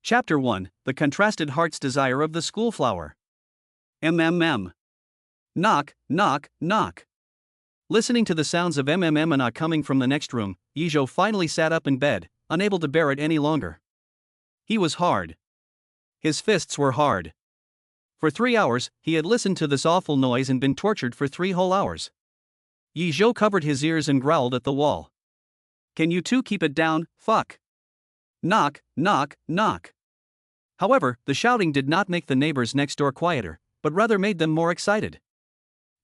Chapter 1, The Contrasted Heart's Desire of the School Flower. MMM. Knock, knock, knock. Listening to the sounds of MMM coming from the next room, Yizhou finally sat up in bed, unable to bear it any longer. He was hard. His fists were hard. For 3 hours, he had listened to this awful noise and been tortured for 3 whole hours. Yizhou covered his ears and growled at the wall. Can you two keep it down, fuck? Knock, knock, knock. However, the shouting did not make the neighbors next door quieter, but rather made them more excited.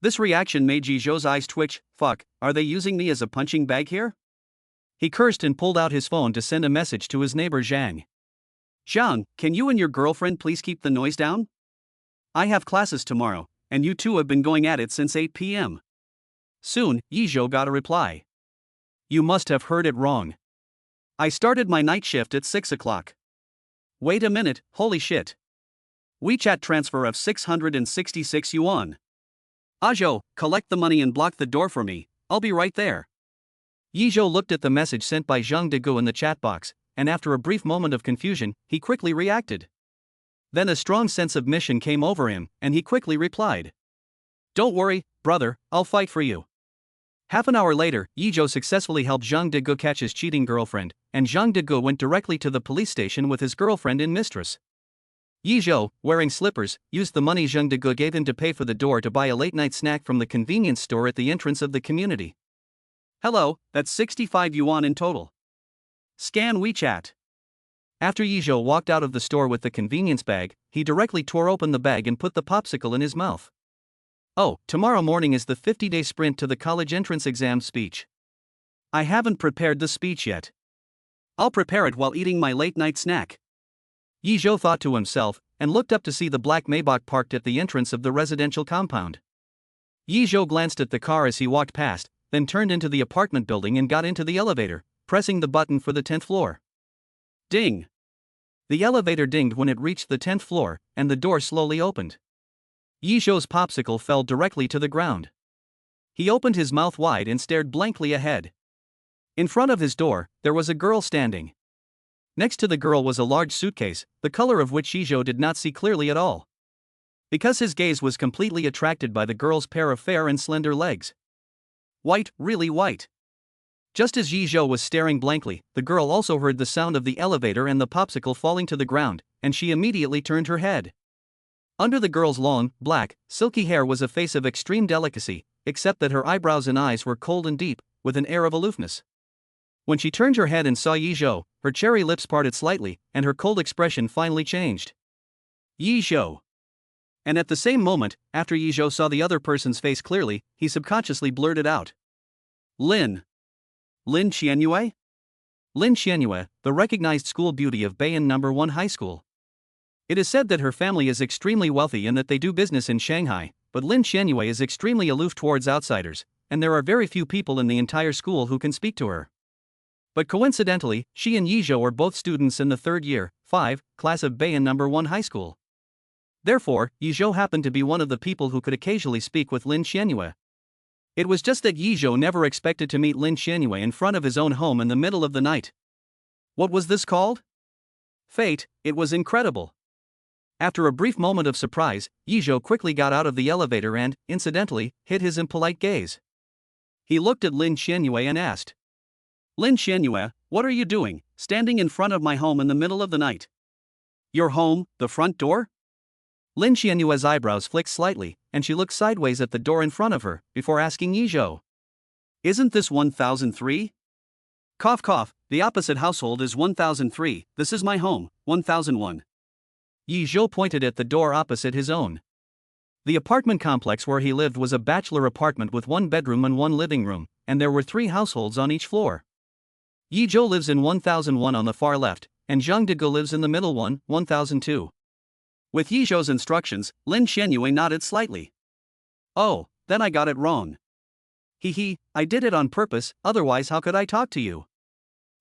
This reaction made Yizhou's eyes twitch. Fuck, are they using me as a punching bag here? He cursed and pulled out his phone to send a message to his neighbor Zhang. Zhang, can you and your girlfriend please keep the noise down? I have classes tomorrow, and you two have been going at it since 8 p.m. Soon, Yizhou got a reply. You must have heard it wrong. I started my night shift at 6 o'clock. Wait a minute, holy shit. WeChat transfer of 666 yuan. Azhou, collect the money and block the door for me, I'll be right there. Yizhou looked at the message sent by Zhang Degu in the chat box, and after a brief moment of confusion, he quickly reacted. Then a strong sense of mission came over him, and he quickly replied. Don't worry, brother, I'll fight for you. Half an hour later, Yizhou successfully helped Zhang Degu catch his cheating girlfriend, and Zhang Degu went directly to the police station with his girlfriend and mistress. Yizhou, wearing slippers, used the money Zhang Degu gave him to pay for the door to buy a late-night snack from the convenience store at the entrance of the community. Hello, that's 65 yuan in total. Scan WeChat. After Yizhou walked out of the store with the convenience bag, he directly tore open the bag and put the popsicle in his mouth. Oh, tomorrow morning is the 50-day sprint to the college entrance exam speech. I haven't prepared the speech yet. I'll prepare it while eating my late-night snack. Yizhou thought to himself, and looked up to see the black Maybach parked at the entrance of the residential compound. Yizhou glanced at the car as he walked past, then turned into the apartment building and got into the elevator, pressing the button for the 10th floor. Ding! The elevator dinged when it reached the 10th floor, and the door slowly opened. Yizhou's popsicle fell directly to the ground. He opened his mouth wide and stared blankly ahead. In front of his door, there was a girl standing. Next to the girl was a large suitcase, the color of which Yizhou did not see clearly at all. Because his gaze was completely attracted by the girl's pair of fair and slender legs. White, really white. Just as Yizhou was staring blankly, the girl also heard the sound of the elevator and the popsicle falling to the ground, and she immediately turned her head. Under the girl's long, black, silky hair was a face of extreme delicacy, except that her eyebrows and eyes were cold and deep, with an air of aloofness. When she turned her head and saw Yizhou, her cherry lips parted slightly, and her cold expression finally changed. Yizhou. And at the same moment, after Yizhou saw the other person's face clearly, he subconsciously blurted out. Lin. Lin Qianyue? Lin Qianyue, the recognized school beauty of Bayan No. 1 High School. It is said that her family is extremely wealthy and that they do business in Shanghai, but Lin Qianyue is extremely aloof towards outsiders, and there are very few people in the entire school who can speak to her. But coincidentally, she and Yizhou are both students in the 3rd year, 5, class of Bayan No. 1 High School. Therefore, Yizhou happened to be one of the people who could occasionally speak with Lin Qianyue. It was just that Yizhou never expected to meet Lin Qianyue in front of his own home in the middle of the night. What was this called? Fate. It was incredible. After a brief moment of surprise, Yizhou quickly got out of the elevator and, incidentally, hid his impolite gaze. He looked at Lin Qianyue and asked. Lin Qianyue, what are you doing, standing in front of my home in the middle of the night? Your home, the front door? Lin Qianyue's eyebrows flicked slightly, and she looked sideways at the door in front of her, before asking Yizhou. Isn't this 1003? Cough cough, the opposite household is 1003, this is my home, 1001. Yizhou pointed at the door opposite his own. The apartment complex where he lived was a bachelor apartment with 1 bedroom and 1 living room, and there were 3 households on each floor. Yizhou lives in 1001 on the far left, and Zhang Degu lives in the middle one, 1002. With Yizhou's instructions, Lin Qianyue nodded slightly. Oh, then I got it wrong. Hee, I did it on purpose, otherwise how could I talk to you?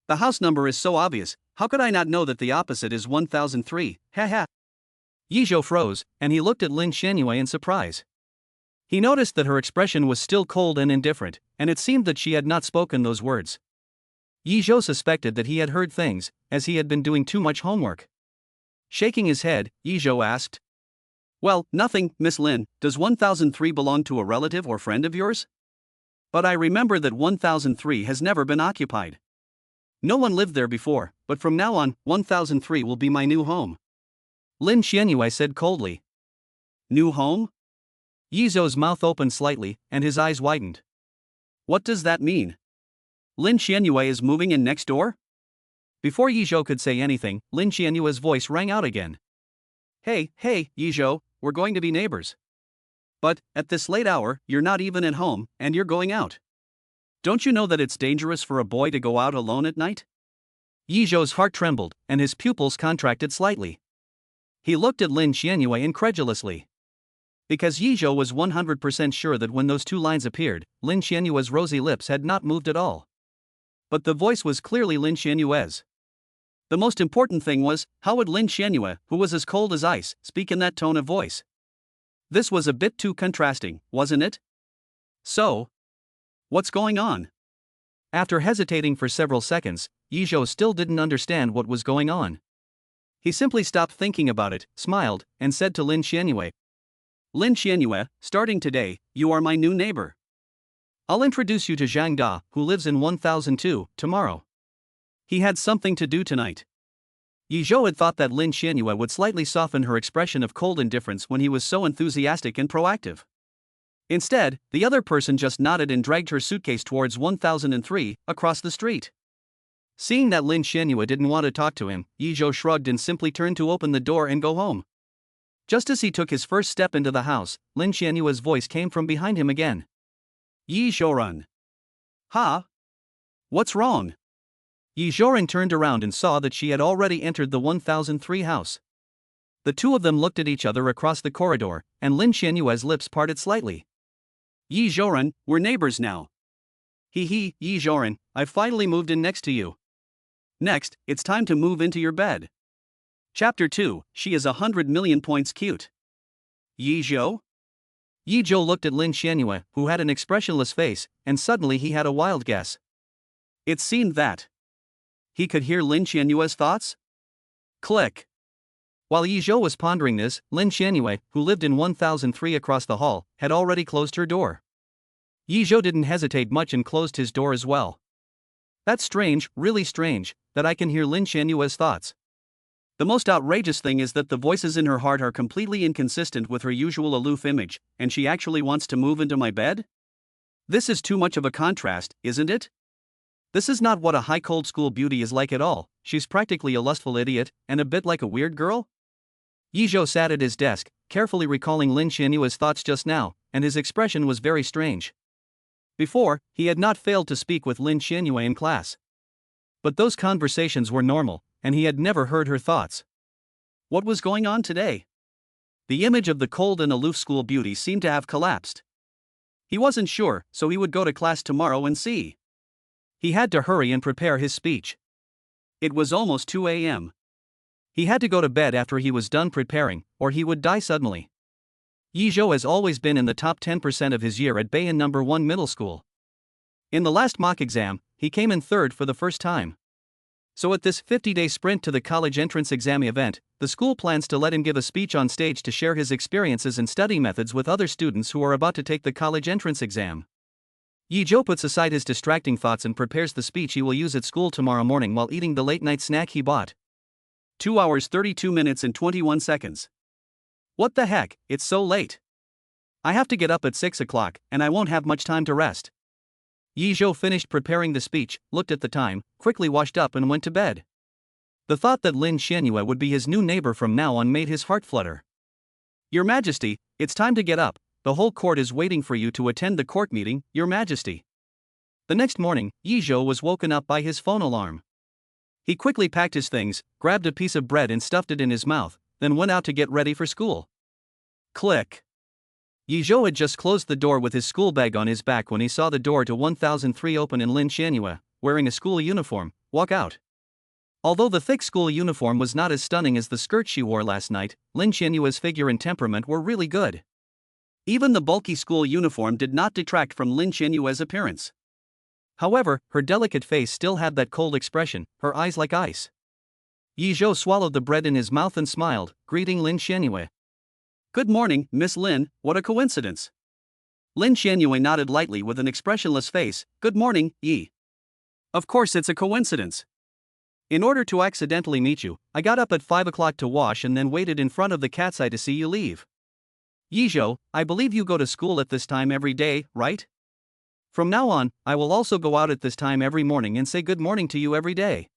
The house number is so obvious, how could I not know that the opposite is 1003, haha. Yizhou froze, and he looked at Lin Qianyue in surprise. He noticed that her expression was still cold and indifferent, and it seemed that she had not spoken those words. Yizhou suspected that he had heard things, as he had been doing too much homework. Shaking his head, Yizhou asked. Well, nothing, Miss Lin. Does 1003 belong to a relative or friend of yours? But I remember that 1003 has never been occupied. No one lived there before, but from now on, 1003 will be my new home. Lin Xianyue said coldly. New home? Yizhou's mouth opened slightly, and his eyes widened. What does that mean? Lin Xianyue is moving in next door? Before Yizhou could say anything, Lin Xianyue's voice rang out again. Hey, Yizhou, we're going to be neighbors. But, at this late hour, you're not even at home, and you're going out. Don't you know that it's dangerous for a boy to go out alone at night? Yizhou's heart trembled, and his pupils contracted slightly. He looked at Lin Xianyue incredulously. Because Yizhou was 100% sure that when those two lines appeared, Lin Xianyue's rosy lips had not moved at all. But the voice was clearly Lin Xianyue's. The most important thing was, how would Lin Xianyue, who was as cold as ice, speak in that tone of voice? This was a bit too contrasting, wasn't it? So, what's going on? After hesitating for several seconds, Yizhou still didn't understand what was going on. He simply stopped thinking about it, smiled, and said to Lin Xianyue, Lin Xianyue, starting today, you are my new neighbor. I'll introduce you to Zhang Da, who lives in 1002, tomorrow. He had something to do tonight. Yizhou had thought that Lin Xianyue would slightly soften her expression of cold indifference when he was so enthusiastic and proactive. Instead, the other person just nodded and dragged her suitcase towards 1003, across the street. Seeing that Lin Xianyue didn't want to talk to him, Yizhou shrugged and simply turned to open the door and go home. Just as he took his first step into the house, Lin Xianyue's voice came from behind him again. Yizhou. Ha? What's wrong? Yizhou turned around and saw that she had already entered the 1003 house. The two of them looked at each other across the corridor, and Lin Xianyue's lips parted slightly. Yizhou, we're neighbors now. Hee, Yizhou, I've finally moved in next to you. Next, it's time to move into your bed. Chapter 2, She is 100 million points cute. Yizhou? Yizhou looked at Lin Xianyue, who had an expressionless face, and suddenly he had a wild guess. It seemed that he could hear Lin Xianyue's thoughts? Click. While Yizhou was pondering this, Lin Xianyue, who lived in 1003 across the hall, had already closed her door. Yizhou didn't hesitate much and closed his door as well. That's strange, really strange, that I can hear Lin Xianyue's thoughts. The most outrageous thing is that the voices in her heart are completely inconsistent with her usual aloof image, and she actually wants to move into my bed? This is too much of a contrast, isn't it? This is not what a high cold school beauty is like at all. She's practically a lustful idiot, and a bit like a weird girl. Yizhou sat at his desk, carefully recalling Lin Xianyue's thoughts just now, and his expression was very strange. Before, he had not failed to speak with Lin Xianyue in class. But those conversations were normal, and he had never heard her thoughts. What was going on today? The image of the cold and aloof school beauty seemed to have collapsed. He wasn't sure, so he would go to class tomorrow and see. He had to hurry and prepare his speech. It was almost 2 a.m. He had to go to bed after he was done preparing, or he would die suddenly. Yizhou has always been in the top 10% of his year at Bayan No. 1 middle school. In the last mock exam, he came in third for the first time. So at this 50-day sprint to the college entrance exam event, the school plans to let him give a speech on stage to share his experiences and study methods with other students who are about to take the college entrance exam. Yizhou puts aside his distracting thoughts and prepares the speech he will use at school tomorrow morning while eating the late-night snack he bought. 2 hours 32 minutes and 21 seconds. What the heck, it's so late. I have to get up at 6 o'clock, and I won't have much time to rest. Yizhou finished preparing the speech, looked at the time, quickly washed up and went to bed. The thought that Lin Xianyue would be his new neighbor from now on made his heart flutter. Your Majesty, it's time to get up. The whole court is waiting for you to attend the court meeting, Your Majesty. The next morning, Yizhou was woken up by his phone alarm. He quickly packed his things, grabbed a piece of bread and stuffed it in his mouth, then went out to get ready for school. Click. Yizhou had just closed the door with his school bag on his back when he saw the door to 1003 open and Lin Xianyue, wearing a school uniform, walk out. Although the thick school uniform was not as stunning as the skirt she wore last night, Lin Xianyue's figure and temperament were really good. Even the bulky school uniform did not detract from Lin Xianyue's appearance. However, her delicate face still had that cold expression, her eyes like ice. Yi Zhou swallowed the bread in his mouth and smiled, greeting Lin Xianyue. Good morning, Miss Lin, what a coincidence. Lin Xianyue nodded lightly with an expressionless face. Good morning, Yi. Of course it's a coincidence. In order to accidentally meet you, I got up at 5 o'clock to wash and then waited in front of the cat's eye to see you leave. Yi Zhou, I believe you go to school at this time every day, right? From now on, I will also go out at this time every morning and say good morning to you every day.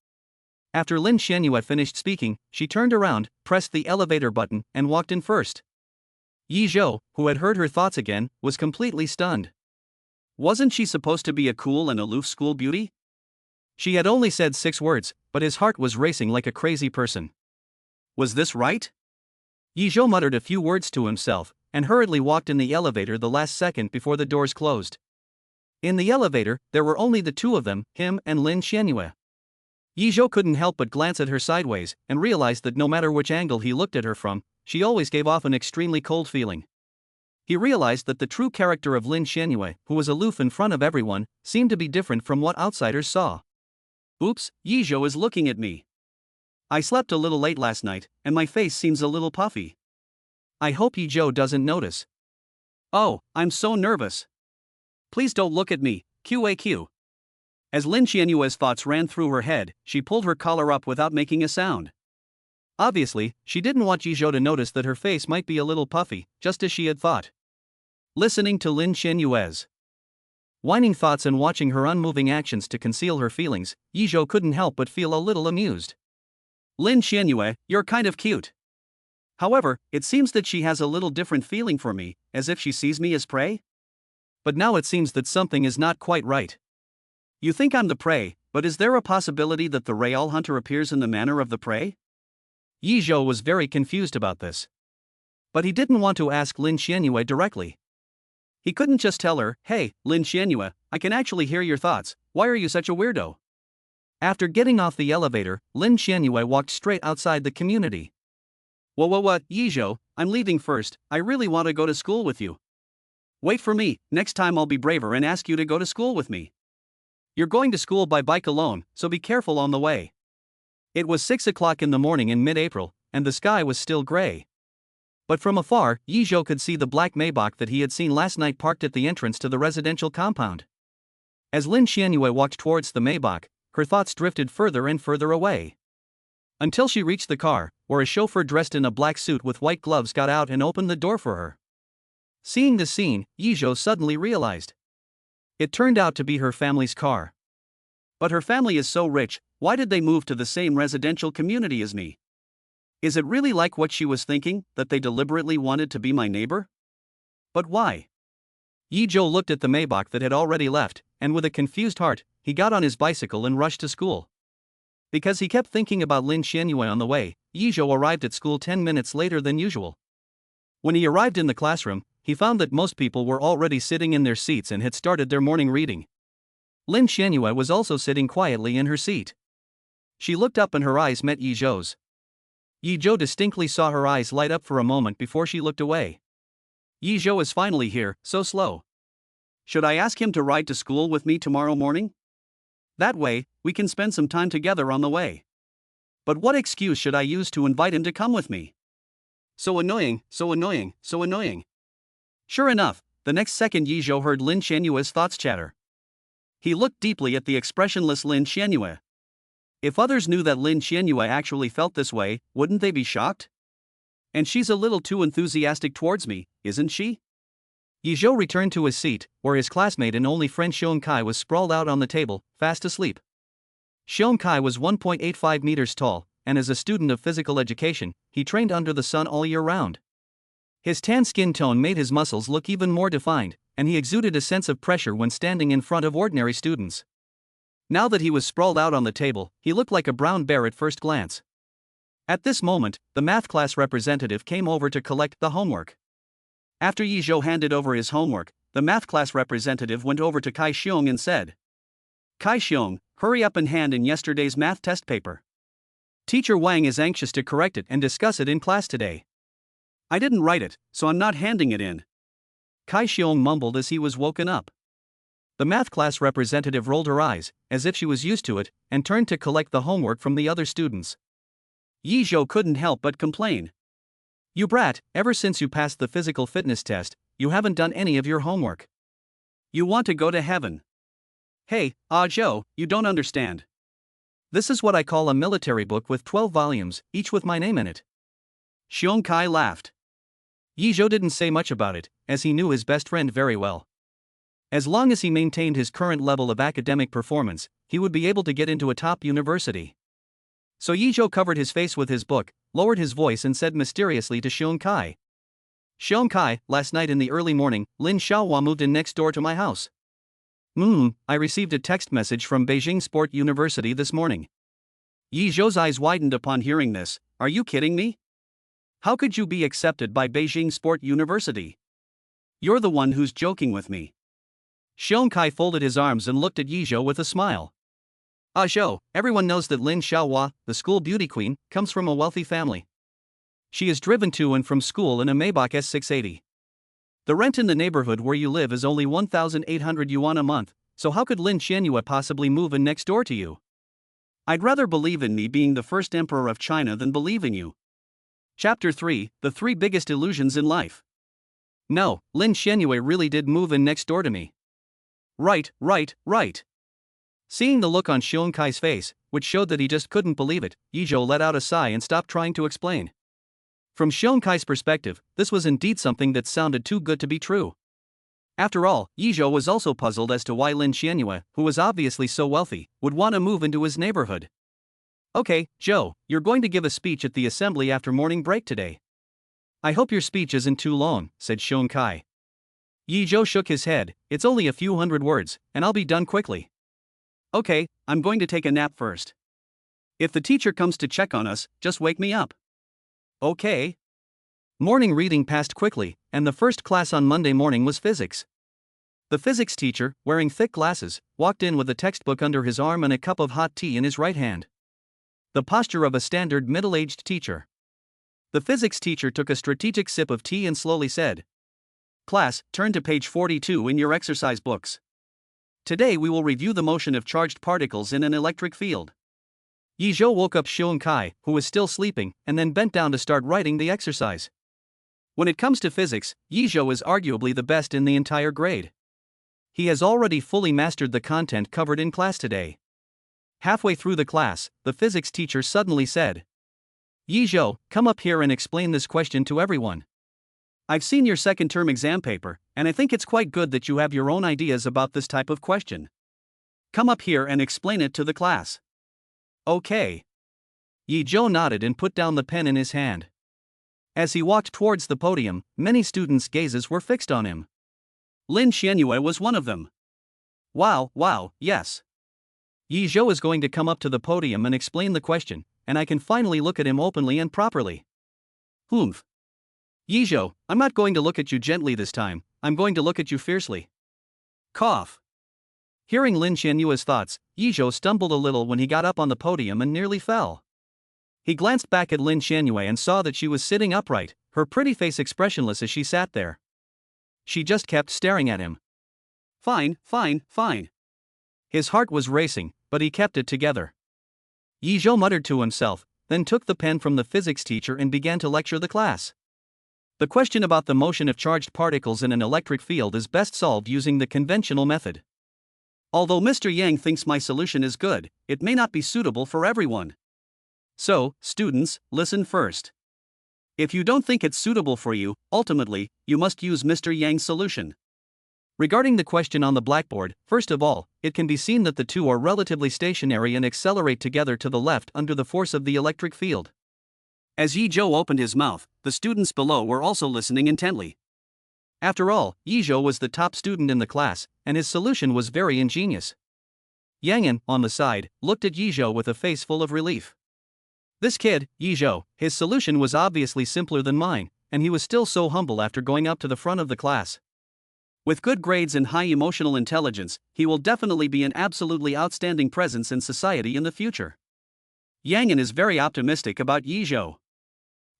After Lin Xianyue finished speaking, she turned around, pressed the elevator button, and walked in first. Yi Zhou, who had heard her thoughts again, was completely stunned. Wasn't she supposed to be a cool and aloof school beauty? She had only said 6 words, but his heart was racing like a crazy person. Was this right? Yi Zhou muttered a few words to himself, and hurriedly walked in the elevator the last second before the doors closed. In the elevator, there were only the two of them, him and Lin Xianyue. Yi Zhou couldn't help but glance at her sideways, and realized that no matter which angle he looked at her from, she always gave off an extremely cold feeling. He realized that the true character of Lin Xianyue, who was aloof in front of everyone, seemed to be different from what outsiders saw. Oops, Yi Zhou is looking at me. I slept a little late last night, and my face seems a little puffy. I hope Yi Zhou doesn't notice. Oh, I'm so nervous. Please don't look at me, QAQ. As Lin Xianyue's thoughts ran through her head, she pulled her collar up without making a sound. Obviously, she didn't want Yi Zhou to notice that her face might be a little puffy, just as she had thought. Listening to Lin Xianyue's whining thoughts and watching her unmoving actions to conceal her feelings, Yi Zhou couldn't help but feel a little amused. Lin Xianyue, you're kind of cute. However, it seems that she has a little different feeling for me, as if she sees me as prey? But now it seems that something is not quite right. You think I'm the prey, but is there a possibility that the real hunter appears in the manner of the prey? Yi Zhou was very confused about this. But he didn't want to ask Lin Xianyue directly. He couldn't just tell her, hey, Lin Xianyue, I can actually hear your thoughts, why are you such a weirdo? After getting off the elevator, Lin Xianyue walked straight outside the community. What, Yi Zhou, I'm leaving first, I really want to go to school with you. Wait for me, next time I'll be braver and ask you to go to school with me. You're going to school by bike alone, so be careful on the way. It was 6 o'clock in the morning in mid-April, and the sky was still gray. But from afar, Yi Zhou could see the black Maybach that he had seen last night parked at the entrance to the residential compound. As Lin Xianyue walked towards the Maybach, her thoughts drifted further and further away. Until she reached the car, where a chauffeur dressed in a black suit with white gloves got out and opened the door for her. Seeing the scene, Yi Zhou suddenly realized. It turned out to be her family's car. But her family is so rich, why did they move to the same residential community as me? Is it really like what she was thinking, that they deliberately wanted to be my neighbor? But why? Yi Zhou looked at the Maybach that had already left, and with a confused heart, he got on his bicycle and rushed to school. Because he kept thinking about Lin Xianyue on the way, Yi Zhou arrived at school 10 minutes later than usual. When he arrived in the classroom, he found that most people were already sitting in their seats and had started their morning reading. Lin Xianyue was also sitting quietly in her seat. She looked up and her eyes met Yi Zhou's. Yi Zhou distinctly saw her eyes light up for a moment before she looked away. Yi Zhou is finally here, so slow. Should I ask him to ride to school with me tomorrow morning? That way, we can spend some time together on the way. But what excuse should I use to invite him to come with me? So annoying, so annoying, so annoying. Sure enough, the next second Yi Zhou heard Lin Xianyue's thoughts chatter. He looked deeply at the expressionless Lin Xianyue. If others knew that Lin Xianyue actually felt this way, wouldn't they be shocked? And she's a little too enthusiastic towards me, isn't she? Yi Zhou returned to his seat, where his classmate and only friend Xiong Kai was sprawled out on the table, fast asleep. Xiong Kai was 1.85 meters tall, and as a student of physical education, he trained under the sun all year round. His tan skin tone made his muscles look even more defined, and he exuded a sense of pressure when standing in front of ordinary students. Now that he was sprawled out on the table, he looked like a brown bear at first glance. At this moment, the math class representative came over to collect the homework. After Yi Zhou handed over his homework, the math class representative went over to Kai Xiong and said, Kai Xiong, hurry up and hand in yesterday's math test paper. Teacher Wang is anxious to correct it and discuss it in class today. I didn't write it, so I'm not handing it in. Kai Xiong mumbled as he was woken up. The math class representative rolled her eyes, as if she was used to it, and turned to collect the homework from the other students. Yi Zhou couldn't help but complain. You brat, ever since you passed the physical fitness test, you haven't done any of your homework. You want to go to heaven. Hey, Zhou, you don't understand. This is what I call a military book with 12 volumes, each with my name in it. Xiong Kai laughed. Yi Zhou didn't say much about it, as he knew his best friend very well. As long as he maintained his current level of academic performance, he would be able to get into a top university. So Yi Zhou covered his face with his book, lowered his voice and said mysteriously to Xiong Kai. Xiong Kai, last night in the early morning, Lin Xiaohua moved in next door to my house. I received a text message from Beijing Sport University this morning. Yi Zhou's eyes widened upon hearing this. Are you kidding me? How could you be accepted by Beijing Sport University? You're the one who's joking with me. Xiong Kai folded his arms and looked at Yi Zhou with a smile. Zhou, everyone knows that Lin Xiaohua, the school beauty queen, comes from a wealthy family. She is driven to and from school in a Maybach S680. The rent in the neighborhood where you live is only 1,800 yuan a month, so how could Lin Xianyue possibly move in next door to you? I'd rather believe in me being the first emperor of China than believe in you. Chapter 3, The 3 Biggest Illusions in Life. No, Lin Xianyue really did move in next door to me. Right. Seeing the look on Xiong Kai's face, which showed that he just couldn't believe it, Yi Zhou let out a sigh and stopped trying to explain. From Xiong Kai's perspective, this was indeed something that sounded too good to be true. After all, Yi Zhou was also puzzled as to why Lin Xianyue, who was obviously so wealthy, would want to move into his neighborhood. Okay, Zhou, you're going to give a speech at the assembly after morning break today. I hope your speech isn't too long, said Xiong Kai. Yi Zhou shook his head. It's only a few hundred words, and I'll be done quickly. Okay, I'm going to take a nap first. If the teacher comes to check on us, just wake me up. Okay. Morning reading passed quickly, and the first class on Monday morning was physics. The physics teacher, wearing thick glasses, walked in with a textbook under his arm and a cup of hot tea in his right hand. The posture of a standard middle-aged teacher. The physics teacher took a strategic sip of tea and slowly said, Class, turn to page 42 in your exercise books. Today we will review the motion of charged particles in an electric field. Yi Zhou woke up Xiong Kai, who was still sleeping, and then bent down to start writing the exercise. When it comes to physics, Yi Zhou is arguably the best in the entire grade. He has already fully mastered the content covered in class today. Halfway through the class, the physics teacher suddenly said, Yi Zhou, come up here and explain this question to everyone. I've seen your second-term exam paper, and I think it's quite good that you have your own ideas about this type of question. Come up here and explain it to the class. Okay. Yi Zhou nodded and put down the pen in his hand. As he walked towards the podium, many students' gazes were fixed on him. Lin Xianyue was one of them. Wow, yes. Yi Zhou is going to come up to the podium and explain the question, and I can finally look at him openly and properly. Humph. Yi Zhou, I'm not going to look at you gently this time, I'm going to look at you fiercely. Cough. Hearing Lin Xianyue's thoughts, Yi Zhou stumbled a little when he got up on the podium and nearly fell. He glanced back at Lin Xianyue and saw that she was sitting upright, her pretty face expressionless as she sat there. She just kept staring at him. Fine. His heart was racing, but he kept it together. Yi Zhou muttered to himself, then took the pen from the physics teacher and began to lecture the class. The question about the motion of charged particles in an electric field is best solved using the conventional method. Although Mr. Yang thinks my solution is good, it may not be suitable for everyone. So, students, listen first. If you don't think it's suitable for you, ultimately, you must use Mr. Yang's solution. Regarding the question on the blackboard, first of all, it can be seen that the two are relatively stationary and accelerate together to the left under the force of the electric field. As Yi Zhou opened his mouth, the students below were also listening intently. After all, Yi Zhou was the top student in the class, and his solution was very ingenious. Yang, on the side, looked at Yi Zhou with a face full of relief. This kid, Yi Zhou, his solution was obviously simpler than mine, and he was still so humble after going up to the front of the class. With good grades and high emotional intelligence, he will definitely be an absolutely outstanding presence in society in the future. Yang is very optimistic about Yi Zhou.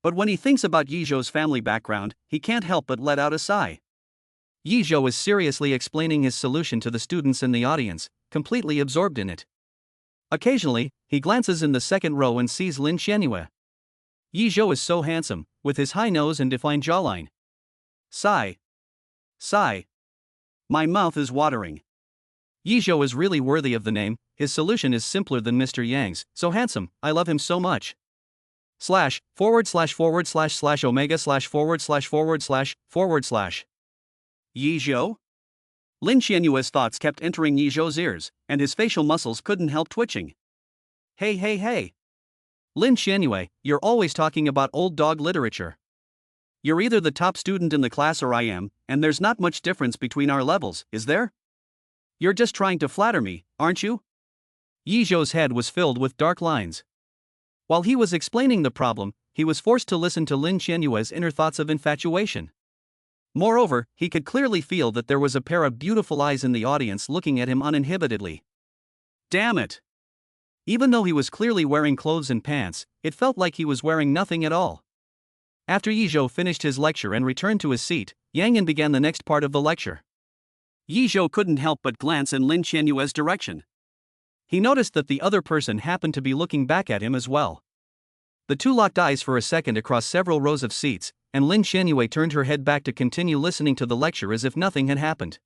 But when he thinks about Yi Zhou's family background, he can't help but let out a sigh. Yi Zhou is seriously explaining his solution to the students in the audience, completely absorbed in it. Occasionally, he glances in the second row and sees Lin Xianyue. Yi Zhou is so handsome, with his high nose and defined jawline. Sigh. Sigh. My mouth is watering. Yi Zhou is really worthy of the name. His solution is simpler than Mr. Yang's. So handsome, I love him so much. /////omega/////// Yi Zhou? Lin Qianyue's thoughts kept entering Yi Zhou's ears, and his facial muscles couldn't help twitching. Hey. Lin Qianyue, you're always talking about old dog literature. You're either the top student in the class or I am, and there's not much difference between our levels, is there? You're just trying to flatter me, aren't you? Yi Zhou's head was filled with dark lines. While he was explaining the problem, he was forced to listen to Lin Qianyue's inner thoughts of infatuation. Moreover, he could clearly feel that there was a pair of beautiful eyes in the audience looking at him uninhibitedly. Damn it! Even though he was clearly wearing clothes and pants, it felt like he was wearing nothing at all. After Yi Zhou finished his lecture and returned to his seat, Yang Yan began the next part of the lecture. Yi Zhou couldn't help but glance in Lin Qianyue's direction. He noticed that the other person happened to be looking back at him as well. The two locked eyes for a second across several rows of seats, and Lin Qianyue turned her head back to continue listening to the lecture as if nothing had happened.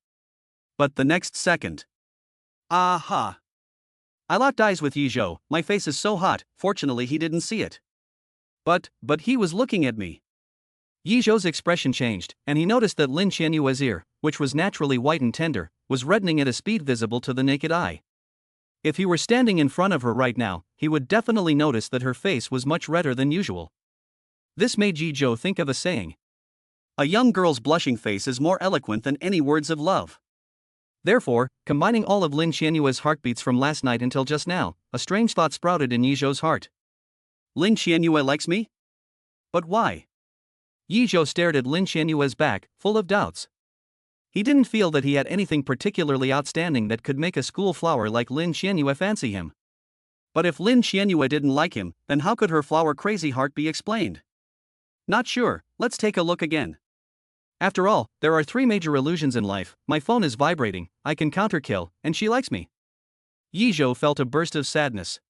But the next second. Aha! I locked eyes with Yi Zhou. My face is so hot, fortunately he didn't see it. But he was looking at me. Yi Zhou's expression changed, and he noticed that Lin Qianyue's ear, which was naturally white and tender, was reddening at a speed visible to the naked eye. If he were standing in front of her right now, he would definitely notice that her face was much redder than usual. This made Yi Zhou think of a saying. A young girl's blushing face is more eloquent than any words of love. Therefore, combining all of Lin Qianyue's heartbeats from last night until just now, a strange thought sprouted in Yi Zhou's heart. Lin Qianyue likes me? But why? Yi Zhou stared at Lin Qianyue's back, full of doubts. He didn't feel that he had anything particularly outstanding that could make a school flower like Lin Qianyue fancy him. But if Lin Qianyue didn't like him, then how could her flower crazy heart be explained? Not sure, let's take a look again. After all, there are 3 major illusions in life: my phone is vibrating, I can counterkill, and she likes me. Yi Zhou felt a burst of sadness.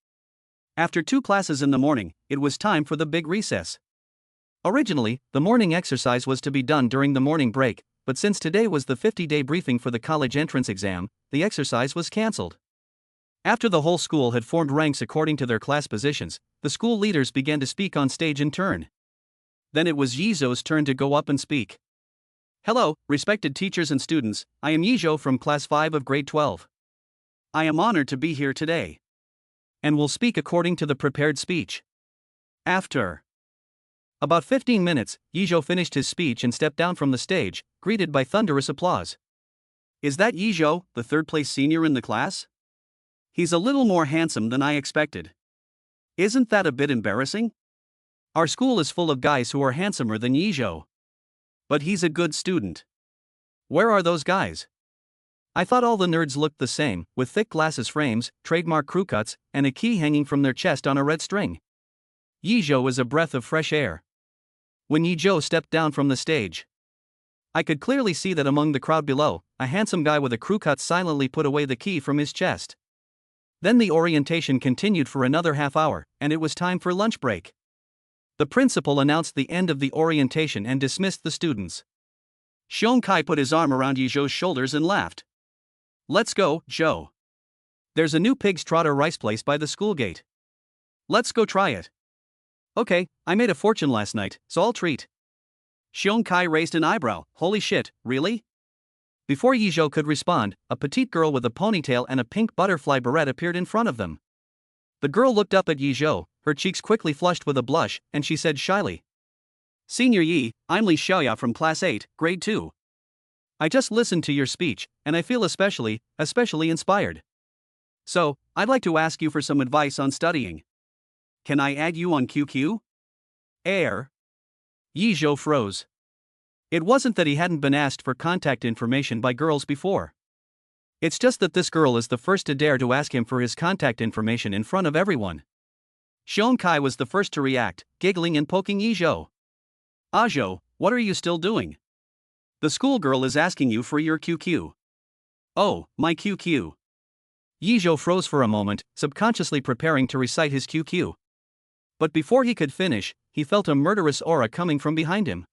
After 2 classes in the morning, it was time for the big recess. Originally, the morning exercise was to be done during the morning break, but since today was the 50-day briefing for the college entrance exam, the exercise was cancelled. After the whole school had formed ranks according to their class positions, the school leaders began to speak on stage in turn. Then it was Yi Zhou's turn to go up and speak. Hello, respected teachers and students, I am Yi Zhou from Class 5 of Grade 12. I am honored to be here today. And will speak according to the prepared speech. After about 15 minutes, Yi Zhou finished his speech and stepped down from the stage, greeted by thunderous applause. Is that Yi Zhou, the third-place senior in the class? He's a little more handsome than I expected. Isn't that a bit embarrassing? Our school is full of guys who are handsomer than Yi Zhou. But he's a good student. Where are those guys? I thought all the nerds looked the same, with thick glasses frames, trademark crew cuts, and a key hanging from their chest on a red string. Yi Zhou is a breath of fresh air. When Yi Zhou stepped down from the stage, I could clearly see that among the crowd below, a handsome guy with a crew cut silently put away the key from his chest. Then the orientation continued for another half hour, and it was time for lunch break. The principal announced the end of the orientation and dismissed the students. Xiong Kai put his arm around Yi Zhou's shoulders and laughed. Let's go, Zhou. There's a new pig's trotter rice place by the school gate. Let's go try it. Okay, I made a fortune last night, so I'll treat. Xiong Kai raised an eyebrow. Holy shit, really? Before Yi Zhou could respond, a petite girl with a ponytail and a pink butterfly beret appeared in front of them. The girl looked up at Yi Zhou, her cheeks quickly flushed with a blush, and she said shyly. Senior Yi, I'm Li Xiaoya from Class 8, Grade 2. I just listened to your speech, and I feel especially inspired. So, I'd like to ask you for some advice on studying. Can I add you on QQ? Air. Yi Zhou froze. It wasn't that he hadn't been asked for contact information by girls before. It's just that this girl is the first to dare to ask him for his contact information in front of everyone. Xiong Kai was the first to react, giggling and poking Yi Zhou. Ah Zhou, what are you still doing? The schoolgirl is asking you for your QQ. Oh, my QQ. Yi Zhou froze for a moment, subconsciously preparing to recite his QQ. But before he could finish, he felt a murderous aura coming from behind him.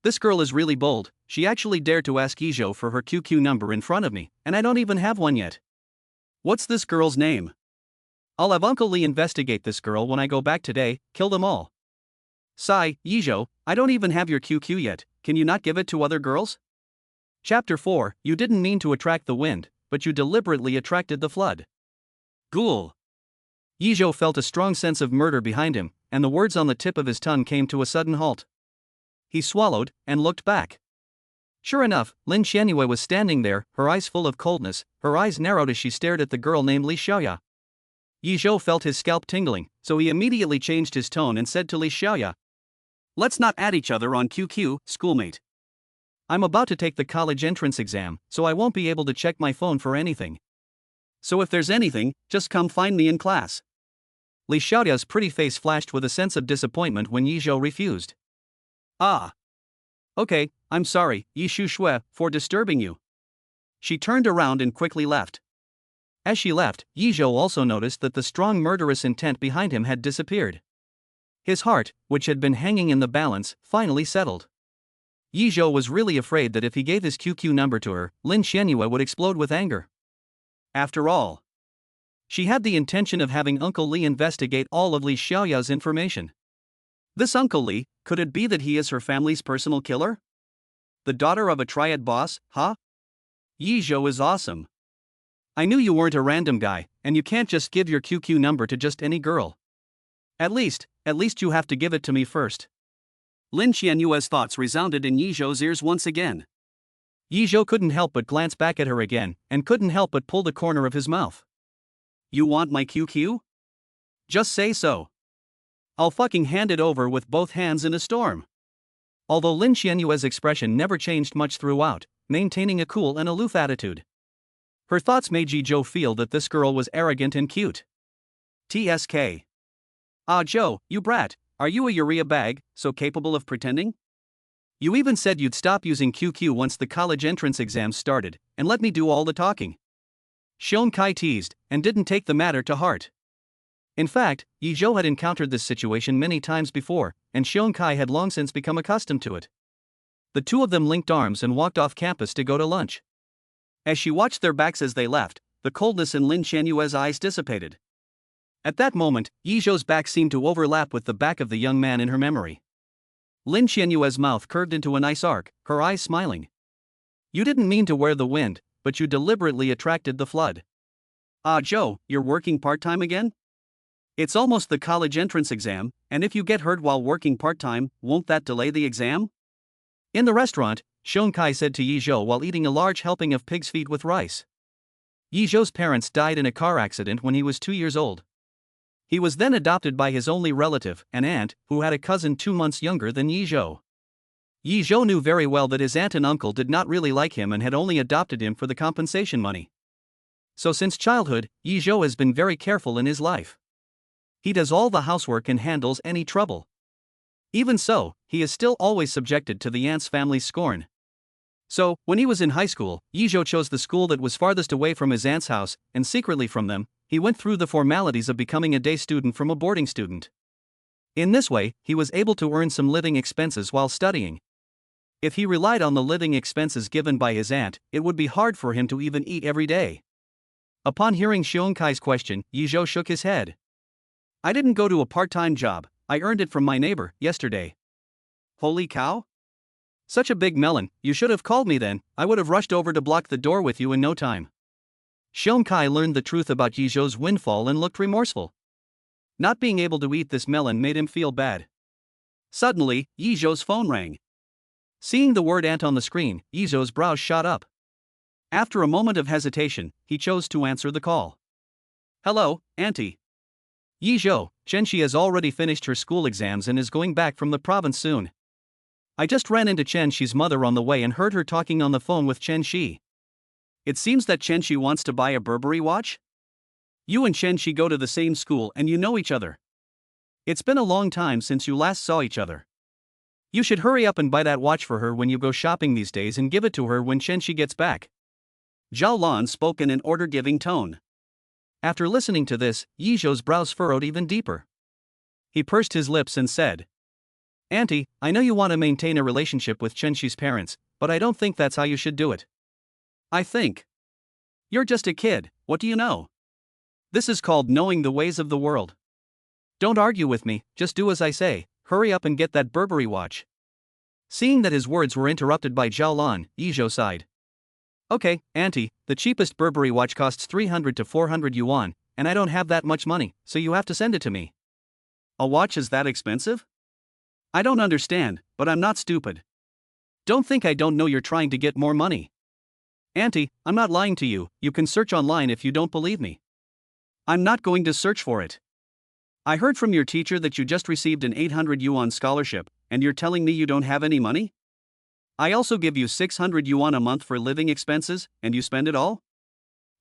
This girl is really bold, she actually dared to ask Ijo for her QQ number in front of me, and I don't even have one yet. What's this girl's name? I'll have Uncle Lee investigate this girl when I go back today, kill them all. Sigh, Ijo, I don't even have your QQ yet, can you not give it to other girls? Chapter 4, you didn't mean to attract the wind, but you deliberately attracted the flood. Ghoul. Ijo felt a strong sense of murder behind him, and the words on the tip of his tongue came to a sudden halt. He swallowed, and looked back. Sure enough, Lin Xianyue was standing there, her eyes full of coldness, her eyes narrowed as she stared at the girl named Li Xiaoya. Ijo felt his scalp tingling, so he immediately changed his tone and said to Li Xiaoya, "Let's not add each other on QQ, schoolmate. I'm about to take the college entrance exam, so I won't be able to check my phone for anything. So if there's anything, just come find me in class." Li Xiaoya's pretty face flashed with a sense of disappointment when Ijo refused. Ah. Okay, I'm sorry, Yi Shu Shui, for disturbing you. She turned around and quickly left. As she left, Ijo also noticed that the strong murderous intent behind him had disappeared. His heart, which had been hanging in the balance, finally settled. Ijo was really afraid that if he gave his QQ number to her, Lin Xianyue would explode with anger. After all, she had the intention of having Uncle Lee investigate all of Li Xiaoya's information. This Uncle Lee, could it be that he is her family's personal killer? The daughter of a triad boss, huh? Ijo is awesome. I knew you weren't a random guy, and you can't just give your QQ number to just any girl. At least you have to give it to me first. Lin Xianyue's thoughts resounded in Ijo's ears once again. Ijo couldn't help but glance back at her again, and couldn't help but pull the corner of his mouth. You want my QQ? Just say so. I'll fucking hand it over with both hands in a storm. Although Lin Xianyue's expression never changed much throughout, maintaining a cool and aloof attitude. Her thoughts made Ijo feel that this girl was arrogant and cute. TSK. Ah Joe, you brat, are you a urea bag, so capable of pretending? You even said you'd stop using QQ once the college entrance exams started, and let me do all the talking. Xiong Kai teased, and didn't take the matter to heart. In fact, Ijo had encountered this situation many times before, and Xiong Kai had long since become accustomed to it. The two of them linked arms and walked off campus to go to lunch. As she watched their backs as they left, the coldness in Lin Xianyue's eyes dissipated. At that moment, Ijo's back seemed to overlap with the back of the young man in her memory. Lin Xianyue's mouth curved into a nice arc, her eyes smiling. You didn't mean to wear the wind, but you deliberately attracted the flood. Ah Joe, you're working part-time again? It's almost the college entrance exam, and if you get hurt while working part-time, won't that delay the exam? In the restaurant, Xiong Kai said to Ijo while eating a large helping of pig's feet with rice. Ijo's parents died in a car accident when he was 2 years old. He was then adopted by his only relative, an aunt, who had a cousin 2 months younger than Ijo. Ijo knew very well that his aunt and uncle did not really like him and had only adopted him for the compensation money. So since childhood, Ijo has been very careful in his life. He does all the housework and handles any trouble. Even so, he is still always subjected to the aunt's family's scorn. So, when he was in high school, Ijo chose the school that was farthest away from his aunt's house, and secretly from them, he went through the formalities of becoming a day student from a boarding student. In this way, he was able to earn some living expenses while studying. If he relied on the living expenses given by his aunt, it would be hard for him to even eat every day. Upon hearing Xiong Kai's question, Ijo shook his head. I didn't go to a part-time job, I earned it from my neighbor, yesterday. Holy cow? Such a big melon, you should have called me then, I would have rushed over to block the door with you in no time. Xiong Kai learned the truth about Ijo's windfall and looked remorseful. Not being able to eat this melon made him feel bad. Suddenly, Ijo's phone rang. Seeing the word aunt on the screen, Ijo's brows shot up. After a moment of hesitation, he chose to answer the call. Hello, Auntie. Ijo, Chenxi has already finished her school exams and is going back from the province soon. I just ran into Chenxi's mother on the way and heard her talking on the phone with Chenxi. It seems that Chenxi wants to buy a Burberry watch? You and Chenxi go to the same school and you know each other. It's been a long time since you last saw each other. You should hurry up and buy that watch for her when you go shopping these days and give it to her when Chenxi gets back. Zhao Lan spoke in an order-giving tone. After listening to this, Yi Zhou's brows furrowed even deeper. He pursed his lips and said, "Auntie, I know you want to maintain a relationship with Chenxi's parents, but I don't think that's how you should do it. I think you're just a kid, what do you know? This is called knowing the ways of the world. Don't argue with me, just do as I say, hurry up and get that Burberry watch." Seeing that his words were interrupted by Zhao Lan, Yi Zhou sighed. "Okay, Auntie, the cheapest Burberry watch costs 300 to 400 yuan, and I don't have that much money, so you have to send it to me." "A watch is that expensive? I don't understand, but I'm not stupid. Don't think I don't know you're trying to get more money. Auntie, I'm not lying to you, you can search online if you don't believe me." "I'm not going to search for it. I heard from your teacher that you just received an 800 yuan scholarship, and you're telling me you don't have any money? I also give you 600 yuan a month for living expenses, and you spend it all?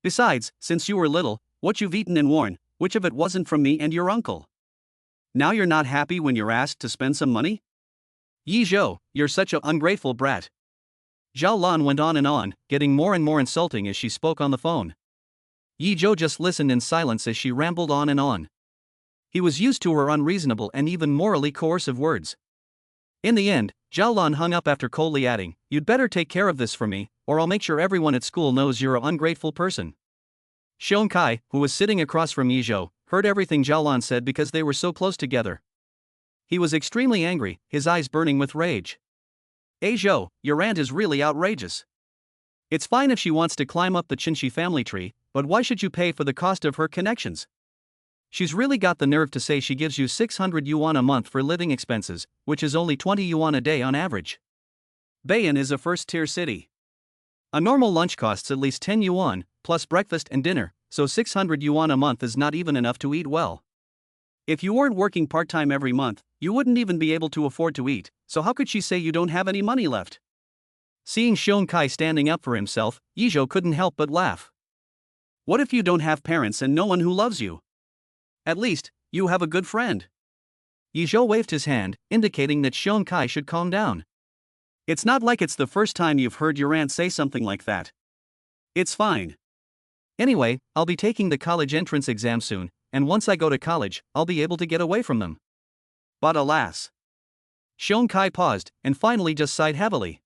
Besides, since you were little, what you've eaten and worn, which of it wasn't from me and your uncle? Now you're not happy when you're asked to spend some money? Yi Zhou, you're such an ungrateful brat." Zhao Lan went on, getting more and more insulting as she spoke on the phone. Yi Zhou just listened in silence as she rambled on. He was used to her unreasonable and even morally coercive words. In the end, Zhao Lan hung up after coldly adding, "You'd better take care of this for me, or I'll make sure everyone at school knows you're an ungrateful person." Xiong Kai, who was sitting across from Yi Zhou, heard everything Zhao Lan said because they were so close together. He was extremely angry, his eyes burning with rage. "Hey Zhou, your aunt is really outrageous. It's fine if she wants to climb up the Qinshi family tree, but why should you pay for the cost of her connections? She's really got the nerve to say she gives you 600 yuan a month for living expenses, which is only 20 yuan a day on average. Bayan is a first-tier city. A normal lunch costs at least 10 yuan, plus breakfast and dinner, so 600 yuan a month is not even enough to eat well. If you weren't working part-time every month, you wouldn't even be able to afford to eat, so how could she say you don't have any money left?" Seeing Xiong Kai standing up for himself, Yi Zhou couldn't help but laugh. "What if you don't have parents and no one who loves you? At least, you have a good friend." Yi Zhou waved his hand, indicating that Xiong Kai should calm down. "It's not like it's the first time you've heard your aunt say something like that. It's fine. Anyway, I'll be taking the college entrance exam soon, and once I go to college, I'll be able to get away from them." But alas. Xiong Kai paused, and finally just sighed heavily.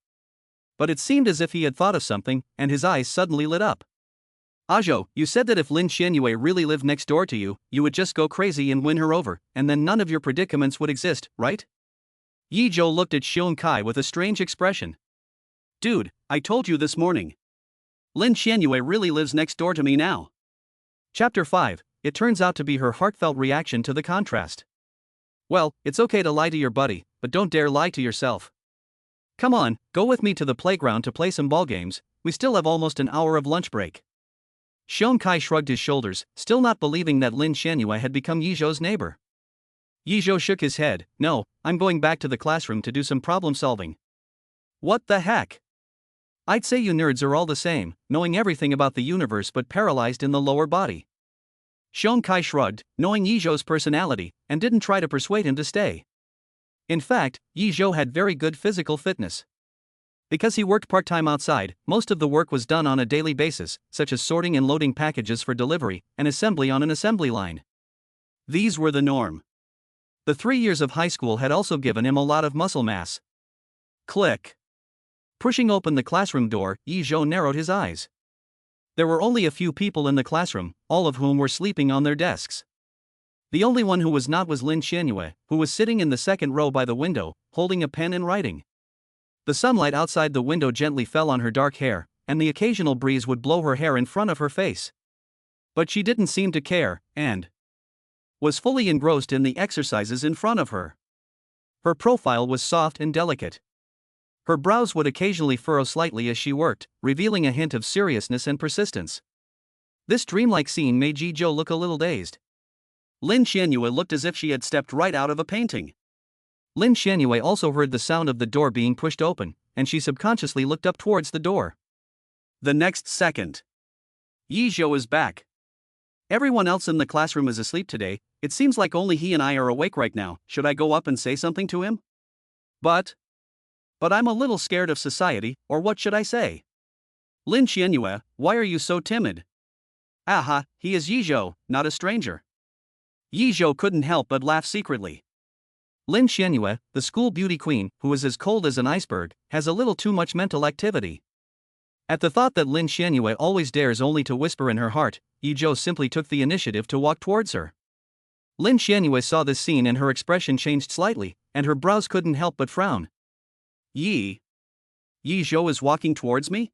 But it seemed as if he had thought of something, and his eyes suddenly lit up. "Zhou, you said that if Lin Xianyue really lived next door to you, you would just go crazy and win her over, and then none of your predicaments would exist, right?" Yi Zhou looked at Xiong Kai with a strange expression. "Dude, I told you this morning. Lin Xianyue really lives next door to me now." Chapter 5, it turns out to be her heartfelt reaction to the contrast. "Well, it's okay to lie to your buddy, but don't dare lie to yourself. Come on, go with me to the playground to play some ball games, we still have almost an hour of lunch break." Xiong Kai shrugged his shoulders, still not believing that Lin Xianyue had become Yi Zhou's neighbor. Yi Zhou shook his head. "No, I'm going back to the classroom to do some problem solving." "What the heck? I'd say you nerds are all the same, knowing everything about the universe but paralyzed in the lower body." Xiong Kai shrugged, knowing Yi Zhou's personality, and didn't try to persuade him to stay. In fact, Yi Zhou had very good physical fitness. Because he worked part-time outside, most of the work was done on a daily basis, such as sorting and loading packages for delivery, and assembly on an assembly line. These were the norm. The 3 years of high school had also given him a lot of muscle mass. Click. Pushing open the classroom door, Yi Zhou narrowed his eyes. There were only a few people in the classroom, all of whom were sleeping on their desks. The only one who was not was Lin Xianyue, who was sitting in the second row by the window, holding a pen and writing. The sunlight outside the window gently fell on her dark hair, and the occasional breeze would blow her hair in front of her face. But she didn't seem to care, and was fully engrossed in the exercises in front of her. Her profile was soft and delicate. Her brows would occasionally furrow slightly as she worked, revealing a hint of seriousness and persistence. This dreamlike scene made Yi Zhou look a little dazed. Lin Xianyue looked as if she had stepped right out of a painting. Lin Xianyue also heard the sound of the door being pushed open, and she subconsciously looked up towards the door. The next second, Yi Zhou is back. "Everyone else in the classroom is asleep today, it seems like only he and I are awake right now, should I go up and say something to him? But I'm a little scared of society, or what should I say?" Lin Xianyue, why are you so timid? Aha, he is Yizhou, not a stranger. Yizhou couldn't help but laugh secretly. Lin Xianyue, the school beauty queen, who is as cold as an iceberg, has a little too much mental activity. At the thought that Lin Xianyue always dares only to whisper in her heart, Yizhou simply took the initiative to walk towards her. Lin Xianyue saw this scene and her expression changed slightly, and her brows couldn't help but frown. Yizhou is walking towards me?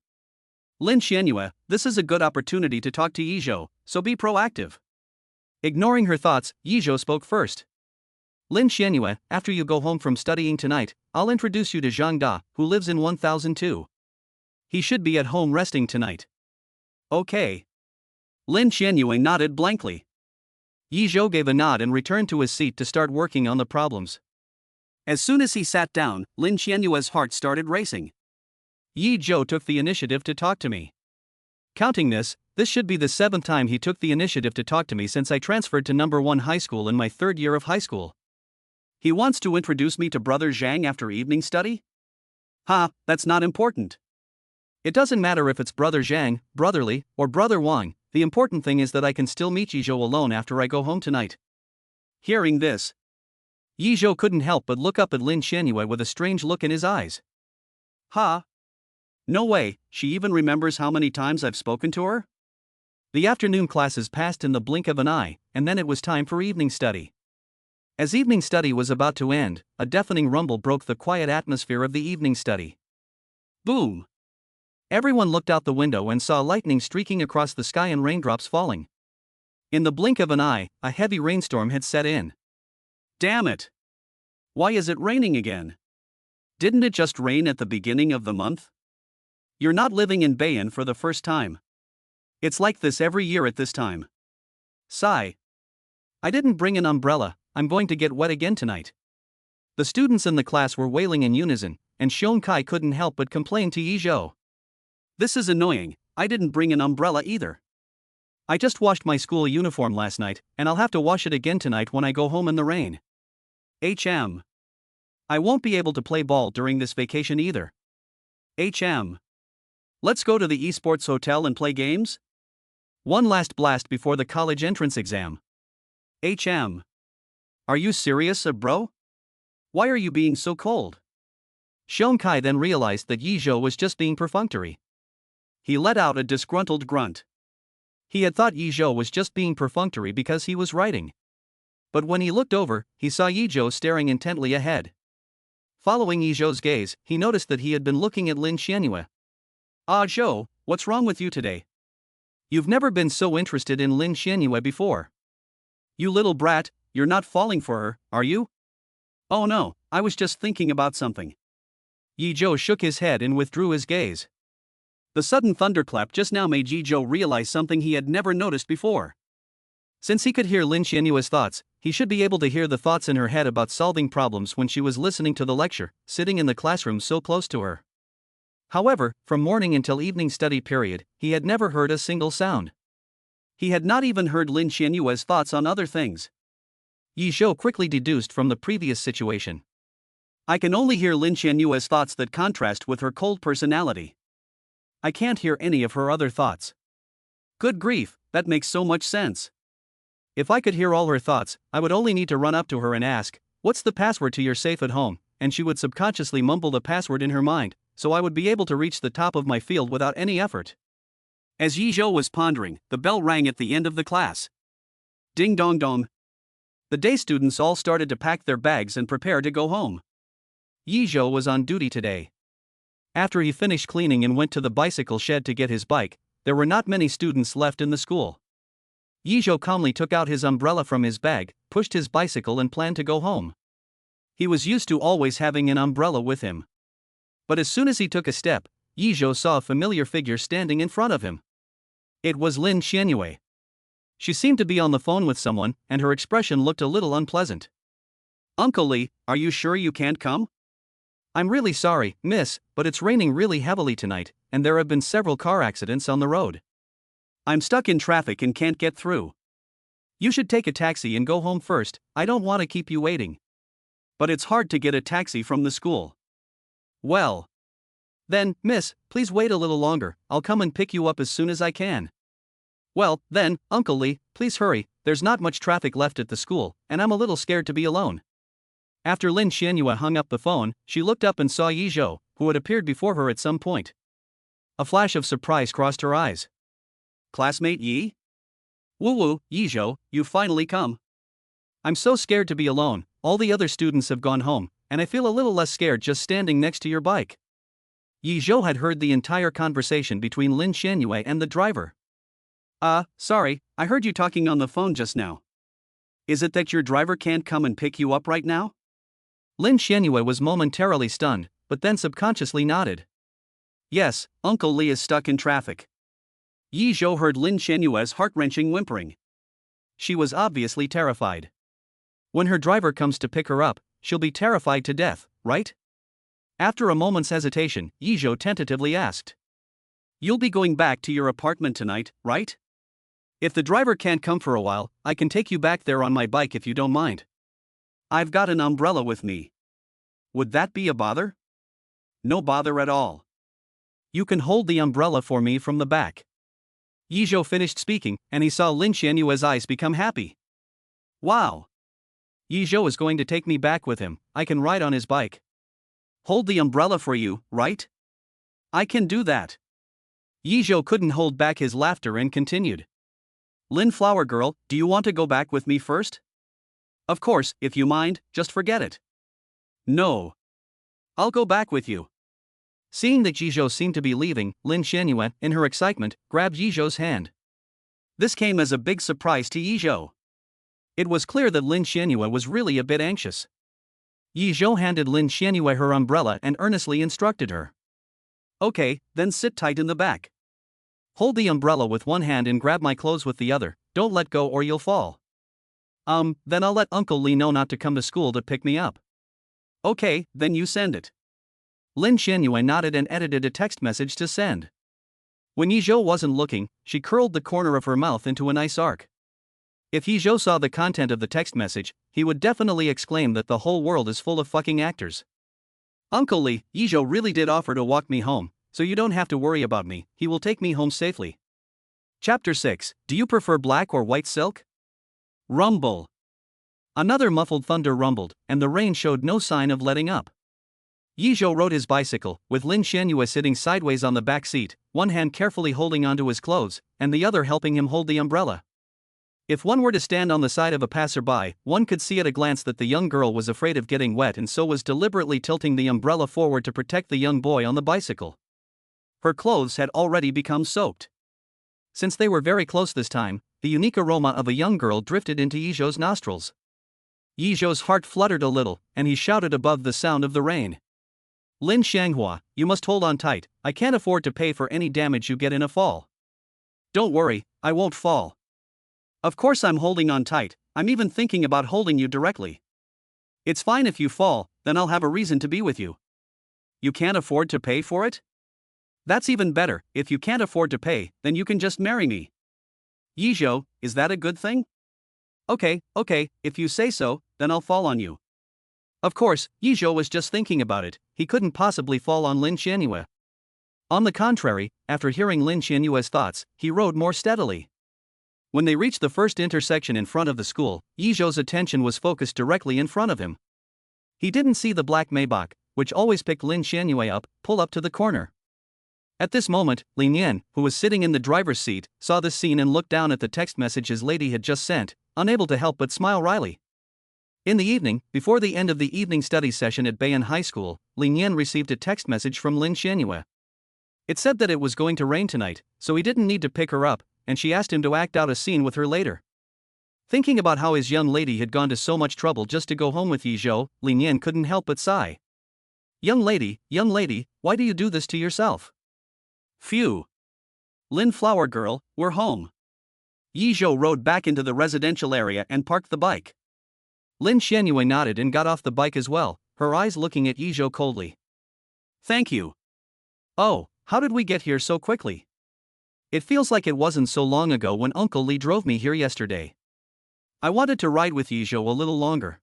Lin Xianyue, this is a good opportunity to talk to Yizhou, so be proactive. Ignoring her thoughts, Yizhou spoke first. Lin Xianyue, after you go home from studying tonight, I'll introduce you to Zhang Da, who lives in 1002. He should be at home resting tonight. Okay. Lin Xianyue nodded blankly. Yizhou gave a nod and returned to his seat to start working on the problems. As soon as he sat down, Lin Xianyue's heart started racing. Yizhou took the initiative to talk to me. Counting this should be the 7th time he took the initiative to talk to me since I transferred to number 1 high school in my 3rd year of high school. He wants to introduce me to Brother Zhang after evening study? That's not important. It doesn't matter if it's Brother Zhang, Brotherly, or Brother Wang, the important thing is that I can still meet Yizhou alone after I go home tonight. Hearing this, Yizhou couldn't help but look up at Lin Xianyue with a strange look in his eyes. No way, she even remembers how many times I've spoken to her? The afternoon classes passed in the blink of an eye, and then it was time for evening study. As evening study was about to end, a deafening rumble broke the quiet atmosphere of the evening study. Boom! Everyone looked out the window and saw lightning streaking across the sky and raindrops falling. In the blink of an eye, a heavy rainstorm had set in. Damn it! Why is it raining again? Didn't it just rain at the beginning of the month? You're not living in Bayan for the first time. It's like this every year at this time. Sigh. I didn't bring an umbrella, I'm going to get wet again tonight. The students in the class were wailing in unison, and Xiong Kai couldn't help but complain to Yizhou. This is annoying, I didn't bring an umbrella either. I just washed my school uniform last night, and I'll have to wash it again tonight when I go home in the rain. I won't be able to play ball during this vacation either. Let's go to the esports hotel and play games? One last blast before the college entrance exam. Are you serious, bro? Why are you being so cold? Xiong Kai then realized that Yizhou was just being perfunctory. He let out a disgruntled grunt. He had thought Yizhou was just being perfunctory because he was writing. But when he looked over, he saw Yizhou staring intently ahead. Following Yizhou's gaze, he noticed that he had been looking at Lin Xianyue. Zhou, what's wrong with you today? You've never been so interested in Lin Xianyue before. You little brat, you're not falling for her, are you? Oh no, I was just thinking about something. Yizhou shook his head and withdrew his gaze. The sudden thunderclap just now made Yizhou realize something he had never noticed before. Since he could hear Lin Xianyue's thoughts, he should be able to hear the thoughts in her head about solving problems when she was listening to the lecture, sitting in the classroom so close to her. However, from morning until evening study period, he had never heard a single sound. He had not even heard Lin Xianyue's thoughts on other things. Yizhou quickly deduced from the previous situation. I can only hear Lin Xianyue's thoughts that contrast with her cold personality. I can't hear any of her other thoughts. Good grief, that makes so much sense. If I could hear all her thoughts, I would only need to run up to her and ask, "What's the password to your safe at home?" and she would subconsciously mumble the password in her mind, so I would be able to reach the top of my field without any effort. As Yizhou was pondering, the bell rang at the end of the class. Ding dong dong. The day students all started to pack their bags and prepare to go home. Yizhou was on duty today. After he finished cleaning and went to the bicycle shed to get his bike, there were not many students left in the school. Yizhou calmly took out his umbrella from his bag, pushed his bicycle and planned to go home. He was used to always having an umbrella with him. But as soon as he took a step, Yizhou saw a familiar figure standing in front of him. It was Lin Xianyue. She seemed to be on the phone with someone, and her expression looked a little unpleasant. Uncle Li, are you sure you can't come? I'm really sorry, miss, but it's raining really heavily tonight, and there have been several car accidents on the road. I'm stuck in traffic and can't get through. You should take a taxi and go home first, I don't want to keep you waiting. But it's hard to get a taxi from the school. Well, Then, miss, please wait a little longer, I'll come and pick you up as soon as I can. Well, then, Uncle Lee, please hurry, there's not much traffic left at the school, and I'm a little scared to be alone. After Lin Xianyue hung up the phone, she looked up and saw Yi Zhou, who had appeared before her at some point. A flash of surprise crossed her eyes. Classmate Yi? Woo-woo, Yi Zhou, you've finally come. I'm so scared to be alone, all the other students have gone home, and I feel a little less scared just standing next to your bike. Yi Zhou had heard the entire conversation between Lin Xianyue and the driver. Sorry, I heard you talking on the phone just now. Is it that your driver can't come and pick you up right now? Lin Xianyue was momentarily stunned, but then subconsciously nodded. Yes, Uncle Lee is stuck in traffic. Yi Zhou heard Lin Xianyue's heart-wrenching whimpering. She was obviously terrified. When her driver comes to pick her up, she'll be terrified to death, right? After a moment's hesitation, Yi Zhou tentatively asked. You'll be going back to your apartment tonight, right? If the driver can't come for a while, I can take you back there on my bike if you don't mind. I've got an umbrella with me. Would that be a bother? No bother at all. You can hold the umbrella for me from the back. Yi Zhou finished speaking, and he saw Lin Xianyue's eyes become happy. Wow! Yi Zhou is going to take me back with him, I can ride on his bike. Hold the umbrella for you, right? I can do that. Yi Zhou couldn't hold back his laughter and continued. Lin Flower Girl, do you want to go back with me first? Of course, if you mind, just forget it. No. I'll go back with you. Seeing that Yi Zhou seemed to be leaving, Lin Xianyue, in her excitement, grabbed Yi Zhou's hand. This came as a big surprise to Yi Zhou. It was clear that Lin Xianyue was really a bit anxious. Yi Zhou handed Lin Xianyue her umbrella and earnestly instructed her. Okay, then sit tight in the back. Hold the umbrella with one hand and grab my clothes with the other, don't let go or you'll fall. Then I'll let Uncle Lee know not to come to school to pick me up. Okay, then you send it. Lin Xianyue nodded and edited a text message to send. When Yi Zhou wasn't looking, she curled the corner of her mouth into a nice arc. If Yi Zhou saw the content of the text message, he would definitely exclaim that the whole world is full of fucking actors. Uncle Lee, Yi Zhou really did offer to walk me home, so you don't have to worry about me, he will take me home safely. Chapter 6, Do you prefer black or white silk? Rumble. Another muffled thunder rumbled, and the rain showed no sign of letting up. Yi Zhou rode his bicycle, with Lin Xianyue sitting sideways on the back seat, one hand carefully holding onto his clothes, and the other helping him hold the umbrella. If one were to stand on the side of a passerby, one could see at a glance that the young girl was afraid of getting wet and so was deliberately tilting the umbrella forward to protect the young boy on the bicycle. Her clothes had already become soaked. Since they were very close this time, the unique aroma of a young girl drifted into Yi Zhou's nostrils. Yi Zhou's heart fluttered a little, and he shouted above the sound of the rain. Lin Xianghua, you must hold on tight, I can't afford to pay for any damage you get in a fall. Don't worry, I won't fall. Of course I'm holding on tight, I'm even thinking about holding you directly. It's fine if you fall, then I'll have a reason to be with you. You can't afford to pay for it? That's even better, if you can't afford to pay, then you can just marry me. Yi Zhou, is that a good thing? Okay, if you say so, then I'll fall on you. Of course, Yi Zhou was just thinking about it, he couldn't possibly fall on Lin Xianyue. On the contrary, after hearing Lin Xianyue's thoughts, he rode more steadily. When they reached the first intersection in front of the school, Yi Zhou's attention was focused directly in front of him. He didn't see the black Maybach, which always picked Lin Xianyue up, pull up to the corner. At this moment, Lin Yan, who was sitting in the driver's seat, saw this scene and looked down at the text message his lady had just sent, unable to help but smile wryly. In the evening, before the end of the evening study session at Bayan High School, Lin Yan received a text message from Lin Xianyue. It said that it was going to rain tonight, so he didn't need to pick her up, and she asked him to act out a scene with her later. Thinking about how his young lady had gone to so much trouble just to go home with Yi Zhou, Lin Yan couldn't help but sigh. Young lady, why do you do this to yourself? Phew. Lin Flower Girl, we're home. Yi Zhou rode back into the residential area and parked the bike. Lin Xianyue nodded and got off the bike as well, her eyes looking at Yi Zhou coldly. Thank you. Oh, how did we get here so quickly? It feels like it wasn't so long ago when Uncle Lee drove me here yesterday. I wanted to ride with Yi Zhou a little longer.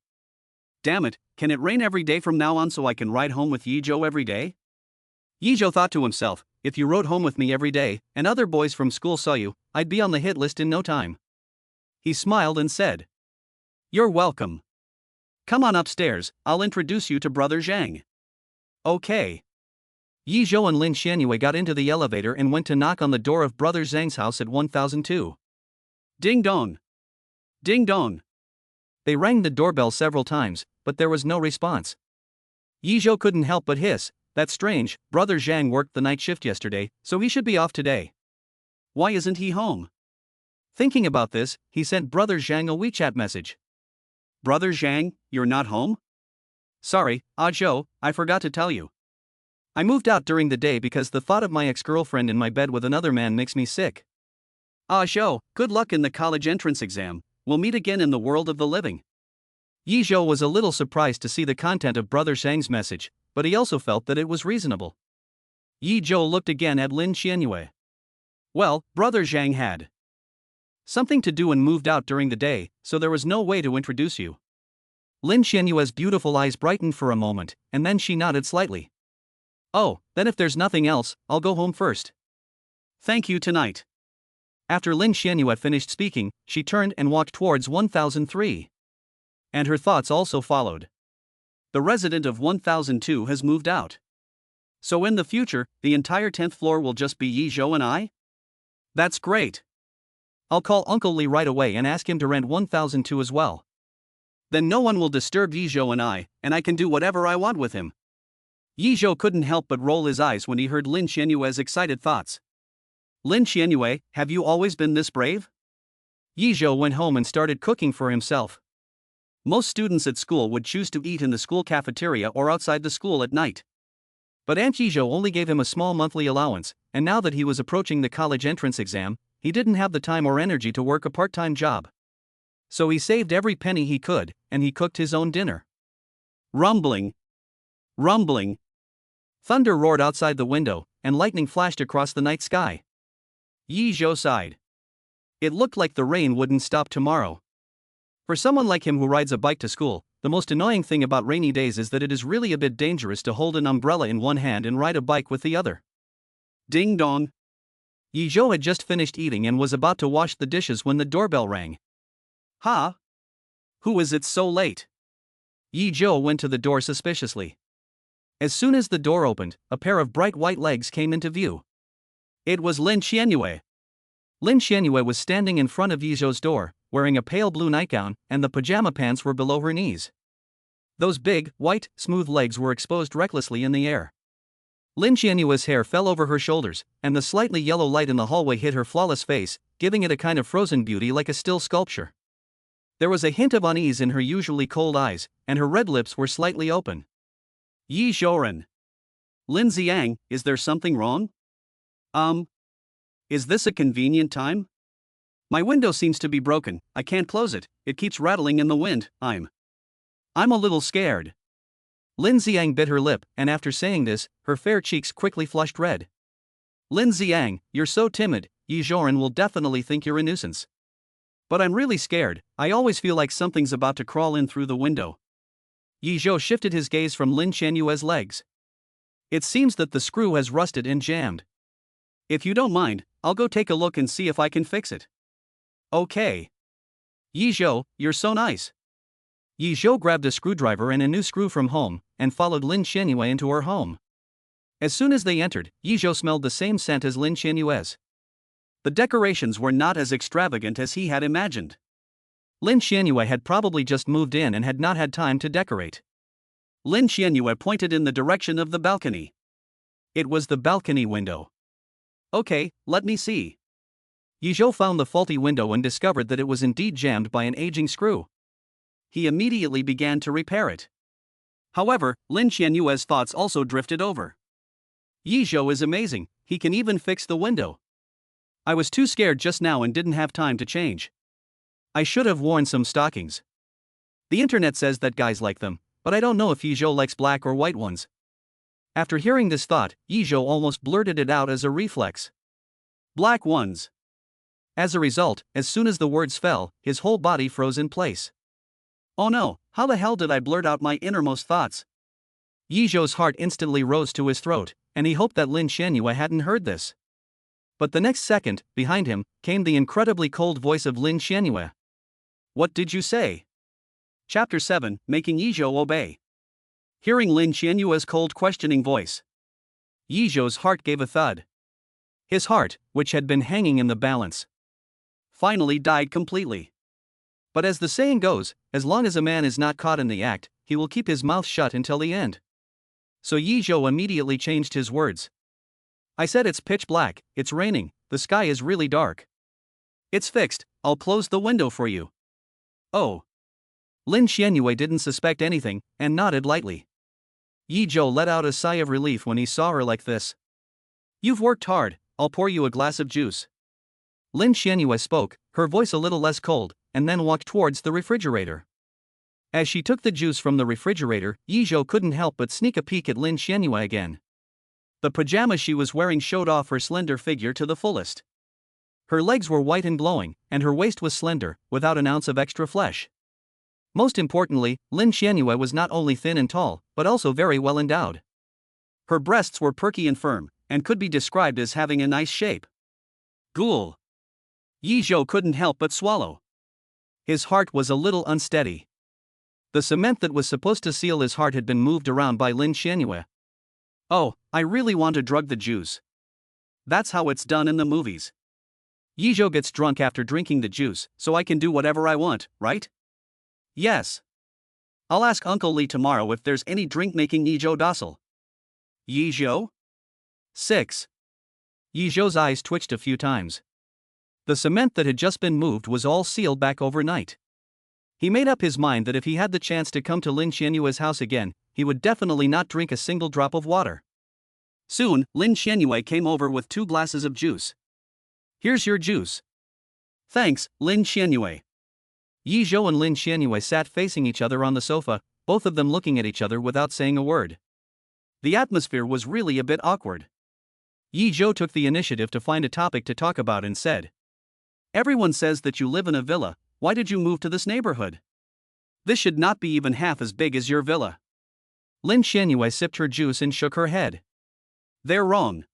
Damn it, can it rain every day from now on so I can ride home with Yi Zhou every day? Yizhou thought to himself, if you rode home with me every day, and other boys from school saw you, I'd be on the hit list in no time. He smiled and said, "You're welcome. Come on upstairs, I'll introduce you to Brother Zhang." Okay. Yizhou and Lin Xianyue got into the elevator and went to knock on the door of Brother Zhang's house at 1002. Ding dong. Ding dong. They rang the doorbell several times, but there was no response. Yizhou couldn't help but hiss, "That's strange, Brother Zhang worked the night shift yesterday, so he should be off today. Why isn't he home?" Thinking about this, he sent Brother Zhang a WeChat message. "Brother Zhang, you're not home? Sorry, Zhou, I forgot to tell you. I moved out during the day because the thought of my ex-girlfriend in my bed with another man makes me sick. Zhou, good luck in the college entrance exam, we'll meet again in the world of the living." Yizhou was a little surprised to see the content of Brother Zhang's message, but he also felt that it was reasonable. Yizhou looked again at Lin Xianyue. Well, Brother Zhang had something to do and moved out during the day, so there was no way to introduce you. Lin Xianyue's beautiful eyes brightened for a moment, and then she nodded slightly. Oh, then if there's nothing else, I'll go home first. Thank you tonight. After Lin Xianyue finished speaking, she turned and walked towards 1003. And her thoughts also followed. The resident of 1002 has moved out. So in the future, the entire 10th floor will just be Yizhou and I? That's great. I'll call Uncle Li right away and ask him to rent 1002 as well. Then no one will disturb Yizhou and I can do whatever I want with him. Yizhou couldn't help but roll his eyes when he heard Lin Xianyue's excited thoughts. Lin Xianyue, have you always been this brave? Yizhou went home and started cooking for himself. Most students at school would choose to eat in the school cafeteria or outside the school at night. But Aunt Yizhou only gave him a small monthly allowance, and now that he was approaching the college entrance exam, he didn't have the time or energy to work a part-time job. So he saved every penny he could, and he cooked his own dinner. Rumbling. Rumbling. Thunder roared outside the window, and lightning flashed across the night sky. Yizhou sighed. It looked like the rain wouldn't stop tomorrow. For someone like him who rides a bike to school, the most annoying thing about rainy days is that it is really a bit dangerous to hold an umbrella in one hand and ride a bike with the other. Ding dong. Yizhou had just finished eating and was about to wash the dishes when the doorbell rang. Huh? Who is it so late? Yizhou went to the door suspiciously. As soon as the door opened, a pair of bright white legs came into view. It was Lin Xianyue. Lin Xianyue was standing in front of Yizhou's door, wearing a pale blue nightgown, and the pajama pants were below her knees. Those big, white, smooth legs were exposed recklessly in the air. Lin Xianyue's hair fell over her shoulders, and the slightly yellow light in the hallway hit her flawless face, giving it a kind of frozen beauty like a still sculpture. There was a hint of unease in her usually cold eyes, and her red lips were slightly open. Yi Zhouren. Lin Xiang, is there something wrong? Is this a convenient time? My window seems to be broken, I can't close it, it keeps rattling in the wind, I'm a little scared. Lin Xiang bit her lip, and after saying this, her fair cheeks quickly flushed red. Lin Xiang, you're so timid, Yi Zhouren will definitely think you're a nuisance. But I'm really scared, I always feel like something's about to crawl in through the window. Yi Zhou shifted his gaze from Lin Xianyue's legs. It seems that the screw has rusted and jammed. If you don't mind, I'll go take a look and see if I can fix it. Okay. Yi Zhou, you're so nice. Yi Zhou grabbed a screwdriver and a new screw from home, and followed Lin Xianyue into her home. As soon as they entered, Yi Zhou smelled the same scent as Lin Xianyue's. The decorations were not as extravagant as he had imagined. Lin Xianyue had probably just moved in and had not had time to decorate. Lin Xianyue pointed in the direction of the balcony. It was the balcony window. Okay, let me see. Yi Zhou found the faulty window and discovered that it was indeed jammed by an aging screw. He immediately began to repair it. However, Lin Xianyue's thoughts also drifted over. Yi Zhou is amazing, he can even fix the window. I was too scared just now and didn't have time to change. I should have worn some stockings. The internet says that guys like them, but I don't know if Yi Zhou likes black or white ones. After hearing this thought, Yi Zhou almost blurted it out as a reflex. Black ones. As a result, as soon as the words fell, his whole body froze in place. Oh no, how the hell did I blurt out my innermost thoughts? Yi Zhou's heart instantly rose to his throat, and he hoped that Lin Xianyue hadn't heard this. But the next second, behind him, came the incredibly cold voice of Lin Xianyue. What did you say? Chapter 7, Making Yi Zhou Obey. Hearing Lin Xianyue's cold questioning voice, Yi Zhou's heart gave a thud. His heart, which had been hanging in the balance, finally died completely. But as the saying goes, as long as a man is not caught in the act, he will keep his mouth shut until the end. So Yi Zhou immediately changed his words. I said it's pitch black, it's raining, the sky is really dark. It's fixed, I'll close the window for you. Oh. Lin Xianyue didn't suspect anything, and nodded lightly. Yi Zhou let out a sigh of relief when he saw her like this. You've worked hard, I'll pour you a glass of juice. Lin Xianyue spoke, her voice a little less cold, and then walked towards the refrigerator. As she took the juice from the refrigerator, Yi Zhou couldn't help but sneak a peek at Lin Xianyue again. The pajamas she was wearing showed off her slender figure to the fullest. Her legs were white and glowing, and her waist was slender, without an ounce of extra flesh. Most importantly, Lin Xianyue was not only thin and tall, but also very well endowed. Her breasts were perky and firm, and could be described as having a nice shape. Ghoul. Yi Zhou couldn't help but swallow. His heart was a little unsteady. The cement that was supposed to seal his heart had been moved around by Lin Xianyue. Oh, I really want to drug the juice. That's how it's done in the movies. Yi Zhou gets drunk after drinking the juice, so I can do whatever I want, right? Yes. I'll ask Uncle Li tomorrow if there's any drink-making Yi Zhou docile. Yi Zhou? 6. Yi Zhou's eyes twitched a few times. The cement that had just been moved was all sealed back overnight. He made up his mind that if he had the chance to come to Lin Xianyue's house again, he would definitely not drink a single drop of water. Soon, Lin Xianyue came over with 2 glasses of juice. Here's your juice. Thanks, Lin Xianyue. Yi Zhou and Lin Xianyue sat facing each other on the sofa, both of them looking at each other without saying a word. The atmosphere was really a bit awkward. Yi Zhou took the initiative to find a topic to talk about and said, Everyone says that you live in a villa, why did you move to this neighborhood? This should not be even half as big as your villa. Lin Xianyue sipped her juice and shook her head. They're wrong.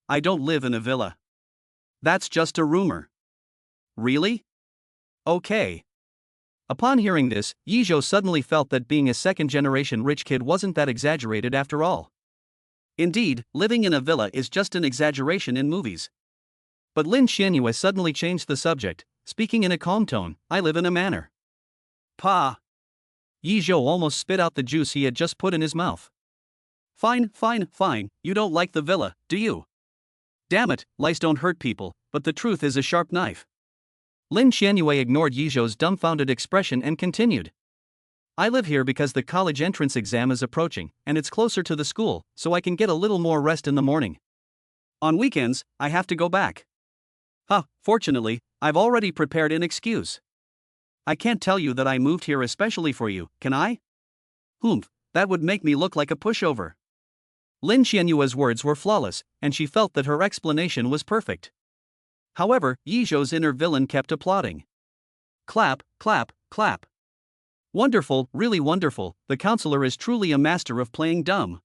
I don't live in a villa. That's just a rumor. Really? Okay. Upon hearing this, Yi Zhou suddenly felt that being a second-generation rich kid wasn't that exaggerated after all. Indeed, living in a villa is just an exaggeration in movies. But Lin Xianyue suddenly changed the subject, speaking in a calm tone, I live in a manor. Pa! Yi Zhou almost spit out the juice he had just put in his mouth. Fine, you don't like the villa, do you? Damn it, lies don't hurt people, but the truth is a sharp knife. Lin Xianyue ignored Yi Zhou's dumbfounded expression and continued. I live here because the college entrance exam is approaching, and it's closer to the school, so I can get a little more rest in the morning. On weekends, I have to go back. Fortunately, I've already prepared an excuse. I can't tell you that I moved here especially for you, can I? That would make me look like a pushover. Lin Xianyue's words were flawless, and she felt that her explanation was perfect. However, Yi Zhou's inner villain kept applauding. Clap, clap, clap. Wonderful, really wonderful, the counselor is truly a master of playing dumb.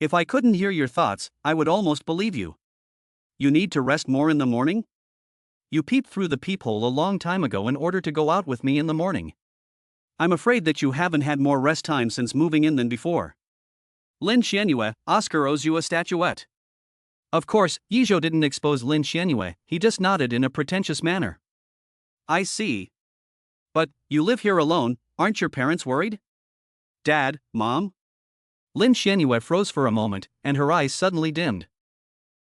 If I couldn't hear your thoughts, I would almost believe you. You need to rest more in the morning? You peeped through the peephole a long time ago in order to go out with me in the morning. I'm afraid that you haven't had more rest time since moving in than before. Lin Xianyue, Oscar owes you a statuette. Of course, Yi Zhou didn't expose Lin Xianyue, he just nodded in a pretentious manner. I see. But, you live here alone, aren't your parents worried? Dad, Mom? Lin Xianyue froze for a moment, and her eyes suddenly dimmed.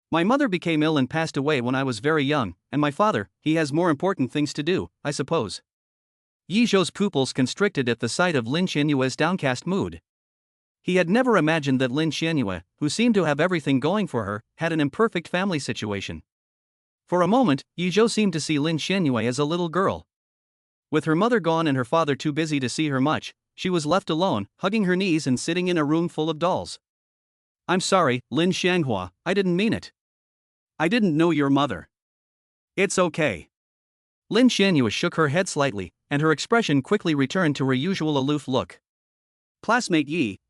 My mother became ill and passed away when I was very young, and my father, he has more important things to do, I suppose. Yi Zhou's pupils constricted at the sight of Lin Xianyue's downcast mood. He had never imagined that Lin Xianyue, who seemed to have everything going for her, had an imperfect family situation. For a moment, Yi Zhou seemed to see Lin Xianyue as a little girl. With her mother gone and her father too busy to see her much, she was left alone, hugging her knees and sitting in a room full of dolls. I'm sorry, Lin Xianghua, I didn't mean it. I didn't know your mother. It's okay. Lin Xianyue shook her head slightly, and her expression quickly returned to her usual aloof look. Classmate Yi,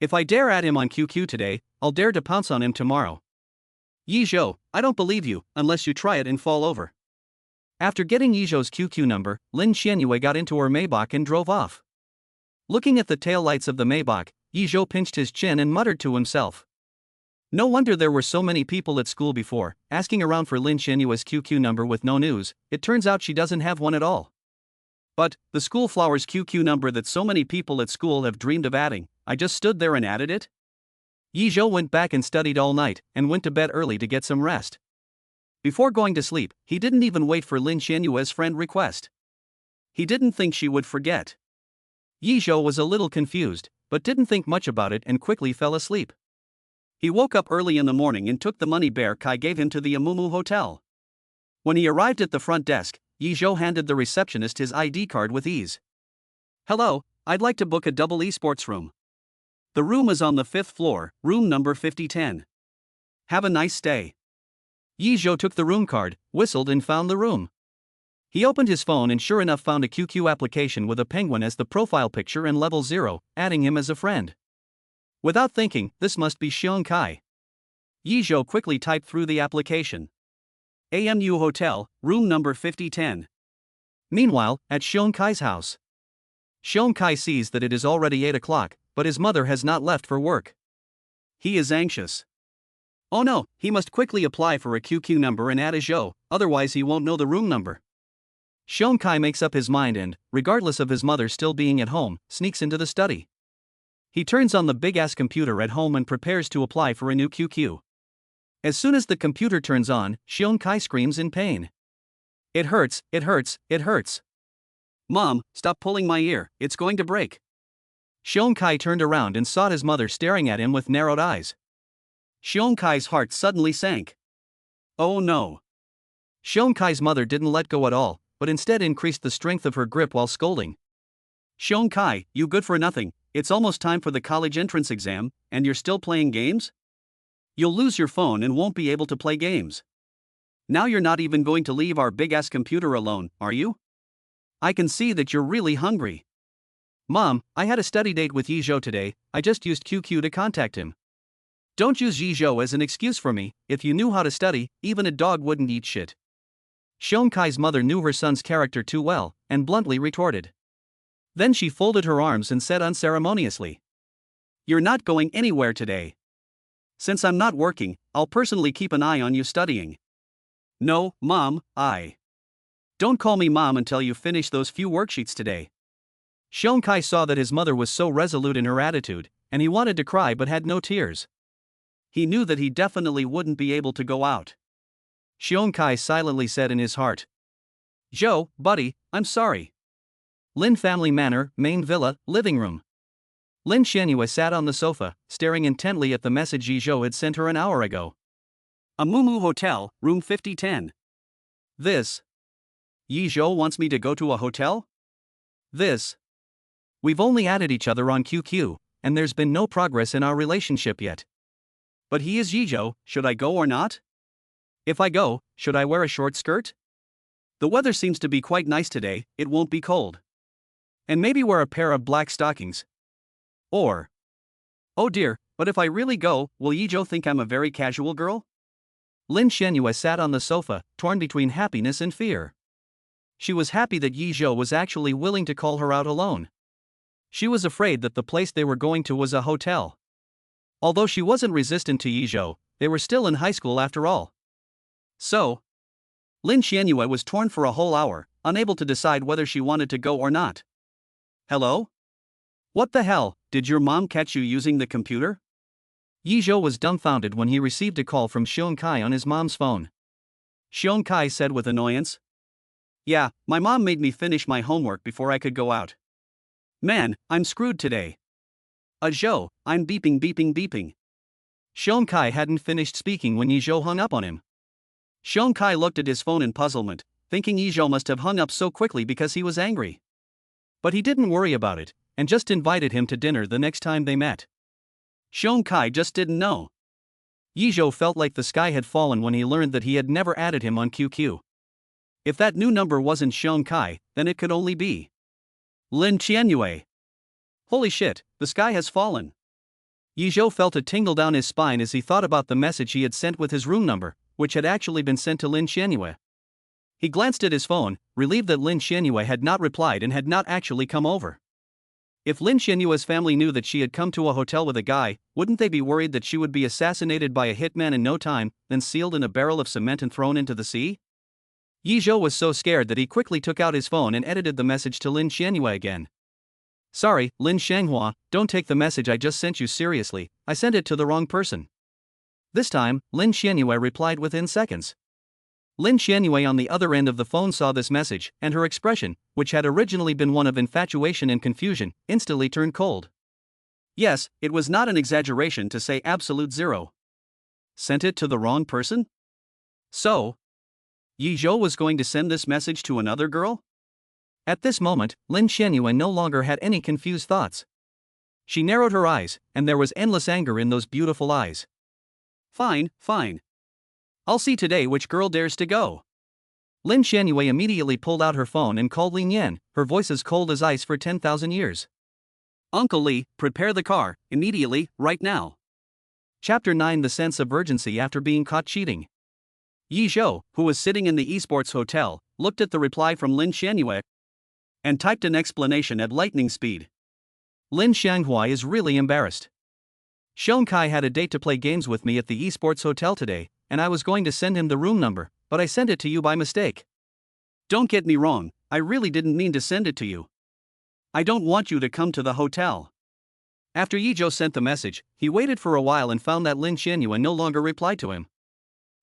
If I dare at him on QQ today, I'll dare to pounce on him tomorrow. Yi Zhou, I don't believe you, unless you try it and fall over. After getting Yi Zhou's QQ number, Lin Xianyue got into her Maybach and drove off. Looking at the taillights of the Maybach, Yizhou pinched his chin and muttered to himself. No wonder there were so many people at school before, asking around for Lin Xianyue's QQ number with no news. It turns out she doesn't have one at all. But, the school flower's QQ number that so many people at school have dreamed of adding, I just stood there and added it? Yizhou went back and studied all night, and went to bed early to get some rest. Before going to sleep, he didn't even wait for Lin Xianyue's friend request. He didn't think she would forget. Yizhou was a little confused, but didn't think much about it and quickly fell asleep. He woke up early in the morning and took the money Bear Kai gave him to the Amumu Hotel. When he arrived at the front desk, Yizhou handed the receptionist his ID card with ease. Hello, I'd like to book a double esports room. The room is on the 5th floor, room number 5010. Have a nice stay. Yizhou took the room card, whistled and found the room. He opened his phone and sure enough found a QQ application with a penguin as the profile picture and level 0, adding him as a friend. Without thinking, this must be Xiong Kai. Yizhou quickly typed through the application. AMU Hotel, room number 5010. Meanwhile, at Xiong Kai's house. Xiong Kai sees that it is already 8 o'clock, but his mother has not left for work. He is anxious. Oh no, he must quickly apply for a QQ number and add a Zhou, otherwise he won't know the room number. Xiong Kai makes up his mind and, regardless of his mother still being at home, sneaks into the study. He turns on the big-ass computer at home and prepares to apply for a new QQ. As soon as the computer turns on, Xiong Kai screams in pain. It hurts, it hurts, it hurts. Mom, stop pulling my ear, it's going to break. Xiong Kai turned around and saw his mother staring at him with narrowed eyes. Xiong Kai's heart suddenly sank. Oh no. Xiong Kai's mother didn't let go at all, but instead increased the strength of her grip while scolding. Xiong Kai, you good for nothing, it's almost time for the college entrance exam, and you're still playing games? You'll lose your phone and won't be able to play games. Now you're not even going to leave our big-ass computer alone, are you? I can see that you're really hungry. Mom, I had a study date with Yizhou today, I just used QQ to contact him. Don't use Yizhou as an excuse for me, if you knew how to study, even a dog wouldn't eat shit. Xiong Kai's mother knew her son's character too well, and bluntly retorted. Then she folded her arms and said unceremoniously. You're not going anywhere today. Since I'm not working, I'll personally keep an eye on you studying. No, Mom, Don't call me Mom until you finish those few worksheets today. Xiong Kai saw that his mother was so resolute in her attitude, and he wanted to cry but had no tears. He knew that he definitely wouldn't be able to go out. Xiong Kai silently said in his heart. Zhou, buddy, I'm sorry. Lin Family Manor, main villa, living room. Lin Xianyue sat on the sofa, staring intently at the message Yizhou had sent her an hour ago. Amumu Hotel, room 5010. This. Yizhou wants me to go to a hotel? This. We've only added each other on QQ, and there's been no progress in our relationship yet. But he is Yizhou, should I go or not? If I go, should I wear a short skirt? The weather seems to be quite nice today, it won't be cold. And maybe wear a pair of black stockings. Or. Oh dear, but if I really go, will Yizhou think I'm a very casual girl? Lin Xianyue sat on the sofa, torn between happiness and fear. She was happy that Yizhou was actually willing to call her out alone. She was afraid that the place they were going to was a hotel. Although she wasn't resistant to Yizhou, they were still in high school after all. So, Lin Xianyue was torn for a whole hour, unable to decide whether she wanted to go or not. Hello? What the hell, did your mom catch you using the computer? Yizhou was dumbfounded when he received a call from Xiong Kai on his mom's phone. Xiong Kai said with annoyance. Yeah, my mom made me finish my homework before I could go out. Man, I'm screwed today. Zhou, I'm beeping. Xiong Kai hadn't finished speaking when Yizhou hung up on him. Xiong Kai looked at his phone in puzzlement, thinking Yizhou must have hung up so quickly because he was angry. But he didn't worry about it, and just invited him to dinner the next time they met. Xiong Kai just didn't know. Yizhou felt like the sky had fallen when he learned that he had never added him on QQ. If that new number wasn't Xiong Kai, then it could only be Lin Xianyue. Holy shit, the sky has fallen. Yizhou felt a tingle down his spine as he thought about the message he had sent with his room number, which had actually been sent to Lin Xianyue. He glanced at his phone, relieved that Lin Xianyue had not replied and had not actually come over. If Lin Xianyue's family knew that she had come to a hotel with a guy, wouldn't they be worried that she would be assassinated by a hitman in no time, then sealed in a barrel of cement and thrown into the sea? Yi Zhou was so scared that he quickly took out his phone and edited the message to Lin Xianyue again. Sorry, Lin Shanghua, don't take the message I just sent you seriously, I sent it to the wrong person. This time, Lin Xianyue replied within seconds. Lin Xianyue on the other end of the phone saw this message, and her expression, which had originally been one of infatuation and confusion, instantly turned cold. Yes, it was not an exaggeration to say absolute zero. Sent it to the wrong person? So, Yi Zhou was going to send this message to another girl? At this moment, Lin Xianyue no longer had any confused thoughts. She narrowed her eyes, and there was endless anger in those beautiful eyes. Fine, fine. I'll see today which girl dares to go. Lin Xianyue immediately pulled out her phone and called Lin Yan, her voice as cold as ice for 10,000 years. Uncle Li, prepare the car, immediately, right now. Chapter 9 The Sense of Urgency After Being Caught Cheating. Yi Zhou, who was sitting in the esports hotel, looked at the reply from Lin Xianyue and typed an explanation at lightning speed. Lin Shanghua is really embarrassed. Xiong Kai had a date to play games with me at the esports hotel today, and I was going to send him the room number, but I sent it to you by mistake. Don't get me wrong, I really didn't mean to send it to you. I don't want you to come to the hotel. After Yi Zhou sent the message, he waited for a while and found that Lin Xianyue no longer replied to him.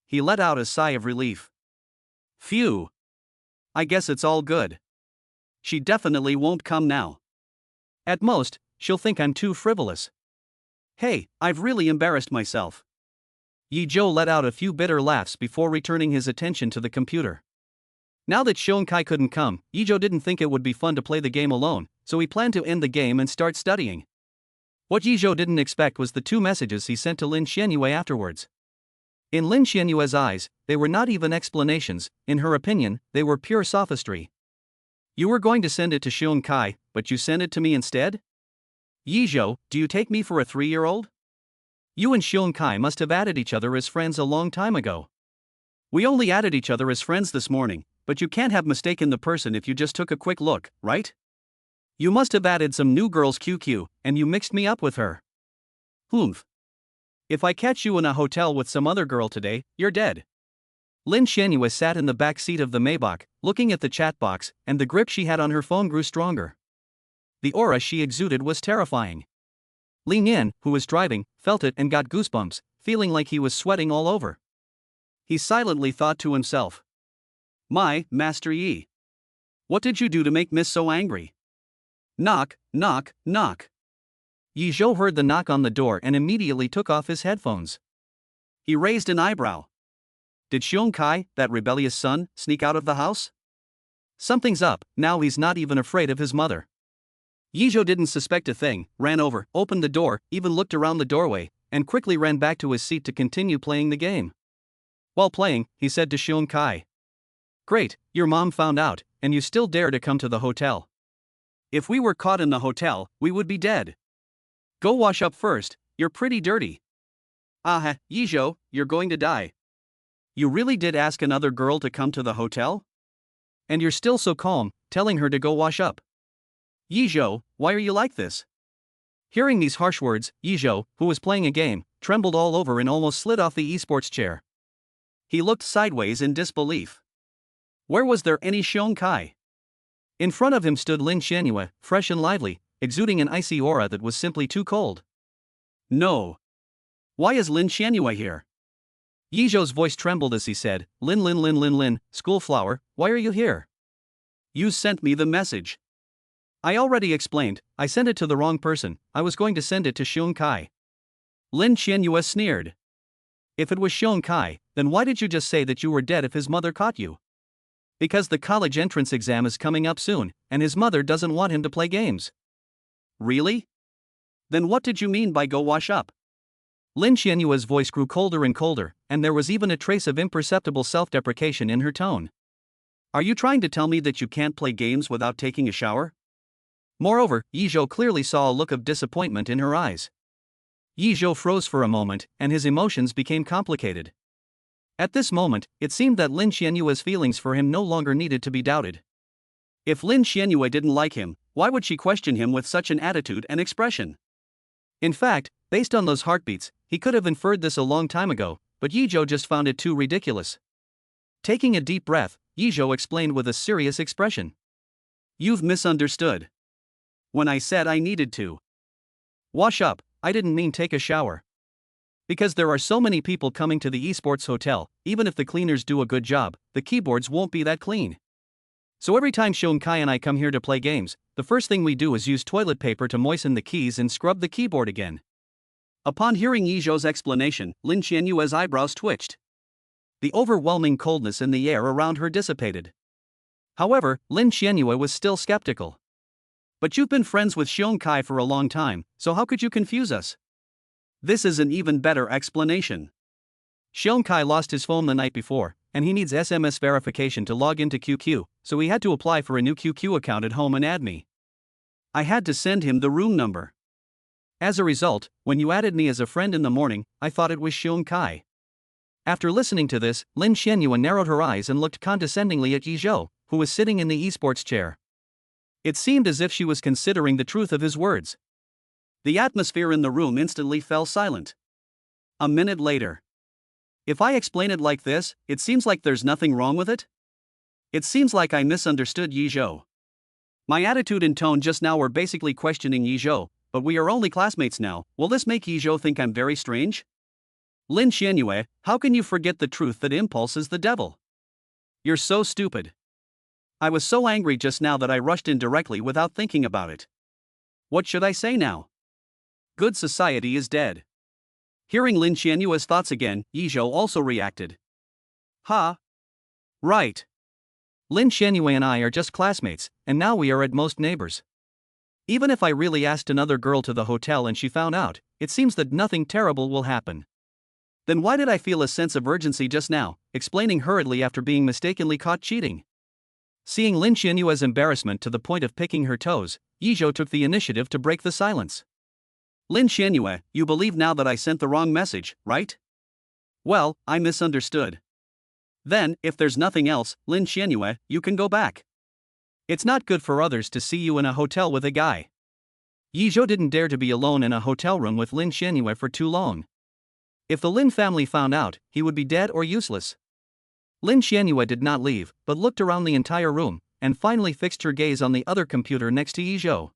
He let out a sigh of relief. Phew. I guess it's all good. She definitely won't come now. At most, she'll think I'm too frivolous. Hey, I've really embarrassed myself. Yi Zhou let out a few bitter laughs before returning his attention to the computer. Now that Xiong Kai couldn't come, Yi Zhou didn't think it would be fun to play the game alone, so he planned to end the game and start studying. What Yi Zhou didn't expect was the two messages he sent to Lin Xianyue afterwards. In Lin Xianyue's eyes, they were not even explanations, in her opinion, they were pure sophistry. You were going to send it to Xiong Kai, but you sent it to me instead? Yi Zhou, do you take me for a 3-year-old? You and Xiong Kai must have added each other as friends a long time ago. We only added each other as friends this morning, but you can't have mistaken the person if you just took a quick look, right? You must have added some new girl's QQ, and you mixed me up with her. Humph. If I catch you in a hotel with some other girl today, you're dead. Lin Xianyue sat in the back seat of the Maybach, looking at the chat box, and the grip she had on her phone grew stronger. The aura she exuded was terrifying. Lin Yan, who was driving, felt it and got goosebumps, feeling like he was sweating all over. He silently thought to himself. My, Master Yi. What did you do to make Miss so angry? Knock, knock, knock. Yi Zhou heard the knock on the door and immediately took off his headphones. He raised an eyebrow. Did Xiong Kai, that rebellious son, sneak out of the house? Something's up, now he's not even afraid of his mother. Yi Zhou didn't suspect a thing, ran over, opened the door, even looked around the doorway, and quickly ran back to his seat to continue playing the game. While playing, he said to Xiong Kai. Great, your mom found out, and you still dare to come to the hotel. If we were caught in the hotel, we would be dead. Go wash up first, you're pretty dirty. Aha, Yi Zhou, you're going to die. You really did ask another girl to come to the hotel? And you're still so calm, telling her to go wash up. Yi Zhou, why are you like this? Hearing these harsh words, Yi Zhou, who was playing a game, trembled all over and almost slid off the esports chair. He looked sideways in disbelief. Where was there any Xiong Kai? In front of him stood Lin Xianyue, fresh and lively, exuding an icy aura that was simply too cold. No. Why is Lin Xianyue here? Yi Zhou's voice trembled as he said, Lin, schoolflower, why are you here? You sent me the message. I already explained, I sent it to the wrong person, I was going to send it to Xiong Kai. Lin Xianyue sneered. If it was Xiong Kai, then why did you just say that you were dead if his mother caught you? Because the college entrance exam is coming up soon, and his mother doesn't want him to play games. Really? Then what did you mean by go wash up? Lin Xianyue's voice grew colder and colder, and there was even a trace of imperceptible self-deprecation in her tone. Are you trying to tell me that you can't play games without taking a shower? Moreover, Yi Zhou clearly saw a look of disappointment in her eyes. Yi Zhou froze for a moment, and his emotions became complicated. At this moment, it seemed that Lin Xianyue's feelings for him no longer needed to be doubted. If Lin Xianyue didn't like him, Why would she question him with such an attitude and expression? In fact, based on those heartbeats, he could have inferred this a long time ago, but Yizhou just found it too ridiculous. Taking a deep breath, Yizhou explained with a serious expression. You've misunderstood. When I said I needed to wash up, I didn't mean take a shower. Because there are so many people coming to the esports hotel, even if the cleaners do a good job, the keyboards won't be that clean. So every time Xiong Kai and I come here to play games, the first thing we do is use toilet paper to moisten the keys and scrub the keyboard again. Upon hearing Yizhou's explanation, Lin Qianyue's eyebrows twitched. The overwhelming coldness in the air around her dissipated. However, Lin Qianyue was still skeptical. But you've been friends with Xiong Kai for a long time, so how could you confuse us? This is an even better explanation. Xiong Kai lost his phone the night before, and he needs SMS verification to log into QQ, so he had to apply for a new QQ account at home and add me. I had to send him the room number. As a result, when you added me as a friend in the morning, I thought it was Xiong Kai. After listening to this, Lin Qianyue narrowed her eyes and looked condescendingly at Yizhou, who was sitting in the esports chair. It seemed as if she was considering the truth of his words. The atmosphere in the room instantly fell silent. A minute later. If I explain it like this, it seems like there's nothing wrong with it? It seems like I misunderstood Yizhou. My attitude and tone just now were basically questioning Yizhou, but we are only classmates now. Will this make Yizhou think I'm very strange? Lin Qianyue, how can you forget the truth that impulse is the devil? You're so stupid. I was so angry just now that I rushed in directly without thinking about it. What should I say now? Good society is dead. Hearing Lin Qianyue's thoughts again, Yizhou also reacted. Ha! Right. Lin Qianyue and I are just classmates, and now we are at most neighbors. Even if I really asked another girl to the hotel and she found out, it seems that nothing terrible will happen. Then why did I feel a sense of urgency just now, explaining hurriedly after being mistakenly caught cheating? Seeing Lin Qianyue's embarrassment to the point of picking her toes, Yizhou took the initiative to break the silence. Lin Qianyue, you believe now that I sent the wrong message, right? Well, I misunderstood. Then, if there's nothing else, Lin Qianyue, you can go back. It's not good for others to see you in a hotel with a guy. Yizhou didn't dare to be alone in a hotel room with Lin Qianyue for too long. If the Lin family found out, he would be dead or useless. Lin Qianyue did not leave, but looked around the entire room, and finally fixed her gaze on the other computer next to Yizhou.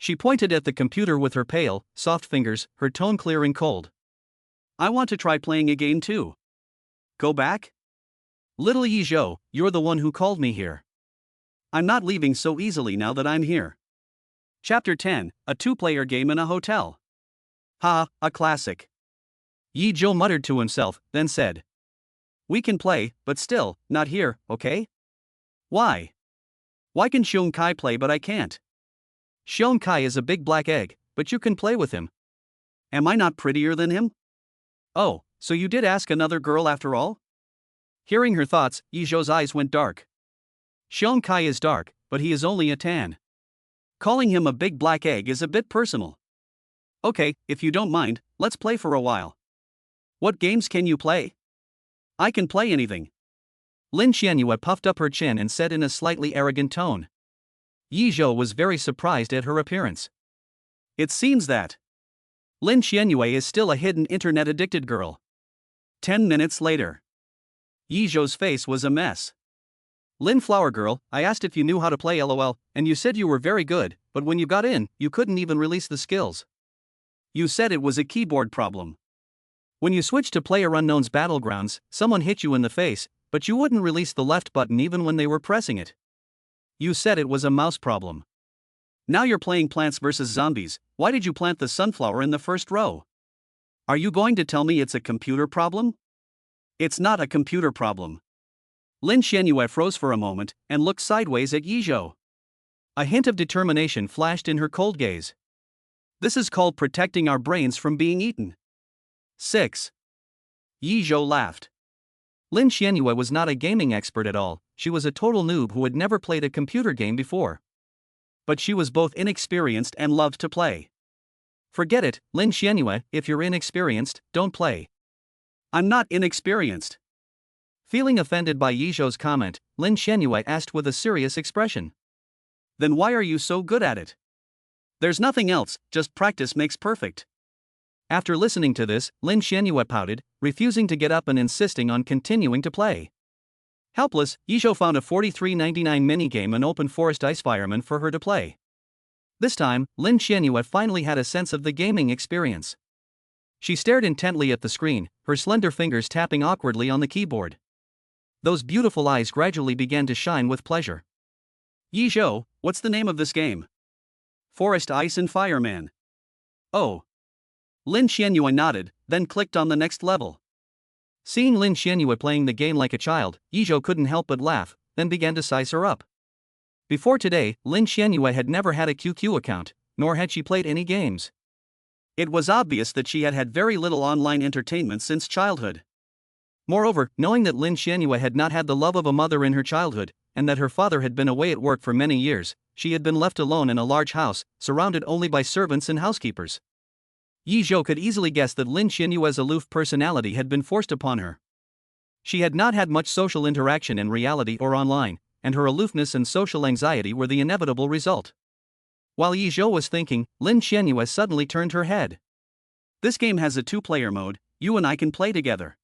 She pointed at the computer with her pale, soft fingers, her tone clear and cold. I want to try playing a game too. Go back? Little Yizhou, you're the one who called me here. I'm not leaving so easily now that I'm here. Chapter 10, a two-player game in a hotel. Ha, a classic. Yizhou muttered to himself, then said. We can play, but still, not here, okay? Why? Why can Xiong Kai play but I can't? Xiong Kai is a big black egg, but you can play with him. Am I not prettier than him? Oh, so you did ask another girl after all? Hearing her thoughts, Yizhou's eyes went dark. Xiong Kai is dark, but he is only a tan. Calling him a big black egg is a bit personal. Okay, if you don't mind, let's play for a while. What games can you play? I can play anything. Lin Qianyue puffed up her chin and said in a slightly arrogant tone. Yizhou was very surprised at her appearance. It seems that Lin Qianyue is still a hidden internet-addicted girl. 10 minutes later. Yizhou's face was a mess. Lin Flower Girl, I asked if you knew how to play LOL, and you said you were very good, but when you got in, you couldn't even release the skills. You said it was a keyboard problem. When you switched to PlayerUnknown's Battlegrounds, someone hit you in the face, but you wouldn't release the left button even when they were pressing it. You said it was a mouse problem. Now you're playing Plants vs. Zombies. Why did you plant the sunflower in the first row? Are you going to tell me it's a computer problem? It's not a computer problem. Lin Qianyue froze for a moment and looked sideways at Yizhou. A hint of determination flashed in her cold gaze. This is called protecting our brains from being eaten. 6. Yizhou laughed. Lin Qianyue was not a gaming expert at all, she was a total noob who had never played a computer game before. But she was both inexperienced and loved to play. Forget it, Lin Qianyue, if you're inexperienced, don't play. I'm not inexperienced. Feeling offended by Yizhou's comment, Lin Qianyue asked with a serious expression. Then why are you so good at it? There's nothing else, just practice makes perfect. After listening to this, Lin Xianyue pouted, refusing to get up and insisting on continuing to play. Helpless, Yizhou found a 43.99 minigame and open forest ice fireman for her to play. This time, Lin Xianyue finally had a sense of the gaming experience. She stared intently at the screen, her slender fingers tapping awkwardly on the keyboard. Those beautiful eyes gradually began to shine with pleasure. Yizhou, what's the name of this game? Forest Ice and Fireman. Oh. Lin Xianyue nodded, then clicked on the next level. Seeing Lin Xianyue playing the game like a child, Yizhou couldn't help but laugh, then began to size her up. Before today, Lin Xianyue had never had a QQ account, nor had she played any games. It was obvious that she had had very little online entertainment since childhood. Moreover, knowing that Lin Xianyue had not had the love of a mother in her childhood, and that her father had been away at work for many years, she had been left alone in a large house, surrounded only by servants and housekeepers. Yizhou could easily guess that Lin Xianyue's aloof personality had been forced upon her. She had not had much social interaction in reality or online, and her aloofness and social anxiety were the inevitable result. While Yizhou was thinking, Lin Xianyue suddenly turned her head. This game has a 2-player mode, you and I can play together.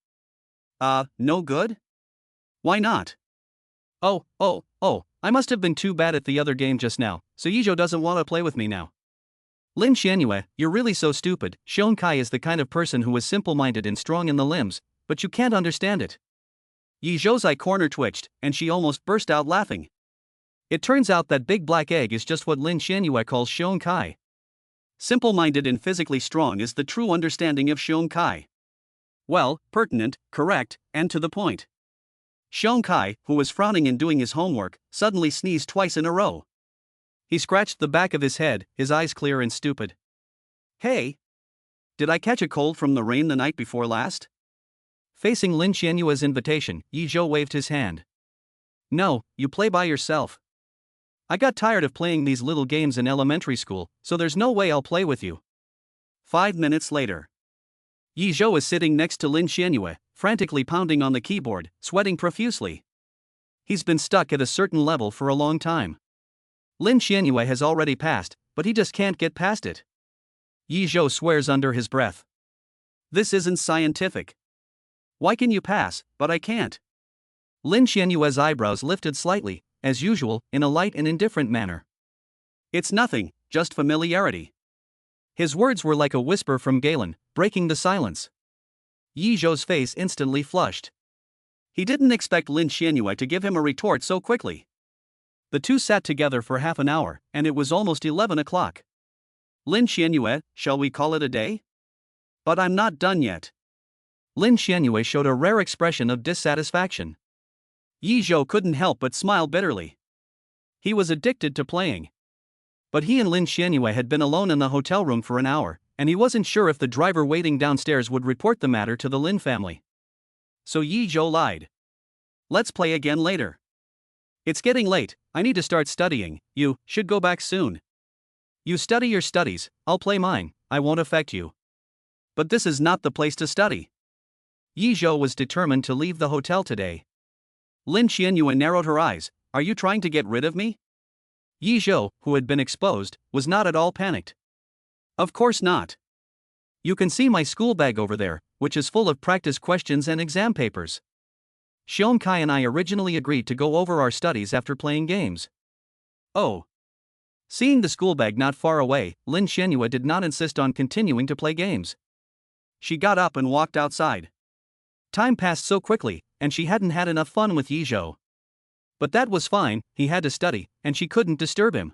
No good? Why not? Oh, I must have been too bad at the other game just now, so Yizhou doesn't want to play with me now. Lin Xianyue, you're really so stupid. Xiong Kai is the kind of person who is simple-minded and strong in the limbs, but you can't understand it. Yizhou's eye corner twitched, and she almost burst out laughing. It turns out that big black egg is just what Lin Xianyue calls Xiong Kai. Simple-minded and physically strong is the true understanding of Xiong Kai. Well, pertinent, correct, and to the point. Xiong Kai, who was frowning and doing his homework, suddenly sneezed twice in a row. He scratched the back of his head, his eyes clear and stupid. Hey! Did I catch a cold from the rain the night before last? Facing Lin Xianyue's invitation, Yizhou waved his hand. No, you play by yourself. I got tired of playing these little games in elementary school, so there's no way I'll play with you. 5 minutes later. Yizhou is sitting next to Lin Xianyue, frantically pounding on the keyboard, sweating profusely. He's been stuck at a certain level for a long time. Lin Xianyue has already passed, but he just can't get past it. Yizhou swears under his breath. This isn't scientific. Why can you pass, but I can't? Lin Xianyue's eyebrows lifted slightly, as usual, in a light and indifferent manner. It's nothing, just familiarity. His words were like a whisper from Galen, breaking the silence. Yizhou's face instantly flushed. He didn't expect Lin Xianyue to give him a retort so quickly. The two sat together for half an hour, and it was almost 11 o'clock. Lin Xianyue, shall we call it a day? But I'm not done yet. Lin Xianyue showed a rare expression of dissatisfaction. Yizhou couldn't help but smile bitterly. He was addicted to playing. But he and Lin Xianyue had been alone in the hotel room for an hour, and he wasn't sure if the driver waiting downstairs would report the matter to the Lin family. So Yizhou lied. Let's play again later. It's getting late, I need to start studying, you should go back soon. You study your studies, I'll play mine, I won't affect you. But this is not the place to study. Yizhou was determined to leave the hotel today. Lin Xianyue narrowed her eyes, are you trying to get rid of me? Yizhou, who had been exposed, was not at all panicked. Of course not. You can see my school bag over there, which is full of practice questions and exam papers. Xiong Kai and I originally agreed to go over our studies after playing games. Oh. Seeing the school bag not far away, Lin Xianyue did not insist on continuing to play games. She got up and walked outside. Time passed so quickly, and she hadn't had enough fun with Yizhou. But that was fine, he had to study, and she couldn't disturb him.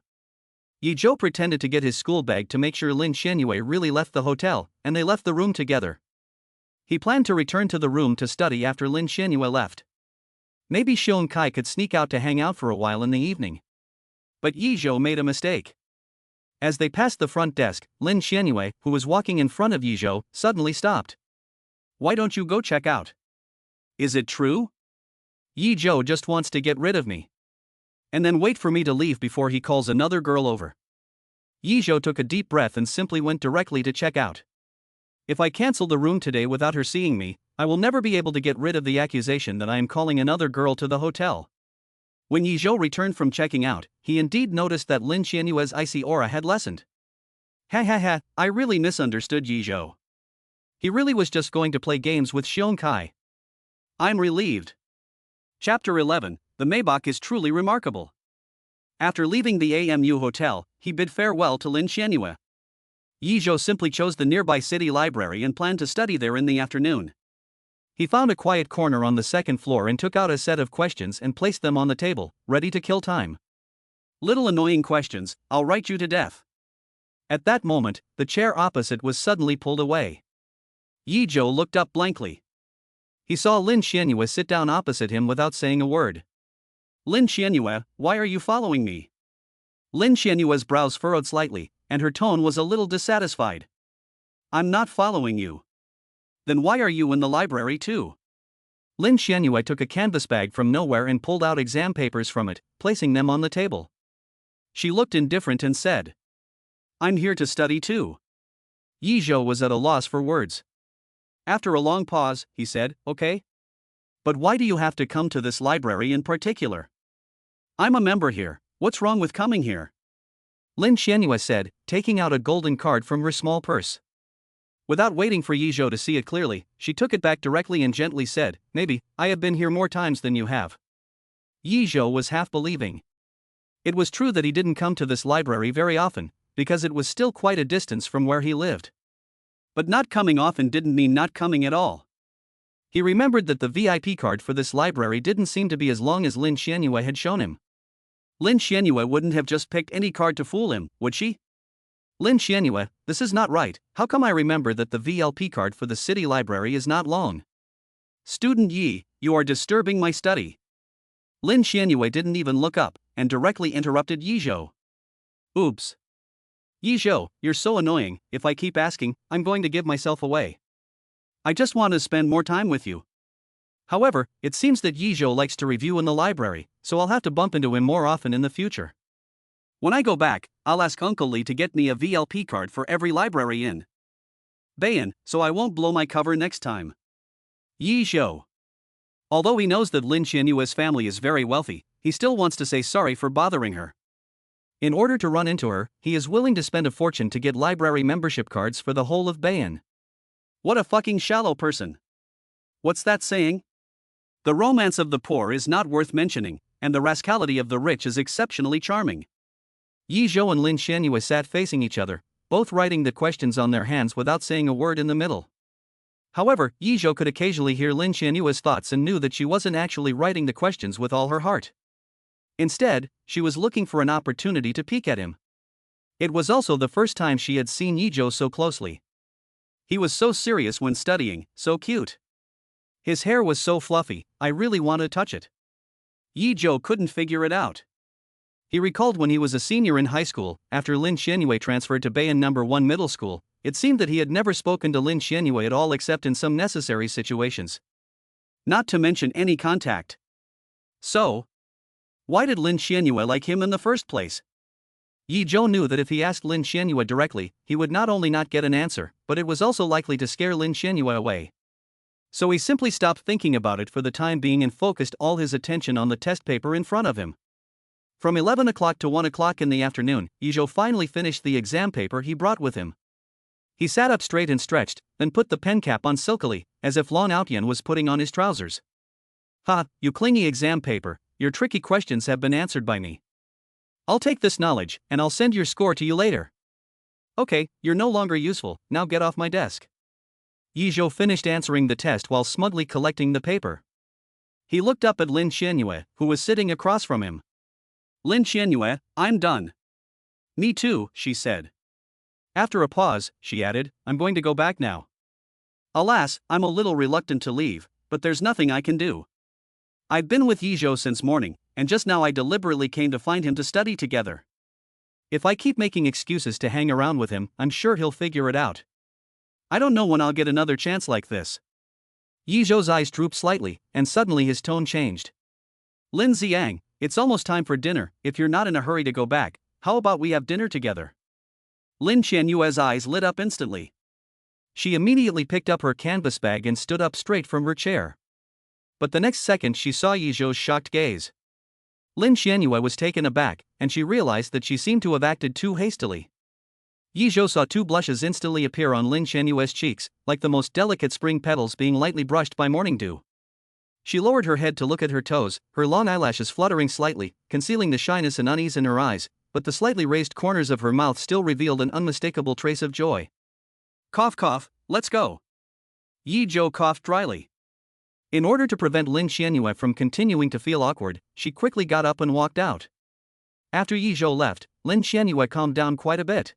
Yizhou pretended to get his school bag to make sure Lin Xianyue really left the hotel, and they left the room together. He planned to return to the room to study after Lin Xianyue left. Maybe Xiong Kai could sneak out to hang out for a while in the evening. But Yizhou made a mistake. As they passed the front desk, Lin Xianyue, who was walking in front of Yizhou, suddenly stopped. Why don't you go check out? Is it true? Yizhou just wants to get rid of me. And then wait for me to leave before he calls another girl over. Yizhou took a deep breath and simply went directly to check out. If I cancel the room today without her seeing me, I will never be able to get rid of the accusation that I am calling another girl to the hotel. When Yizhou returned from checking out, he indeed noticed that Lin Xianyue's icy aura had lessened. Ha ha ha, I really misunderstood Yizhou. He really was just going to play games with Xiong Kai. I'm relieved. Chapter 11, The Maybach is truly remarkable. After leaving the AMU hotel, he bid farewell to Lin Xianyue. Yizhou simply chose the nearby city library and planned to study there in the afternoon. He found a quiet corner on the second floor and took out a set of questions and placed them on the table, ready to kill time. Little annoying questions, I'll write you to death. At that moment, the chair opposite was suddenly pulled away. Yizhou looked up blankly. He saw Lin Xianyue sit down opposite him without saying a word. Lin Xianyue, why are you following me? Lin Xianyue's brows furrowed slightly, and her tone was a little dissatisfied. I'm not following you. Then why are you in the library too? Lin Xianyue took a canvas bag from nowhere and pulled out exam papers from it, placing them on the table. She looked indifferent and said, I'm here to study too. Yizhou was at a loss for words. After a long pause, he said, okay. But why do you have to come to this library in particular? I'm a member here, what's wrong with coming here? Lin Xianyue said, taking out a golden card from her small purse. Without waiting for Yizhou to see it clearly, she took it back directly and gently said, maybe, I have been here more times than you have. Yizhou was half believing. It was true that he didn't come to this library very often, because it was still quite a distance from where he lived. But not coming often didn't mean not coming at all. He remembered that the VIP card for this library didn't seem to be as long as Lin Xianyue had shown him. Lin Xianyue wouldn't have just picked any card to fool him, would she? Lin Xianyue, this is not right, how come I remember that the VLP card for the city library is not long? Student Yi, you are disturbing my study. Lin Xianyue didn't even look up, and directly interrupted Yizhou. Oops. Yizhou, you're so annoying, if I keep asking, I'm going to give myself away. I just want to spend more time with you. However, it seems that Yizhou likes to review in the library, so I'll have to bump into him more often in the future. When I go back, I'll ask Uncle Li to get me a VLP card for every library in Bayan, so I won't blow my cover next time. Yizhou. Although he knows that Lin Xianyue's family is very wealthy, he still wants to say sorry for bothering her. In order to run into her, he is willing to spend a fortune to get library membership cards for the whole of Bayan. What a fucking shallow person. What's that saying? The romance of the poor is not worth mentioning, and the rascality of the rich is exceptionally charming. Yizhou and Lin Xianyue sat facing each other, both writing the questions on their hands without saying a word in the middle. However, Yizhou could occasionally hear Lin Xianyue's thoughts and knew that she wasn't actually writing the questions with all her heart. Instead, she was looking for an opportunity to peek at him. It was also the first time she had seen Yizhou so closely. He was so serious when studying, so cute. His hair was so fluffy, I really want to touch it. Yizhou couldn't figure it out. He recalled when he was a senior in high school, after Lin Xianyue transferred to Bayan No. 1 Middle School, it seemed that he had never spoken to Lin Xianyue at all except in some necessary situations. Not to mention any contact. So, why did Lin Xianyue like him in the first place? Yizhou knew that if he asked Lin Xianyue directly, he would not only not get an answer, but it was also likely to scare Lin Xianyue away. So he simply stopped thinking about it for the time being and focused all his attention on the test paper in front of him. From 11 o'clock to 1 o'clock in the afternoon, Yizhou finally finished the exam paper he brought with him. He sat up straight and stretched, then put the pen cap on silkily, as if Long Outyan was putting on his trousers. Ha, you clingy exam paper, your tricky questions have been answered by me. I'll take this knowledge, and I'll send your score to you later. Okay, you're no longer useful, now get off my desk. Yizhou finished answering the test while smugly collecting the paper. He looked up at Lin Xianyue, who was sitting across from him. Lin Xianyue, I'm done. Me too, she said. After a pause, she added, I'm going to go back now. Alas, I'm a little reluctant to leave, but there's nothing I can do. I've been with Yizhou since morning, and just now I deliberately came to find him to study together. If I keep making excuses to hang around with him, I'm sure he'll figure it out. I don't know when I'll get another chance like this. Yizhou's eyes drooped slightly, and suddenly his tone changed. Lin Xiang, it's almost time for dinner. If you're not in a hurry to go back, how about we have dinner together? Lin Xianyue's eyes lit up instantly. She immediately picked up her canvas bag and stood up straight from her chair. But the next second she saw Yizhou's shocked gaze. Lin Xianyue was taken aback, and she realized that she seemed to have acted too hastily. Yi Zhou saw two blushes instantly appear on Lin Xianyue's cheeks, like the most delicate spring petals being lightly brushed by morning dew. She lowered her head to look at her toes, her long eyelashes fluttering slightly, concealing the shyness and unease in her eyes, but the slightly raised corners of her mouth still revealed an unmistakable trace of joy. Cough cough, let's go. Yi Zhou coughed dryly. In order to prevent Lin Xianyue from continuing to feel awkward, she quickly got up and walked out. After Yi Zhou left, Lin Xianyue calmed down quite a bit.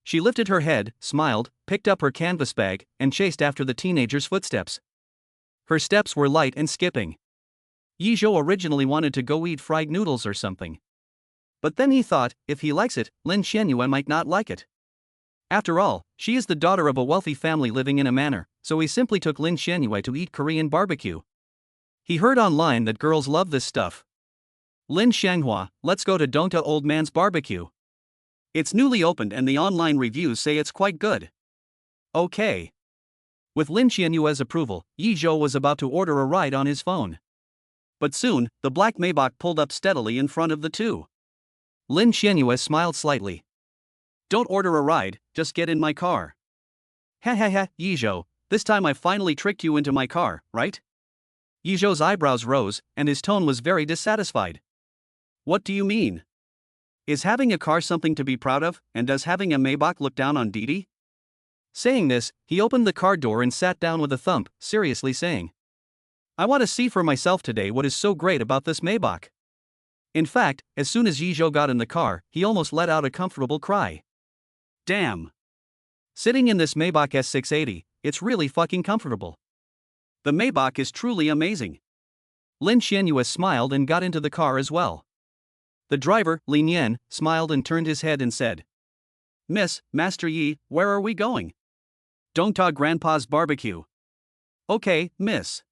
She lifted her head, smiled, picked up her canvas bag, and chased after the teenager's footsteps. Her steps were light and skipping. Yi Zhou originally wanted to go eat fried noodles or something. But then he thought, if he likes it, Lin Xianyue might not like it. After all, she is the daughter of a wealthy family living in a manor, so he simply took Lin Xianyue to eat Korean barbecue. He heard online that girls love this stuff. Lin Xianghua, let's go to Dongta Old Man's Barbecue. It's newly opened and the online reviews say it's quite good. Okay. With Lin Xianyue's approval, Yi Zhou was about to order a ride on his phone. But soon, the black Maybach pulled up steadily in front of the two. Lin Xianyue smiled slightly. Don't order a ride, just get in my car. Ha ha ha, Yi Zhou, this time I finally tricked you into my car, right? Yi Zhou's eyebrows rose, and his tone was very dissatisfied. What do you mean? Is having a car something to be proud of, and does having a Maybach look down on Didi? Saying this, he opened the car door and sat down with a thump, seriously saying, I want to see for myself today what is so great about this Maybach. In fact, as soon as Yi Zhou got in the car, he almost let out a comfortable cry. Damn. Sitting in this Maybach S680, it's really fucking comfortable. The Maybach is truly amazing. Lin Xianyue smiled and got into the car as well. The driver, Lin Yan, smiled and turned his head and said, Miss, Master Yi, where are we going? Dongta Grandpa's Barbecue. Okay, miss.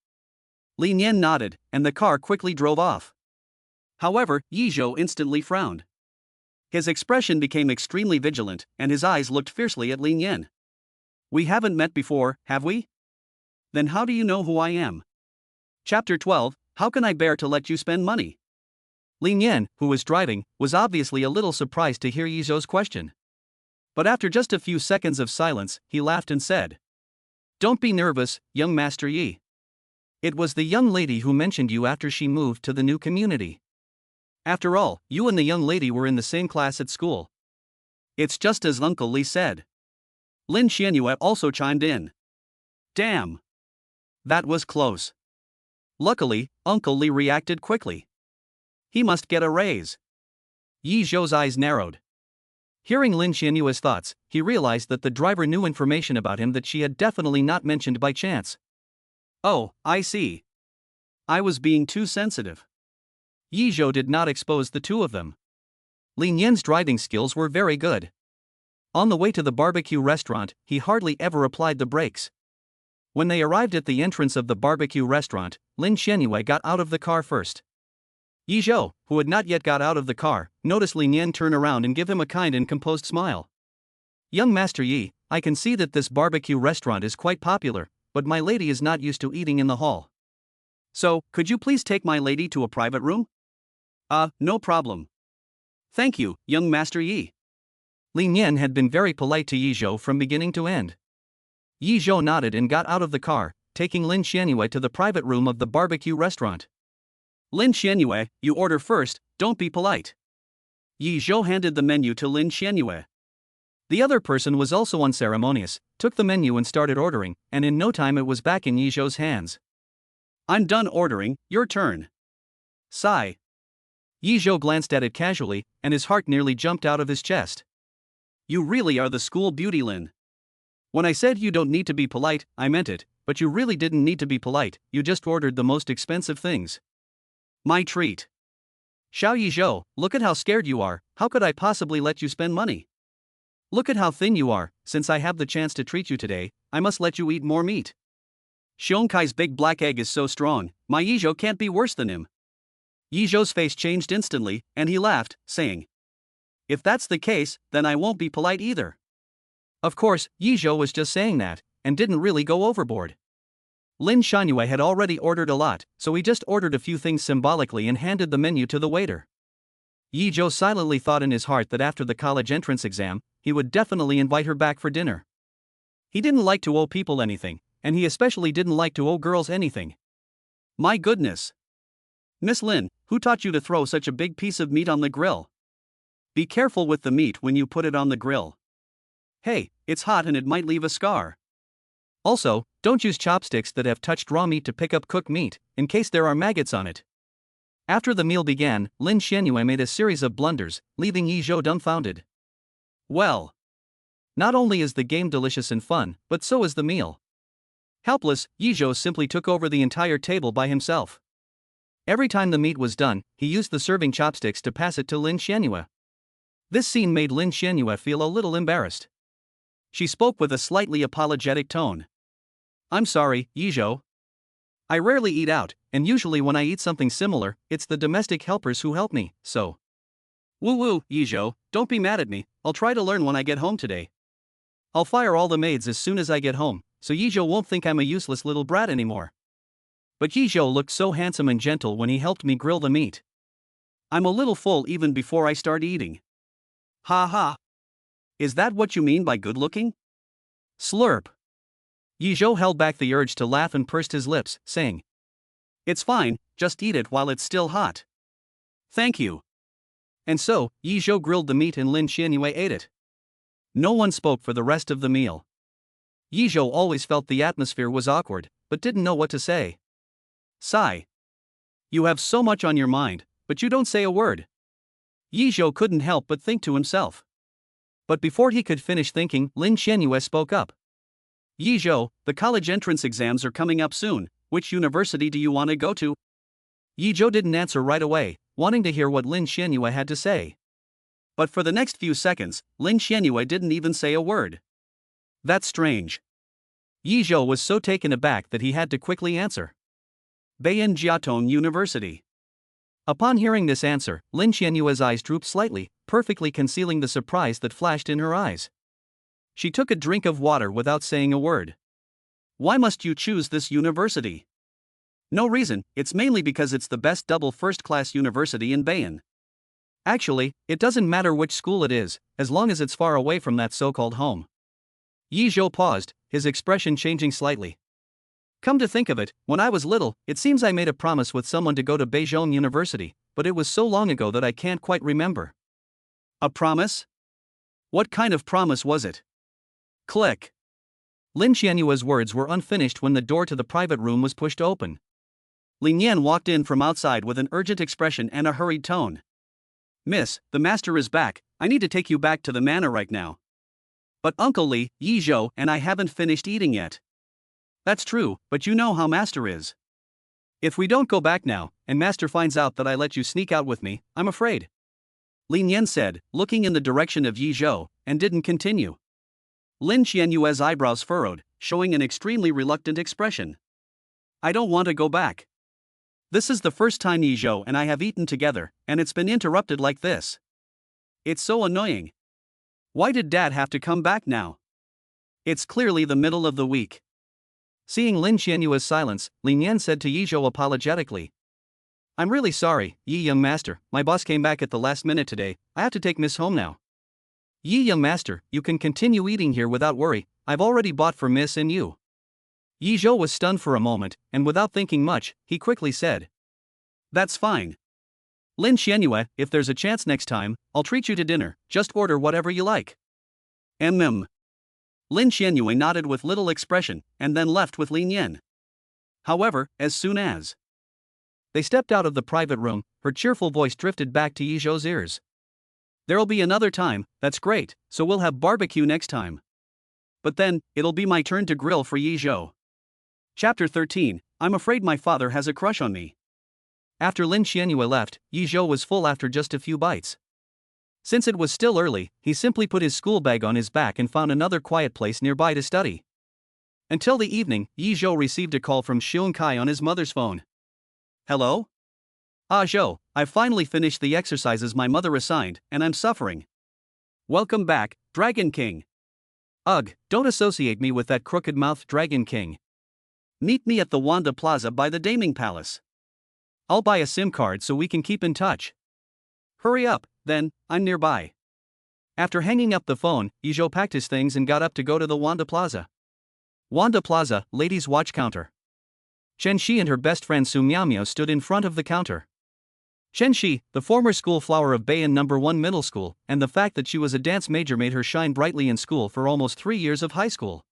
Lin Yan nodded, and the car quickly drove off. However, Yi Zhou instantly frowned. His expression became extremely vigilant, and his eyes looked fiercely at Lin Yan. We haven't met before, have we? Then how do you know who I am? Chapter 12, How can I bear to let you spend money? Lin Yan, who was driving, was obviously a little surprised to hear Yi Zhou's question. But after just a few seconds of silence, he laughed and said, Don't be nervous, young Master Yi. It was the young lady who mentioned you after she moved to the new community. After all, you and the young lady were in the same class at school. It's just as Uncle Li said. Lin Xianyue also chimed in. Damn. That was close. Luckily, Uncle Li reacted quickly. He must get a raise. Yi Zhou's eyes narrowed. Hearing Lin Xianyue's thoughts, he realized that the driver knew information about him that she had definitely not mentioned by chance. Oh, I see. I was being too sensitive. Yi Zhou did not expose the two of them. Lin Yan's driving skills were very good. On the way to the barbecue restaurant, he hardly ever applied the brakes. When they arrived at the entrance of the barbecue restaurant, Lin Xianyue got out of the car first. Yi Zhou, who had not yet got out of the car, noticed Lin Yan turn around and give him a kind and composed smile. Young Master Yi, I can see that this barbecue restaurant is quite popular, but my lady is not used to eating in the hall. So, could you please take my lady to a private room? No problem. Thank you, young Master Yi. Lin Yan had been very polite to Yi Zhou from beginning to end. Yi Zhou nodded and got out of the car, taking Lin Xianyue to the private room of the barbecue restaurant. Lin Xianyue, you order first, don't be polite. Yi Zhou handed the menu to Lin Xianyue. The other person was also unceremonious, took the menu and started ordering, and in no time it was back in Yi Zhou's hands. I'm done ordering, your turn. Sigh. Yi Zhou glanced at it casually, and his heart nearly jumped out of his chest. You really are the school beauty, Lin. When I said you don't need to be polite, I meant it, but you really didn't need to be polite, you just ordered the most expensive things. My treat. Xiao Yi Zhou, look at how scared you are, how could I possibly let you spend money? Look at how thin you are, since I have the chance to treat you today, I must let you eat more meat. Xiongkai's big black egg is so strong, my Yi Zhou can't be worse than him. Yi Zhou's face changed instantly, and he laughed, saying, If that's the case, then I won't be polite either. Of course, Yi Zhou was just saying that, and didn't really go overboard. Lin Shangyue had already ordered a lot, so he just ordered a few things symbolically and handed the menu to the waiter. Yi Zhou silently thought in his heart that after the college entrance exam, he would definitely invite her back for dinner. He didn't like to owe people anything, and he especially didn't like to owe girls anything. My goodness! Miss Lin, who taught you to throw such a big piece of meat on the grill? Be careful with the meat when you put it on the grill. Hey, it's hot and it might leave a scar. Also, don't use chopsticks that have touched raw meat to pick up cooked meat, in case there are maggots on it. After the meal began, Lin Xianyue made a series of blunders, leaving Yi Zhou dumbfounded. Well, not only is the game delicious and fun, but so is the meal. Helpless, Yi Zhou simply took over the entire table by himself. Every time the meat was done, he used the serving chopsticks to pass it to Lin Xianyue. This scene made Lin Xianyue feel a little embarrassed. She spoke with a slightly apologetic tone. I'm sorry, Yi Zhou. I rarely eat out, and usually when I eat something similar, it's the domestic helpers who help me, so. Woo-woo, Yi Zhou, don't be mad at me, I'll try to learn when I get home today. I'll fire all the maids as soon as I get home, so Yi Zhou won't think I'm a useless little brat anymore. But Yi Zhou looked so handsome and gentle when he helped me grill the meat. I'm a little full even before I start eating. Ha ha. Is that what you mean by good looking? Slurp. Yi Zhou held back the urge to laugh and pursed his lips, saying, It's fine, just eat it while it's still hot. Thank you. And so, Yi Zhou grilled the meat and Lin Xianyue ate it. No one spoke for the rest of the meal. Yi Zhou always felt the atmosphere was awkward, but didn't know what to say. Sigh. You have so much on your mind, but you don't say a word. Yi Zhou couldn't help but think to himself. But before he could finish thinking, Lin Xianyue spoke up. Yi Zhou, the college entrance exams are coming up soon, which university do you want to go to? Yi Zhou didn't answer right away, wanting to hear what Lin Xianyue had to say. But for the next few seconds, Lin Xianyue didn't even say a word. That's strange. Yi Zhou was so taken aback that he had to quickly answer. Bayan Jiatong University. Upon hearing this answer, Lin Xianyue's eyes drooped slightly, perfectly concealing the surprise that flashed in her eyes. She took a drink of water without saying a word. Why must you choose this university? No reason, it's mainly because it's the best double first-class university in Bayan. Actually, it doesn't matter which school it is, as long as it's far away from that so-called home. Yi Zhou paused, his expression changing slightly. Come to think of it, when I was little, it seems I made a promise with someone to go to Beijing University, but it was so long ago that I can't quite remember. A promise? What kind of promise was it? Click. Lin Xianyue's words were unfinished when the door to the private room was pushed open. Lin Yan walked in from outside with an urgent expression and a hurried tone. Miss, the master is back, I need to take you back to the manor right now. But Uncle Li, Yi Zhou and I haven't finished eating yet. That's true, but you know how master is. If we don't go back now, and master finds out that I let you sneak out with me, I'm afraid. Lin Yan said, looking in the direction of Yi Zhou, and didn't continue. Lin Xianyue's eyebrows furrowed, showing an extremely reluctant expression. I don't want to go back. This is the first time Yi Zhou and I have eaten together, and it's been interrupted like this. It's so annoying. Why did Dad have to come back now? It's clearly the middle of the week. Seeing Lin Xianyue's silence, Lin Yan said to Yi Zhou apologetically. I'm really sorry, Yi young master, my boss came back at the last minute today, I have to take Miss home now. Yi young master, you can continue eating here without worry, I've already bought for Miss and you. Yi Zhou was stunned for a moment, and without thinking much, he quickly said. That's fine. Lin Xianyue, if there's a chance next time, I'll treat you to dinner, just order whatever you like. Lin Xianyue nodded with little expression, and then left with Lin Yan. However, as soon as they stepped out of the private room, her cheerful voice drifted back to Yi Zhou's ears. There'll be another time, that's great, so we'll have barbecue next time. But then, it'll be my turn to grill for Yi Zhou. Chapter 13, I'm afraid my father has a crush on me. After Lin Xianyue left, Yi Zhou was full after just a few bites. Since it was still early, he simply put his school bag on his back and found another quiet place nearby to study. Until the evening, Yi Zhou received a call from Xiong Kai on his mother's phone. Hello? Ah Zhou, I've finally finished the exercises my mother assigned, and I'm suffering. Welcome back, Dragon King. Ugh, don't associate me with that crooked-mouthed Dragon King. Meet me at the Wanda Plaza by the Daming Palace. I'll buy a SIM card so we can keep in touch. Hurry up, then, I'm nearby. After hanging up the phone, Ijo packed his things and got up to go to the Wanda Plaza. Wanda Plaza, ladies' watch counter. Chen Shi and her best friend Su Miao stood in front of the counter. Chen Shi, the former school flower of Bayan No. 1 Middle School, and the fact that she was a dance major made her shine brightly in school for almost 3 years of high school.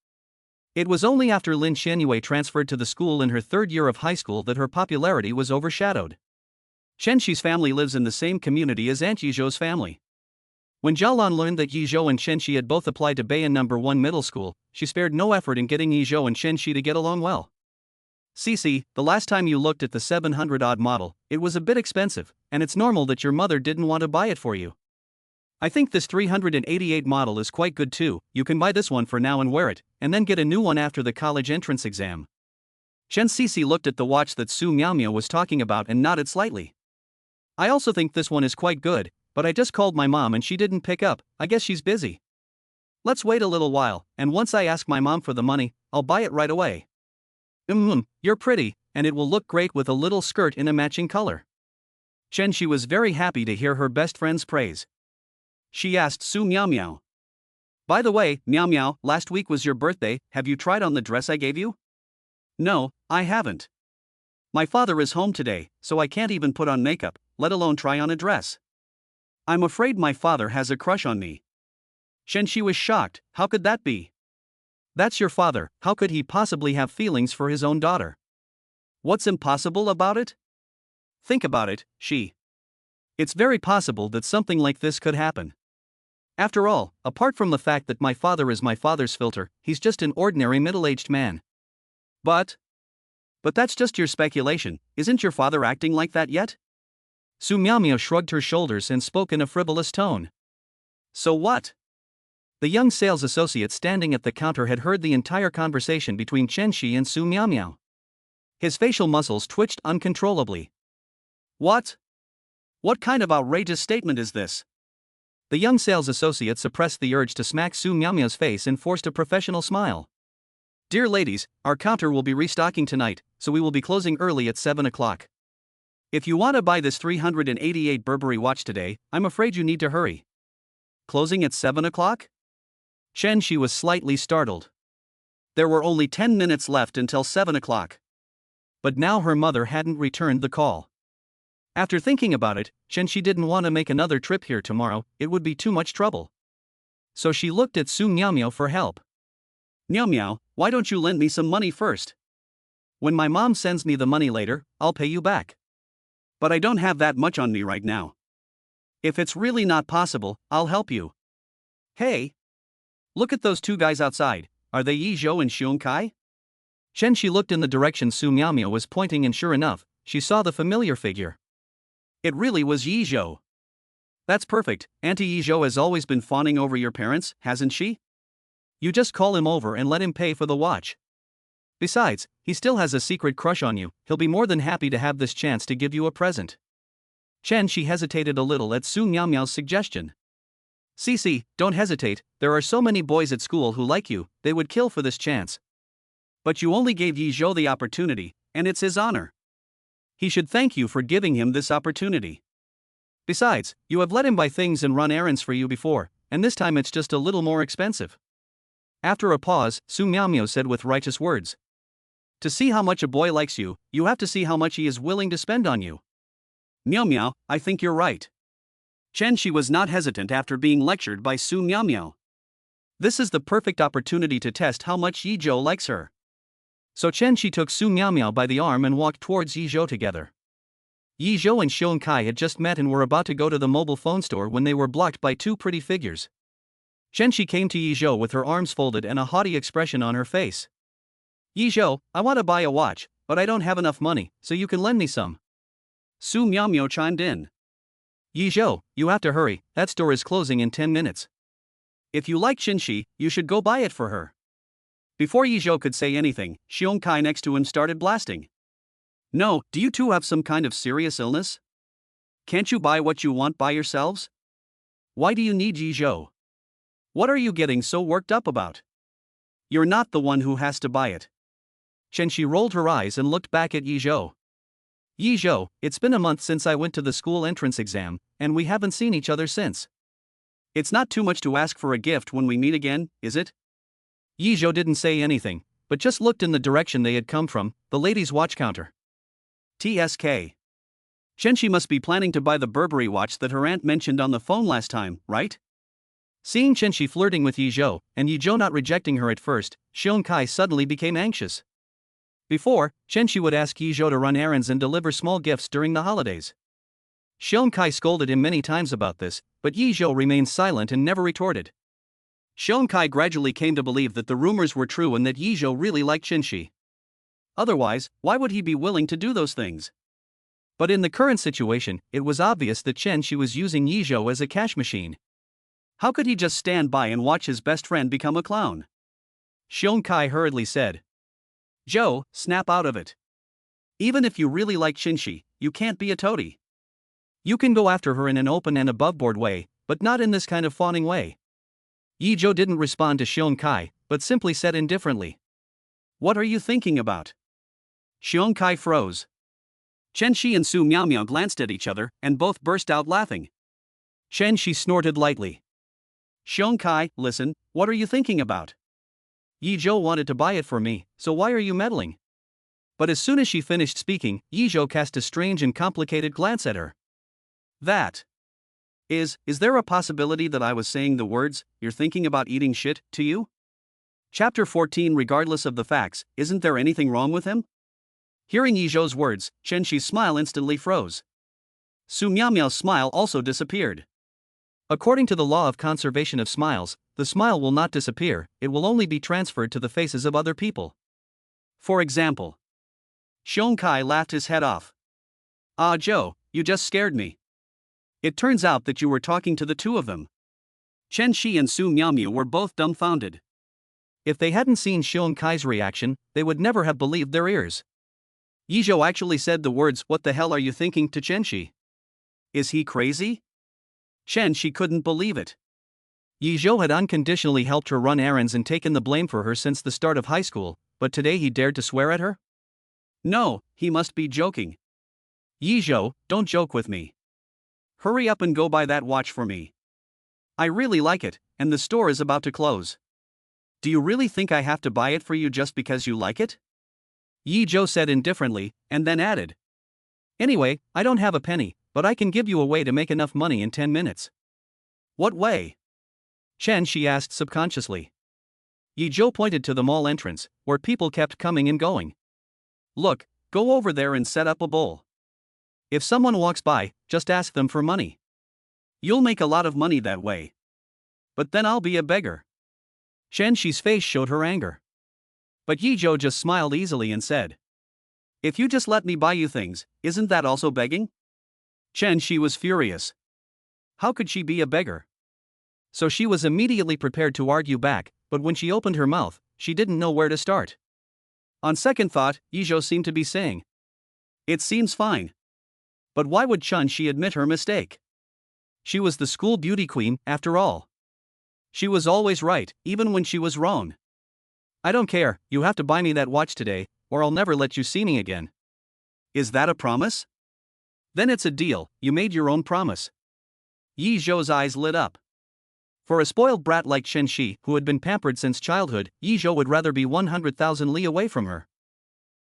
It was only after Lin Xianyue transferred to the school in her 3rd year of high school that her popularity was overshadowed. Chen Shi's family lives in the same community as Aunt Yizhou's family. When Jialan learned that Yizhou and Chen Shi had both applied to Bayan No. 1 Middle School, she spared no effort in getting Yizhou and Chen Shi to get along well. Cici, the last time you looked at the 700-odd model, it was a bit expensive, and it's normal that your mother didn't want to buy it for you. I think this 388 model is quite good too. You can buy this one for now and wear it, and then get a new one after the college entrance exam. Chen Cici looked at the watch that Su Miao was talking about and nodded slightly. I also think this one is quite good, but I just called my mom and she didn't pick up. I guess she's busy. Let's wait a little while, and once I ask my mom for the money, I'll buy it right away. You're pretty, and it will look great with a little skirt in a matching color. Chen Shi was very happy to hear her best friend's praise. She asked Su Miao. By the way, Miao, last week was your birthday, have you tried on the dress I gave you? No, I haven't. My father is home today, so I can't even put on makeup, let alone try on a dress. I'm afraid my father has a crush on me. Chen Shi was shocked. How could that be? That's your father, how could he possibly have feelings for his own daughter? What's impossible about it? Think about it, Shi. It's very possible that something like this could happen. After all, apart from the fact that my father is my father's filter, he's just an ordinary middle-aged man. But that's just your speculation, isn't your father acting like that yet? Su Miao shrugged her shoulders and spoke in a frivolous tone. So what? The young sales associate standing at the counter had heard the entire conversation between Chen Shi and Su Miao. His facial muscles twitched uncontrollably. What? What kind of outrageous statement is this? The young sales associate suppressed the urge to smack Su Miao's face and forced a professional smile. Dear ladies, our counter will be restocking tonight, so we will be closing early at 7 o'clock. If you want to buy this 388 Burberry watch today, I'm afraid you need to hurry. Closing at 7 o'clock? Chen Shi was slightly startled. There were only 10 minutes left until 7 o'clock. But now her mother hadn't returned the call. After thinking about it, Chen Shi didn't want to make another trip here tomorrow, it would be too much trouble. So she looked at Su Miao for help. Miao, why don't you lend me some money first? When my mom sends me the money later, I'll pay you back. But I don't have that much on me right now. If it's really not possible, I'll help you. Hey! Look at those two guys outside, are they Yizhou and Xiongkai? Chen Shi looked in the direction Su Miao was pointing and sure enough, she saw the familiar figure. It really was Yizhou. That's perfect, Auntie Yizhou has always been fawning over your parents, hasn't she? You just call him over and let him pay for the watch. Besides, he still has a secret crush on you, he'll be more than happy to have this chance to give you a present. Chen Shi hesitated a little at Su Miao's suggestion. Cici, don't hesitate, there are so many boys at school who like you, they would kill for this chance. But you only gave Yizhou the opportunity, and it's his honor. He should thank you for giving him this opportunity. Besides, you have let him buy things and run errands for you before, and this time it's just a little more expensive. After a pause, Su Miao said with righteous words. To see how much a boy likes you, you have to see how much he is willing to spend on you. Miao, I think you're right. Chen Shi was not hesitant after being lectured by Su Miao. This is the perfect opportunity to test how much Yizhou likes her. So Chen Shi took Su Miao by the arm and walked towards Yizhou together. Yizhou and Xiongkai had just met and were about to go to the mobile phone store when they were blocked by two pretty figures. Chen Shi came to Yizhou with her arms folded and a haughty expression on her face. Yizhou, I want to buy a watch, but I don't have enough money, so you can lend me some. Su Miao chimed in. Yizhou, you have to hurry, that store is closing in 10 minutes. If you like Chen Shi, you should go buy it for her. Before Yizhou could say anything, Xiongkai next to him started blasting. No, do you two have some kind of serious illness? Can't you buy what you want by yourselves? Why do you need Yizhou? What are you getting so worked up about? You're not the one who has to buy it. Chenxi rolled her eyes and looked back at Yi Zhou. Yi Zhou, it's been a month since I went to the school entrance exam, and we haven't seen each other since. It's not too much to ask for a gift when we meet again, is it? Yi Zhou didn't say anything, but just looked in the direction they had come from, the ladies' watch counter. TSK. Chenxi must be planning to buy the Burberry watch that her aunt mentioned on the phone last time, right? Seeing Chenxi flirting with Yi Zhou, and Yi Zhou not rejecting her at first, Xiong Kai suddenly became anxious. Before, Chenxi would ask Yi Zhou to run errands and deliver small gifts during the holidays. Xiong Kai scolded him many times about this, but Yi Zhou remained silent and never retorted. Xiong Kai gradually came to believe that the rumors were true and that Yi Zhou really liked Chenxi. Otherwise, why would he be willing to do those things? But in the current situation, it was obvious that Chenxi was using Yi Zhou as a cash machine. How could he just stand by and watch his best friend become a clown? Xiong Kai hurriedly said. Zhou, snap out of it. Even if you really like Chenxi, you can't be a toady. You can go after her in an open and aboveboard way, but not in this kind of fawning way. Yi Zhou didn't respond to Xiong Kai, but simply said indifferently. What are you thinking about? Xiong Kai froze. Chenxi and Su Miaomiao glanced at each other, and both burst out laughing. Chenxi snorted lightly. Xiong Kai, listen, what are you thinking about? Yi Zhou wanted to buy it for me, so why are you meddling? But as soon as she finished speaking, Yi Zhou cast a strange and complicated glance at her. That is there a possibility that I was saying the words, "You're thinking about eating shit," to you? Chapter 14. Regardless of the facts, isn't there anything wrong with him? Hearing Yi Zhou's words, Chenxi's smile instantly froze. Su Miaomiao's smile also disappeared. According to the law of conservation of smiles, the smile will not disappear, it will only be transferred to the faces of other people. For example, Xiong Kai laughed his head off. Ah, Zhou, you just scared me. It turns out that you were talking to the two of them. Chenxi and Su Miaomiao were both dumbfounded. If they hadn't seen Xiong Kai's reaction, they would never have believed their ears. Yi Zhou actually said the words, "What the hell are you thinking?" to Chenxi. Is he crazy? Chenxi couldn't believe it. Yi Zhou had unconditionally helped her run errands and taken the blame for her since the start of high school, but today he dared to swear at her? No, he must be joking. Yi Zhou, don't joke with me. Hurry up and go buy that watch for me. I really like it, and the store is about to close. Do you really think I have to buy it for you just because you like it? Yi Zhou said indifferently, and then added. Anyway, I don't have a penny, but I can give you a way to make enough money in 10 minutes. What way? Chenxi asked subconsciously. Yi Zhou pointed to the mall entrance, where people kept coming and going. Look, go over there and set up a bowl. If someone walks by, just ask them for money. You'll make a lot of money that way. But then I'll be a beggar. Chenxi's face showed her anger. But Yi Zhou just smiled easily and said. If you just let me buy you things, isn't that also begging? Chenxi was furious. How could she be a beggar? So she was immediately prepared to argue back, but when she opened her mouth, she didn't know where to start. On second thought, Yi Zhou seemed to be saying. It seems fine. But why would Chenxi admit her mistake? She was the school beauty queen, after all. She was always right, even when she was wrong. I don't care, you have to buy me that watch today, or I'll never let you see me again. Is that a promise? Then it's a deal, you made your own promise. Yi Zhou's eyes lit up. For a spoiled brat like Chenxi, who had been pampered since childhood, Yi Zhou would rather be 100,000 li away from her.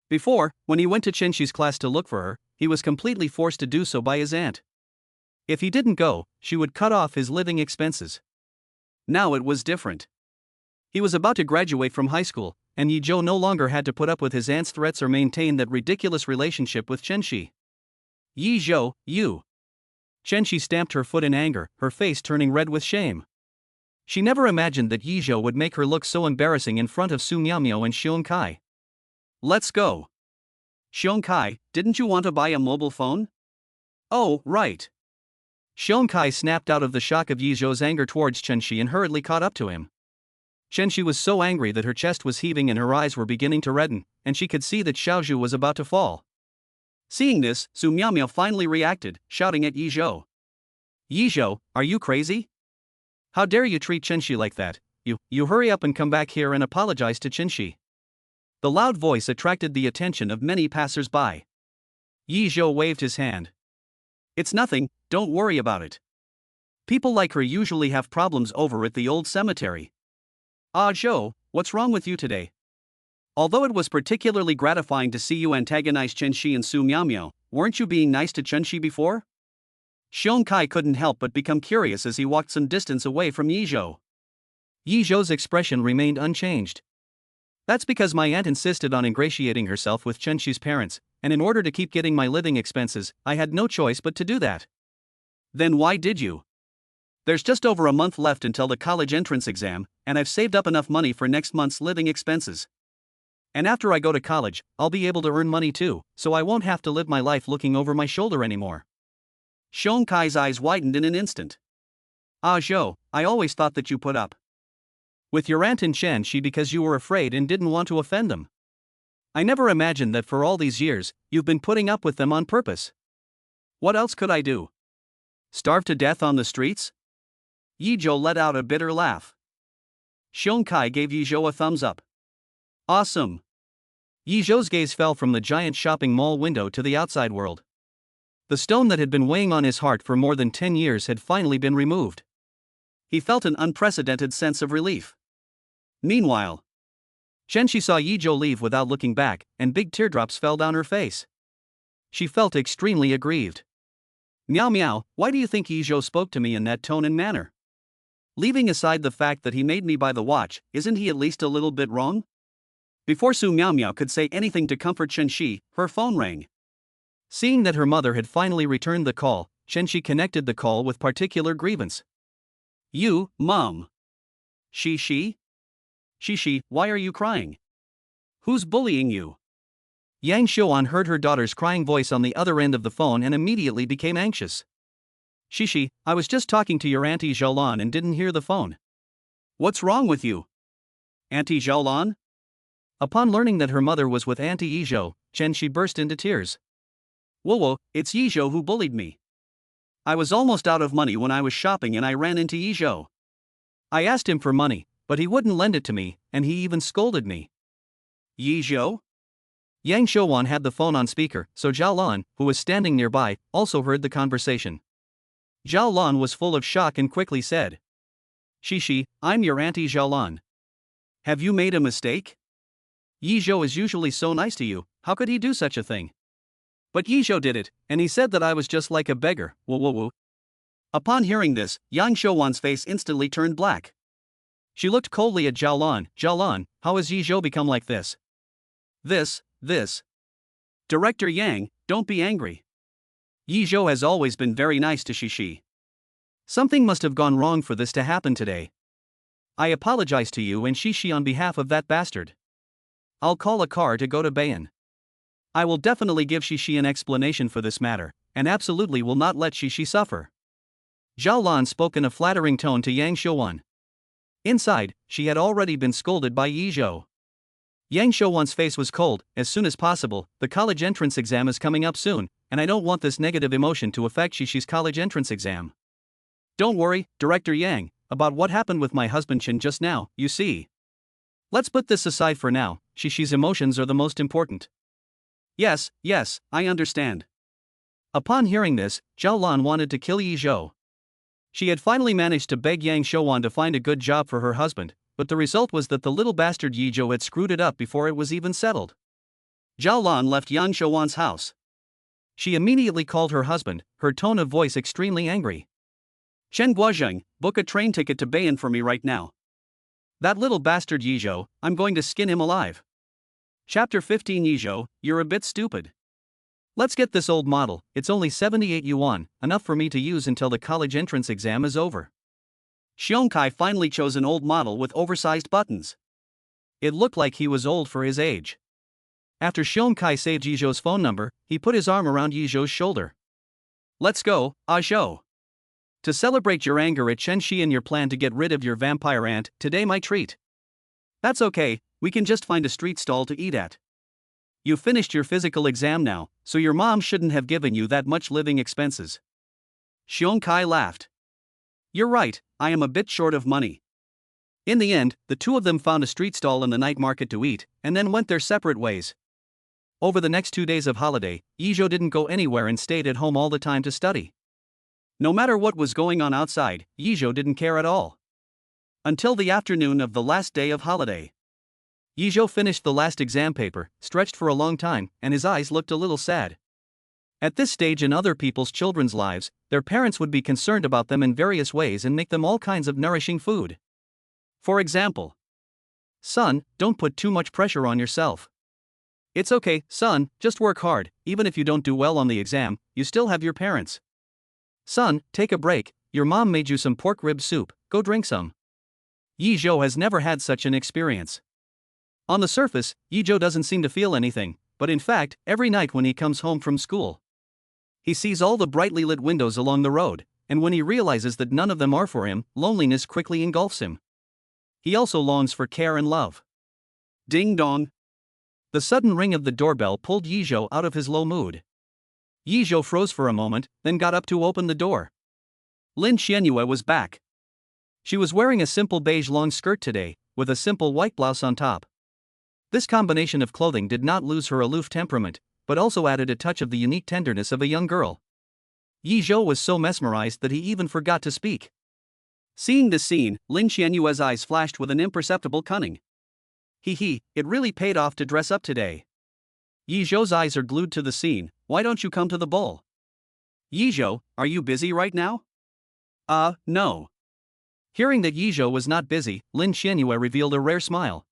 Before, when he went to Chenxi's class to look for her, he was completely forced to do so by his aunt. If he didn't go, she would cut off his living expenses. Now it was different. He was about to graduate from high school, and Yi Zhou no longer had to put up with his aunt's threats or maintain that ridiculous relationship with Chenxi. Yi Zhou, you. Chenxi stamped her foot in anger, her face turning red with shame. She never imagined that Yi Zhou would make her look so embarrassing in front of Su Miaomiao and Xiong Kai. Let's go. Xiong Kai, didn't you want to buy a mobile phone? Oh, right. Xiong Kai snapped out of the shock of Yi Zhou's anger towards Chenxi and hurriedly caught up to him. Chenxi was so angry that her chest was heaving and her eyes were beginning to redden, and she could see that Xiaozhu was about to fall. Seeing this, Su Miaomiao finally reacted, shouting at Yi Zhou. Yi Zhou, are you crazy? How dare you treat Chenxi like that? You hurry up and come back here and apologize to Chenxi. The loud voice attracted the attention of many passers-by. Yi Zhou waved his hand. It's nothing, don't worry about it. People like her usually have problems over at the old cemetery. Ah Zhou, what's wrong with you today? Although it was particularly gratifying to see you antagonize Chen Shi and Su Miaomiao, weren't you being nice to Chen Shi before? Xiong Kai couldn't help but become curious as he walked some distance away from Yi Zhou. Yi Zhou's expression remained unchanged. That's because my aunt insisted on ingratiating herself with Chen Shi's parents, and in order to keep getting my living expenses, I had no choice but to do that. Then why did you? There's just over a month left until the college entrance exam, and I've saved up enough money for next month's living expenses. And after I go to college, I'll be able to earn money too, so I won't have to live my life looking over my shoulder anymore. Xiong Kai's eyes widened in an instant. Ah Zhou, I always thought that you put up with your aunt and Chen Shi because you were afraid and didn't want to offend them. I never imagined that for all these years, you've been putting up with them on purpose. What else could I do? Starve to death on the streets? Yi Zhou let out a bitter laugh. Xiong Kai gave Yi Zhou a thumbs up. Awesome. Yi Zhou's gaze fell from the giant shopping mall window to the outside world. The stone that had been weighing on his heart for more than 10 years had finally been removed. He felt an unprecedented sense of relief. Meanwhile, Chen Shi saw Yi Zhou leave without looking back, and big teardrops fell down her face. She felt extremely aggrieved. Meow meow, why do you think Yi Zhou spoke to me in that tone and manner? Leaving aside the fact that he made me buy the watch, isn't he at least a little bit wrong? Before Su Miaomiao could say anything to comfort Chen Shi, her phone rang. Seeing that her mother had finally returned the call, Chen Shi connected the call with particular grievance. You, Mom. Shi? Shi, why are you crying? Who's bullying you? Yang Xiuan heard her daughter's crying voice on the other end of the phone and immediately became anxious. Shi, I was just talking to your Auntie Zhaolan and didn't hear the phone. What's wrong with you? Auntie Zhaolan? Upon learning that her mother was with Auntie Yi Zhou, Chen Shi burst into tears. Whoa, it's Yi Zhou who bullied me. I was almost out of money when I was shopping and I ran into Yi Zhou. I asked him for money, but he wouldn't lend it to me, and he even scolded me. Yi Zhou? Yang Xiuan had the phone on speaker, so Zhao Lan, who was standing nearby, also heard the conversation. Zhao Lan was full of shock and quickly said, Shi, I'm your Auntie Zhao Lan. Have you made a mistake? Yi Zhou is usually so nice to you, how could he do such a thing? But Yi Zhou did it, and he said that I was just like a beggar, woo. Upon hearing this, Yang Xiuan's face instantly turned black. She looked coldly at Zhao Lan, how has Yi Zhou become like this? This. Director Yang, don't be angry. Yi Zhou has always been very nice to Shi. Something must have gone wrong for this to happen today. I apologize to you and Shi on behalf of that bastard. I'll call a car to go to Bayan. I will definitely give Shi an explanation for this matter, and absolutely will not let Shi suffer. Zhao Lan spoke in a flattering tone to Yang Xiuan. Inside, she had already been scolded by Yi Zhou. Yang Xiuan's face was cold. As soon as possible, the college entrance exam is coming up soon, and I don't want this negative emotion to affect Shi's college entrance exam. Don't worry, Director Yang, about what happened with my husband Chen just now, you see. Let's put this aside for now, Shi's emotions are the most important. Yes, I understand. Upon hearing this, Zhao Lan wanted to kill Yi Zhou. She had finally managed to beg Yang Xiuan to find a good job for her husband, but the result was that the little bastard Yi Zhou had screwed it up before it was even settled. Zhao Lan left Yang Xiuan's house. She immediately called her husband, her tone of voice extremely angry. Chen Guozheng, book a train ticket to Bayan for me right now. That little bastard Yi Zhou, I'm going to skin him alive. Chapter 15 Yi Zhou, you're a bit stupid. Let's get this old model, it's only 78 yuan, enough for me to use until the college entrance exam is over. Xiong Kai finally chose an old model with oversized buttons. It looked like he was old for his age. After Xiong Kai saved Yi Zhou's phone number, he put his arm around Yi Zhou's shoulder. Let's go, Ah Zhou. To celebrate your anger at Chen Shi and your plan to get rid of your vampire aunt, today my treat. That's okay, we can just find a street stall to eat at. You finished your physical exam now, so your mom shouldn't have given you that much living expenses. Xiong Kai laughed. You're right, I am a bit short of money. In the end, the two of them found a street stall in the night market to eat, and then went their separate ways. Over the next 2 days of holiday, Ijo didn't go anywhere and stayed at home all the time to study. No matter what was going on outside, Ijo didn't care at all. Until the afternoon of the last day of holiday. Ijo finished the last exam paper, stretched for a long time, and his eyes looked a little sad. At this stage in other people's children's lives, their parents would be concerned about them in various ways and make them all kinds of nourishing food. For example, "Son, don't put too much pressure on yourself. It's okay, son, just work hard, even if you don't do well on the exam, you still have your parents. Son, take a break, your mom made you some pork rib soup, go drink some." Ijo has never had such an experience. On the surface, Ijo doesn't seem to feel anything, but in fact, every night when he comes home from school, he sees all the brightly lit windows along the road, and when he realizes that none of them are for him, loneliness quickly engulfs him. He also longs for care and love. Ding dong. The sudden ring of the doorbell pulled Ijo out of his low mood. Ijo froze for a moment, then got up to open the door. Lin Xianyue was back. She was wearing a simple beige long skirt today, with a simple white blouse on top. This combination of clothing did not lose her aloof temperament, but also added a touch of the unique tenderness of a young girl. Ijo was so mesmerized that he even forgot to speak. Seeing this scene, Lin Xianyue's eyes flashed with an imperceptible cunning. He, it really paid off to dress up today. Ijo's eyes are glued to the scene, why don't you come to the bowl? Ijo, are you busy right now? No. Hearing that Ijo was not busy, Lin Xianyue revealed a rare smile.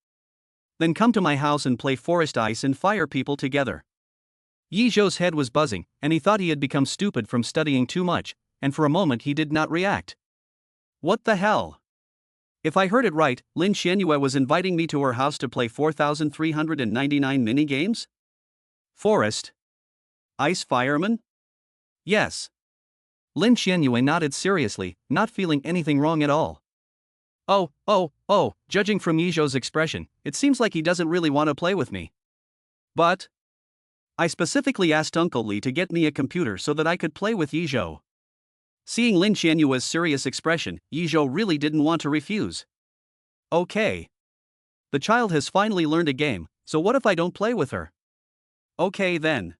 Then come to my house and play forest ice and fire people together. Ijo's head was buzzing, and he thought he had become stupid from studying too much, and for a moment he did not react. What the hell? If I heard it right, Lin Xianyue was inviting me to her house to play 4,399 mini-games? Forest? Ice fireman? Yes. Lin Xianyue nodded seriously, not feeling anything wrong at all. Oh, judging from Ijo's expression, it seems like he doesn't really want to play with me. But I specifically asked Uncle Li to get me a computer so that I could play with Ijo. Seeing Lin Xianyue's serious expression, Ijo really didn't want to refuse. Okay. The child has finally learned a game, so what if I don't play with her? Okay then.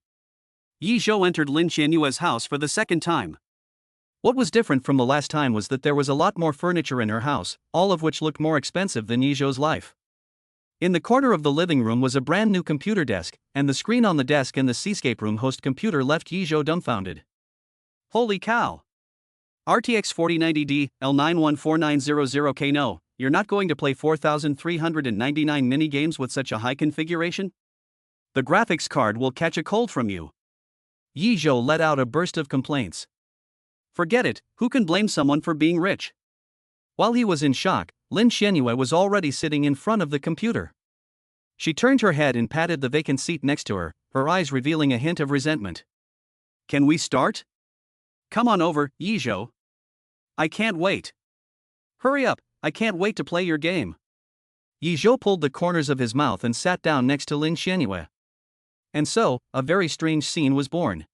Ijo entered Lin Xianyue's house for the second time. What was different from the last time was that there was a lot more furniture in her house, all of which looked more expensive than Ijo's life. In the corner of the living room was a brand new computer desk, and the screen on the desk in the Seascape room host computer left Ijo dumbfounded. Holy cow! RTX 4090D, L914900K. No, you're not going to play 4,399 mini-games with such a high configuration? The graphics card will catch a cold from you. Ijo let out a burst of complaints. Forget it, who can blame someone for being rich? While he was in shock, Lin Xianyue was already sitting in front of the computer. She turned her head and patted the vacant seat next to her, her eyes revealing a hint of resentment. Can we start? Come on over, Ijo. I can't wait. Hurry up, I can't wait to play your game. Ijo pulled the corners of his mouth and sat down next to Lin Xianyue. And so, a very strange scene was born.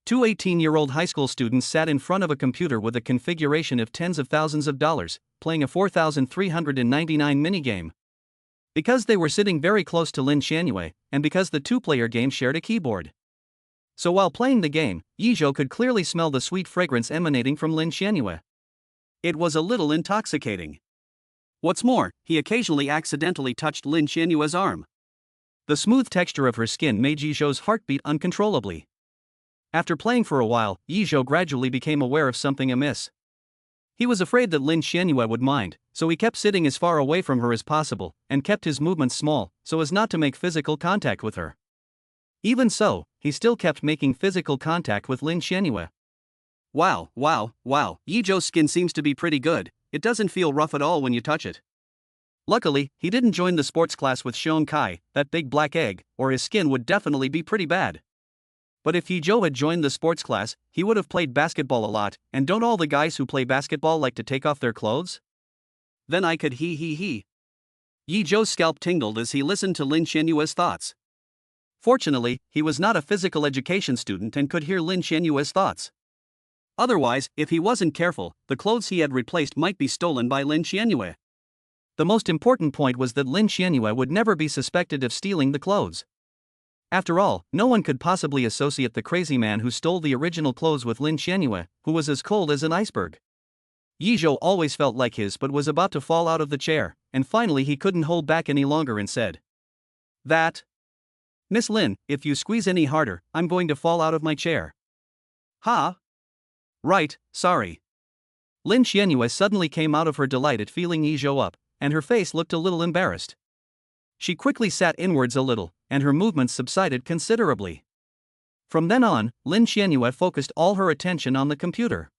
Two 18-year-old high school students sat in front of a computer with a configuration of tens of thousands of dollars, playing a 4,399 minigame. Because they were sitting very close to Lin Xianyue, and because the two-player game shared a keyboard. So while playing the game, Ijo could clearly smell the sweet fragrance emanating from Lin Xianyue. It was a little intoxicating. What's more, he occasionally accidentally touched Lin Xianyue's arm. The smooth texture of her skin made Ijo's heart beat uncontrollably. After playing for a while, Ijo gradually became aware of something amiss. He was afraid that Lin Xianyue would mind, so he kept sitting as far away from her as possible, and kept his movements small, so as not to make physical contact with her. Even so, he still kept making physical contact with Lin Xianyue. Wow, Ijo's skin seems to be pretty good, it doesn't feel rough at all when you touch it. Luckily, he didn't join the sports class with Xiong Kai, that big black egg, or his skin would definitely be pretty bad. But if Ijo had joined the sports class, he would have played basketball a lot, and don't all the guys who play basketball like to take off their clothes? Then I could he. Ijo's scalp tingled as he listened to Lin Xianyue's thoughts. Fortunately, he was not a physical education student and could hear Lin Xianyue's thoughts. Otherwise, if he wasn't careful, the clothes he had replaced might be stolen by Lin Xianyue. The most important point was that Lin Xianyue would never be suspected of stealing the clothes. After all, no one could possibly associate the crazy man who stole the original clothes with Lin Xianyue, who was as cold as an iceberg. Yizhou always felt like his but was about to fall out of the chair, and finally he couldn't hold back any longer and said, "That. Miss Lin, if you squeeze any harder, I'm going to fall out of my chair." "Ha? Right, sorry." Lin Xianyue suddenly came out of her delight at feeling Yizhou up, and her face looked a little embarrassed. She quickly sat inwards a little, and her movements subsided considerably. From then on, Lin Xianyue focused all her attention on the computer.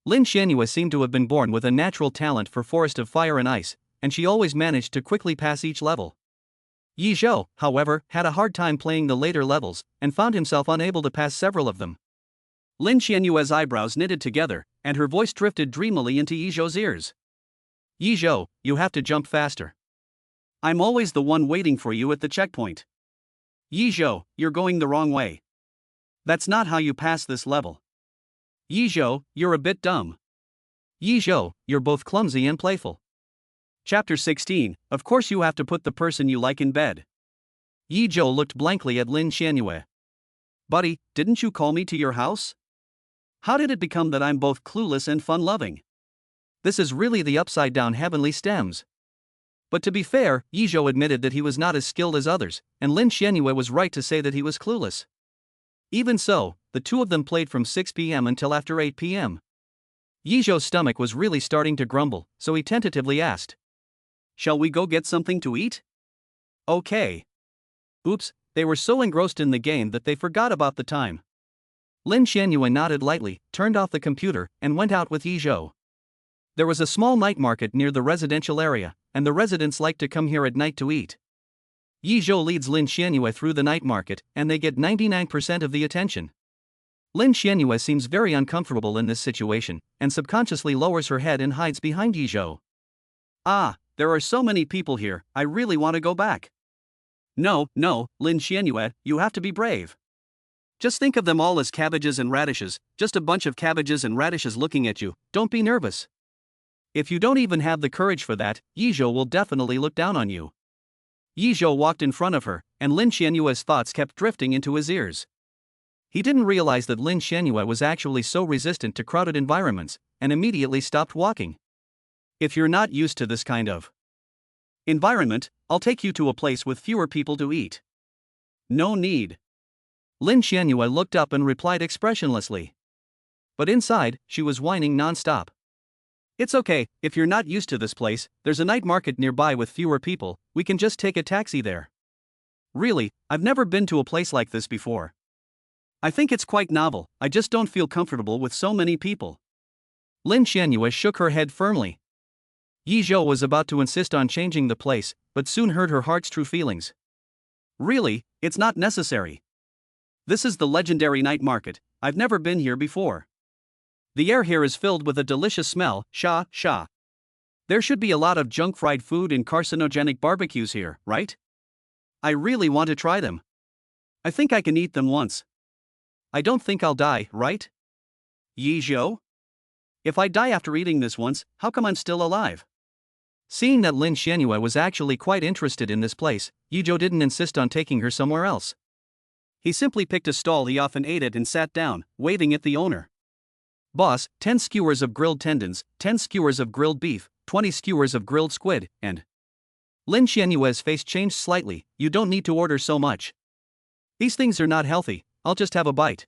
Lin Xianyue seemed to have been born with a natural talent for Forest of Fire and Ice, and she always managed to quickly pass each level. Yizhou, however, had a hard time playing the later levels, and found himself unable to pass several of them. Lin Xianyue's eyebrows knitted together, and her voice drifted dreamily into Yizhou's ears. "Yizhou, you have to jump faster. I'm always the one waiting for you at the checkpoint. Yizhou, you're going the wrong way. That's not how you pass this level. Yizhou, you're a bit dumb. Yizhou, you're both clumsy and playful." Chapter 16, Of course you have to put the person you like in bed. Yizhou looked blankly at Lin Xianyue. "Buddy, didn't you call me to your house? How did it become that I'm both clueless and fun-loving? This is really the upside-down heavenly stems." But to be fair, Yizhou admitted that he was not as skilled as others, and Lin Xianyue was right to say that he was clueless. Even so, the two of them played from 6 p.m. until after 8 p.m. Yizhou's stomach was really starting to grumble, so he tentatively asked, "Shall we go get something to eat?" "Okay." Oops, they were so engrossed in the game that they forgot about the time. Lin Xianyue nodded lightly, turned off the computer, and went out with Yizhou. There was a small night market near the residential area, and the residents liked to come here at night to eat. Yizhou leads Lin Xianyue through the night market, and they get 99% of the attention. Lin Xianyue seems very uncomfortable in this situation, and subconsciously lowers her head and hides behind Yizhou. "Ah, there are so many people here, I really want to go back." No, Lin Xianyue, you have to be brave. Just think of them all as cabbages and radishes, just a bunch of cabbages and radishes looking at you, don't be nervous. If you don't even have the courage for that, Yizhou will definitely look down on you. Yizhou walked in front of her, and Lin Xianyue's thoughts kept drifting into his ears. He didn't realize that Lin Xianyue was actually so resistant to crowded environments, and immediately stopped walking. "If you're not used to this kind of environment, I'll take you to a place with fewer people to eat." "No need." Lin Xianyue looked up and replied expressionlessly. But inside, she was whining non-stop. "It's okay, if you're not used to this place, there's a night market nearby with fewer people, we can just take a taxi there." "Really, I've never been to a place like this before. I think it's quite novel, I just don't feel comfortable with so many people." Lin Xianyue shook her head firmly. Yizhou was about to insist on changing the place, but soon heard her heart's true feelings. "Really, it's not necessary. This is the legendary night market, I've never been here before. The air here is filled with a delicious smell, sha. There should be a lot of junk fried food and carcinogenic barbecues here, right? I really want to try them. I think I can eat them once. I don't think I'll die, right? Yizhou? If I die after eating this once, how come I'm still alive?" Seeing that Lin Xianyue was actually quite interested in this place, Yizhou didn't insist on taking her somewhere else. He simply picked a stall he often ate at and sat down, waving at the owner. "Boss, 10 skewers of grilled tendons, 10 skewers of grilled beef, 20 skewers of grilled squid, and..." Lin Xianyue's face changed slightly. "You don't need to order so much. These things are not healthy, I'll just have a bite."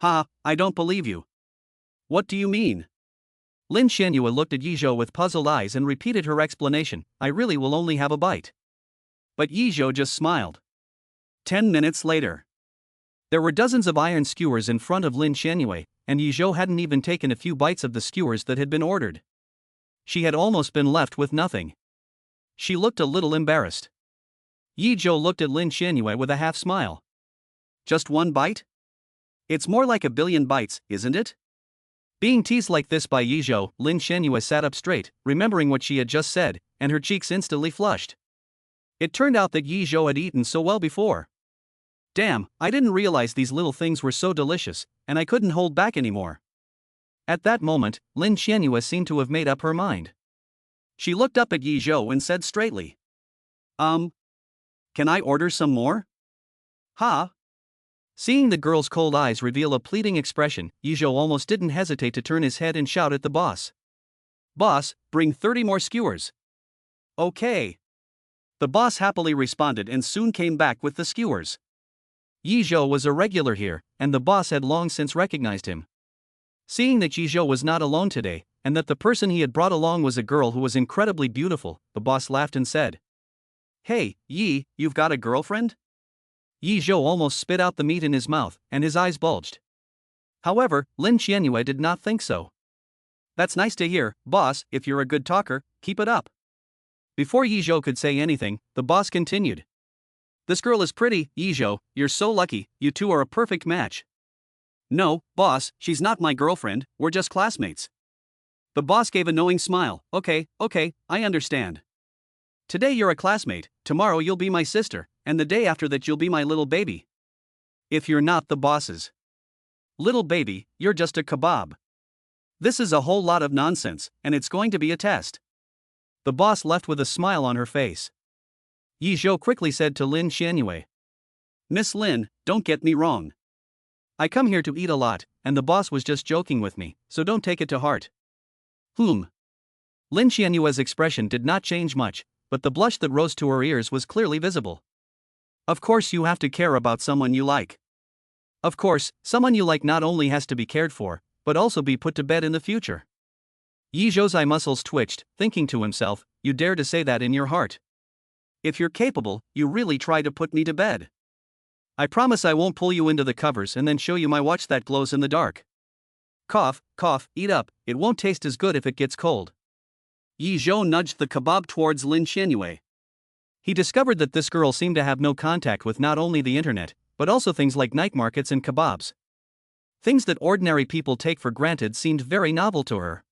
"Ha, I don't believe you. What do you mean?" Lin Xianyue looked at Yizhou with puzzled eyes and repeated her explanation, "I really will only have a bite." But Yizhou just smiled. 10 minutes later. There were dozens of iron skewers in front of Lin Xianyue, and Yizhou hadn't even taken a few bites of the skewers that had been ordered. She had almost been left with nothing. She looked a little embarrassed. Yizhou looked at Lin Xianyue with a half smile. "Just one bite? It's more like a billion bites, isn't it?" Being teased like this by Yizhou, Lin Xianyue sat up straight, remembering what she had just said, and her cheeks instantly flushed. It turned out that Yizhou had eaten so well before. Damn, I didn't realize these little things were so delicious, and I couldn't hold back anymore. At that moment, Lin Xianyue seemed to have made up her mind. She looked up at Yi Zhou and said straightly. Can I order some more? Ha? Seeing the girl's cold eyes reveal a pleading expression, Yi Zhou almost didn't hesitate to turn his head and shout at the boss. Boss, bring 30 more skewers. Okay. The boss happily responded and soon came back with the skewers. Yi Zhou was a regular here, and the boss had long since recognized him. Seeing that Yi Zhou was not alone today, and that the person he had brought along was a girl who was incredibly beautiful, the boss laughed and said, Hey, Yi, you've got a girlfriend? Yi Zhou almost spit out the meat in his mouth, and his eyes bulged. However, Lin Qianyue did not think so. That's nice to hear, boss, if you're a good talker, keep it up. Before Yi Zhou could say anything, the boss continued. This girl is pretty, Yi Zhou, you're so lucky, you two are a perfect match. No, boss, she's not my girlfriend, we're just classmates. The boss gave a knowing smile. Okay, I understand. Today you're a classmate, tomorrow you'll be my sister, and the day after that you'll be my little baby. If you're not the boss's little baby, you're just a kebab. This is a whole lot of nonsense, and it's going to be a test. The boss left with a smile on her face. Yi Zhou quickly said to Lin Qianyue. Miss Lin, don't get me wrong. I come here to eat a lot, and the boss was just joking with me, so don't take it to heart. Lin Qianyue's expression did not change much, but the blush that rose to her ears was clearly visible. Of course you have to care about someone you like. Of course, someone you like not only has to be cared for, but also be put to bed in the future. Yi Zhou's eye muscles twitched, thinking to himself, you dare to say that in your heart. If you're capable, you really try to put me to bed. I promise I won't pull you into the covers and then show you my watch that glows in the dark. Cough, eat up, it won't taste as good if it gets cold. Yi Zhou nudged the kebab towards Lin Qianyue. He discovered that this girl seemed to have no contact with not only the internet, but also things like night markets and kebabs. Things that ordinary people take for granted seemed very novel to her.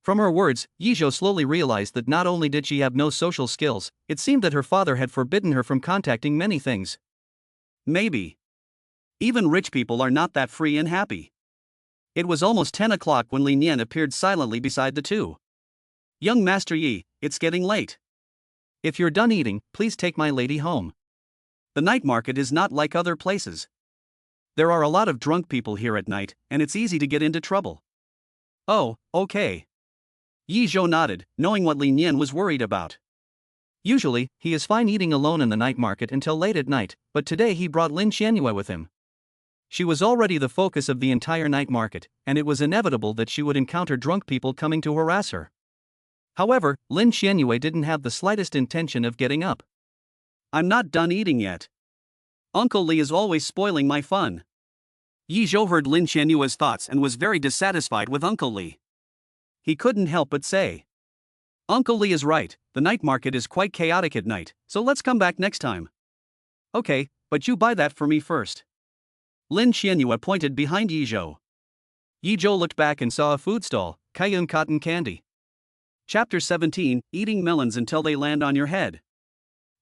From her words, Yi Zhou slowly realized that not only did she have no social skills, it seemed that her father had forbidden her from contacting many things. Maybe even rich people are not that free and happy. It was almost 10 o'clock when Li Nian appeared silently beside the two. Young Master Yi, it's getting late. If you're done eating, please take my lady home. The night market is not like other places. There are a lot of drunk people here at night, and it's easy to get into trouble. Oh, okay. Yi Zhou nodded, knowing what Li Nian was worried about. Usually, he is fine eating alone in the night market until late at night, but today he brought Lin Qianyue with him. She was already the focus of the entire night market, and it was inevitable that she would encounter drunk people coming to harass her. However, Lin Qianyue didn't have the slightest intention of getting up. I'm not done eating yet. Uncle Li is always spoiling my fun. Yi Zhou heard Lin Qianyue's thoughts and was very dissatisfied with Uncle Li. He couldn't help but say, Uncle Li is right, the night market is quite chaotic at night, so let's come back next time. Okay, but you buy that for me first. Lin Qianyue pointed behind Yi Zhou. Yi Zhou looked back and saw a food stall, Kaiyun Cotton Candy. Chapter 17, Eating Melons Until They Land on Your Head.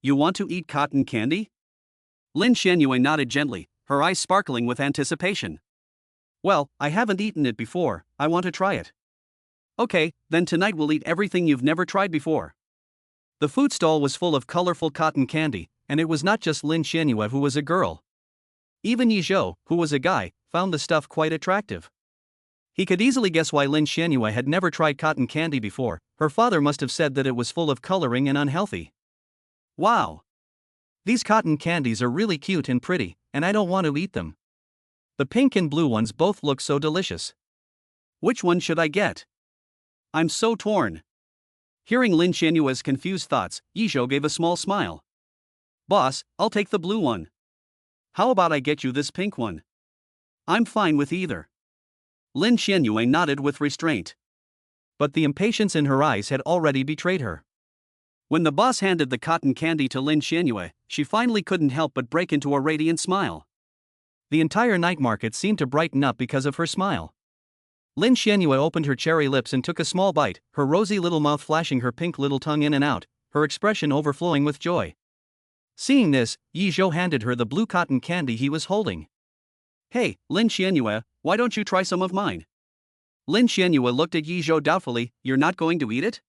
You want to eat cotton candy? Lin Qianyue nodded gently, her eyes sparkling with anticipation. Well, I haven't eaten it before, I want to try it. Okay, then tonight we'll eat everything you've never tried before. The food stall was full of colorful cotton candy, and it was not just Lin Qianyue who was a girl. Even Yi Zhou, who was a guy, found the stuff quite attractive. He could easily guess why Lin Qianyue had never tried cotton candy before. Her father must have said that it was full of coloring and unhealthy. Wow! These cotton candies are really cute and pretty, and I don't want to eat them. The pink and blue ones both look so delicious. Which one should I get? I'm so torn. Hearing Lin Qianyue's confused thoughts, Yi Zhou gave a small smile. Boss, I'll take the blue one. How about I get you this pink one? I'm fine with either. Lin Qianyue nodded with restraint. But the impatience in her eyes had already betrayed her. When the boss handed the cotton candy to Lin Qianyue, she finally couldn't help but break into a radiant smile. The entire night market seemed to brighten up because of her smile. Lin Qianyue opened her cherry lips and took a small bite, her rosy little mouth flashing her pink little tongue in and out, her expression overflowing with joy. Seeing this, Yi Zhou handed her the blue cotton candy he was holding. Hey, Lin Qianyue, why don't you try some of mine? Lin Qianyue looked at Yi Zhou doubtfully, you're not going to eat it?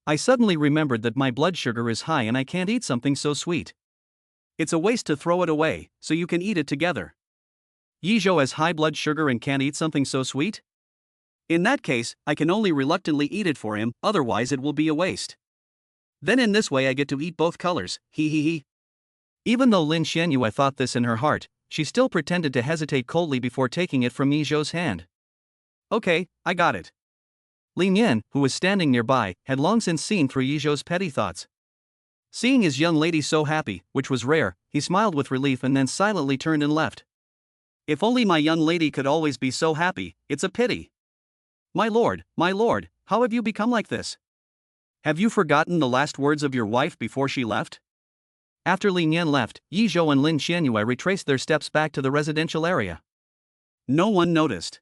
I suddenly remembered that my blood sugar is high and I can't eat something so sweet. It's a waste to throw it away, so you can eat it together. Yizhou has high blood sugar and can't eat something so sweet? In that case, I can only reluctantly eat it for him, otherwise it will be a waste. Then in this way I get to eat both colors, hee hee hee. Even though Lin Xianyue thought this in her heart, she still pretended to hesitate coldly before taking it from Yizhou's hand. Okay, I got it. Lin Yan, who was standing nearby, had long since seen through Yizhou's petty thoughts. Seeing his young lady so happy, which was rare, he smiled with relief and then silently turned and left. If only my young lady could always be so happy, it's a pity. My lord, how have you become like this? Have you forgotten the last words of your wife before she left? After Lin Yan left, Yizhou and Lin Xianyue retraced their steps back to the residential area. No one noticed.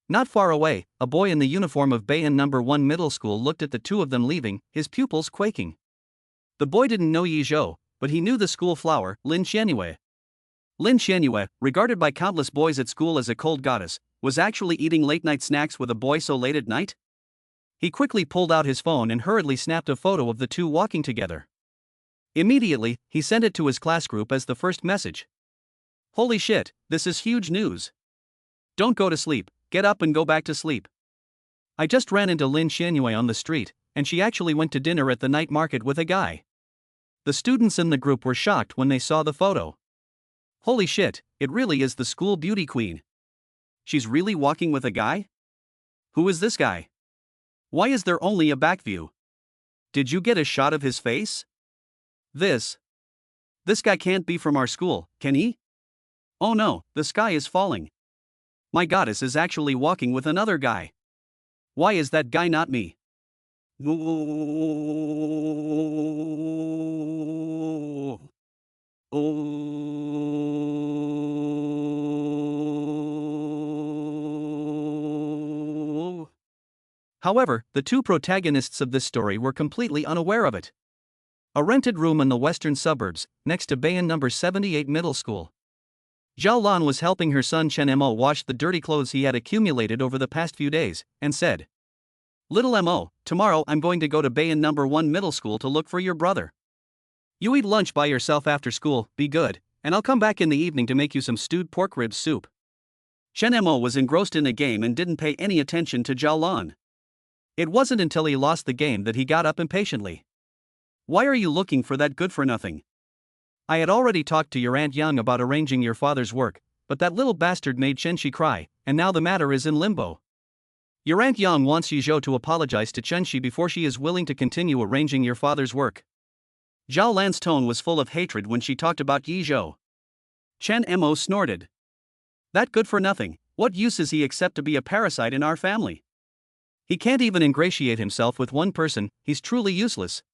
Not far away, a boy in the uniform of Bayan No. 1 Middle School looked at the two of them leaving, his pupils quaking. The boy didn't know Yizhou, but he knew the school flower, Lin Xianyue. Lin Xianyue, regarded by countless boys at school as a cold goddess, was actually eating late-night snacks with a boy so late at night? He quickly pulled out his phone and hurriedly snapped a photo of the two walking together. Immediately, he sent it to his class group as the first message. Holy shit, this is huge news. Don't go to sleep, get up and go back to sleep. I just ran into Lin Xianyue on the street, and she actually went to dinner at the night market with a guy. The students in the group were shocked when they saw the photo. Holy shit, it really is the school beauty queen. She's really walking with a guy? Who is this guy? Why is there only a back view? Did you get a shot of his face? This guy can't be from our school, can he? Oh no, the sky is falling. My goddess is actually walking with another guy. Why is that guy not me? However, the two protagonists of this story were completely unaware of it. A rented room in the western suburbs, next to Bayan No. 78 Middle School. Zhao Lan was helping her son Chen Mo wash the dirty clothes he had accumulated over the past few days, and said, Little Mo, tomorrow I'm going to go to Bayan No. 1 Middle School to look for your brother. You eat lunch by yourself after school, be good, and I'll come back in the evening to make you some stewed pork rib soup. Chen Mo was engrossed in a game and didn't pay any attention to Zhao Lan. It wasn't until he lost the game that he got up impatiently. Why are you looking for that good-for-nothing? I had already talked to your Aunt Yang about arranging your father's work, but that little bastard made Chenxi cry, and now the matter is in limbo. Your Aunt Yang wants Yizhou to apologize to Chenxi before she is willing to continue arranging your father's work. Zhao Lan's tone was full of hatred when she talked about Yizhou. Chen Mo snorted. That good-for-nothing, what use is he except to be a parasite in our family? He can't even ingratiate himself with one person, he's truly useless.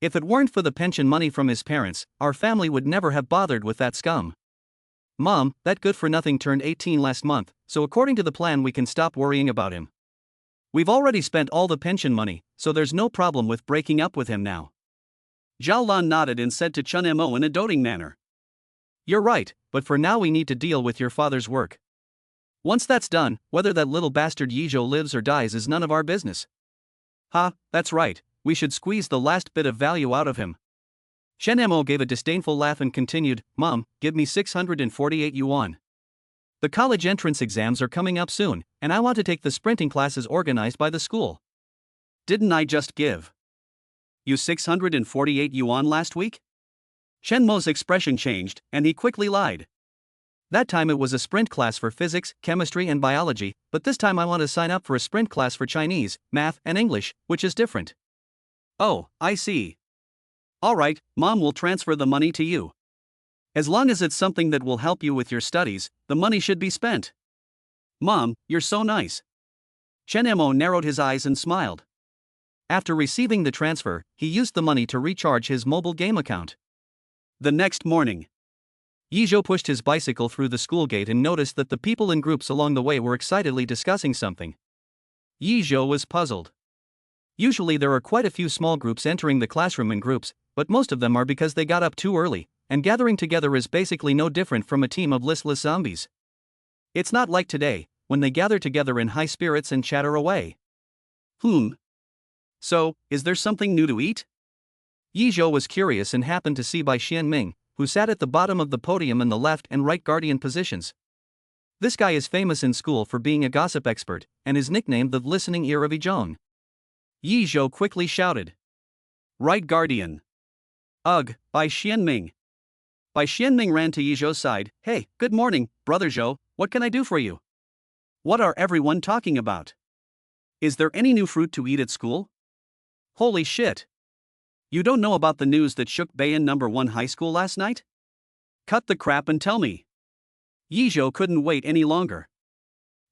If it weren't for the pension money from his parents, our family would never have bothered with that scum. Mom, that good-for-nothing turned 18 last month, so according to the plan we can stop worrying about him. We've already spent all the pension money, so there's no problem with breaking up with him now. Zhao Lan nodded and said to Chen Mo in a doting manner. You're right, but for now we need to deal with your father's work. Once that's done, whether that little bastard Yizhou lives or dies is none of our business. Ha, that's right. We should squeeze the last bit of value out of him. Chen Mo gave a disdainful laugh and continued, Mom, give me 648 yuan. The college entrance exams are coming up soon, and I want to take the sprinting classes organized by the school. Didn't I just give you 648 yuan last week? Chen Mo's expression changed, and he quickly lied. That time it was a sprint class for physics, chemistry and biology, but this time I want to sign up for a sprint class for Chinese, math and English, which is different. Oh, I see. Alright, Mom will transfer the money to you. As long as it's something that will help you with your studies, the money should be spent. Mom, you're so nice. Chen Mo narrowed his eyes and smiled. After receiving the transfer, he used the money to recharge his mobile game account. The next morning, Yizhou pushed his bicycle through the school gate and noticed that the people in groups along the way were excitedly discussing something. Yizhou was puzzled. Usually there are quite a few small groups entering the classroom in groups, but most of them are because they got up too early, and gathering together is basically no different from a team of listless zombies. It's not like today, when they gather together in high spirits and chatter away. So, is there something new to eat? Yi Zhou was curious and happened to see Bai Xianming, who sat at the bottom of the podium in the left and right guardian positions. This guy is famous in school for being a gossip expert, and is nicknamed the listening ear of Yizhong. Yi Zhou quickly shouted. Right guardian. Ugh, Bai Xianming. Bai Xianming ran to Yi Zhou's side. Hey, good morning, brother Zhou, what can I do for you? What are everyone talking about? Is there any new fruit to eat at school? Holy shit. You don't know about the news that shook Bayan No. 1 high school last night? Cut the crap and tell me. Yi Zhou couldn't wait any longer.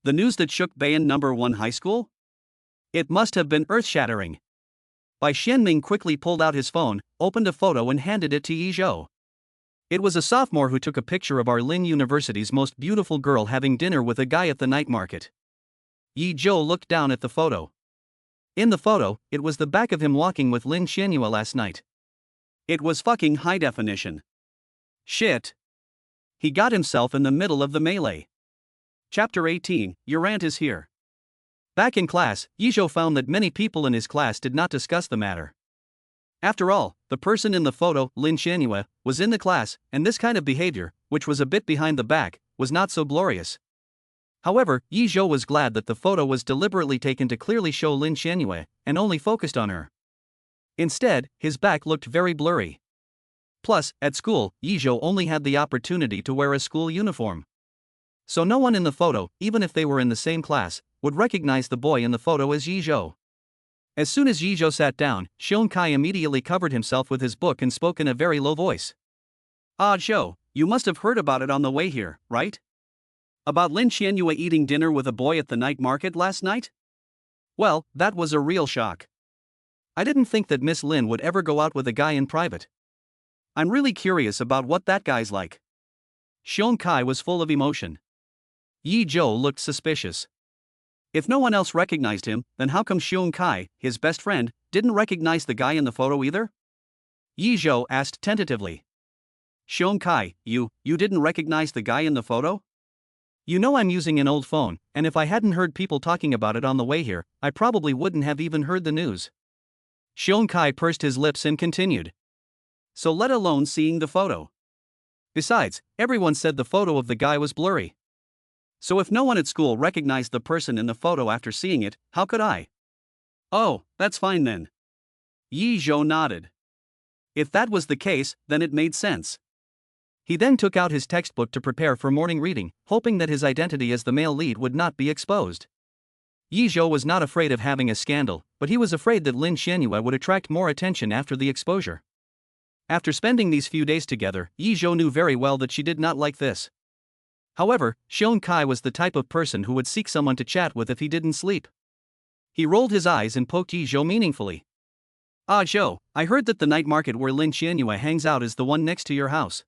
The news that shook Bayan No. 1 high school? It must have been earth-shattering. Bai Xianming quickly pulled out his phone, opened a photo and handed it to Yi Zhou. It was a sophomore who took a picture of our Lin University's most beautiful girl having dinner with a guy at the night market. Yi Zhou looked down at the photo. In the photo, it was the back of him walking with Lin Xianyue last night. It was fucking high definition. Shit. He got himself in the middle of the melee. Chapter 18, Your Aunt is Here. Back in class, Yi Zhou found that many people in his class did not discuss the matter. After all, the person in the photo, Lin Xianyue, was in the class, and this kind of behavior, which was a bit behind the back, was not so glorious. However, Yi Zhou was glad that the photo was deliberately taken to clearly show Lin Xianyue, and only focused on her. Instead, his back looked very blurry. Plus, at school, Yi Zhou only had the opportunity to wear a school uniform. So no one in the photo, even if they were in the same class, would recognize the boy in the photo as Yi Zhou. As soon as Yi Zhou sat down, Xiong Kai immediately covered himself with his book and spoke in a very low voice. Ah Zhou, you must have heard about it on the way here, right? About Lin Xianyue eating dinner with a boy at the night market last night? Well, that was a real shock. I didn't think that Miss Lin would ever go out with a guy in private. I'm really curious about what that guy's like. Xiong Kai was full of emotion. Yi Zhou looked suspicious. If no one else recognized him, then how come Xiong Kai, his best friend, didn't recognize the guy in the photo either? Yi Zhou asked tentatively. Xiong Kai, you didn't recognize the guy in the photo? You know I'm using an old phone, and if I hadn't heard people talking about it on the way here, I probably wouldn't have even heard the news. Xiong Kai pursed his lips and continued. So let alone seeing the photo. Besides, everyone said the photo of the guy was blurry. So if no one at school recognized the person in the photo after seeing it, how could I? Oh, that's fine then. Yi Zhou nodded. If that was the case, then it made sense. He then took out his textbook to prepare for morning reading, hoping that his identity as the male lead would not be exposed. Yi Zhou was not afraid of having a scandal, but he was afraid that Lin Xianyue would attract more attention after the exposure. After spending these few days together, Yi Zhou knew very well that she did not like this. However, Xiong Kai was the type of person who would seek someone to chat with if he didn't sleep. He rolled his eyes and poked Yi Zhou meaningfully. Ah Zhou, I heard that the night market where Lin Xianyue hangs out is the one next to your house.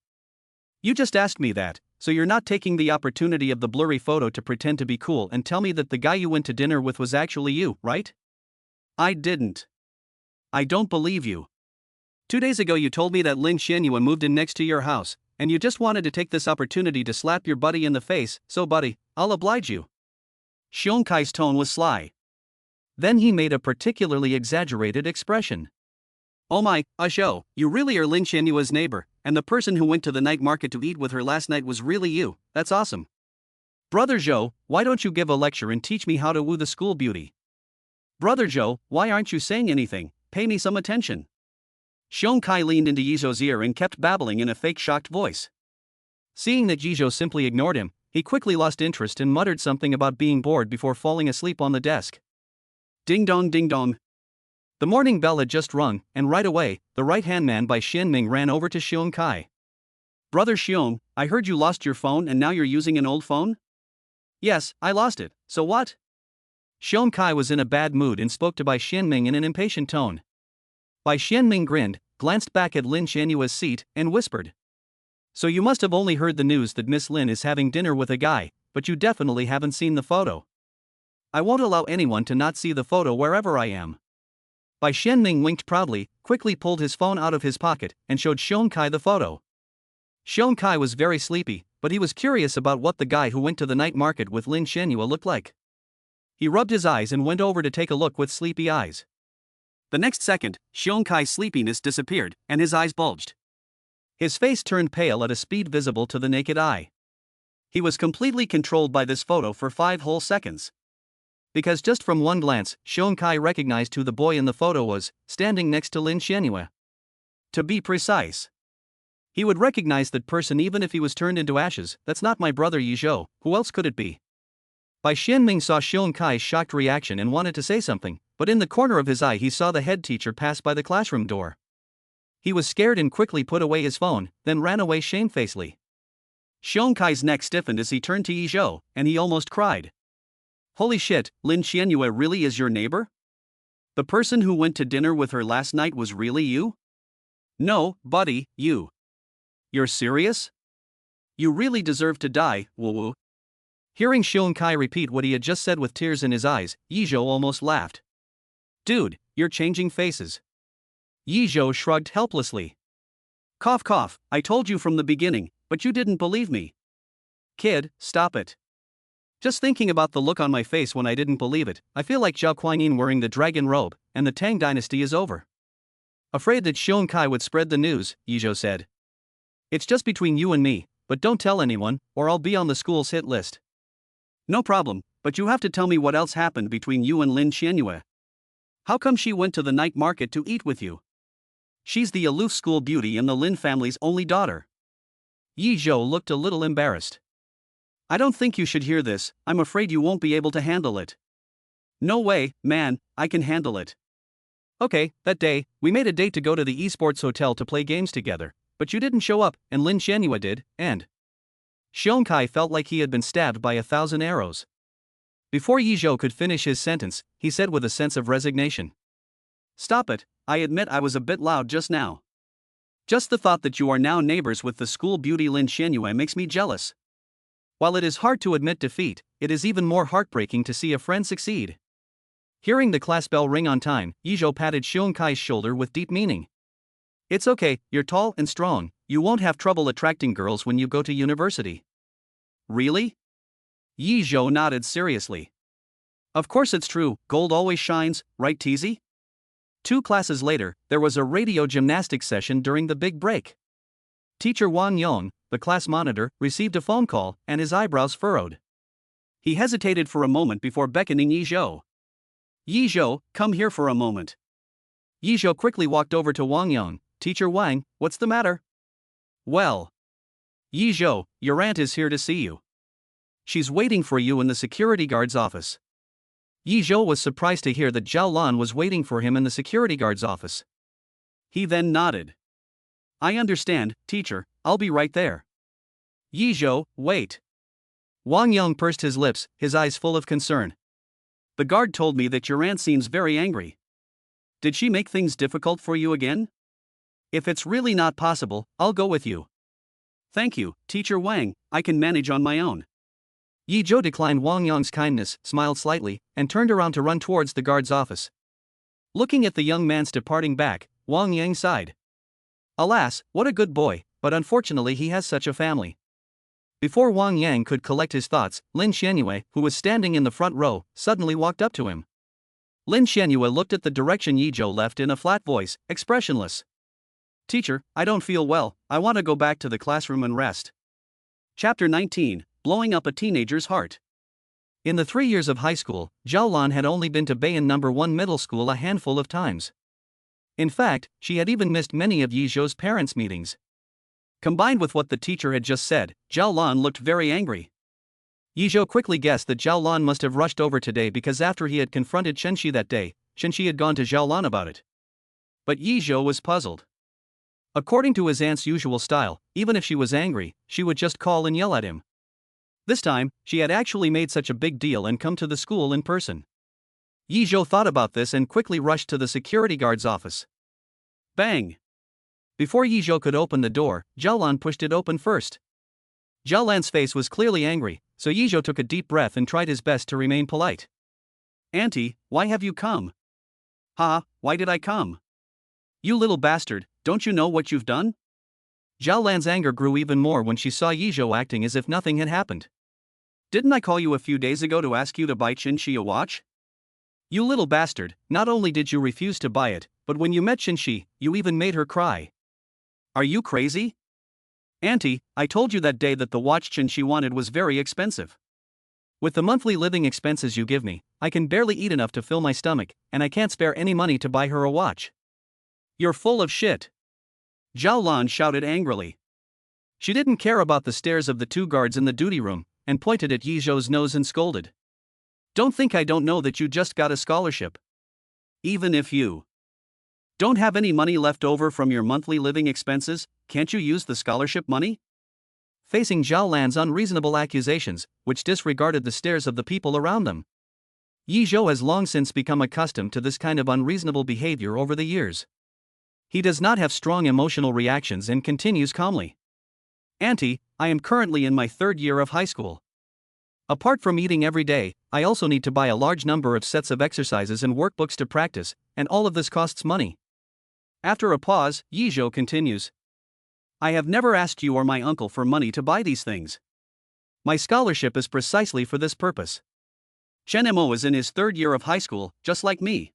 You just asked me that, so you're not taking the opportunity of the blurry photo to pretend to be cool and tell me that the guy you went to dinner with was actually you, right? I didn't. I don't believe you. 2 days ago you told me that Lin Xianyue moved in next to your house, and you just wanted to take this opportunity to slap your buddy in the face, so buddy, I'll oblige you. Xiong Kai's tone was sly. Then he made a particularly exaggerated expression. Oh my, Zhou, you really are Lin Xianyue's neighbor, and the person who went to the night market to eat with her last night was really you, that's awesome. Brother Zhou, why don't you give a lecture and teach me how to woo the school beauty? Brother Zhou, why aren't you saying anything, pay me some attention. Xiong Kai leaned into Yi Zhou's ear and kept babbling in a fake shocked voice. Seeing that Yi Zhou simply ignored him, he quickly lost interest and muttered something about being bored before falling asleep on the desk. Ding dong ding dong. The morning bell had just rung, and right away, the right-hand man Bai Xianming ran over to Xiong Kai. Brother Xiong, I heard you lost your phone and now you're using an old phone? Yes, I lost it, so what? Xiong Kai was in a bad mood and spoke to Bai Xianming in an impatient tone. Bai Xianming grinned, glanced back at Lin Xianyue's seat, and whispered. So you must have only heard the news that Miss Lin is having dinner with a guy, but you definitely haven't seen the photo. I won't allow anyone to not see the photo wherever I am. Bai Xianming winked proudly, quickly pulled his phone out of his pocket, and showed Xiong Kai the photo. Xiong Kai was very sleepy, but he was curious about what the guy who went to the night market with Lin Xianyue looked like. He rubbed his eyes and went over to take a look with sleepy eyes. The next second, Xiong Kai's sleepiness disappeared, and his eyes bulged. His face turned pale at a speed visible to the naked eye. He was completely controlled by this photo for 5 whole seconds. Because just from one glance, Xiong Kai recognized who the boy in the photo was, standing next to Lin Xianyue. To be precise, he would recognize that person even if he was turned into ashes. That's not my brother Yi Zhou, who else could it be? Bai Xianming saw Xiong Kai's shocked reaction and wanted to say something, but in the corner of his eye he saw the head teacher pass by the classroom door. He was scared and quickly put away his phone, then ran away shamefacedly. Xiong Kai's neck stiffened as he turned to Yi Zhou, and he almost cried. Holy shit, Lin Xianyue really is your neighbor? The person who went to dinner with her last night was really you? No, buddy, you. You're serious? You really deserve to die, woo-woo. Hearing Xiong Kai repeat what he had just said with tears in his eyes, Yi Zhou almost laughed. Dude, you're changing faces. Yi Zhou shrugged helplessly. Cough cough, I told you from the beginning, but you didn't believe me. Kid, stop it. Just thinking about the look on my face when I didn't believe it, I feel like Zhao Kuaiyin wearing the dragon robe, and the Tang dynasty is over. Afraid that Xiong Kai would spread the news, Yi Zhou said. It's just between you and me, but don't tell anyone, or I'll be on the school's hit list. No problem, but you have to tell me what else happened between you and Lin Xianyue. How come she went to the night market to eat with you? She's the aloof school beauty and the Lin family's only daughter. Yi Zhou looked a little embarrassed. I don't think you should hear this, I'm afraid you won't be able to handle it. No way, man, I can handle it. Okay, that day, we made a date to go to the esports hotel to play games together, but you didn't show up, and Lin Xianyue did, and... Xiong Kai felt like he had been stabbed by 1,000 arrows. Before Yi Zhou could finish his sentence, he said with a sense of resignation. Stop it, I admit I was a bit loud just now. Just the thought that you are now neighbors with the school beauty Lin Xianyue makes me jealous. While it is hard to admit defeat, it is even more heartbreaking to see a friend succeed. Hearing the class bell ring on time, Yi Zhou patted Xiong Kai's shoulder with deep meaning. It's okay, you're tall and strong, you won't have trouble attracting girls when you go to university. Really? Yi Zhou nodded seriously. Of course it's true, gold always shines, right Teasy? 2 classes later, there was a radio gymnastics session during the big break. Teacher Wang Yong, the class monitor, received a phone call, and his eyebrows furrowed. He hesitated for a moment before beckoning Yi Zhou. Yi Zhou, come here for a moment. Yi Zhou quickly walked over to Wang Yong. Teacher Wang, what's the matter? Well. Yi Zhou, your aunt is here to see you. She's waiting for you in the security guard's office. Yi Zhou was surprised to hear that Zhao Lan was waiting for him in the security guard's office. He then nodded. I understand, teacher, I'll be right there. Yi Zhou, wait. Wang Yong pursed his lips, his eyes full of concern. The guard told me that your aunt seems very angry. Did she make things difficult for you again? If it's really not possible, I'll go with you. Thank you, Teacher Wang, I can manage on my own. Yi Zhou declined Wang Yong's kindness, smiled slightly, and turned around to run towards the guard's office. Looking at the young man's departing back, Wang Yang sighed. Alas, what a good boy, but unfortunately he has such a family. Before Wang Yang could collect his thoughts, Lin Xianyue, who was standing in the front row, suddenly walked up to him. Lin Xianyue looked at the direction Yi Zhou left in a flat voice, expressionless. Teacher, I don't feel well, I want to go back to the classroom and rest. Chapter 19, Blowing Up a Teenager's Heart. In the 3 years of high school, Zhao Lan had only been to Bayan No. 1 middle school a handful of times. In fact, she had even missed many of Yi Zhou's parents' meetings. Combined with what the teacher had just said, Zhao Lan looked very angry. Yi Zhou quickly guessed that Zhao Lan must have rushed over today because after he had confronted Chen Shi that day, Chen Shi had gone to Zhao Lan about it. But Yi Zhou was puzzled. According to his aunt's usual style, even if she was angry, she would just call and yell at him. This time, she had actually made such a big deal and come to the school in person. Yi Zhou thought about this and quickly rushed to the security guard's office. Bang! Before Yi Zhou could open the door, Zhao Lan pushed it open first. Zhao Lan's face was clearly angry, so Yi Zhou took a deep breath and tried his best to remain polite. Auntie, why have you come? Ha, why did I come? You little bastard, don't you know what you've done? Zhao Lan's anger grew even more when she saw Yi Zhou acting as if nothing had happened. Didn't I call you a few days ago to ask you to buy Chen Shi a watch? You little bastard, not only did you refuse to buy it, but when you met Shinshi, you even made her cry. Are you crazy? Auntie, I told you that day that the watch Shinshi wanted was very expensive. With the monthly living expenses you give me, I can barely eat enough to fill my stomach, and I can't spare any money to buy her a watch. You're full of shit. Zhao Lan shouted angrily. She didn't care about the stares of the two guards in the duty room, and pointed at Yi Zhou's nose and scolded. Don't think I don't know that you just got a scholarship. Even if you don't have any money left over from your monthly living expenses, can't you use the scholarship money? Facing Zhao Lan's unreasonable accusations, which disregarded the stares of the people around them, Yi Zhou has long since become accustomed to this kind of unreasonable behavior over the years. He does not have strong emotional reactions and continues calmly. Auntie, I am currently in my 3rd year of high school. Apart from eating every day, I also need to buy a large number of sets of exercises and workbooks to practice, and all of this costs money. After a pause, Yi Zhou continues. I have never asked you or my uncle for money to buy these things. My scholarship is precisely for this purpose. Chen Mo is in his 3rd year of high school, just like me.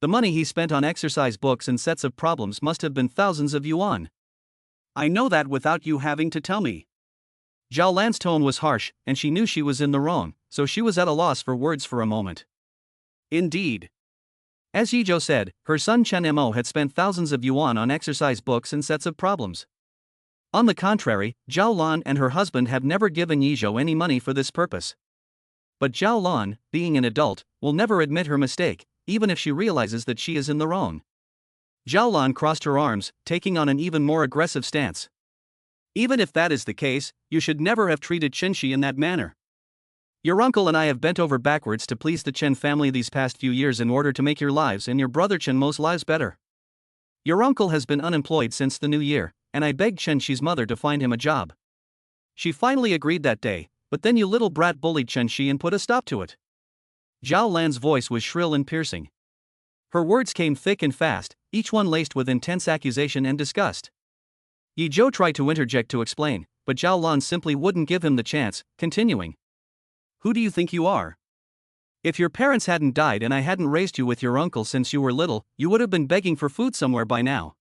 The money he spent on exercise books and sets of problems must have been thousands of yuan. I know that without you having to tell me. Zhao Lan's tone was harsh, and she knew she was in the wrong, so she was at a loss for words for a moment. Indeed. As Yi Zhou said, her son Chen Mo had spent thousands of yuan on exercise books and sets of problems. On the contrary, Zhao Lan and her husband have never given Yi Zhou any money for this purpose. But Zhao Lan, being an adult, will never admit her mistake, even if she realizes that she is in the wrong. Zhao Lan crossed her arms, taking on an even more aggressive stance. Even if that is the case, you should never have treated Shinshi in that manner. Your uncle and I have bent over backwards to please the Chen family these past few years in order to make your lives and your brother Chen Mo's lives better. Your uncle has been unemployed since the new year, and I begged Shinshi's mother to find him a job. She finally agreed that day, but then you little brat bullied Shinshi and put a stop to it. Zhao Lan's voice was shrill and piercing. Her words came thick and fast, each one laced with intense accusation and disgust. Yi Zhou tried to interject to explain, but Zhao Lan simply wouldn't give him the chance, continuing. Who do you think you are? If your parents hadn't died and I hadn't raised you with your uncle since you were little, you would have been begging for food somewhere by now.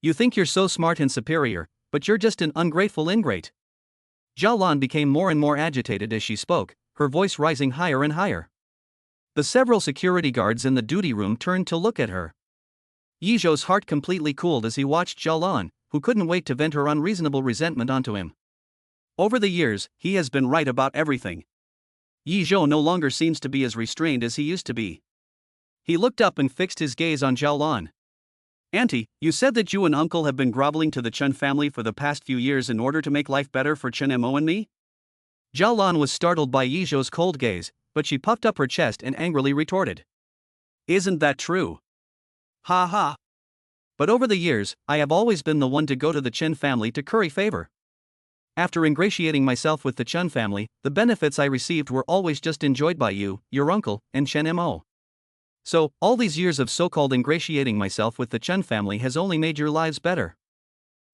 You think you're so smart and superior, but you're just an ungrateful ingrate. Zhao Lan became more and more agitated as she spoke, her voice rising higher and higher. The several security guards in the duty room turned to look at her. Yi Zhou's heart completely cooled as he watched Zhao Lan, who couldn't wait to vent her unreasonable resentment onto him. Over the years, he has been right about everything. Yi Zhou no longer seems to be as restrained as he used to be. He looked up and fixed his gaze on Zhao Lan. Auntie, you said that you and uncle have been groveling to the Chen family for the past few years in order to make life better for Chen Mo and me? Zhao Lan was startled by Yi Zhou's cold gaze, but she puffed up her chest and angrily retorted. Isn't that true? Ha ha. But over the years, I have always been the one to go to the Chen family to curry favor. After ingratiating myself with the Chen family, the benefits I received were always just enjoyed by you, your uncle, and Chen Mo. So, all these years of so-called ingratiating myself with the Chen family has only made your lives better.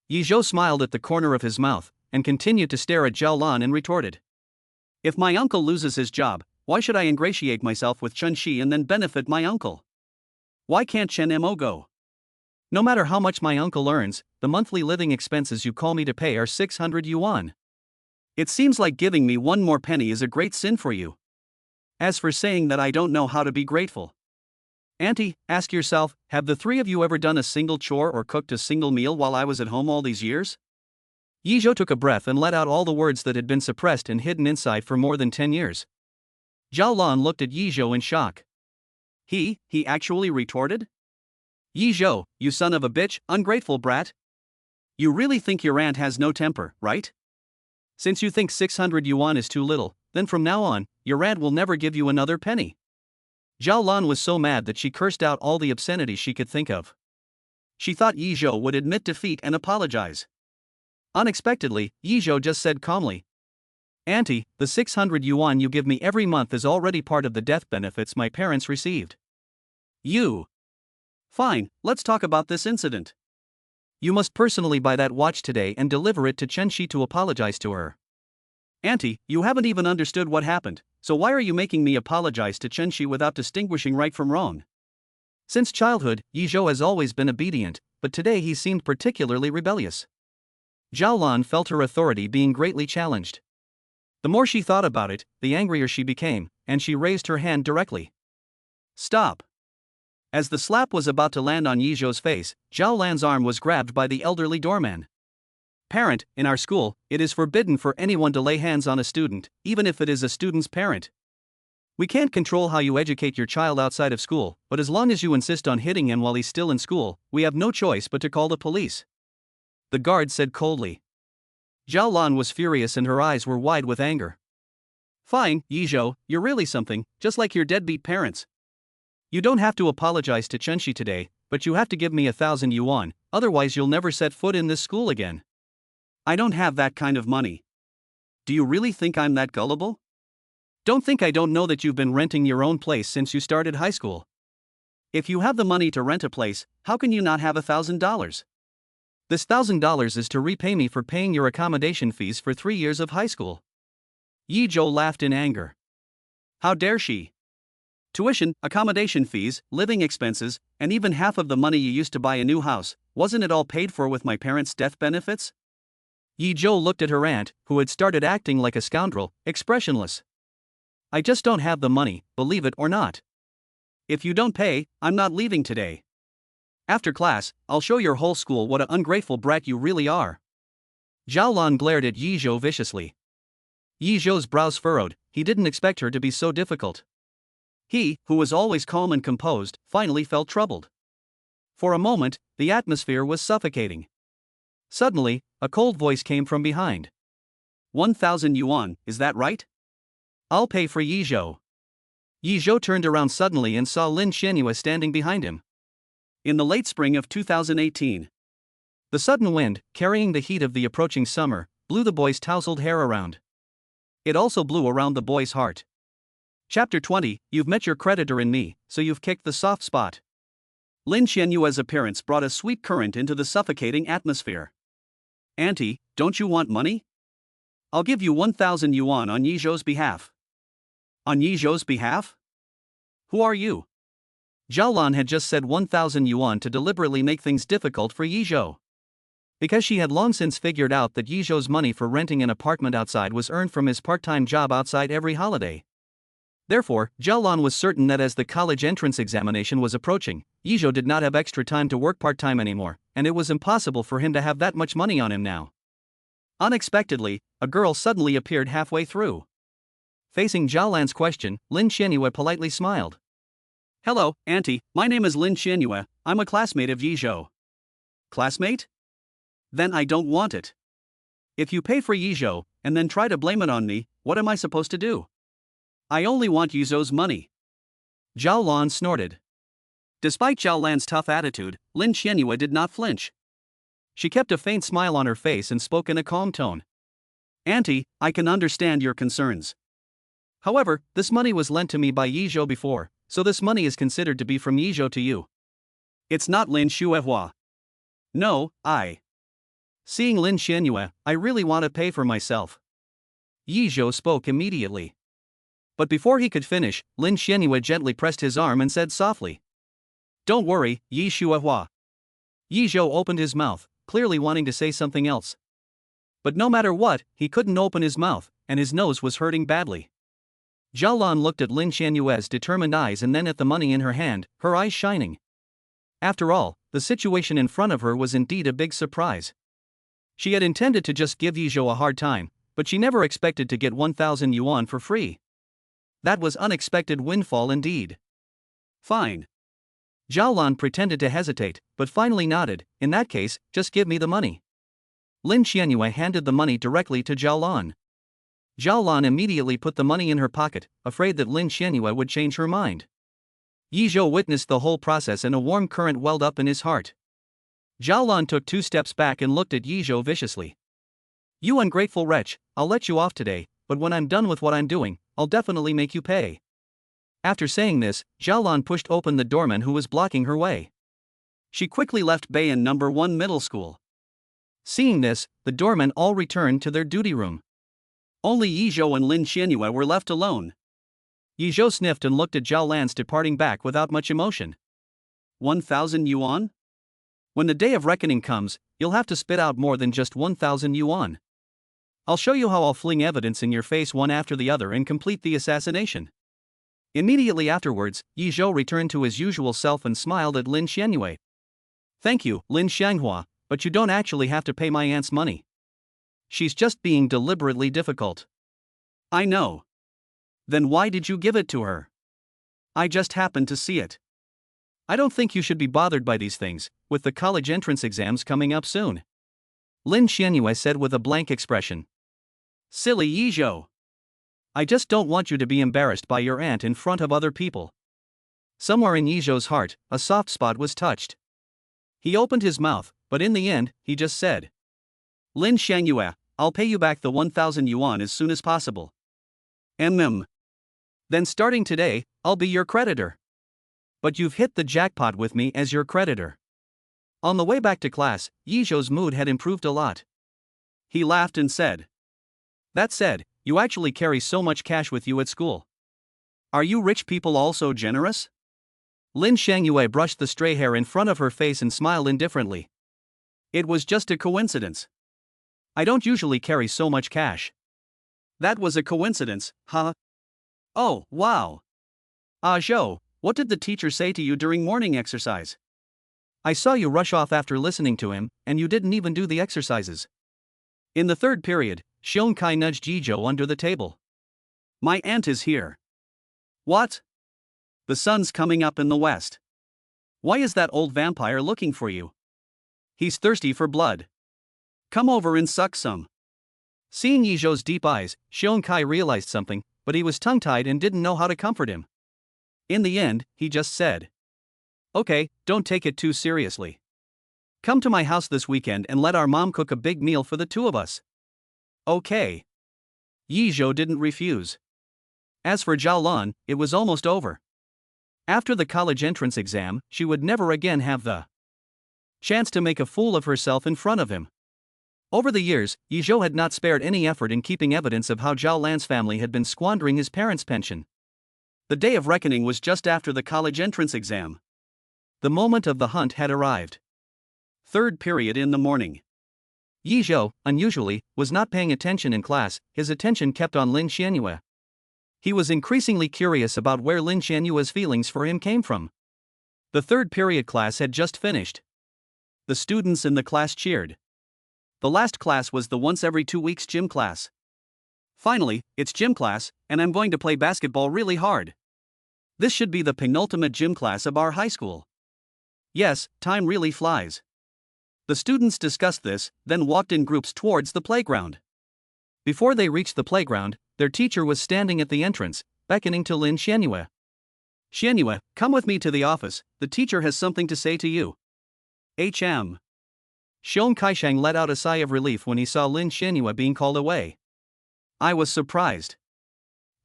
Yi Zhou smiled at the corner of his mouth, and continued to stare at Zhao Lan and retorted. If my uncle loses his job, why should I ingratiate myself with Chen Shi and then benefit my uncle? Why can't Chen Mo go? No matter how much my uncle earns, the monthly living expenses you call me to pay are 600 yuan. It seems like giving me one more penny is a great sin for you. As for saying that I don't know how to be grateful. Auntie, ask yourself, have the three of you ever done a single chore or cooked a single meal while I was at home all these years? Yi Zhou took a breath and let out all the words that had been suppressed and hidden inside for more than 10 years. Zhao Lan looked at Yi Zhou in shock. He actually retorted? Yi Zhou, you son of a bitch, ungrateful brat. You really think your aunt has no temper, right? Since you think 600 yuan is too little, then from now on, your aunt will never give you another penny. Zhao Lan was so mad that she cursed out all the obscenities she could think of. She thought Yi Zhou would admit defeat and apologize. Unexpectedly, Yi Zhou just said calmly, Auntie, the 600 yuan you give me every month is already part of the death benefits my parents received. You. Fine, let's talk about this incident. You must personally buy that watch today and deliver it to Chen Shi to apologize to her. Auntie, you haven't even understood what happened, So why are you making me apologize to Chen Shi without distinguishing right from wrong? Since childhood, Yi Zhou has always been obedient, but today he seemed particularly rebellious. Zhao Lan felt her authority being greatly challenged. The more she thought about it, the angrier she became, and she raised her hand directly. Stop! As the slap was about to land on Yi Zhou's face, Zhao Lan's arm was grabbed by the elderly doorman. Parent, in our school, it is forbidden for anyone to lay hands on a student, even if it is a student's parent. We can't control how you educate your child outside of school, but as long as you insist on hitting him while he's still in school, we have no choice but to call the police. The guard said coldly. Zhao Lan was furious and her eyes were wide with anger. Fine, Yi Zhou, you're really something, just like your deadbeat parents. You don't have to apologize to Chen Shi today, but you have to give me 1,000 yuan, otherwise you'll never set foot in this school again. I don't have that kind of money. Do you really think I'm that gullible? Don't think I don't know that you've been renting your own place since you started high school. If you have the money to rent a place, how can you not have $1,000? This $1,000 is to repay me for paying your accommodation fees for 3 years of high school. Yi Zhou laughed in anger. How dare she? Tuition, accommodation fees, living expenses, and even half of the money you used to buy a new house, wasn't it all paid for with my parents' death benefits? Yi Zhou looked at her aunt, who had started acting like a scoundrel, expressionless. I just don't have the money, believe it or not. If you don't pay, I'm not leaving today. After class, I'll show your whole school what an ungrateful brat you really are. Zhao Lan glared at Yi Zhou viciously. Yi Zhou's brows furrowed, he didn't expect her to be so difficult. He, who was always calm and composed, finally felt troubled. For a moment, the atmosphere was suffocating. Suddenly, a cold voice came from behind. 1,000 yuan, is that right? I'll pay for Yi Zhou. Yi Zhou turned around suddenly and saw Lin Xianyue standing behind him. In the late spring of 2018. The sudden wind, carrying the heat of the approaching summer, blew the boy's tousled hair around. It also blew around the boy's heart. Chapter 20, You've met your creditor in me, so you've kicked the soft spot. Lin Xianyue's appearance brought a sweet current into the suffocating atmosphere. Auntie, don't you want money? I'll give you 1,000 yuan on Yi Zhou's behalf. On Yi Zhou's behalf? Who are you? Zhao Lan had just said 1,000 yuan to deliberately make things difficult for Yi Zhou. Because she had long since figured out that Yi Zhou's money for renting an apartment outside was earned from his part-time job outside every holiday. Therefore, Zhao Lan was certain that as the college entrance examination was approaching, Yi Zhou did not have extra time to work part-time anymore, and it was impossible for him to have that much money on him now. Unexpectedly, a girl suddenly appeared halfway through. Facing Zhao Lan's question, Lin Xianyue politely smiled. Hello, Auntie, my name is Lin Xianyue, I'm a classmate of Yi Zhou. Classmate? Then I don't want it. If you pay for Yi Zhou, and then try to blame it on me, what am I supposed to do? I only want Yi Zhou's money. Zhao Lan snorted. Despite Zhao Lan's tough attitude, Lin Xianyue did not flinch. She kept a faint smile on her face and spoke in a calm tone. Auntie, I can understand your concerns. However, this money was lent to me by Yi Zhou before, so this money is considered to be from Yi Zhou to you. It's not Lin Xuehua. No, Seeing Lin Xianyue, I really want to pay for myself. Yi Zhou spoke immediately. But before he could finish, Lin Xianyue gently pressed his arm and said softly. Don't worry, Yi Xuehua. Yi Zhou opened his mouth, clearly wanting to say something else. But no matter what, he couldn't open his mouth, and his nose was hurting badly. Zhao Lan looked at Lin Xianyue's determined eyes and then at the money in her hand, her eyes shining. After all, the situation in front of her was indeed a big surprise. She had intended to just give Yi Zhou a hard time, but she never expected to get 1,000 yuan for free. That was unexpected windfall indeed. Fine. Zhao Lan pretended to hesitate, but finally nodded, in that case, just give me the money. Lin Xianyue handed the money directly to Zhao Lan. Zhao Lan immediately put the money in her pocket, afraid that Lin Xianyue would change her mind. Yi Zhou witnessed the whole process and a warm current welled up in his heart. Zhao Lan took 2 steps back and looked at Yi Zhou viciously. You ungrateful wretch, I'll let you off today, but when I'm done with what I'm doing, I'll definitely make you pay. After saying this, Zhao Lan pushed open the doorman who was blocking her way. She quickly left Bayan No. 1 middle school. Seeing this, the doormen all returned to their duty room. Only Yi Zhou and Lin Xianyue were left alone. Yi Zhou sniffed and looked at Zhao Lan's departing back without much emotion. 1,000 yuan? When the day of reckoning comes, you'll have to spit out more than just 1,000 yuan. I'll show you how I'll fling evidence in your face one after the other and complete the assassination. Immediately afterwards, Yi Zhou returned to his usual self and smiled at Lin Xianyue. Thank you, Lin Xianghua, but you don't actually have to pay my aunt's money. She's just being deliberately difficult. I know. Then why did you give it to her? I just happened to see it. I don't think you should be bothered by these things, with the college entrance exams coming up soon. Lin Xianyue said with a blank expression. Silly Yi Zhou. I just don't want you to be embarrassed by your aunt in front of other people. Somewhere in Yi Zhou's heart, a soft spot was touched. He opened his mouth, but in the end, he just said. Lin Xianyue, I'll pay you back the 1,000 yuan as soon as possible. Then starting today, I'll be your creditor. But you've hit the jackpot with me as your creditor. On the way back to class, Yi Zhou's mood had improved a lot. He laughed and said. That said, you actually carry so much cash with you at school. Are you rich people also generous? Lin Xianyue brushed the stray hair in front of her face and smiled indifferently. It was just a coincidence. I don't usually carry so much cash. That was a coincidence, huh? Oh, wow. Ah Zhou, what did the teacher say to you during morning exercise? I saw you rush off after listening to him, and you didn't even do the exercises. In the third period, Xiong Kai nudged Yi Zhou under the table. My aunt is here. What? The sun's coming up in the west. Why is that old vampire looking for you? He's thirsty for blood. Come over and suck some. Seeing Yi Zhou's deep eyes, Xiong Kai realized something, but he was tongue-tied and didn't know how to comfort him. In the end, he just said. Okay, don't take it too seriously. Come to my house this weekend and let our mom cook a big meal for the two of us. Okay. Yi Zhou didn't refuse. As for Zhao Lan, it was almost over. After the college entrance exam, she would never again have the chance to make a fool of herself in front of him. Over the years, Yi Zhou had not spared any effort in keeping evidence of how Zhao Lan's family had been squandering his parents' pension. The day of reckoning was just after the college entrance exam. The moment of the hunt had arrived. Third period in the morning. Yi Zhou, unusually, was not paying attention in class. His attention kept on Lin Xianyue. He was increasingly curious about where Lin Xianyue's feelings for him came from. The third period class had just finished. The students in the class cheered. The last class was the once every 2 weeks gym class. Finally, it's gym class, and I'm going to play basketball really hard. This should be the penultimate gym class of our high school. Yes, time really flies. The students discussed this, then walked in groups towards the playground. Before they reached the playground, their teacher was standing at the entrance, beckoning to Lin Xianyue. Xianyue, come with me to the office, the teacher has something to say to you. HM. Xiong Kaishang let out a sigh of relief when he saw Lin Xianyue being called away. I was surprised.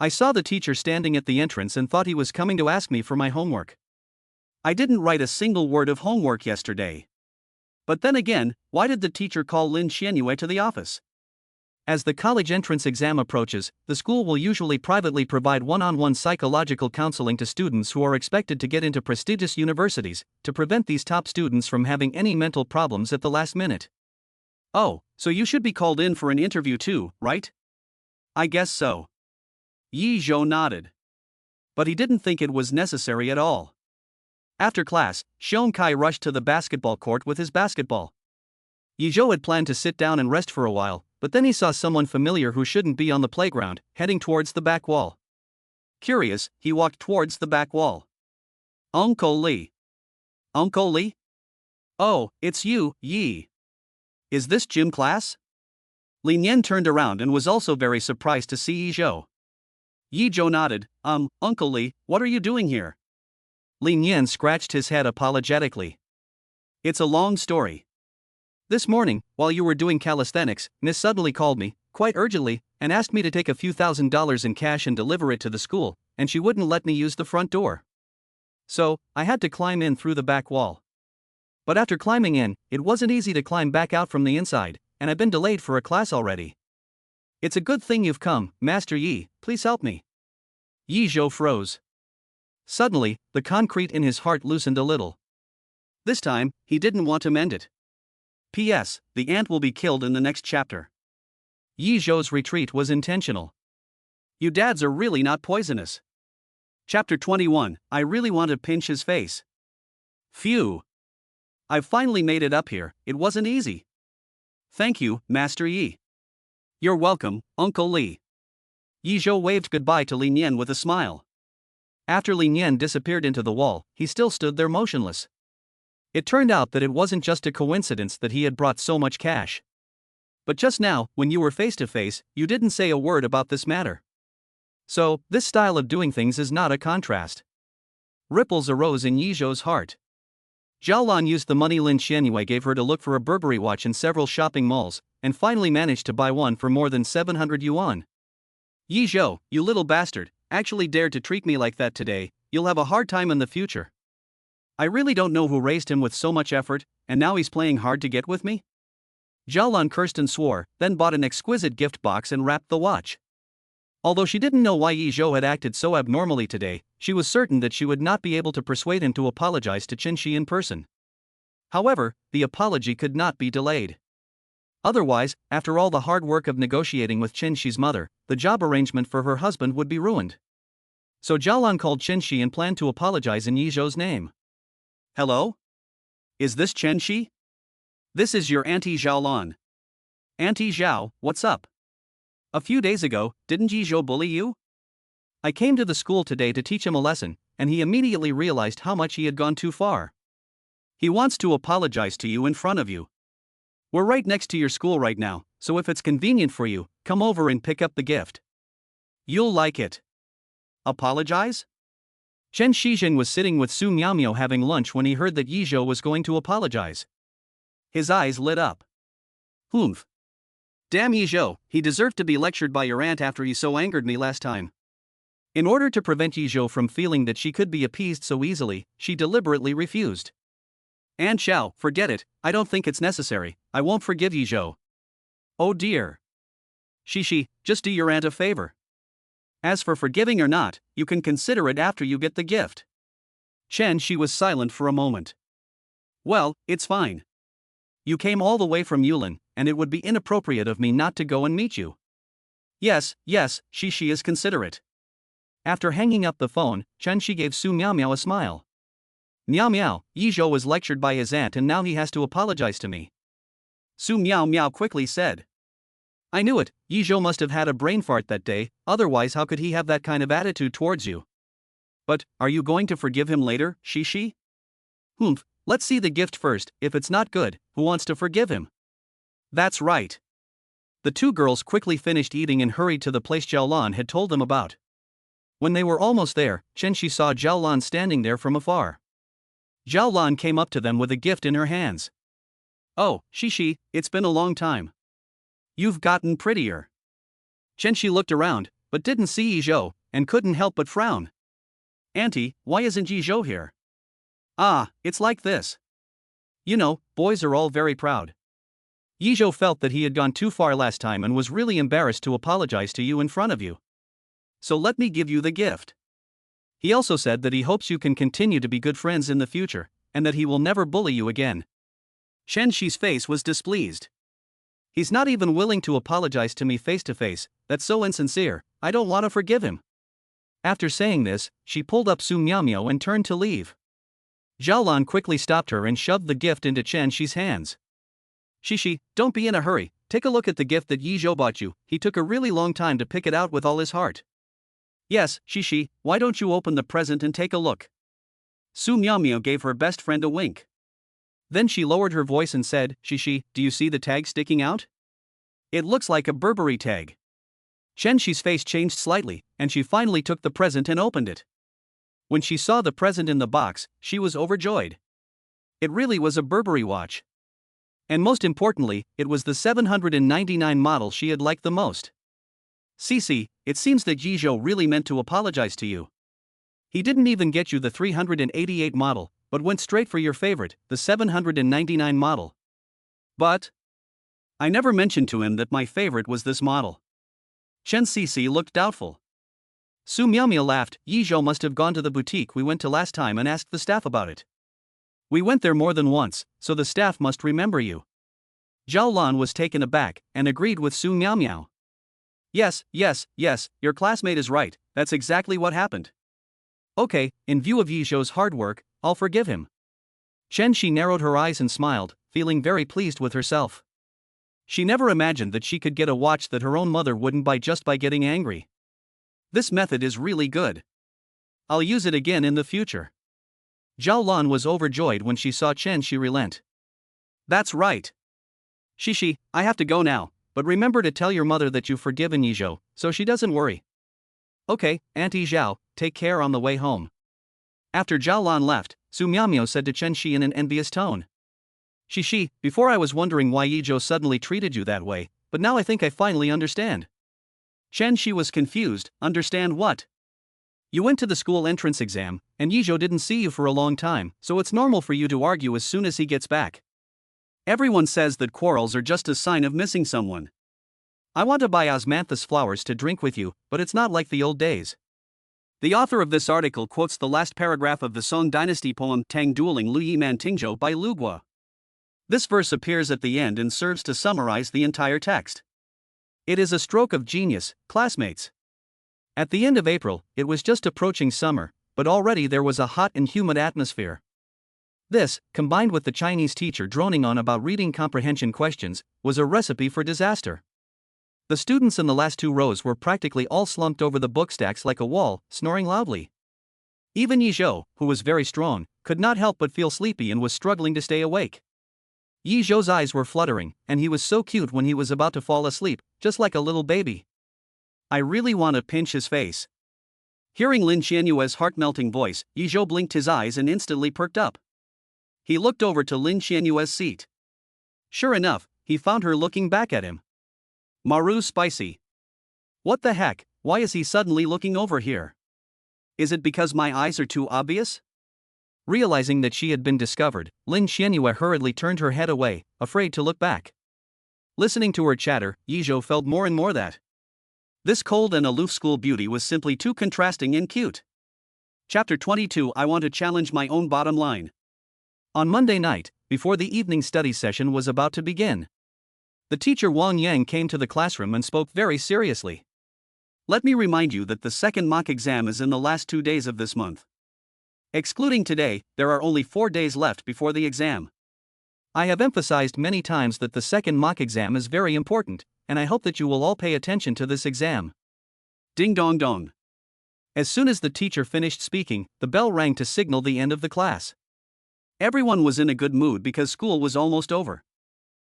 I saw the teacher standing at the entrance and thought he was coming to ask me for my homework. I didn't write a single word of homework yesterday. But then again, why did the teacher call Lin Xianyue to the office? As the college entrance exam approaches, the school will usually privately provide one-on-one psychological counseling to students who are expected to get into prestigious universities, to prevent these top students from having any mental problems at the last minute. Oh, so you should be called in for an interview too, right? I guess so. Yi Zhou nodded. But he didn't think it was necessary at all. After class, Xiong Kai rushed to the basketball court with his basketball. Yi Zhou had planned to sit down and rest for a while, but then he saw someone familiar who shouldn't be on the playground, heading towards the back wall. Curious, he walked towards the back wall. Uncle Li. Uncle Li? Oh, it's you, Yi. Is this gym class? Li Nian turned around and was also very surprised to see Yi Zhou. Yi Zhou nodded. Uncle Li, what are you doing here? Li Nian scratched his head apologetically. It's a long story. This morning, while you were doing calisthenics, Miss suddenly called me, quite urgently, and asked me to take a few $1,000s in cash and deliver it to the school, and she wouldn't let me use the front door. So, I had to climb in through the back wall. But after climbing in, it wasn't easy to climb back out from the inside, and I've been delayed for a class already. It's a good thing you've come, Master Yi, please help me. Yi Zhou froze. Suddenly, the concrete in his heart loosened a little. This time, he didn't want to mend it. P.S. The ant will be killed in the next chapter. Yi Zhou's retreat was intentional. You dads are really not poisonous. Chapter 21. I really want to pinch his face. Phew. I've finally made it up here. It wasn't easy. Thank you, Master Yi. You're welcome, Uncle Li. Yi Zhou waved goodbye to Li Nian with a smile. After Li Nian disappeared into the wall, he still stood there motionless. It turned out that it wasn't just a coincidence that he had brought so much cash. But just now, when you were face to face, you didn't say a word about this matter. So, this style of doing things is not a contrast. Ripples arose in Yi Zhou's heart. Zhaolan used the money Lin Xianyue gave her to look for a Burberry watch in several shopping malls, and finally managed to buy one for more than 700 yuan. Yi Zhou, you little bastard, actually dared to treat me like that today. You'll have a hard time in the future. I really don't know who raised him with so much effort, and now he's playing hard to get with me? Zhaolan cursed and swore, then bought an exquisite gift box and wrapped the watch. Although she didn't know why Yi Zhou had acted so abnormally today, she was certain that she would not be able to persuade him to apologize to Qin Shi in person. However, the apology could not be delayed. Otherwise, after all the hard work of negotiating with Qin Shi's mother, the job arrangement for her husband would be ruined. So Zhaolan called Qin Shi and planned to apologize in Yi Zhou's name. Hello? Is this Qin Shi? This is your Auntie Zhaolan. Auntie Zhao, what's up? A few days ago, didn't Yi Zhou bully you? I came to the school today to teach him a lesson, and he immediately realized how much he had gone too far. He wants to apologize to you in front of you. We're right next to your school right now, so if it's convenient for you, come over and pick up the gift. You'll like it. Apologize? Chen Shijing was sitting with Su Miaomiao having lunch when he heard that Yi Zhou was going to apologize. His eyes lit up. Humph. Damn Yi Zhou, he deserved to be lectured by your aunt after he so angered me last time. In order to prevent Yi Zhou from feeling that she could be appeased so easily, she deliberately refused. Aunt Xiao, forget it, I don't think it's necessary, I won't forgive Yi Zhou. Oh dear. Shishi, just do your aunt a favor. As for forgiving or not, you can consider it after you get the gift. Chen Shi was silent for a moment. Well, it's fine. You came all the way from Yulin, and it would be inappropriate of me not to go and meet you. Yes, Shishi is considerate. After hanging up the phone, Chen Shi gave Su Miaomiao a smile. Miao, Yi Zhou was lectured by his aunt and now he has to apologize to me. Su Miao quickly said. I knew it, Yi Zhou must have had a brain fart that day, otherwise how could he have that kind of attitude towards you? But, are you going to forgive him later, Shishi? Humph, let's see the gift first, if it's not good, who wants to forgive him? That's right. The two girls quickly finished eating and hurried to the place Zhaolan had told them about. When they were almost there, Chen Shi saw Zhaolan standing there from afar. Zhaolan came up to them with a gift in her hands. Oh, Shishi, it's been a long time. You've gotten prettier. Chen Shi looked around, but didn't see Yi Zhou, and couldn't help but frown. Auntie, why isn't Yi Zhou here? Ah, it's like this. You know, boys are all very proud. Yi Zhou felt that he had gone too far last time and was really embarrassed to apologize to you in front of you. So let me give you the gift. He also said that he hopes you can continue to be good friends in the future, and that he will never bully you again. Chen Shi's face was displeased. He's not even willing to apologize to me face to face, that's so insincere, I don't want to forgive him. After saying this, she pulled up Su Miaomiao and turned to leave. Zhaolan quickly stopped her and shoved the gift into Chen Shi's hands. Shishi, don't be in a hurry, take a look at the gift that Yi Zhou bought you, he took a really long time to pick it out with all his heart. Yes, Shishi, why don't you open the present and take a look? Su Miaomiao gave her best friend a wink. Then she lowered her voice and said, Shishi, do you see the tag sticking out? It looks like a Burberry tag. Chen Shi's face changed slightly, and she finally took the present and opened it. When she saw the present in the box, she was overjoyed. It really was a Burberry watch. And most importantly, it was the 799 model she had liked the most. Cici, it seems that Yi Zhou really meant to apologize to you. He didn't even get you the 388 model, but went straight for your favorite, the 799 model. But I never mentioned to him that my favorite was this model. Chen Cici looked doubtful. Su Miaomia laughed. Yizhou must have gone to the boutique we went to last time and asked the staff about it. We went there more than once, so the staff must remember you. Zhao Lan was taken aback and agreed with Su Miaomiao. Yes, your classmate is right, that's exactly what happened. Okay, in view of Yizhou's hard work, I'll forgive him. Chen Shi narrowed her eyes and smiled, feeling very pleased with herself. She never imagined that she could get a watch that her own mother wouldn't buy just by getting angry. This method is really good. I'll use it again in the future. Zhao Lan was overjoyed when she saw Chen Shi relent. That's right. Shishi, I have to go now, but remember to tell your mother that you've forgiven Yizhou, so she doesn't worry. Okay, Auntie Zhao, take care on the way home. After Zhao Lan left, Su Miaomio said to Chen Shi in an envious tone. Shishi, before I was wondering why Yizhou suddenly treated you that way, but now I think I finally understand. Chen Shi was confused. Understand what? You went to the school entrance exam, and Yizhou didn't see you for a long time, so it's normal for you to argue as soon as he gets back. Everyone says that quarrels are just a sign of missing someone. I want to buy osmanthus flowers to drink with you, but it's not like the old days. The author of this article quotes the last paragraph of the Song Dynasty poem Tang Dueling Lu Yiman Tingzhou by Lu Guo. This verse appears at the end and serves to summarize the entire text. It is a stroke of genius, classmates. At the end of April, it was just approaching summer, but already there was a hot and humid atmosphere. This, combined with the Chinese teacher droning on about reading comprehension questions, was a recipe for disaster. The students in the last two rows were practically all slumped over the book stacks like a wall, snoring loudly. Even Yizhou, who was very strong, could not help but feel sleepy and was struggling to stay awake. Yizhou's eyes were fluttering, and he was so cute when he was about to fall asleep, just like a little baby. I really want to pinch his face. Hearing Lin Xianyue's heart-melting voice, Yizhou blinked his eyes and instantly perked up. He looked over to Lin Xianyue's seat. Sure enough, he found her looking back at him. Maru spicy. What the heck, why is he suddenly looking over here? Is it because my eyes are too obvious? Realizing that she had been discovered, Lin Xianyue hurriedly turned her head away, afraid to look back. Listening to her chatter, Yizhou felt more and more that this cold and aloof school beauty was simply too contrasting and cute. Chapter 22 I want to challenge my own bottom line. On Monday night, before the evening study session was about to begin, the teacher Wang Yang came to the classroom and spoke very seriously. Let me remind you that the second mock exam is in the last 2 days of this month. Excluding today, there are only 4 days left before the exam. I have emphasized many times that the second mock exam is very important, and I hope that you will all pay attention to this exam. Ding dong dong. As soon as the teacher finished speaking, the bell rang to signal the end of the class. Everyone was in a good mood because school was almost over.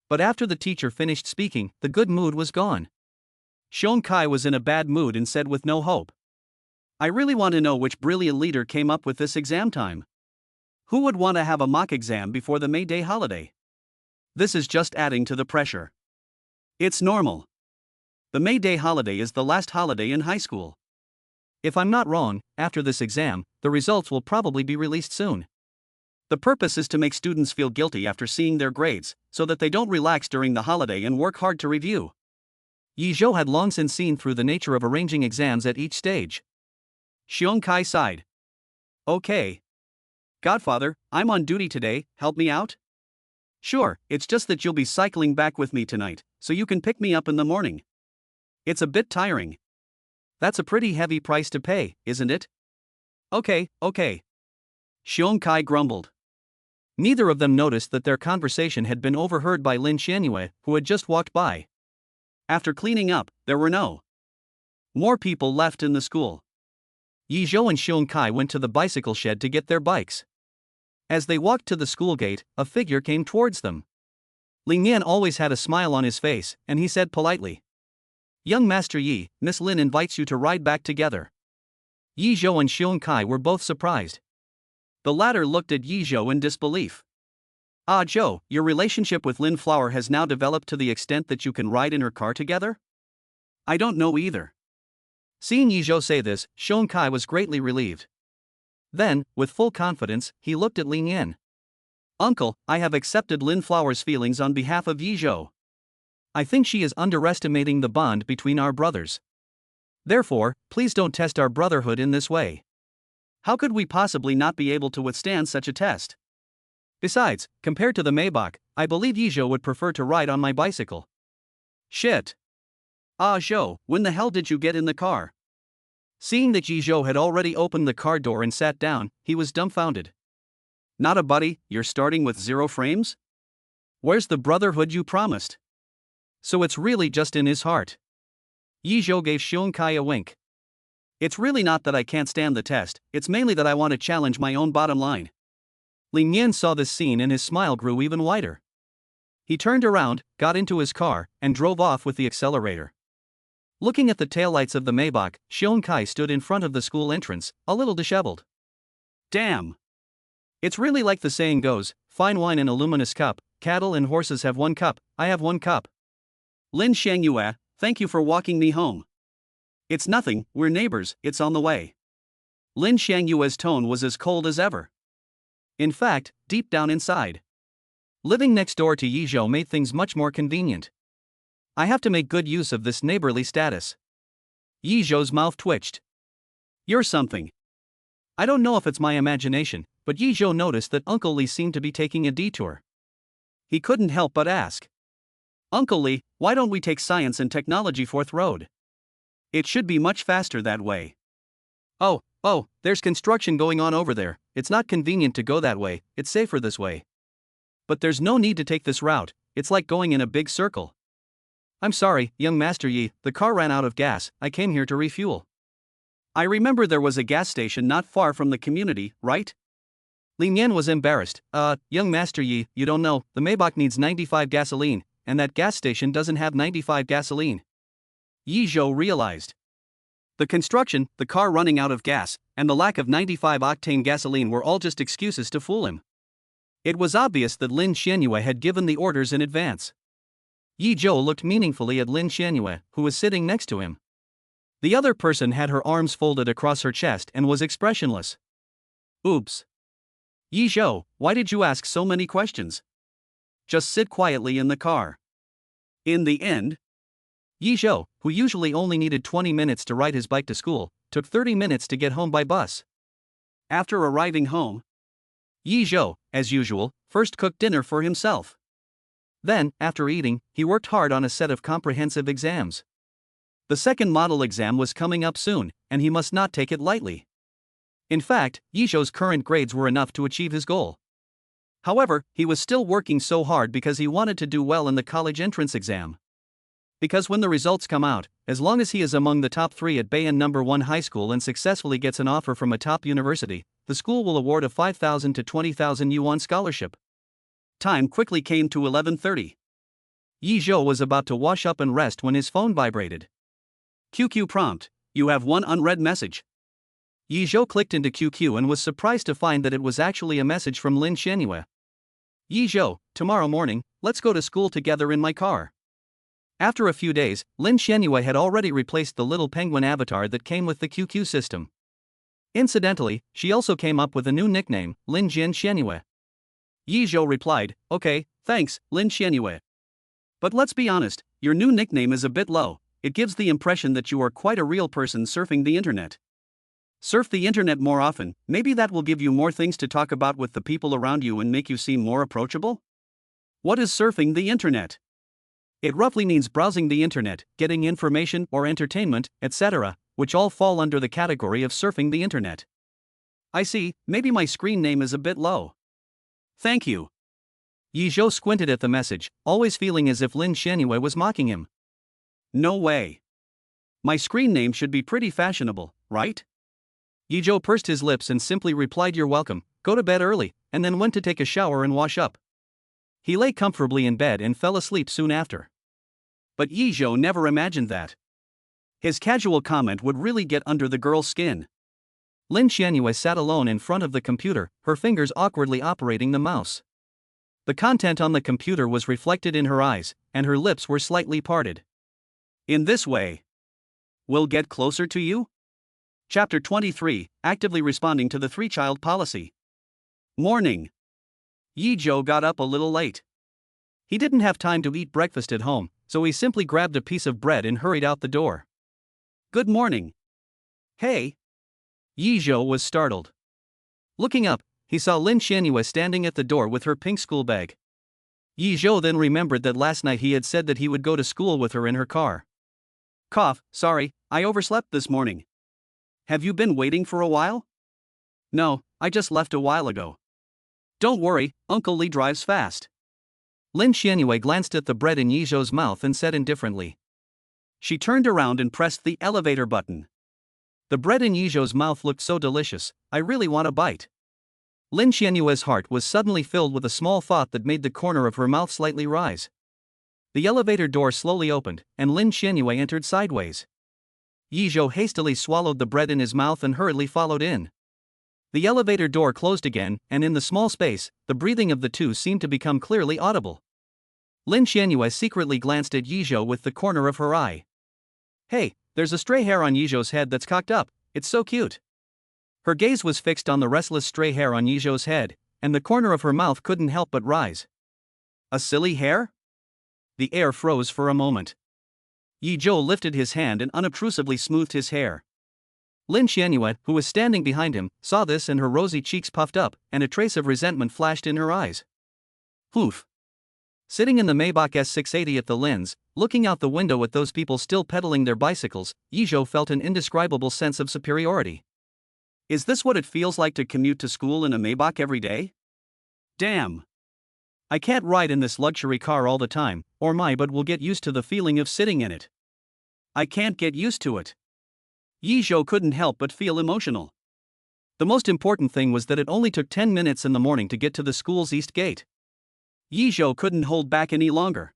But after the teacher finished speaking, the good mood was gone. Xiong Kai was in a bad mood and said with no hope. I really want to know which brilliant leader came up with this exam time. Who would want to have a mock exam before the May Day holiday? This is just adding to the pressure. It's normal. The May Day holiday is the last holiday in high school. If I'm not wrong, after this exam, the results will probably be released soon. The purpose is to make students feel guilty after seeing their grades, so that they don't relax during the holiday and work hard to review. Yizhou had long since seen through the nature of arranging exams at each stage. Xiong Kai sighed. Okay. Godfather, I'm on duty today, help me out? Sure, it's just that you'll be cycling back with me tonight, so you can pick me up in the morning. It's a bit tiring. That's a pretty heavy price to pay, isn't it? Okay. Xiong Kai grumbled. Neither of them noticed that their conversation had been overheard by Lin Xianyue, who had just walked by. After cleaning up, there were no more people left in the school. Yizhou and Xiong Kai went to the bicycle shed to get their bikes. As they walked to the school gate, a figure came towards them. Ling Yan always had a smile on his face, and he said politely, Young Master Yi, Miss Lin invites you to ride back together. Yizhou and Xiong Kai were both surprised. The latter looked at Yizhou in disbelief. Ah Zhou, your relationship with Lin Flower has now developed to the extent that you can ride in her car together? I don't know either. Seeing Yizhou say this, Xiong Kai was greatly relieved. Then, with full confidence, he looked at Ling Yan. Uncle, I have accepted Lin Flower's feelings on behalf of Yizhou. I think she is underestimating the bond between our brothers. Therefore, please don't test our brotherhood in this way. How could we possibly not be able to withstand such a test? Besides, compared to the Maybach, I believe Yizhou would prefer to ride on my bicycle. Shit. Ah, Zhou, when the hell did you get in the car? Seeing that Yizhou had already opened the car door and sat down, he was dumbfounded. Not a buddy, you're starting with 0 frames? Where's the brotherhood you promised? So it's really just in his heart. Yizhou gave Xiong Kai a wink. It's really not that I can't stand the test, it's mainly that I want to challenge my own bottom line. Lin Yan saw this scene and his smile grew even wider. He turned around, got into his car, and drove off with the accelerator. Looking at the taillights of the Maybach, Xiong Kai stood in front of the school entrance, a little disheveled. Damn! It's really like the saying goes, fine wine in a luminous cup, cattle and horses have 1 cup, I have 1 cup. Lin Xiangyue, thank you for walking me home. It's nothing, we're neighbors, it's on the way. Lin Xiangyue's tone was as cold as ever. In fact, deep down inside, living next door to Yizhou made things much more convenient. I have to make good use of this neighborly status. Yizhou's mouth twitched. You're something. I don't know if it's my imagination, but Yizhou noticed that Uncle Li seemed to be taking a detour. He couldn't help but ask. Uncle Li, why don't we take Science and Technology 4th Road? It should be much faster that way. Oh, there's construction going on over there, it's not convenient to go that way, it's safer this way. But there's no need to take this route, it's like going in a big circle. I'm sorry, young Master Yi, the car ran out of gas, I came here to refuel. I remember there was a gas station not far from the community, right? Lin Yan was embarrassed. Young Master Yi, you don't know, the Maybach needs 95 gasoline, and that gas station doesn't have 95 gasoline. Yizhou realized. The construction, the car running out of gas, and the lack of 95-octane gasoline were all just excuses to fool him. It was obvious that Lin Xiangyue had given the orders in advance. Yizhou looked meaningfully at Lin Xiangyue, who was sitting next to him. The other person had her arms folded across her chest and was expressionless. Oops. Yizhou, why did you ask so many questions? Just sit quietly in the car. In the end, Yizhou, who usually only needed 20 minutes to ride his bike to school, took 30 minutes to get home by bus. After arriving home, Yizhou, as usual, first cooked dinner for himself. Then, after eating, he worked hard on a set of comprehensive exams. The second model exam was coming up soon, and he must not take it lightly. In fact, Yizhou's current grades were enough to achieve his goal. However, he was still working so hard because he wanted to do well in the college entrance exam. Because when the results come out, as long as he is among the top 3 at Bayan No. 1 high school and successfully gets an offer from a top university, the school will award a 5,000 to 20,000 yuan scholarship. Time quickly came to 11:30. Yizhou was about to wash up and rest when his phone vibrated. QQ prompt, you have one unread message. Yizhou clicked into QQ and was surprised to find that it was actually a message from Lin Xiangyue. Yizhou, tomorrow morning, let's go to school together in my car. After a few days, Lin Xiangyue had already replaced the little penguin avatar that came with the QQ system. Incidentally, she also came up with a new nickname, Lin Jian Xiangyue. Yizhou replied, okay, thanks, Lin Xiangyue. But let's be honest, your new nickname is a bit low, it gives the impression that you are quite a real person surfing the internet. Surf the internet more often, maybe that will give you more things to talk about with the people around you and make you seem more approachable? What is surfing the internet? It roughly means browsing the internet, getting information or entertainment, etc., which all fall under the category of surfing the internet. I see, maybe my screen name is a bit low. Thank you. Yizhou squinted at the message, always feeling as if Lin Xiangyue was mocking him. No way. My screen name should be pretty fashionable, right? Yizhou pursed his lips and simply replied you're welcome, go to bed early, and then went to take a shower and wash up. He lay comfortably in bed and fell asleep soon after. But Yizhou never imagined that his casual comment would really get under the girl's skin. Lin Xiangyue sat alone in front of the computer, her fingers awkwardly operating the mouse. The content on the computer was reflected in her eyes, and her lips were slightly parted. In this way, we'll get closer to you? Chapter 23, Actively Responding to the 3-Child Policy. Morning. Yizhou got up a little late. He didn't have time to eat breakfast at home, so he simply grabbed a piece of bread and hurried out the door. Good morning. Hey. Yi Zhou was startled. Looking up, he saw Lin Xianyue standing at the door with her pink school bag. Yi Zhou then remembered that last night he had said that he would go to school with her in her car. Cough, sorry, I overslept this morning. Have you been waiting for a while? No, I just left a while ago. Don't worry, Uncle Li drives fast. Lin Xianyue glanced at the bread in Yi Zhou's mouth and said indifferently. She turned around and pressed the elevator button. The bread in Yi Zhou's mouth looked so delicious, I really want a bite. Lin Xianyue's heart was suddenly filled with a small thought that made the corner of her mouth slightly rise. The elevator door slowly opened, and Lin Xianyue entered sideways. Yi Zhou hastily swallowed the bread in his mouth and hurriedly followed in. The elevator door closed again, and in the small space, the breathing of the two seemed to become clearly audible. Lin Xianyue secretly glanced at Yi Zhou with the corner of her eye. Hey, there's a stray hair on Yi Zhou's head that's cocked up, it's so cute. Her gaze was fixed on the restless stray hair on Yi Zhou's head, and the corner of her mouth couldn't help but rise. A silly hair? The air froze for a moment. Yi Zhou lifted his hand and unobtrusively smoothed his hair. Lin Xianyue, who was standing behind him, saw this and her rosy cheeks puffed up, and a trace of resentment flashed in her eyes. Poof. Sitting in the Maybach S680 at the Lin's, looking out the window at those people still pedaling their bicycles, Yi Zhou felt an indescribable sense of superiority. Is this what it feels like to commute to school in a Maybach every day? Damn. I can't ride in this luxury car all the time, or my butt will get used to the feeling of sitting in it. I can't get used to it. Yi Zhou couldn't help but feel emotional. The most important thing was that it only took 10 minutes in the morning to get to the school's east gate. Yi Zhou couldn't hold back any longer.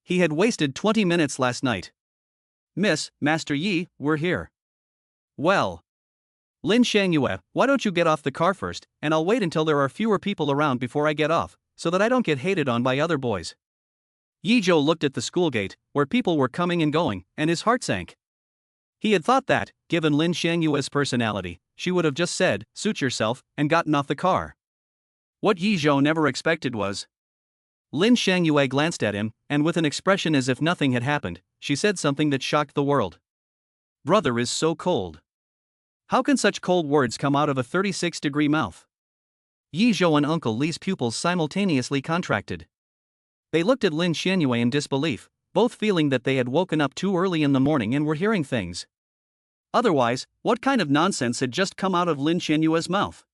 He had wasted 20 minutes last night. Miss, Master Yi, we're here. Well. Lin Xianyue, why don't you get off the car first, and I'll wait until there are fewer people around before I get off, so that I don't get hated on by other boys. Yi Zhou looked at the school gate, where people were coming and going, and his heart sank. He had thought that, given Lin Xianyue's personality, she would have just said, suit yourself, and gotten off the car. What Yi Zhou never expected was. Lin Xianyue glanced at him, and with an expression as if nothing had happened, she said something that shocked the world. Brother is so cold. How can such cold words come out of a 36-degree mouth? Yi Zhou and Uncle Li's pupils simultaneously contracted. They looked at Lin Xianyue in disbelief, both feeling that they had woken up too early in the morning and were hearing things. Otherwise, what kind of nonsense had just come out of Lin Xianyue's mouth?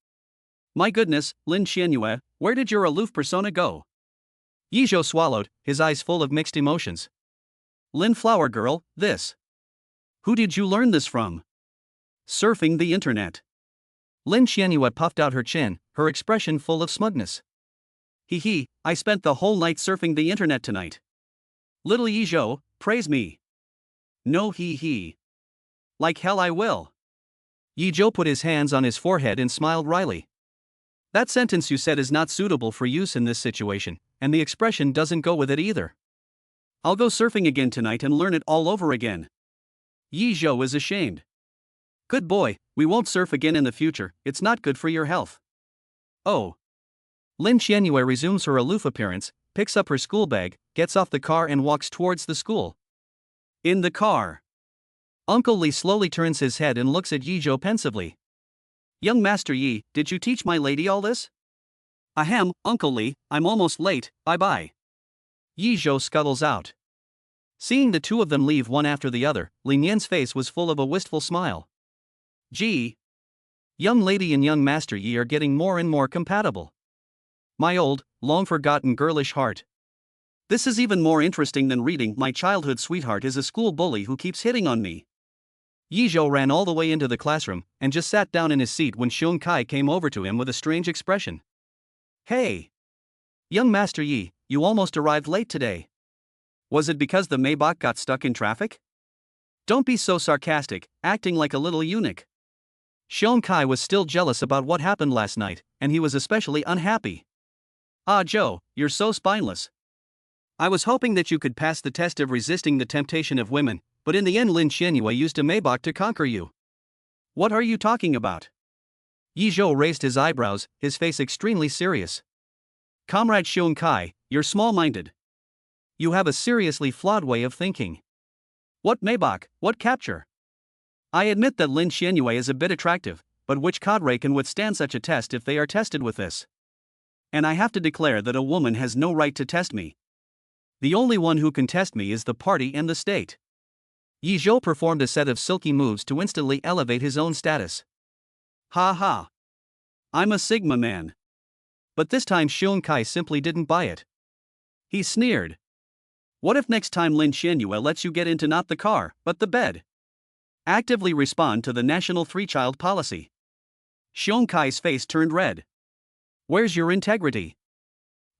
My goodness, Lin Xianyue, where did your aloof persona go? Yi Zhou swallowed, his eyes full of mixed emotions. Lin Flower Girl, this. Who did you learn this from? Surfing the internet. Lin Xianyue puffed out her chin, her expression full of smugness. Hee, I spent the whole night surfing the internet tonight. Little Yi Zhou, praise me. No hee. Like hell I will. Yi Zhou put his hands on his forehead and smiled wryly. That sentence you said is not suitable for use in this situation, and the expression doesn't go with it either. I'll go surfing again tonight and learn it all over again. Yi Zhou is ashamed. Good boy, we won't surf again in the future, it's not good for your health. Oh. Lin Xianyue resumes her aloof appearance, picks up her school bag, gets off the car and walks towards the school. In the car. Uncle Li slowly turns his head and looks at Yi Zhou pensively. Young Master Yi, did you teach my lady all this? Ahem, Uncle Li, I'm almost late, bye-bye. Yi Zhou scuttles out. Seeing the two of them leave one after the other, Lin Yan's face was full of a wistful smile. Gee. Young lady and young Master Yi are getting more and more compatible. My old, long-forgotten girlish heart. This is even more interesting than reading My Childhood Sweetheart is a school bully who keeps hitting on me. Yi Zhou ran all the way into the classroom, and just sat down in his seat when Xiong Kai came over to him with a strange expression. Hey! Young Master Yi, you almost arrived late today. Was it because the Maybach got stuck in traffic? Don't be so sarcastic, acting like a little eunuch. Xiong Kai was still jealous about what happened last night, and he was especially unhappy. Ah Zhou, you're so spineless. I was hoping that you could pass the test of resisting the temptation of women, but in the end Lin Xianyue used a Maybach to conquer you. What are you talking about? Yi Zhou raised his eyebrows, his face extremely serious. Comrade Xiong Kai, you're small-minded. You have a seriously flawed way of thinking. What Maybach, what capture? I admit that Lin Xianyue is a bit attractive, but which cadre can withstand such a test if they are tested with this? And I have to declare that a woman has no right to test me. The only one who can test me is the party and the state. Yi Zhou performed a set of silky moves to instantly elevate his own status. Ha ha. I'm a Sigma man. But this time Xiong Kai simply didn't buy it. He sneered. What if next time Lin Xianyue lets you get into not the car, but the bed? Actively respond to the national three-child policy. Xiong Kai's face turned red. Where's your integrity?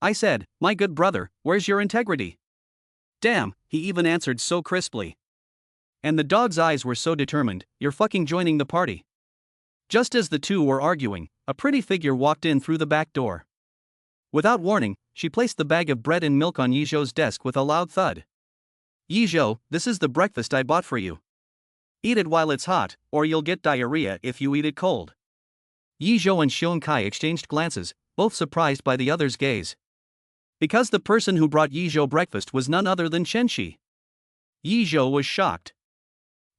I said, my good brother, where's your integrity? Damn, he even answered so crisply. And the dog's eyes were so determined, you're fucking joining the party. Just as the two were arguing, a pretty figure walked in through the back door. Without warning, she placed the bag of bread and milk on Yi Zhou's desk with a loud thud. Yi Zhou, this is the breakfast I bought for you. Eat it while it's hot, or you'll get diarrhea if you eat it cold. Yi Zhou and Xiong Kai exchanged glances, both surprised by the other's gaze. Because the person who brought Yi Zhou breakfast was none other than Chen Shi. Yi Zhou was shocked.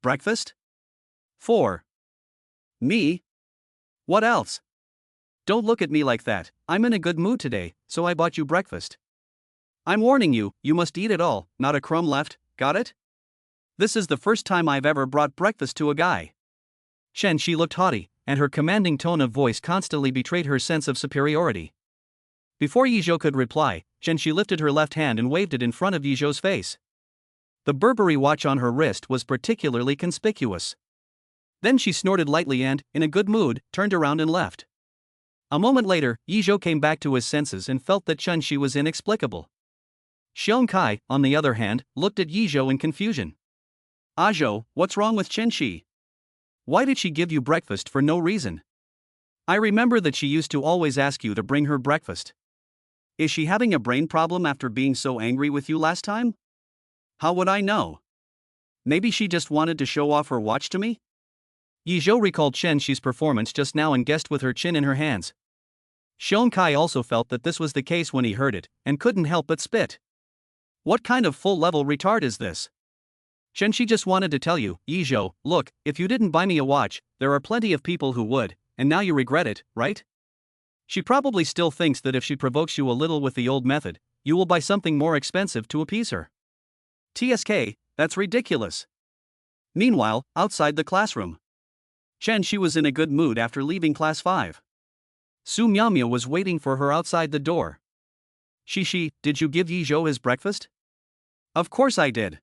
Breakfast? For me? What else? Don't look at me like that, I'm in a good mood today, so I bought you breakfast. I'm warning you, you must eat it all, not a crumb left, got it? This is the first time I've ever brought breakfast to a guy. Chen Shi looked haughty, and her commanding tone of voice constantly betrayed her sense of superiority. Before Yi Zhou could reply, Chen Shi lifted her left hand and waved it in front of Yi Zhou's face. The Burberry watch on her wrist was particularly conspicuous. Then she snorted lightly and, in a good mood, turned around and left. A moment later, Yi Zhou came back to his senses and felt that Chen Shi was inexplicable. Xiong Kai, on the other hand, looked at Yi Zhou in confusion. Ah Zhou, what's wrong with Chen Shi? Why did she give you breakfast for no reason? I remember that she used to always ask you to bring her breakfast. Is she having a brain problem after being so angry with you last time? How would I know? Maybe she just wanted to show off her watch to me? Yi Zhou recalled Chen Shi's performance just now and guessed with her chin in her hands. Xiong Kai also felt that this was the case when he heard it, and couldn't help but spit. What kind of full-level retard is this? Chen Shi just wanted to tell you, Yi Zhou, look, if you didn't buy me a watch, there are plenty of people who would, and now you regret it, right? She probably still thinks that if she provokes you a little with the old method, you will buy something more expensive to appease her. TSK, that's ridiculous. Meanwhile, outside the classroom, Chen Shi was in a good mood after leaving class 5. Su Miaomia was waiting for her outside the door. Shi, did you give Yi Zhou his breakfast? Of course I did.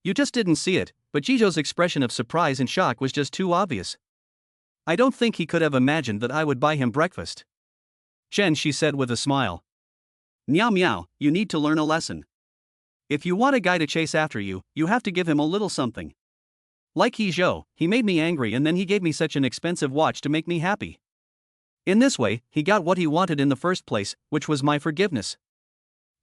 You just didn't see it, but Yi Zhou's expression of surprise and shock was just too obvious. I don't think he could have imagined that I would buy him breakfast. Chen Shi said with a smile. Meow meow, you need to learn a lesson. If you want a guy to chase after you, you have to give him a little something. Like Yi Zhou, he made me angry and then he gave me such an expensive watch to make me happy. In this way, he got what he wanted in the first place, which was my forgiveness.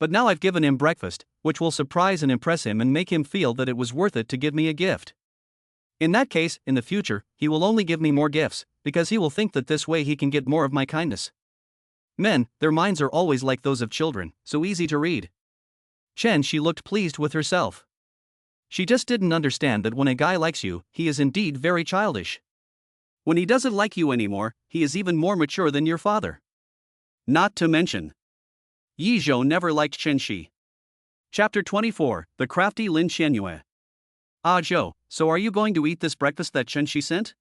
But now I've given him breakfast, which will surprise and impress him and make him feel that it was worth it to give me a gift. In that case, in the future, he will only give me more gifts, because he will think that this way he can get more of my kindness. Men, their minds are always like those of children, so easy to read. Chen Shi looked pleased with herself. She just didn't understand that when a guy likes you, he is indeed very childish. When he doesn't like you anymore, he is even more mature than your father. Not to mention, Yi Zhou never liked Chen Shi. Chapter 24, The Crafty Lin Xianyue. Ah Zhou, so are you going to eat this breakfast that Chen Shi sent?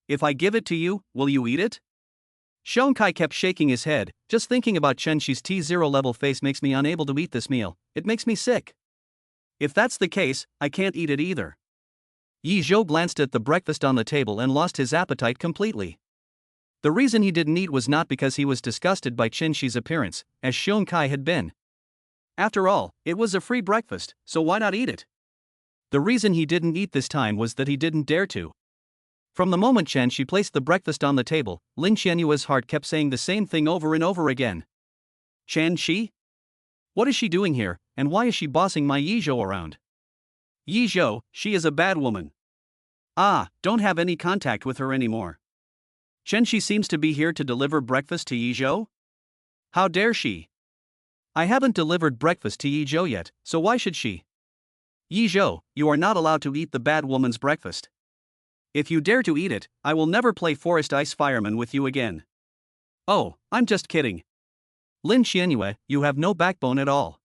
If I give it to you, will you eat it? Xiong Kai kept shaking his head. Just thinking about Chen Shi's T0 level face makes me unable to eat this meal, it makes me sick. If that's the case, I can't eat it either. Yi Zhou glanced at the breakfast on the table and lost his appetite completely. The reason he didn't eat was not because he was disgusted by Chen Shi's appearance, as Xiong Kai had been. After all, it was a free breakfast, so why not eat it? The reason he didn't eat this time was that he didn't dare to. From the moment Chen Shi placed the breakfast on the table, Lin Xianyue's heart kept saying the same thing over and over again. Chen Shi? What is she doing here, and why is she bossing my Yi Zhou around? Yi Zhou, she is a bad woman. Ah, don't have any contact with her anymore. Chen Shi seems to be here to deliver breakfast to Yi Zhou? How dare she? I haven't delivered breakfast to Yi Zhou yet, so why should she? Yi Zhou, you are not allowed to eat the bad woman's breakfast. If you dare to eat it, I will never play Forest Ice Fireman with you again. Oh, I'm just kidding. Lin Xianyue, you have no backbone at all.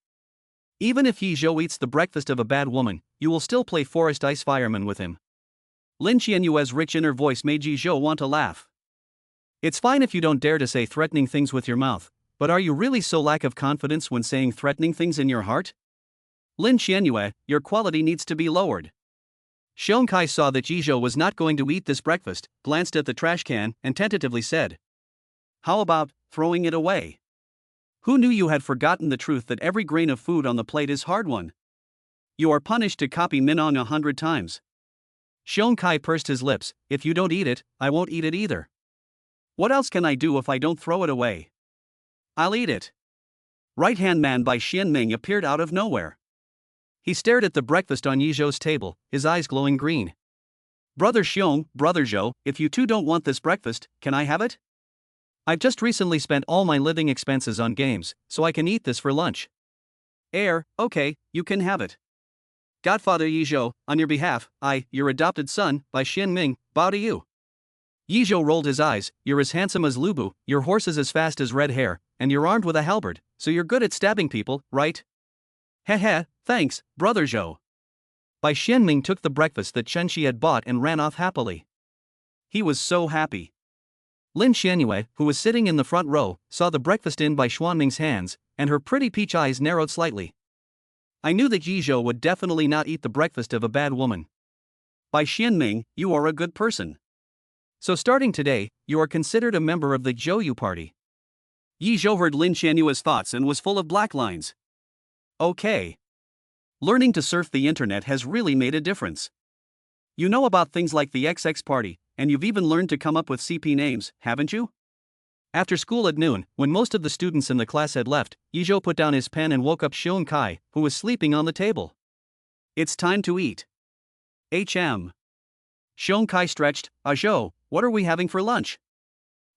Even if Yi Zhou eats the breakfast of a bad woman, you will still play Forest Ice Fireman with him. Lin Xianyue's rich inner voice made Yi Zhou want to laugh. It's fine if you don't dare to say threatening things with your mouth, but are you really so lack of confidence when saying threatening things in your heart? Lin Xianyue, your quality needs to be lowered. Xiong Kai saw that Yi Zhou was not going to eat this breakfast, glanced at the trash can, and tentatively said, "How about throwing it away? Who knew you had forgotten the truth that every grain of food on the plate is hard-won? You are punished to copy Minong 100 times." Xiong Kai pursed his lips. "If you don't eat it, I won't eat it either. What else can I do if I don't throw it away? I'll eat it." Right-hand man by Xian Ming appeared out of nowhere. He stared at the breakfast on Yi Zhou's table, his eyes glowing green. "Brother Xiong, Brother Zhou, if you two don't want this breakfast, can I have it? I've just recently spent all my living expenses on games, so I can eat this for lunch." Okay, you can have it. Godfather Yi Zhou, on your behalf, I, your adopted son, by Xian Ming, bow to you. Yi Zhou rolled his eyes. "You're as handsome as Lu Bu, your horse is as fast as red hair, and you're armed with a halberd, so you're good at stabbing people, right?" "Heh, thanks, Brother Zhou." Bai Xianming took the breakfast that Chen Shi had bought and ran off happily. He was so happy. Lin Xianyue, who was sitting in the front row, saw the breakfast in Bai Xuanming's hands, and her pretty peach eyes narrowed slightly. "I knew that Yi Zhou would definitely not eat the breakfast of a bad woman. Bai Xianming, you are a good person. So starting today, you are considered a member of the Zhouyu party." Yi Zhou heard Lin Xianyue's thoughts and was full of black lines. Okay. Learning to surf the internet has really made a difference. You know about things like the XX party, and you've even learned to come up with CP names, haven't you? After school at noon, when most of the students in the class had left, Yi Zhou put down his pen and woke up Xiong Kai, who was sleeping on the table. "It's time to eat." Xiong Kai stretched. "Zhou, what are we having for lunch?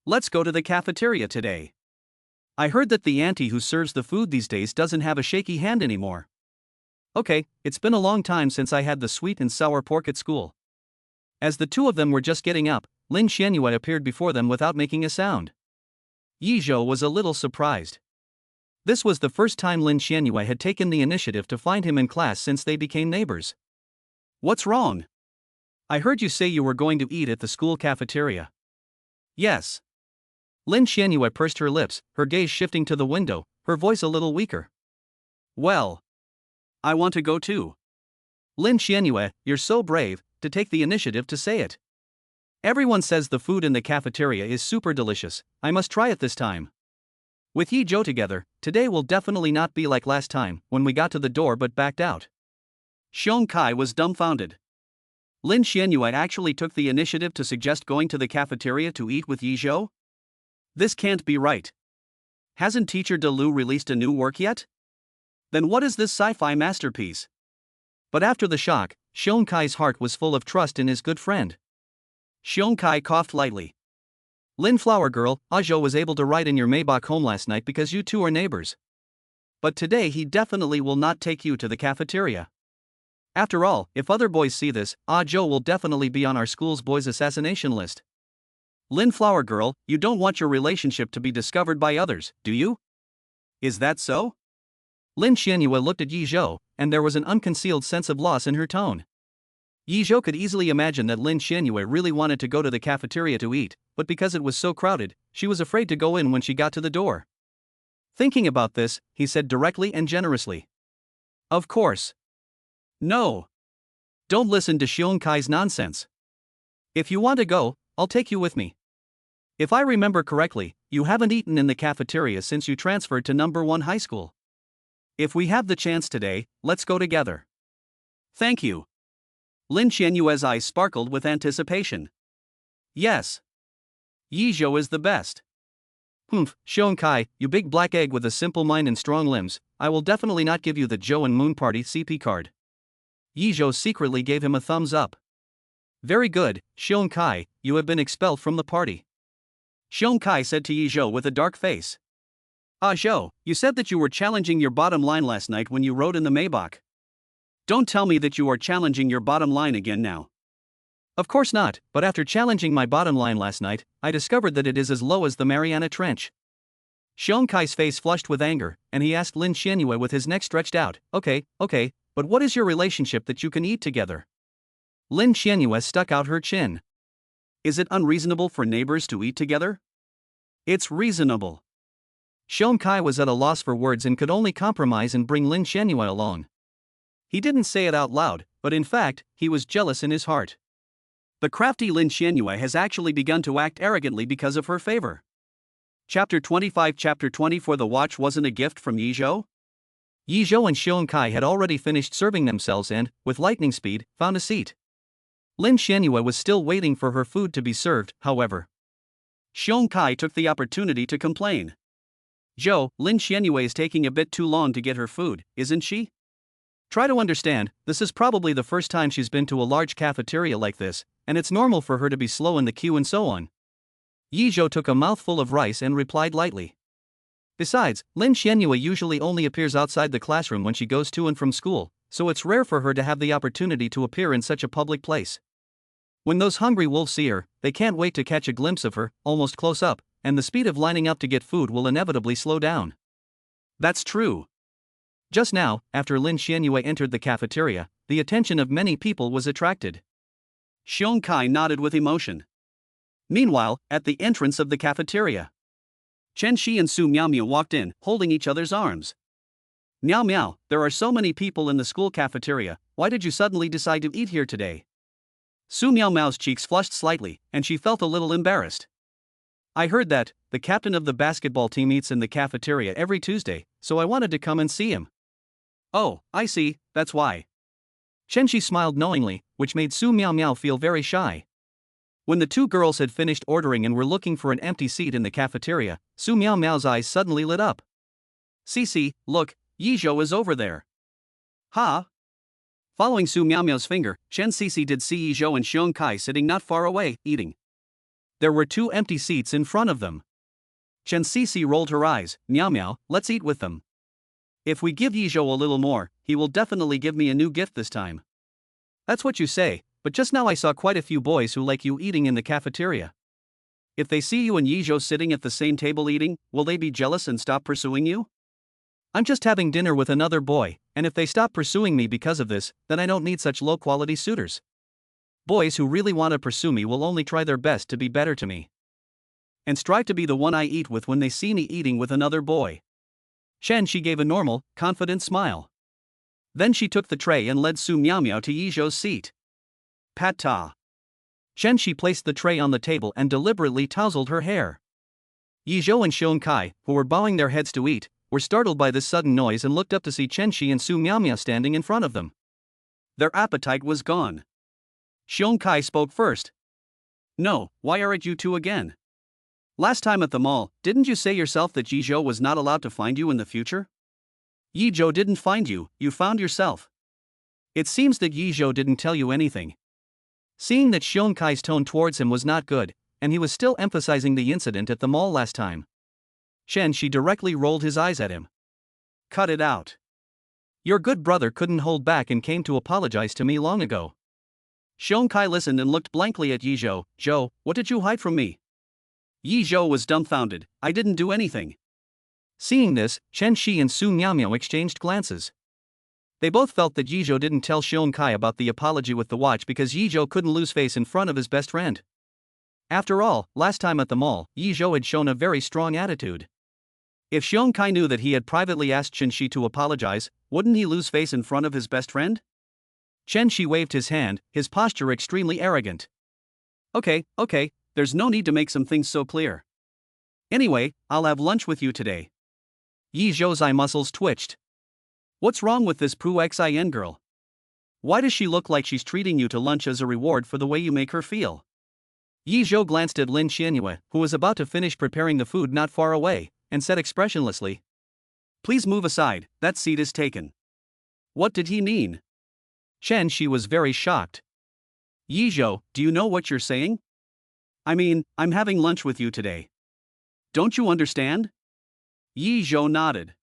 Let's go to the cafeteria today. I heard that the auntie who serves the food these days doesn't have a shaky hand anymore." "Okay, it's been a long time since I had the sweet and sour pork at school." As the two of them were just getting up, Lin Xianyue appeared before them without making a sound. Yi Zhou was a little surprised. This was the first time Lin Xianyue had taken the initiative to find him in class since they became neighbors. "What's wrong? I heard you say you were going to eat at the school cafeteria." "Yes." Lin Xianyue pursed her lips, her gaze shifting to the window, her voice a little weaker. "Well, I want to go too." "Lin Xianyue, you're so brave, to take the initiative to say it. Everyone says the food in the cafeteria is super delicious, I must try it this time. With Yi Zhou together, today will definitely not be like last time, when we got to the door but backed out." Xiong Kai was dumbfounded. Lin Xianyue actually took the initiative to suggest going to the cafeteria to eat with Yi Zhou? This can't be right. Hasn't teacher De Lu released a new work yet? Then what is this sci-fi masterpiece? But after the shock, Xiong Kai's heart was full of trust in his good friend. Xiong Kai coughed lightly. "Lin Flower Girl, Zhou was able to ride in your Maybach home last night because you two are neighbors. But today he definitely will not take you to the cafeteria. After all, if other boys see this, Zhou will definitely be on our school's boys' assassination list. Lin Flower Girl, you don't want your relationship to be discovered by others, do you? Is that so?" Lin Xianyue looked at Yi Zhou, and there was an unconcealed sense of loss in her tone. Yi Zhou could easily imagine that Lin Xianyue really wanted to go to the cafeteria to eat, but because it was so crowded, she was afraid to go in when she got to the door. Thinking about this, he said directly and generously, "Of course. No. Don't listen to Xiong Kai's nonsense. If you want to go, I'll take you with me. If I remember correctly, you haven't eaten in the cafeteria since you transferred to number 1 high school. If we have the chance today, let's go together." "Thank you." Lin Xianyue's eyes sparkled with anticipation. "Yes. Yi Zhou is the best." "Humph, Xiong Kai, you big black egg with a simple mind and strong limbs, I will definitely not give you the Zhou and Moon Party CP card." Yi Zhou secretly gave him a thumbs up. "Very good, Xiong Kai, you have been expelled from the party." Xiong Kai said to Yi Zhou with a dark face. Zhou, you said that you were challenging your bottom line last night when you rode in the Maybach. Don't tell me that you are challenging your bottom line again now." Of course not, but after challenging my bottom line last night, I discovered that it is as low as the Mariana Trench. Xiong Kai's face flushed with anger, and he asked Lin Xianyue with his neck stretched out, okay, but what is your relationship that you can eat together? Lin Xianyue stuck out her chin. Is it unreasonable for neighbors to eat together? It's reasonable. Xiong Kai was at a loss for words and could only compromise and bring Lin Xianyue along. He didn't say it out loud, but in fact, he was jealous in his heart. The crafty Lin Xianyue has actually begun to act arrogantly because of her favor. Chapter 25 Chapter 24 The watch wasn't a gift from Yizhou? Yizhou and Xiong Kai had already finished serving themselves and, with lightning speed, found a seat. Lin Xianyue was still waiting for her food to be served, however. Xiong Kai took the opportunity to complain. Zhou, Lin Xianyue is taking a bit too long to get her food, isn't she? Try to understand, this is probably the first time she's been to a large cafeteria like this, and it's normal for her to be slow in the queue and so on. Yizhou took a mouthful of rice and replied lightly. Besides, Lin Xianyue usually only appears outside the classroom when she goes to and from school, so it's rare for her to have the opportunity to appear in such a public place. When those hungry wolves see her, they can't wait to catch a glimpse of her, almost close up, and the speed of lining up to get food will inevitably slow down. That's true. Just now, after Lin Xianyue entered the cafeteria, the attention of many people was attracted. Xiong Kai nodded with emotion. Meanwhile, at the entrance of the cafeteria, Chen Shi and Su Miao Miao walked in, holding each other's arms. Miao Miao, there are so many people in the school cafeteria, why did you suddenly decide to eat here today? Su Miao Miao's cheeks flushed slightly, and she felt a little embarrassed. I heard that the captain of the basketball team eats in the cafeteria every Tuesday, so I wanted to come and see him. Oh, I see, that's why. Chen Shi smiled knowingly, which made Su Miao Miao feel very shy. When the two girls had finished ordering and were looking for an empty seat in the cafeteria, Su Miao Miao's eyes suddenly lit up. Cici, look, Yizhou is over there. Ha! Following Su Miao Miao's finger, Chen Cici did see Yizhou and Xiong Kai sitting not far away, eating. There were two empty seats in front of them. Chen Cici rolled her eyes. Miao Miao, let's eat with them. If we give Yizhou a little more, he will definitely give me a new gift this time. That's what you say, but just now I saw quite a few boys who like you eating in the cafeteria. If they see you and Yizhou sitting at the same table eating, will they be jealous and stop pursuing you? I'm just having dinner with another boy, and if they stop pursuing me because of this, then I don't need such low-quality suitors. Boys who really want to pursue me will only try their best to be better to me, and strive to be the one I eat with when they see me eating with another boy. Chen Shi gave a normal, confident smile. Then she took the tray and led Su Miao Miao to Yizhou's seat. Pat-ta. Chen Shi placed the tray on the table and deliberately tousled her hair. Yizhou and Xiong Kai, who were bowing their heads to eat, were startled by this sudden noise and looked up to see Chen Shi and Su Miao Miao standing in front of them. Their appetite was gone. Xiong Kai spoke first. No, why aren't you two again? Last time at the mall, didn't you say yourself that Yizhou was not allowed to find you in the future? Yizhou didn't find you, you found yourself. It seems that Yizhou didn't tell you anything. Seeing that Xiong Kai's tone towards him was not good, and he was still emphasizing the incident at the mall last time, Chen Shi directly rolled his eyes at him. Cut it out. Your good brother couldn't hold back and came to apologize to me long ago. Xiong Kai listened and looked blankly at Yizhou. Zhou, what did you hide from me? Yizhou was dumbfounded. I didn't do anything. Seeing this, Chen Shi and Su Miao Miao exchanged glances. They both felt that Yizhou didn't tell Xiong Kai about the apology with the watch because Yizhou couldn't lose face in front of his best friend. After all, last time at the mall, Yizhou had shown a very strong attitude. If Xiong Kai knew that he had privately asked Chen Shi to apologize, wouldn't he lose face in front of his best friend? Chen Shi waved his hand, his posture extremely arrogant. Okay, there's no need to make some things so clear. Anyway, I'll have lunch with you today. Yizhou's eye muscles twitched. What's wrong with this Pu Xin girl? Why does she look like she's treating you to lunch as a reward for the way you make her feel? Yizhou glanced at Lin Xianyue, who was about to finish preparing the food not far away, and said expressionlessly, Please move aside, that seat is taken. What did he mean? Chen Shi was very shocked. Yizhou, do you know what you're saying? I mean, I'm having lunch with you today. Don't you understand? Yizhou nodded.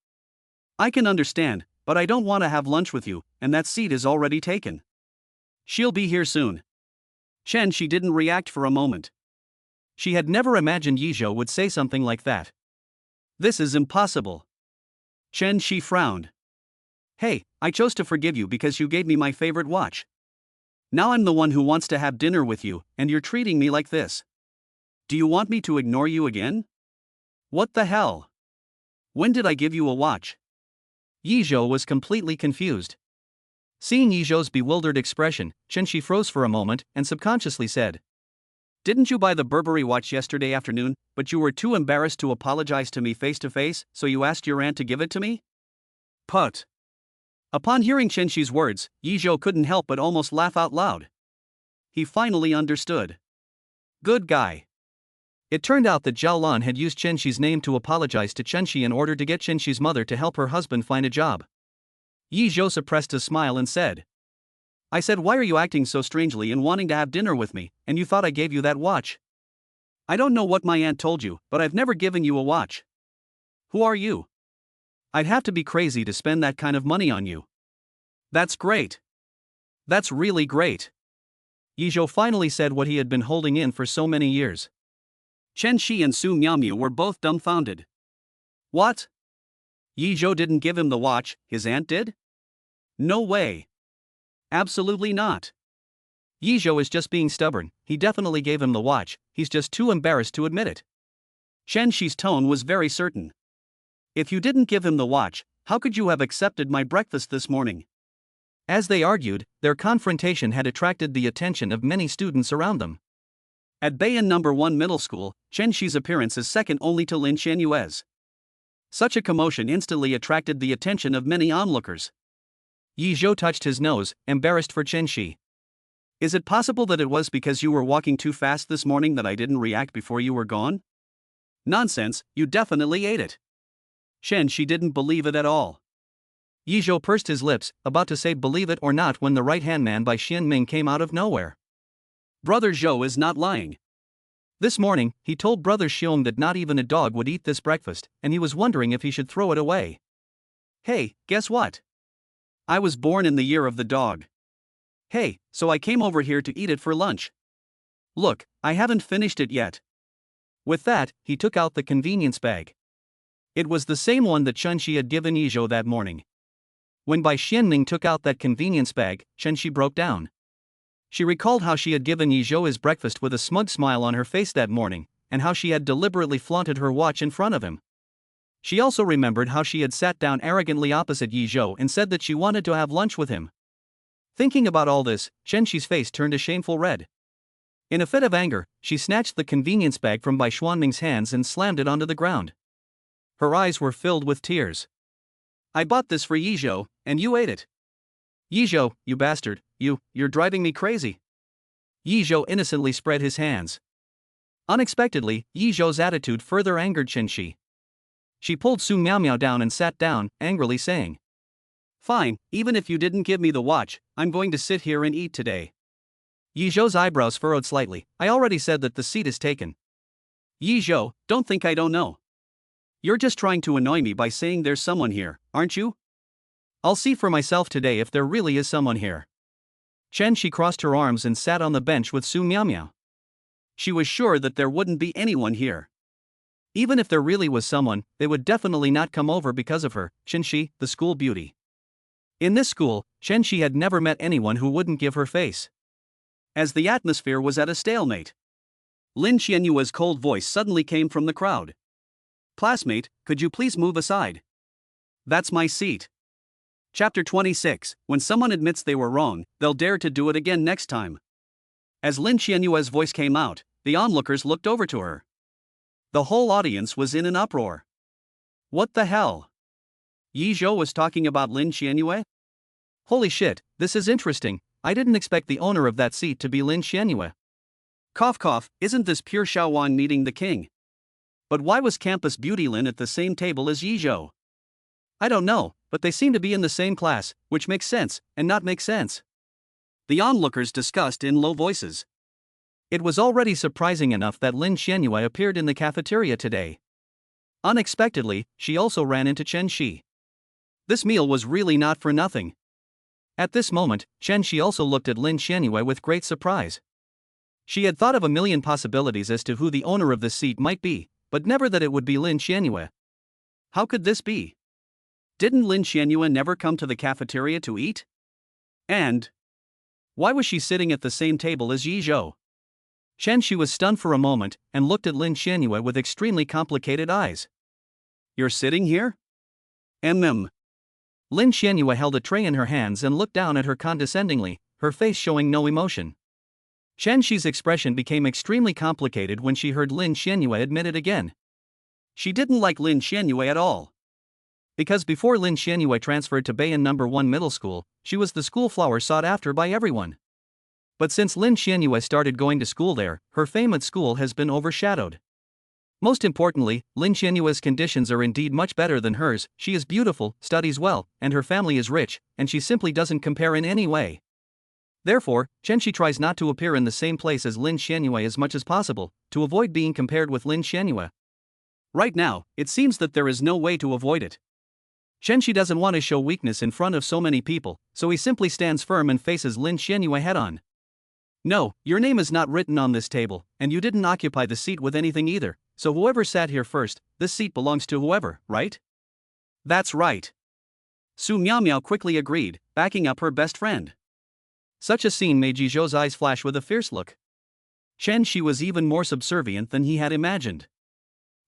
I can understand, but I don't want to have lunch with you, and that seat is already taken. She'll be here soon. Chen Shi didn't react for a moment. She had never imagined Yizhou would say something like that. This is impossible. Chen Shi frowned. Hey, I chose to forgive you because you gave me my favorite watch. Now I'm the one who wants to have dinner with you, and you're treating me like this. Do you want me to ignore you again? What the hell? When did I give you a watch? Yizhou was completely confused. Seeing Yizhou's bewildered expression, Chen Shi froze for a moment and subconsciously said, Didn't you buy the Burberry watch yesterday afternoon, but you were too embarrassed to apologize to me face to face, so you asked your aunt to give it to me? Put. Upon hearing Chen Shi's words, Yizhou couldn't help but almost laugh out loud. He finally understood. Good guy. It turned out that Zhao Lan had used Chen Shi's name to apologize to Chen Shi in order to get Chen Shi's mother to help her husband find a job. Yizhou suppressed a smile and said, I said, why are you acting so strangely and wanting to have dinner with me, and you thought I gave you that watch? I don't know what my aunt told you, but I've never given you a watch. Who are you? I'd have to be crazy to spend that kind of money on you. That's great. That's really great. Yizhou finally said what he had been holding in for so many years. Chen Shi and Su Miaomiao were both dumbfounded. What? Yizhou didn't give him the watch, his aunt did? No way. Absolutely not. Yizhou is just being stubborn, he definitely gave him the watch, he's just too embarrassed to admit it. Chen Shi's tone was very certain. If you didn't give him the watch, how could you have accepted my breakfast this morning? As they argued, their confrontation had attracted the attention of many students around them. At Bayan No. 1 Middle School, Chen Shi's appearance is second only to Lin Qianyue's. Such a commotion instantly attracted the attention of many onlookers. Yizhou touched his nose, embarrassed for Chen Shi. Is it possible that it was because you were walking too fast this morning that I didn't react before you were gone? Nonsense, you definitely ate it. Chen Shi didn't believe it at all. Yizhou pursed his lips, about to say believe it or not when the right-hand man by Xian Ming came out of nowhere. Brother Zhou is not lying. This morning, he told Brother Xiong that not even a dog would eat this breakfast, and he was wondering if he should throw it away. Hey, guess what? I was born in the year of the dog. Hey, so I came over here to eat it for lunch. Look, I haven't finished it yet. With that, he took out the convenience bag. It was the same one that Chen Shi had given Yizhou that morning. When Bai Xianming took out that convenience bag, Chen Shi broke down. She recalled how she had given Yizhou his breakfast with a smug smile on her face that morning, and how she had deliberately flaunted her watch in front of him. She also remembered how she had sat down arrogantly opposite Yizhou and said that she wanted to have lunch with him. Thinking about all this, Chen Shi's face turned a shameful red. In a fit of anger, she snatched the convenience bag from Bai Xuanming's hands and slammed it onto the ground. Her eyes were filled with tears. I bought this for Yizhou, and you ate it. Yizhou, you bastard, you're driving me crazy. Yizhou innocently spread his hands. Unexpectedly, Yizhou's attitude further angered Chen Shi. She pulled Su Miaomiao down and sat down, angrily saying, Fine, even if you didn't give me the watch, I'm going to sit here and eat today. Yizhou's eyebrows furrowed slightly. I already said that the seat is taken. Yizhou, don't think I don't know. You're just trying to annoy me by saying there's someone here, aren't you? I'll see for myself today if there really is someone here. Chen Shi crossed her arms and sat on the bench with Su Miaomiao. She was sure that there wouldn't be anyone here. Even if there really was someone, they would definitely not come over because of her, Chen Shi, the school beauty. In this school, Chen Shi had never met anyone who wouldn't give her face. As the atmosphere was at a stalemate, Lin Qianyue's cold voice suddenly came from the crowd. Classmate, could you please move aside? That's my seat. Chapter 26, when someone admits they were wrong, they'll dare to do it again next time. As Lin Qianyue's voice came out, the onlookers looked over to her. The whole audience was in an uproar. What the hell? Yizhou was talking about Lin Qianyue? Holy shit, this is interesting, I didn't expect the owner of that seat to be Lin Qianyue. Cough cough, isn't this pure Shaowan meeting the king? But why was Campus Beauty Lin at the same table as Yizhou? I don't know, but they seem to be in the same class, which makes sense, and not make sense. The onlookers discussed in low voices. It was already surprising enough that Lin Qianyue appeared in the cafeteria today. Unexpectedly, she also ran into Chen Shi. This meal was really not for nothing. At this moment, Chen Shi also looked at Lin Qianyue with great surprise. She had thought of a million possibilities as to who the owner of this seat might be, but never that it would be Lin Xianyue. How could this be? Didn't Lin Xianyue never come to the cafeteria to eat? And why was she sitting at the same table as Yi Zhou? Shi was stunned for a moment and looked at Lin Xianyue with extremely complicated eyes. You're sitting here? Lin Xianyue held a tray in her hands and looked down at her condescendingly, her face showing no emotion. Shi's expression became extremely complicated when she heard Lin Xianyue admit it again. She didn't like Lin Xianyue at all. Because before Lin Xianyue transferred to Bayan No. 1 Middle School, she was the school flower sought after by everyone. But since Lin Xianyue started going to school there, her fame at school has been overshadowed. Most importantly, Lin Xianyue's conditions are indeed much better than hers. She is beautiful, studies well, and her family is rich, and she simply doesn't compare in any way. Therefore, Shi tries not to appear in the same place as Lin Xianyue as much as possible, to avoid being compared with Lin Xianyue. Right now, it seems that there is no way to avoid it. Shi doesn't want to show weakness in front of so many people, so he simply stands firm and faces Lin Xianyue head-on. No, your name is not written on this table, and you didn't occupy the seat with anything either, so whoever sat here first, this seat belongs to whoever, right? That's right. Su Miao quickly agreed, backing up her best friend. Such a scene made Yi Zhou's eyes flash with a fierce look. Shi was even more subservient than he had imagined.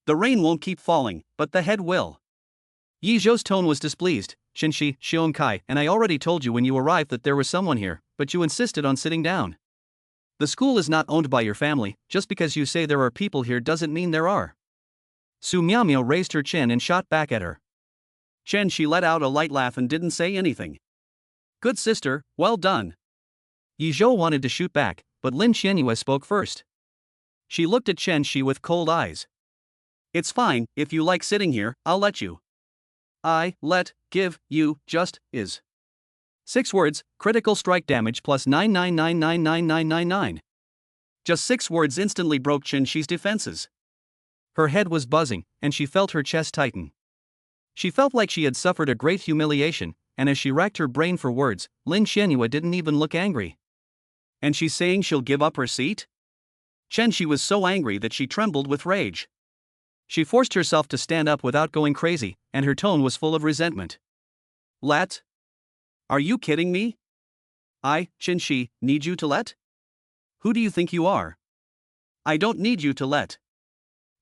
The rain won't keep falling, but the head will. Yi Zhou's tone was displeased. Shi, Xiong Kai, and I already told you when you arrived that there was someone here, but you insisted on sitting down. The school is not owned by your family. Just because you say there are people here doesn't mean there are. Su Miao raised her chin and shot back at her. She let out a light laugh and didn't say anything. Good sister, well done. Yi Zhou wanted to shoot back, but Lin Xianyue spoke first. She looked at Shi with cold eyes. It's fine, if you like sitting here, I'll let you. Give, you, just, is. 6 words, critical strike damage plus 999999999. Just 6 words instantly broke Shi's defenses. Her head was buzzing, and she felt her chest tighten. She felt like she had suffered a great humiliation, and as she racked her brain for words, Lin Xianyue didn't even look angry. And she's saying she'll give up her seat? Shi was so angry that she trembled with rage. She forced herself to stand up without going crazy, and her tone was full of resentment. Let? Are you kidding me? Shi, need you to let? Who do you think you are? I don't need you to let.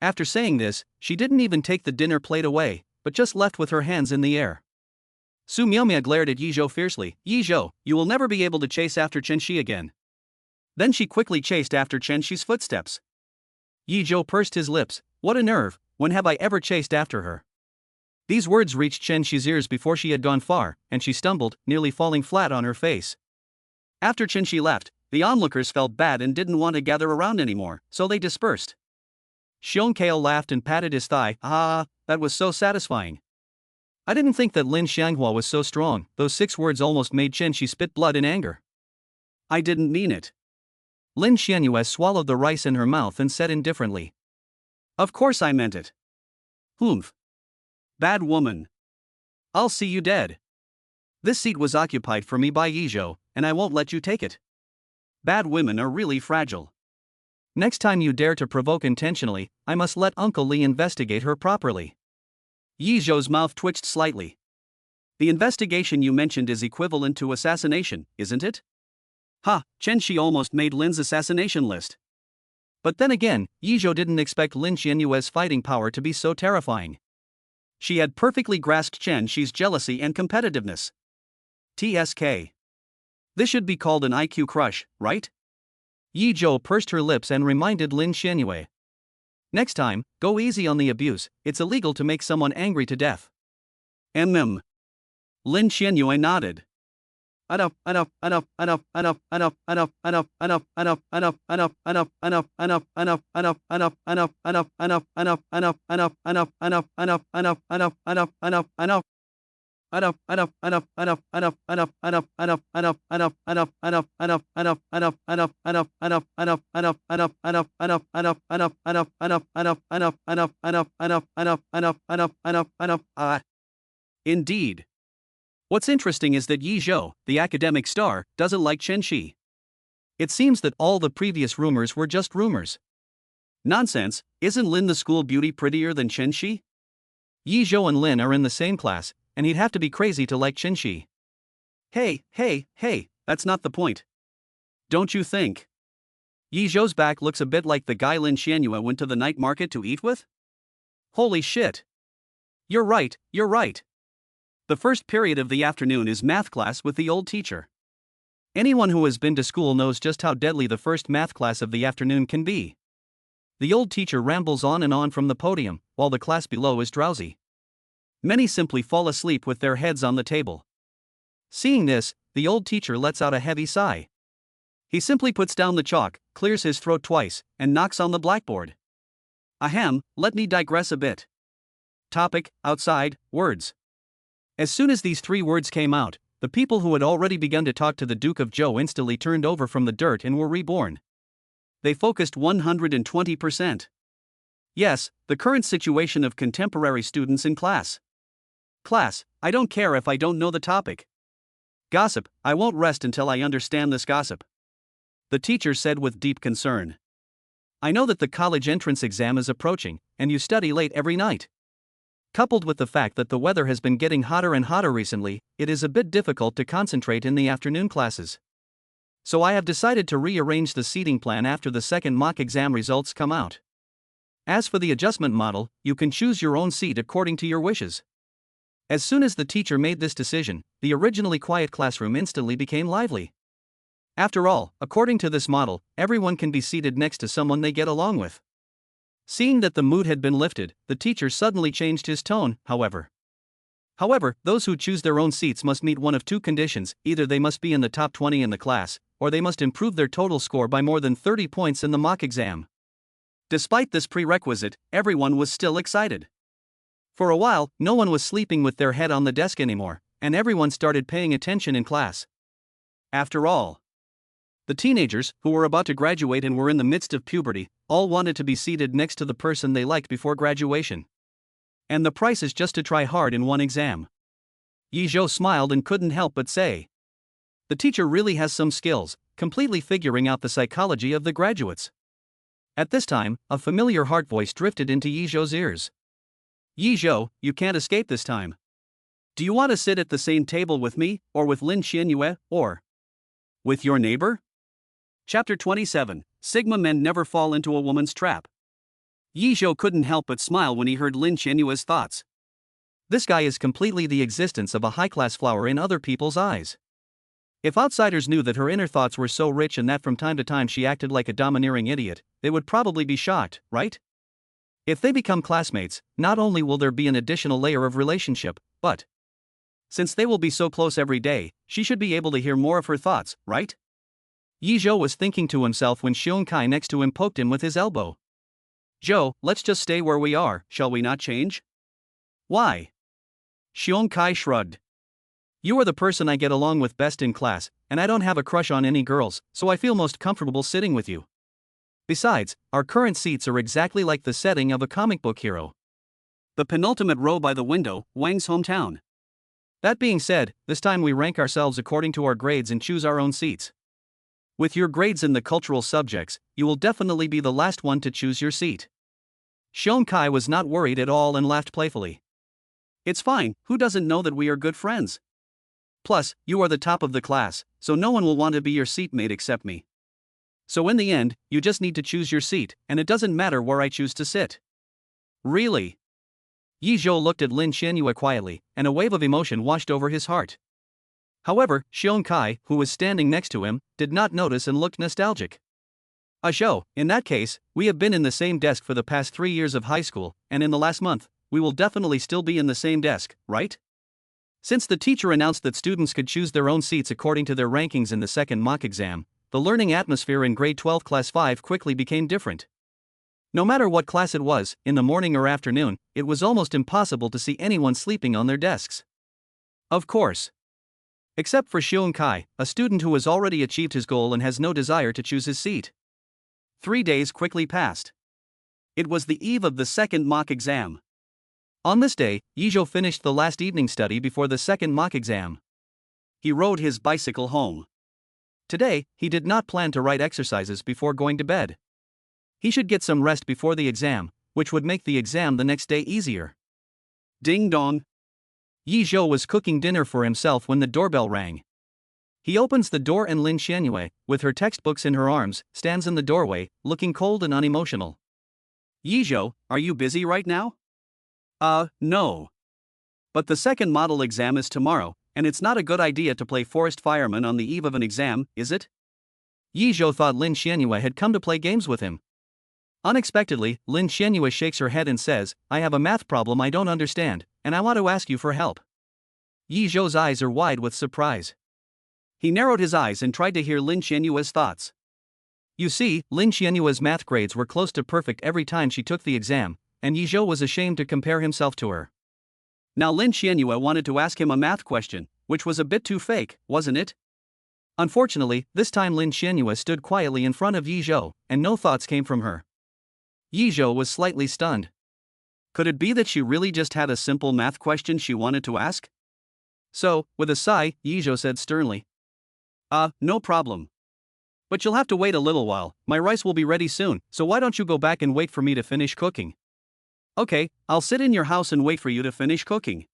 After saying this, she didn't even take the dinner plate away, but just left with her hands in the air. Su Miao glared at Yi Zhou fiercely. Yi Zhou, you will never be able to chase after Shi again. Then she quickly chased after Shi's footsteps. Yi Zhou pursed his lips. What a nerve, when have I ever chased after her? These words reached Shi's ears before she had gone far, and she stumbled, nearly falling flat on her face. After Shi left, the onlookers felt bad and didn't want to gather around anymore, so they dispersed. Xiong Kao laughed and patted his thigh. Ah, that was so satisfying. I didn't think that Lin Xianghua was so strong. Those 6 words almost made Shi spit blood in anger. I didn't mean it. Lin Xianyue swallowed the rice in her mouth and said indifferently. Of course I meant it. Humph. Bad woman. I'll see you dead. This seat was occupied for me by Yi Zhou, and I won't let you take it. Bad women are really fragile. Next time you dare to provoke intentionally, I must let Uncle Li investigate her properly. Yi Zhou's mouth twitched slightly. The investigation you mentioned is equivalent to assassination, isn't it? Ha, Shi almost made Lin's assassination list. But then again, Yi Zhou didn't expect Lin Xianyue's fighting power to be so terrifying. She had perfectly grasped Shi's jealousy and competitiveness. TSK. This should be called an IQ crush, right? Yi Zhou pursed her lips and reminded Lin Xianyue. Next time, go easy on the abuse. It's illegal to make someone angry to death. Lin Xianyue nodded. Enough. Indeed. What's interesting is that Yi Zhou, the academic star, doesn't like Shi. It seems that all the previous rumors were just rumors. Nonsense, isn't Lin the school beauty prettier than Chenxi? Yi Zhou and Lin are in the same class, and he'd have to be crazy to like Chenxi. Hey, that's not the point. Don't you think? Yi Zhou's back looks a bit like the guy Lin Xianyue went to the night market to eat with? Holy shit. You're right. The first period of the afternoon is math class with the old teacher. Anyone who has been to school knows just how deadly the first math class of the afternoon can be. The old teacher rambles on and on from the podium, while the class below is drowsy. Many simply fall asleep with their heads on the table. Seeing this, the old teacher lets out a heavy sigh. He simply puts down the chalk, clears his throat twice, and knocks on the blackboard. Ahem, let me digress a bit. Topic, outside, words. As soon as these 3 words came out, the people who had already begun to talk to the Duke of Zhou instantly turned over from the dirt and were reborn. They focused 120%. Yes, the current situation of contemporary students in class. Class, I don't care if I don't know the topic. Gossip, I won't rest until I understand this gossip. The teacher said with deep concern. I know that the college entrance exam is approaching, and you study late every night. Coupled with the fact that the weather has been getting hotter and hotter recently, it is a bit difficult to concentrate in the afternoon classes. So I have decided to rearrange the seating plan after the second mock exam results come out. As for the adjustment model, you can choose your own seat according to your wishes. As soon as the teacher made this decision, the originally quiet classroom instantly became lively. After all, according to this model, everyone can be seated next to someone they get along with. Seeing that the mood had been lifted, the teacher suddenly changed his tone, however. Those who choose their own seats must meet one of 2 conditions: either they must be in the top 20 in the class, or they must improve their total score by more than 30 points in the mock exam. Despite this prerequisite, everyone was still excited. For a while, no one was sleeping with their head on the desk anymore, and everyone started paying attention in class. After all, the teenagers, who were about to graduate and were in the midst of puberty, all wanted to be seated next to the person they liked before graduation. And the price is just to try hard in one exam. Yi Zhou smiled and couldn't help but say, the teacher really has some skills, completely figuring out the psychology of the graduates. At this time, a familiar heart voice drifted into Yi Zhou's ears. Yi Zhou, you can't escape this time. Do you want to sit at the same table with me, or with Lin Xianyue, or with your neighbor? Chapter 27, Sigma Men Never Fall into a Woman's Trap. Yi Zhou couldn't help but smile when he heard Lin Xianyue's thoughts. This guy is completely the existence of a high-class flower in other people's eyes. If outsiders knew that her inner thoughts were so rich and that from time to time she acted like a domineering idiot, they would probably be shocked, right? If they become classmates, not only will there be an additional layer of relationship, but since they will be so close every day, she should be able to hear more of her thoughts, right? Yi Zhou was thinking to himself when Xiong Kai next to him poked him with his elbow. Zhou, let's just stay where we are, shall we not change? Why? Xiong Kai shrugged. You are the person I get along with best in class, and I don't have a crush on any girls, so I feel most comfortable sitting with you. Besides, our current seats are exactly like the setting of a comic book hero. The penultimate row by the window, Wang's hometown. That being said, this time we rank ourselves according to our grades and choose our own seats. With your grades in the cultural subjects, you will definitely be the last one to choose your seat. Xiong Kai was not worried at all and laughed playfully. It's fine, who doesn't know that we are good friends? Plus, you are the top of the class, so no one will want to be your seatmate except me. So in the end, you just need to choose your seat, and it doesn't matter where I choose to sit. Really? Yi Zhou looked at Lin Xianyue quietly, and a wave of emotion washed over his heart. However, Xiong Kai, who was standing next to him, did not notice and looked nostalgic. Zhou, in that case, we have been in the same desk for the past 3 years of high school, and in the last month, we will definitely still be in the same desk, right? Since the teacher announced that students could choose their own seats according to their rankings in the second mock exam, the learning atmosphere in grade 12 class 5 quickly became different. No matter what class it was, in the morning or afternoon, it was almost impossible to see anyone sleeping on their desks. Of course. Except for Xiong Kai, a student who has already achieved his goal and has no desire to choose his seat. 3 days quickly passed. It was the eve of the second mock exam. On this day, Yi Zhou finished the last evening study before the second mock exam. He rode his bicycle home. Today, he did not plan to write exercises before going to bed. He should get some rest before the exam, which would make the exam the next day easier. Ding dong. Yi Zhou was cooking dinner for himself when the doorbell rang. He opens the door and Lin Xianyue, with her textbooks in her arms, stands in the doorway, looking cold and unemotional. Yi Zhou, are you busy right now? No. But the second model exam is tomorrow, and it's not a good idea to play forest fireman on the eve of an exam, is it? Yi Zhou thought Lin Xianyue had come to play games with him. Unexpectedly, Lin Xianyue shakes her head and says, I have a math problem I don't understand, and I want to ask you for help. Yi Zhou's eyes are wide with surprise. He narrowed his eyes and tried to hear Lin Xianyue's thoughts. You see, Lin Xianyue's math grades were close to perfect every time she took the exam, and Yi Zhou was ashamed to compare himself to her. Now Lin Xianyue wanted to ask him a math question, which was a bit too fake, wasn't it? Unfortunately, this time Lin Xianyue stood quietly in front of Yi Zhou, and no thoughts came from her. Yi Zhou was slightly stunned. Could it be that she really just had a simple math question she wanted to ask? So, with a sigh, Yi Zhou said sternly. No problem. But you'll have to wait a little while, my rice will be ready soon, so why don't you go back and wait for me to finish cooking? Okay, I'll sit in your house and wait for you to finish cooking.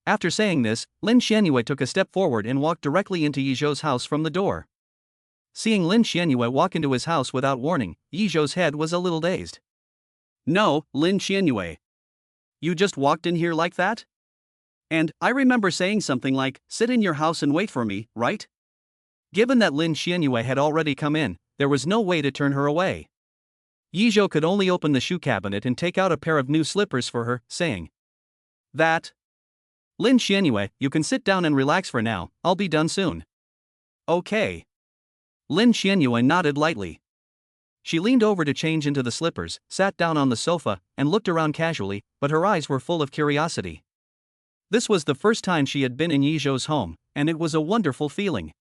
After saying this, Lin Xianyue took a step forward and walked directly into Yi Zhou's house from the door. Seeing Lin Xianyue walk into his house without warning, Yi Zhou's head was a little dazed. No, Lin Xianyue. You just walked in here like that? And I remember saying something like, sit in your house and wait for me, right? Given that Lin Xianyue had already come in, there was no way to turn her away. Yi Zhou could only open the shoe cabinet and take out a pair of new slippers for her, saying, That. Lin Xianyue, you can sit down and relax for now, I'll be done soon. Okay. Lin Xianyue nodded lightly. She leaned over to change into the slippers, sat down on the sofa, and looked around casually, but her eyes were full of curiosity. This was the first time she had been in Yi Zhou's home, and it was a wonderful feeling.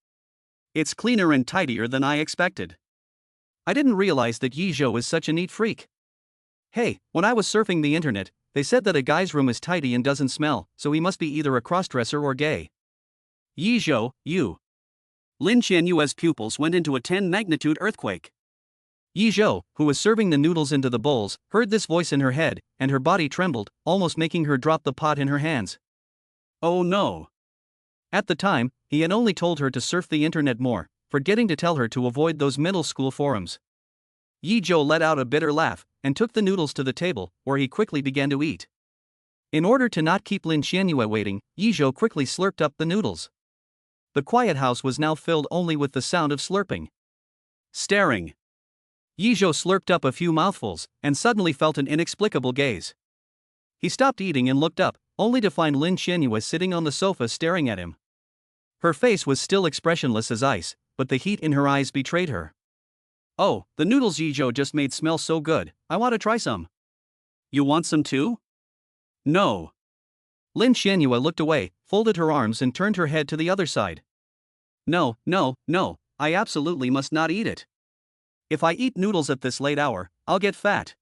It's cleaner and tidier than I expected. I didn't realize that Yi Zhou is such a neat freak. Hey, when I was surfing the internet, they said that a guy's room is tidy and doesn't smell, so he must be either a crossdresser or gay. Yi Zhou, you. Lin Xianyue's pupils went into a 10-magnitude earthquake. Yi Zhou, who was serving the noodles into the bowls, heard this voice in her head, and her body trembled, almost making her drop the pot in her hands. Oh no. At the time, he had only told her to surf the internet more, forgetting to tell her to avoid those middle school forums. Yi Zhou let out a bitter laugh, and took the noodles to the table, where he quickly began to eat. In order to not keep Lin Xianyue waiting, Yi Zhou quickly slurped up the noodles. The quiet house was now filled only with the sound of slurping. Staring. Yi Zhou slurped up a few mouthfuls, and suddenly felt an inexplicable gaze. He stopped eating and looked up, only to find Lin Xianyue sitting on the sofa staring at him. Her face was still expressionless as ice, but the heat in her eyes betrayed her. Oh, the noodles Yi Zhou just made smell so good, I want to try some. You want some too? No. Lin Xianyue looked away, folded her arms and turned her head to the other side. No, I absolutely must not eat it. If I eat noodles at this late hour, I'll get fat.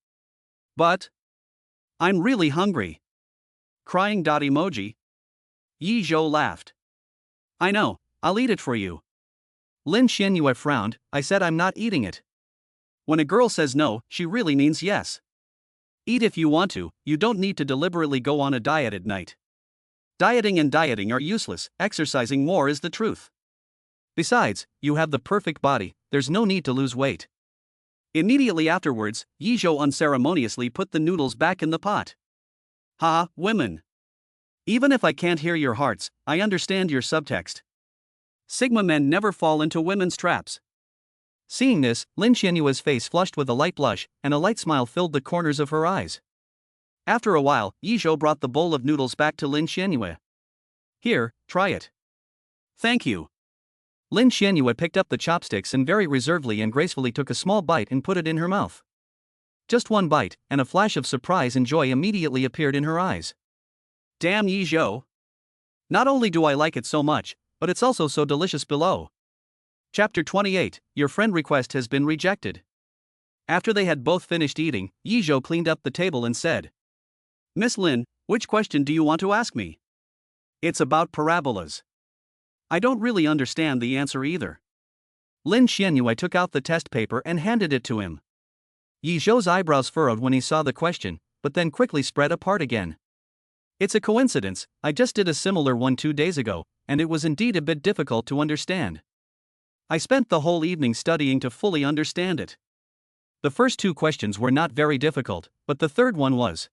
But I'm really hungry. Crying dot emoji. Yi Zhou laughed. I know, I'll eat it for you. Lin Xianyue frowned, I said I'm not eating it. When a girl says no, she really means yes. Eat if you want to, you don't need to deliberately go on a diet at night. Dieting and dieting are useless, exercising more is the truth. Besides, you have the perfect body, there's no need to lose weight. Immediately afterwards, Yi Zhou unceremoniously put the noodles back in the pot. Ha, women. Even if I can't hear your hearts, I understand your subtext. Sigma men never fall into women's traps. Seeing this, Lin Xianyue's face flushed with a light blush, and a light smile filled the corners of her eyes. After a while, Yi Zhou brought the bowl of noodles back to Lin Xianyue. Here, try it. Thank you. Lin Xianyue picked up the chopsticks and very reservedly and gracefully took a small bite and put it in her mouth. Just one bite, and a flash of surprise and joy immediately appeared in her eyes. Damn Yi Zhou. Not only do I like it so much, but it's also so delicious below. Chapter 28, Your friend request has been rejected. After they had both finished eating, Yi Zhou cleaned up the table and said, Miss Lin, which question do you want to ask me? It's about parabolas. I don't really understand the answer either. Lin Xianyue took out the test paper and handed it to him. Yi Zhou's eyebrows furrowed when he saw the question, but then quickly spread apart again. It's a coincidence, I just did a similar one 2 days ago, and it was indeed a bit difficult to understand. I spent the whole evening studying to fully understand it. The first 2 questions were not very difficult, but the third one was.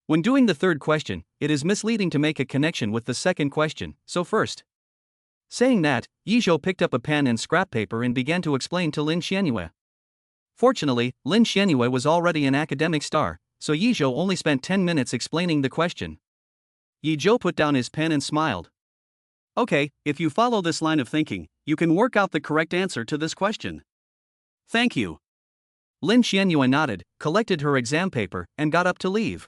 When doing the third question, it is misleading to make a connection with the second question, so first. Saying that, Yi Zhou picked up a pen and scrap paper and began to explain to Lin Xianyue. Fortunately, Lin Xianyue was already an academic star, so Yi Zhou only spent 10 minutes explaining the question. Yi Zhou put down his pen and smiled. Okay, if you follow this line of thinking, you can work out the correct answer to this question. Thank you. Lin Xianyue nodded, collected her exam paper, and got up to leave.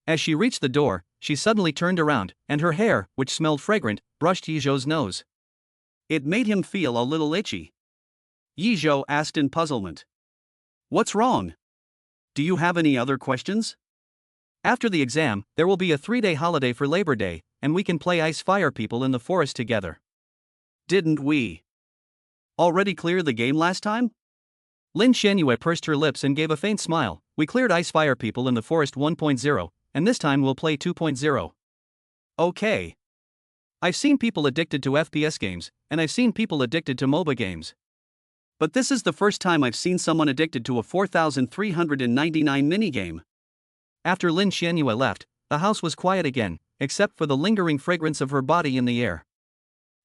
As she reached the door, she suddenly turned around, and her hair, which smelled fragrant, brushed Yi Zhou's nose. It made him feel a little itchy. Yi Zhou asked in puzzlement. What's wrong? Do you have any other questions? After the exam, there will be a 3-day holiday for Labor Day, and we can play Ice Fire People in the forest together. Didn't we already clear the game last time? Lin Xianyue pursed her lips and gave a faint smile. We cleared Ice Fire People in the forest 1.0, and this time we'll play 2.0. Okay. I've seen people addicted to FPS games, and I've seen people addicted to MOBA games. But this is the first time I've seen someone addicted to a 4399 minigame. After Lin Xianyue left, the house was quiet again, except for the lingering fragrance of her body in the air.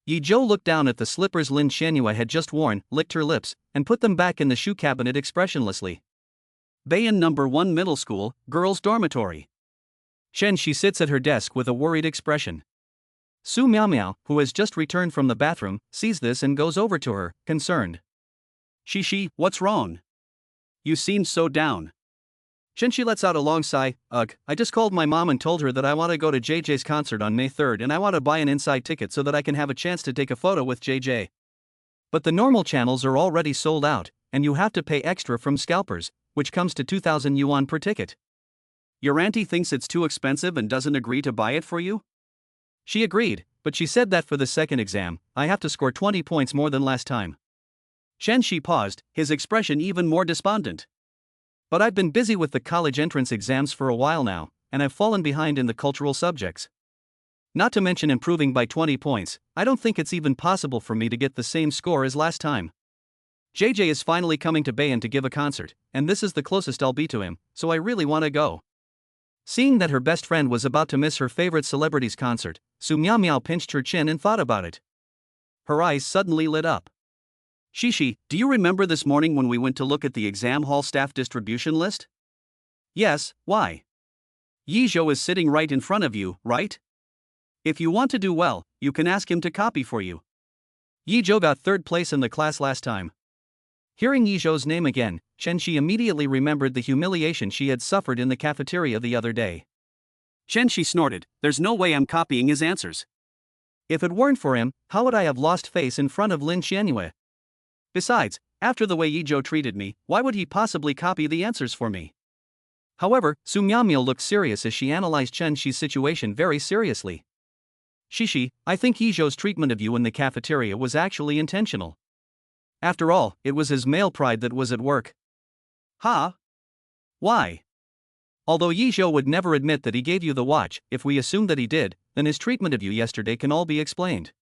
Yi Zhou looked down at the slippers Lin Xianyue had just worn, licked her lips, and put them back in the shoe cabinet expressionlessly. Bayan No. 1 Middle School, Girls' Dormitory. Shen Shi sits at her desk with a worried expression. Su Miao, who has just returned from the bathroom, sees this and goes over to her, concerned. Shi, what's wrong? You seem so down. Shen Shi lets out a long sigh. Ugh, I just called my mom and told her that I want to go to JJ's concert on May 3rd and I want to buy an inside ticket so that I can have a chance to take a photo with JJ. But the normal channels are already sold out, and you have to pay extra from scalpers, which comes to 2,000 yuan per ticket. Your auntie thinks it's too expensive and doesn't agree to buy it for you? She agreed, but she said that for the second exam, I have to score 20 points more than last time. Shen Shi paused, his expression even more despondent. But I've been busy with the college entrance exams for a while now, and I've fallen behind in the cultural subjects. Not to mention improving by 20 points, I don't think it's even possible for me to get the same score as last time. JJ is finally coming to Bayan to give a concert, and this is the closest I'll be to him, so I really want to go. Seeing that her best friend was about to miss her favorite celebrity's concert, Su Miao pinched her chin and thought about it. Her eyes suddenly lit up. Shishi, do you remember this morning when we went to look at the exam hall staff distribution list? Yes, why? Yi Zhou is sitting right in front of you, right? If you want to do well, you can ask him to copy for you. Yi Zhou got 3rd place in the class last time. Hearing Yi Zhou's name again, Shen Shi immediately remembered the humiliation she had suffered in the cafeteria the other day. Shen Shi snorted, there's no way I'm copying his answers. If it weren't for him, how would I have lost face in front of Lin Xianyue? Besides, after the way Yi Zhou treated me, why would he possibly copy the answers for me? However, Su Miao looked serious as she analyzed Shen Shi's situation very seriously. Shishi, I think Yi Zhou's treatment of you in the cafeteria was actually intentional. After all, it was his male pride that was at work. Huh? Why? Although Yi Zhou would never admit that he gave you the watch, if we assume that he did, then his treatment of you yesterday can all be explained.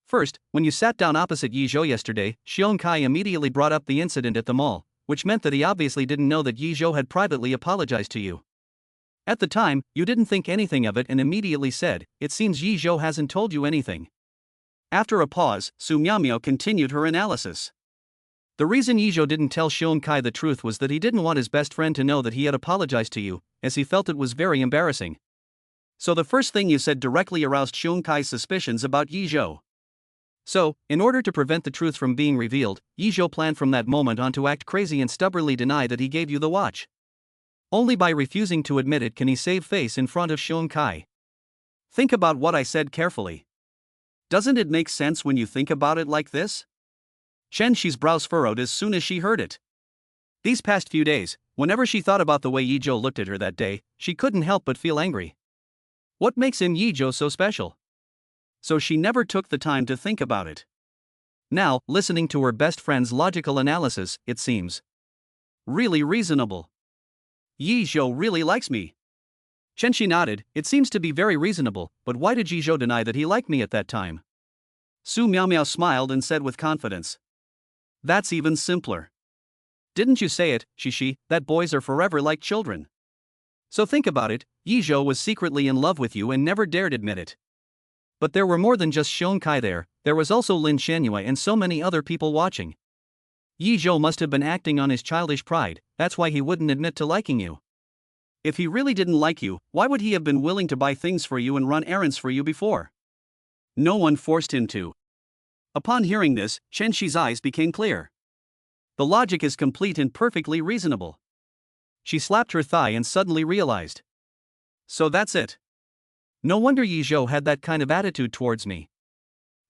First, when you sat down opposite Yi Zhou yesterday, Xiong Kai immediately brought up the incident at the mall, which meant that he obviously didn't know that Yi Zhou had privately apologized to you. At the time, you didn't think anything of it and immediately said, it seems Yi Zhou hasn't told you anything. After a pause, Su Miao continued her analysis. The reason Yi Zhou didn't tell Xiong Kai the truth was that he didn't want his best friend to know that he had apologized to you, as he felt it was very embarrassing. So the first thing you said directly aroused Xiong Kai's suspicions about Yi Zhou. So, in order to prevent the truth from being revealed, Yi Zhou planned from that moment on to act crazy and stubbornly deny that he gave you the watch. Only by refusing to admit it can he save face in front of Xiong Kai. Think about what I said carefully. Doesn't it make sense when you think about it like this? Shen Shi's brows furrowed as soon as she heard it. These past few days, whenever she thought about the way Yi Zhou looked at her that day, she couldn't help but feel angry. What makes him Yi Zhou so special? So she never took the time to think about it. Now, listening to her best friend's logical analysis, it seems really reasonable. Yizhou really likes me. Chenxi nodded. It seems to be very reasonable, but why did Yizhou deny that he liked me at that time? Su Miaomiao smiled and said with confidence. That's even simpler. Didn't you say it, Shishi, that boys are forever like children? So think about it, Yizhou was secretly in love with you and never dared admit it. But there were more than just Xiong Kai there was also Lin Shangyue and so many other people watching. Yizhou must have been acting on his childish pride, that's why he wouldn't admit to liking you. If he really didn't like you, why would he have been willing to buy things for you and run errands for you before? No one forced him to. Upon hearing this, Chenxi's eyes became clear. The logic is complete and perfectly reasonable. She slapped her thigh and suddenly realized. So that's it. No wonder Yizhou had that kind of attitude towards me.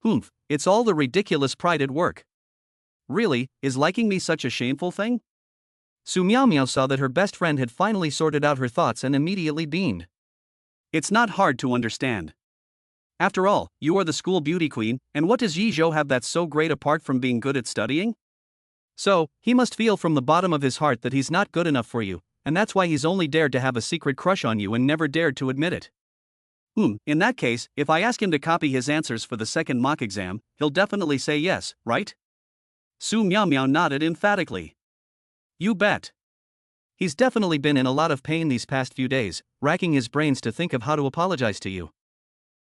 Humph, it's all the ridiculous pride at work. Really, is liking me such a shameful thing? Su Miaomiao saw that her best friend had finally sorted out her thoughts and immediately beamed. It's not hard to understand. After all, you are the school beauty queen, and what does Yizhou have that's so great apart from being good at studying? So, he must feel from the bottom of his heart that he's not good enough for you, and that's why he's only dared to have a secret crush on you and never dared to admit it. In that case, if I ask him to copy his answers for the second mock exam, he'll definitely say yes, right? Su Miaomiao nodded emphatically. You bet. He's definitely been in a lot of pain these past few days, racking his brains to think of how to apologize to you.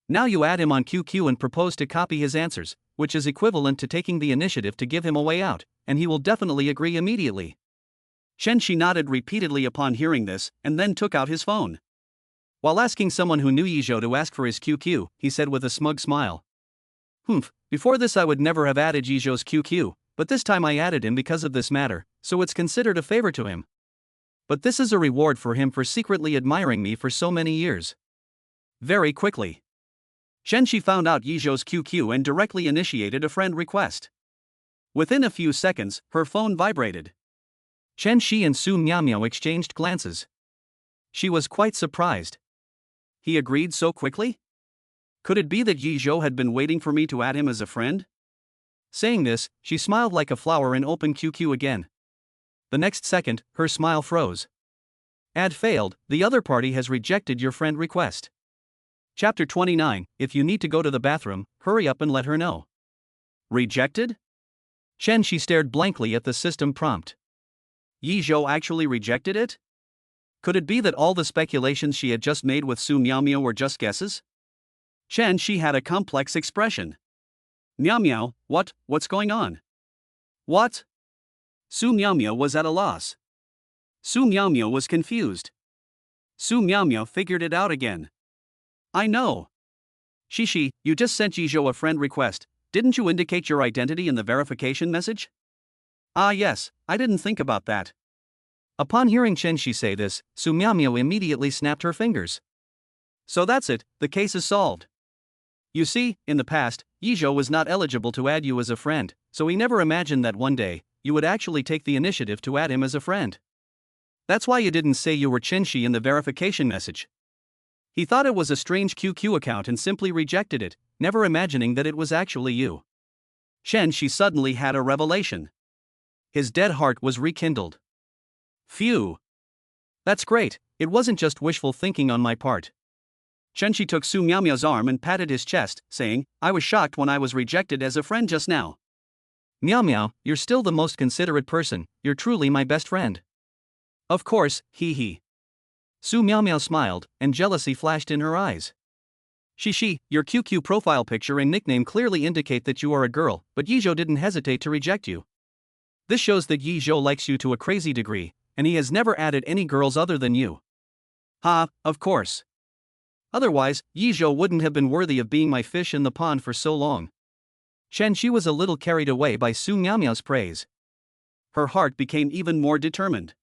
Now you add him on QQ and propose to copy his answers, which is equivalent to taking the initiative to give him a way out, and he will definitely agree immediately. Chenxi nodded repeatedly upon hearing this, and then took out his phone. While asking someone who knew Yizhou to ask for his QQ, he said with a smug smile. Before this I would never have added Yizhou's QQ, but this time I added him because of this matter, so it's considered a favor to him. But this is a reward for him for secretly admiring me for so many years. Very quickly, Chenxi found out Yizhou's QQ and directly initiated a friend request. Within a few seconds, her phone vibrated. Chenxi and Su Miaomiao exchanged glances. She was quite surprised. He agreed so quickly? Could it be that Yizhou had been waiting for me to add him as a friend? Saying this, she smiled like a flower and opened QQ again. The next second, her smile froze. Add failed, the other party has rejected your friend request. Chapter 29, if you need to go to the bathroom, hurry up and let her know. Rejected? Chenxi stared blankly at the system prompt. Yizhou actually rejected it? Could it be that all the speculations she had just made with Su Miaomiao were just guesses? Chenxi had a complex expression. Miaomiao, what's going on? What? Su Miaomiao was at a loss. Su Miaomiao was confused. Su Miaomiao figured it out again. I know. Shishi, you just sent Yizhou a friend request, didn't you indicate your identity in the verification message? Ah yes, I didn't think about that. Upon hearing Chenxi say this, Su Miaomiao immediately snapped her fingers. So that's it, the case is solved. You see, in the past, Yizhou was not eligible to add you as a friend, so he never imagined that one day, you would actually take the initiative to add him as a friend. That's why you didn't say you were Chenxi in the verification message. He thought it was a strange QQ account and simply rejected it, never imagining that it was actually you. Chenxi suddenly had a revelation. His dead heart was rekindled. Phew. That's great, it wasn't just wishful thinking on my part. Chenxi took Su Miaomiao's arm and patted his chest, saying, I was shocked when I was rejected as a friend just now. Miaomiao, you're still the most considerate person, you're truly my best friend. Of course, hee. Su Miaomiao smiled, and jealousy flashed in her eyes. Shishi, your QQ profile picture and nickname clearly indicate that you are a girl, but Yizhou didn't hesitate to reject you. This shows that Yizhou likes you to a crazy degree, and he has never added any girls other than you. Ha, of course. Otherwise, Yizhou wouldn't have been worthy of being my fish in the pond for so long. Chenxi was a little carried away by Su Miaomiao's praise. Her heart became even more determined.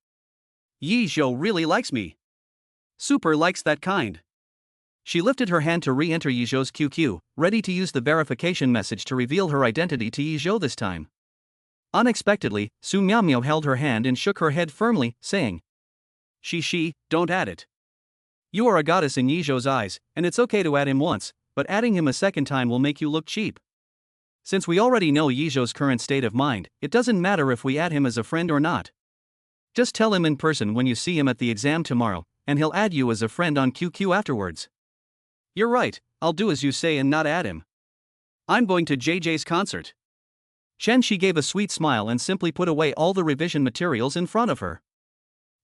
Yizhou really likes me. Super likes that kind. She lifted her hand to re-enter Yizhou's QQ, ready to use the verification message to reveal her identity to Yizhou this time. Unexpectedly, Su Miaomiao held her hand and shook her head firmly, saying, Shishi, don't add it. You are a goddess in Yizhou's eyes, and it's okay to add him once, but adding him a second time will make you look cheap. Since we already know Yizhou's current state of mind, it doesn't matter if we add him as a friend or not. Just tell him in person when you see him at the exam tomorrow, and he'll add you as a friend on QQ afterwards. You're right, I'll do as you say and not add him. I'm going to JJ's concert. Shi gave a sweet smile and simply put away all the revision materials in front of her.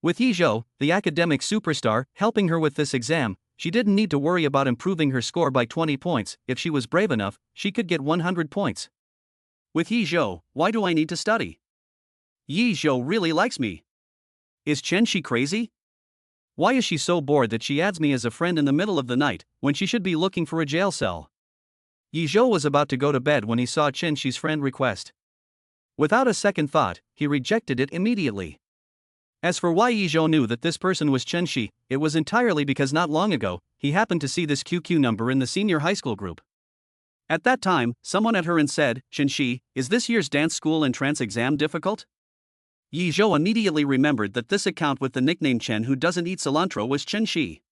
With Yizhou, the academic superstar, helping her with this exam, she didn't need to worry about improving her score by 20 points. If she was brave enough, she could get 100 points. With Yizhou, why do I need to study? Yizhou really likes me. Is Shi crazy? Why is she so bored that she adds me as a friend in the middle of the night, when she should be looking for a jail cell? Yizhou was about to go to bed when he saw Shi's friend request. Without a second thought, he rejected it immediately. As for why Yizhou knew that this person was Shi, it was entirely because not long ago, he happened to see this QQ number in the senior high school group. At that time, someone at her and said, Shi, is this year's dance school entrance exam difficult? Yizhou immediately remembered that this account with the nickname Chen who doesn't eat cilantro was Shi.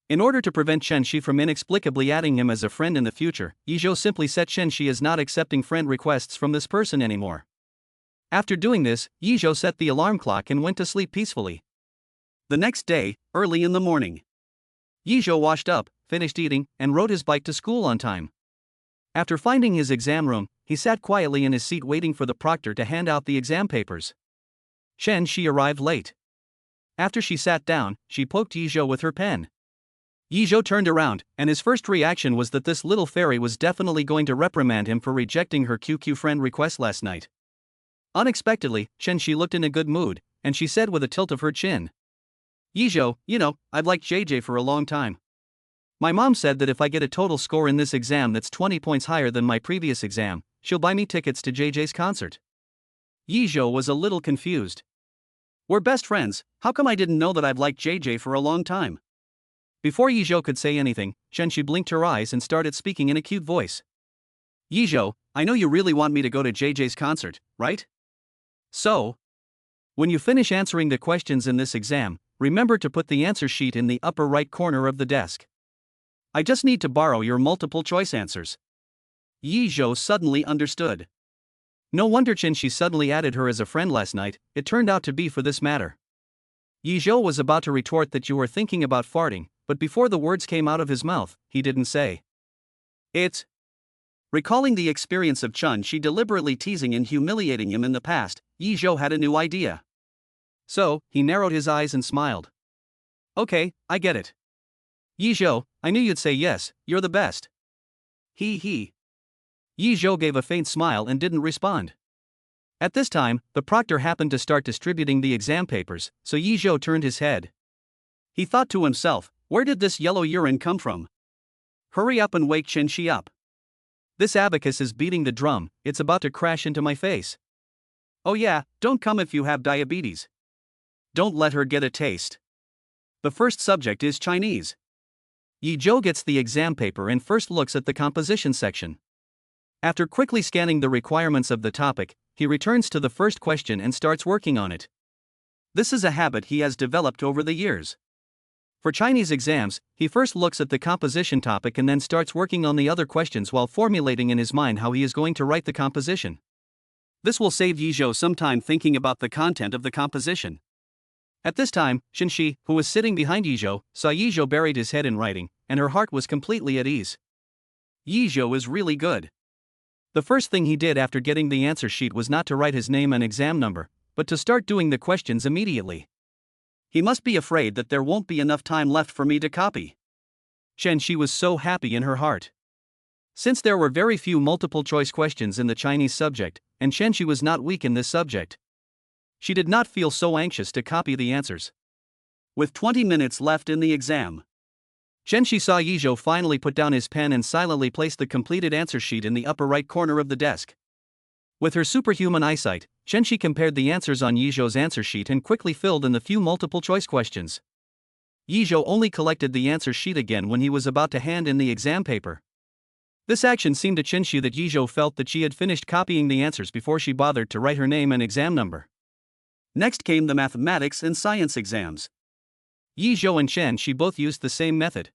In order to prevent Shi from inexplicably adding him as a friend in the future, Yizhou simply set Shi as not accepting friend requests from this person anymore. After doing this, Yizhou set the alarm clock and went to sleep peacefully. The next day, early in the morning, Yizhou washed up, finished eating, and rode his bike to school on time. After finding his exam room, he sat quietly in his seat waiting for the proctor to hand out the exam papers. Shi arrived late. After she sat down, she poked Yizhou with her pen. Yizhou turned around, and his first reaction was that this little fairy was definitely going to reprimand him for rejecting her QQ friend request last night. Unexpectedly, Shi looked in a good mood, and she said with a tilt of her chin. Yizhou, I've liked JJ for a long time. My mom said that if I get a total score in this exam that's 20 points higher than my previous exam, she'll buy me tickets to JJ's concert. Yizhou was a little confused. We're best friends, how come I didn't know that I've liked JJ for a long time? Before Yizhou could say anything, Shi blinked her eyes and started speaking in a cute voice. Yizhou, I know you really want me to go to JJ's concert, right? So, when you finish answering the questions in this exam, remember to put the answer sheet in the upper right corner of the desk. I just need to borrow your multiple choice answers. Yizhou suddenly understood. No wonder Shi suddenly added her as a friend last night, it turned out to be for this matter. Yizhou was about to retort that you were thinking about farting, but before the words came out of his mouth, he didn't say. It's. Recalling the experience of Shi deliberately teasing and humiliating him in the past, Yizhou had a new idea. So, he narrowed his eyes and smiled. Okay, I get it. Yizhou, I knew you'd say yes, you're the best. He. Yizhou gave a faint smile and didn't respond. At this time, the proctor happened to start distributing the exam papers, so Yizhou turned his head. He thought to himself, where did this yellow urine come from? Hurry up and wake Shi up. This abacus is beating the drum, it's about to crash into my face. Oh yeah, don't come if you have diabetes. Don't let her get a taste. The first subject is Chinese. Yizhou gets the exam paper and first looks at the composition section. After quickly scanning the requirements of the topic, he returns to the first question and starts working on it. This is a habit he has developed over the years. For Chinese exams, he first looks at the composition topic and then starts working on the other questions while formulating in his mind how he is going to write the composition. This will save Yizhou some time thinking about the content of the composition. At this time, Shi, who was sitting behind Yizhou, saw Yizhou buried his head in writing, and her heart was completely at ease. Yizhou is really good. The first thing he did after getting the answer sheet was not to write his name and exam number, but to start doing the questions immediately. He must be afraid that there won't be enough time left for me to copy. Shi was so happy in her heart. Since there were very few multiple choice questions in the Chinese subject, and Shi was not weak in this subject, she did not feel so anxious to copy the answers. With 20 minutes left in the exam, Shi saw Yizhou finally put down his pen and silently place the completed answer sheet in the upper right corner of the desk. With her superhuman eyesight, Shi compared the answers on Yizhou's answer sheet and quickly filled in the few multiple choice questions. Yizhou only collected the answer sheet again when he was about to hand in the exam paper. This action seemed to Shi that Yizhou felt that she had finished copying the answers before she bothered to write her name and exam number. Next came the mathematics and science exams. Yizhou and Shi both used the same method.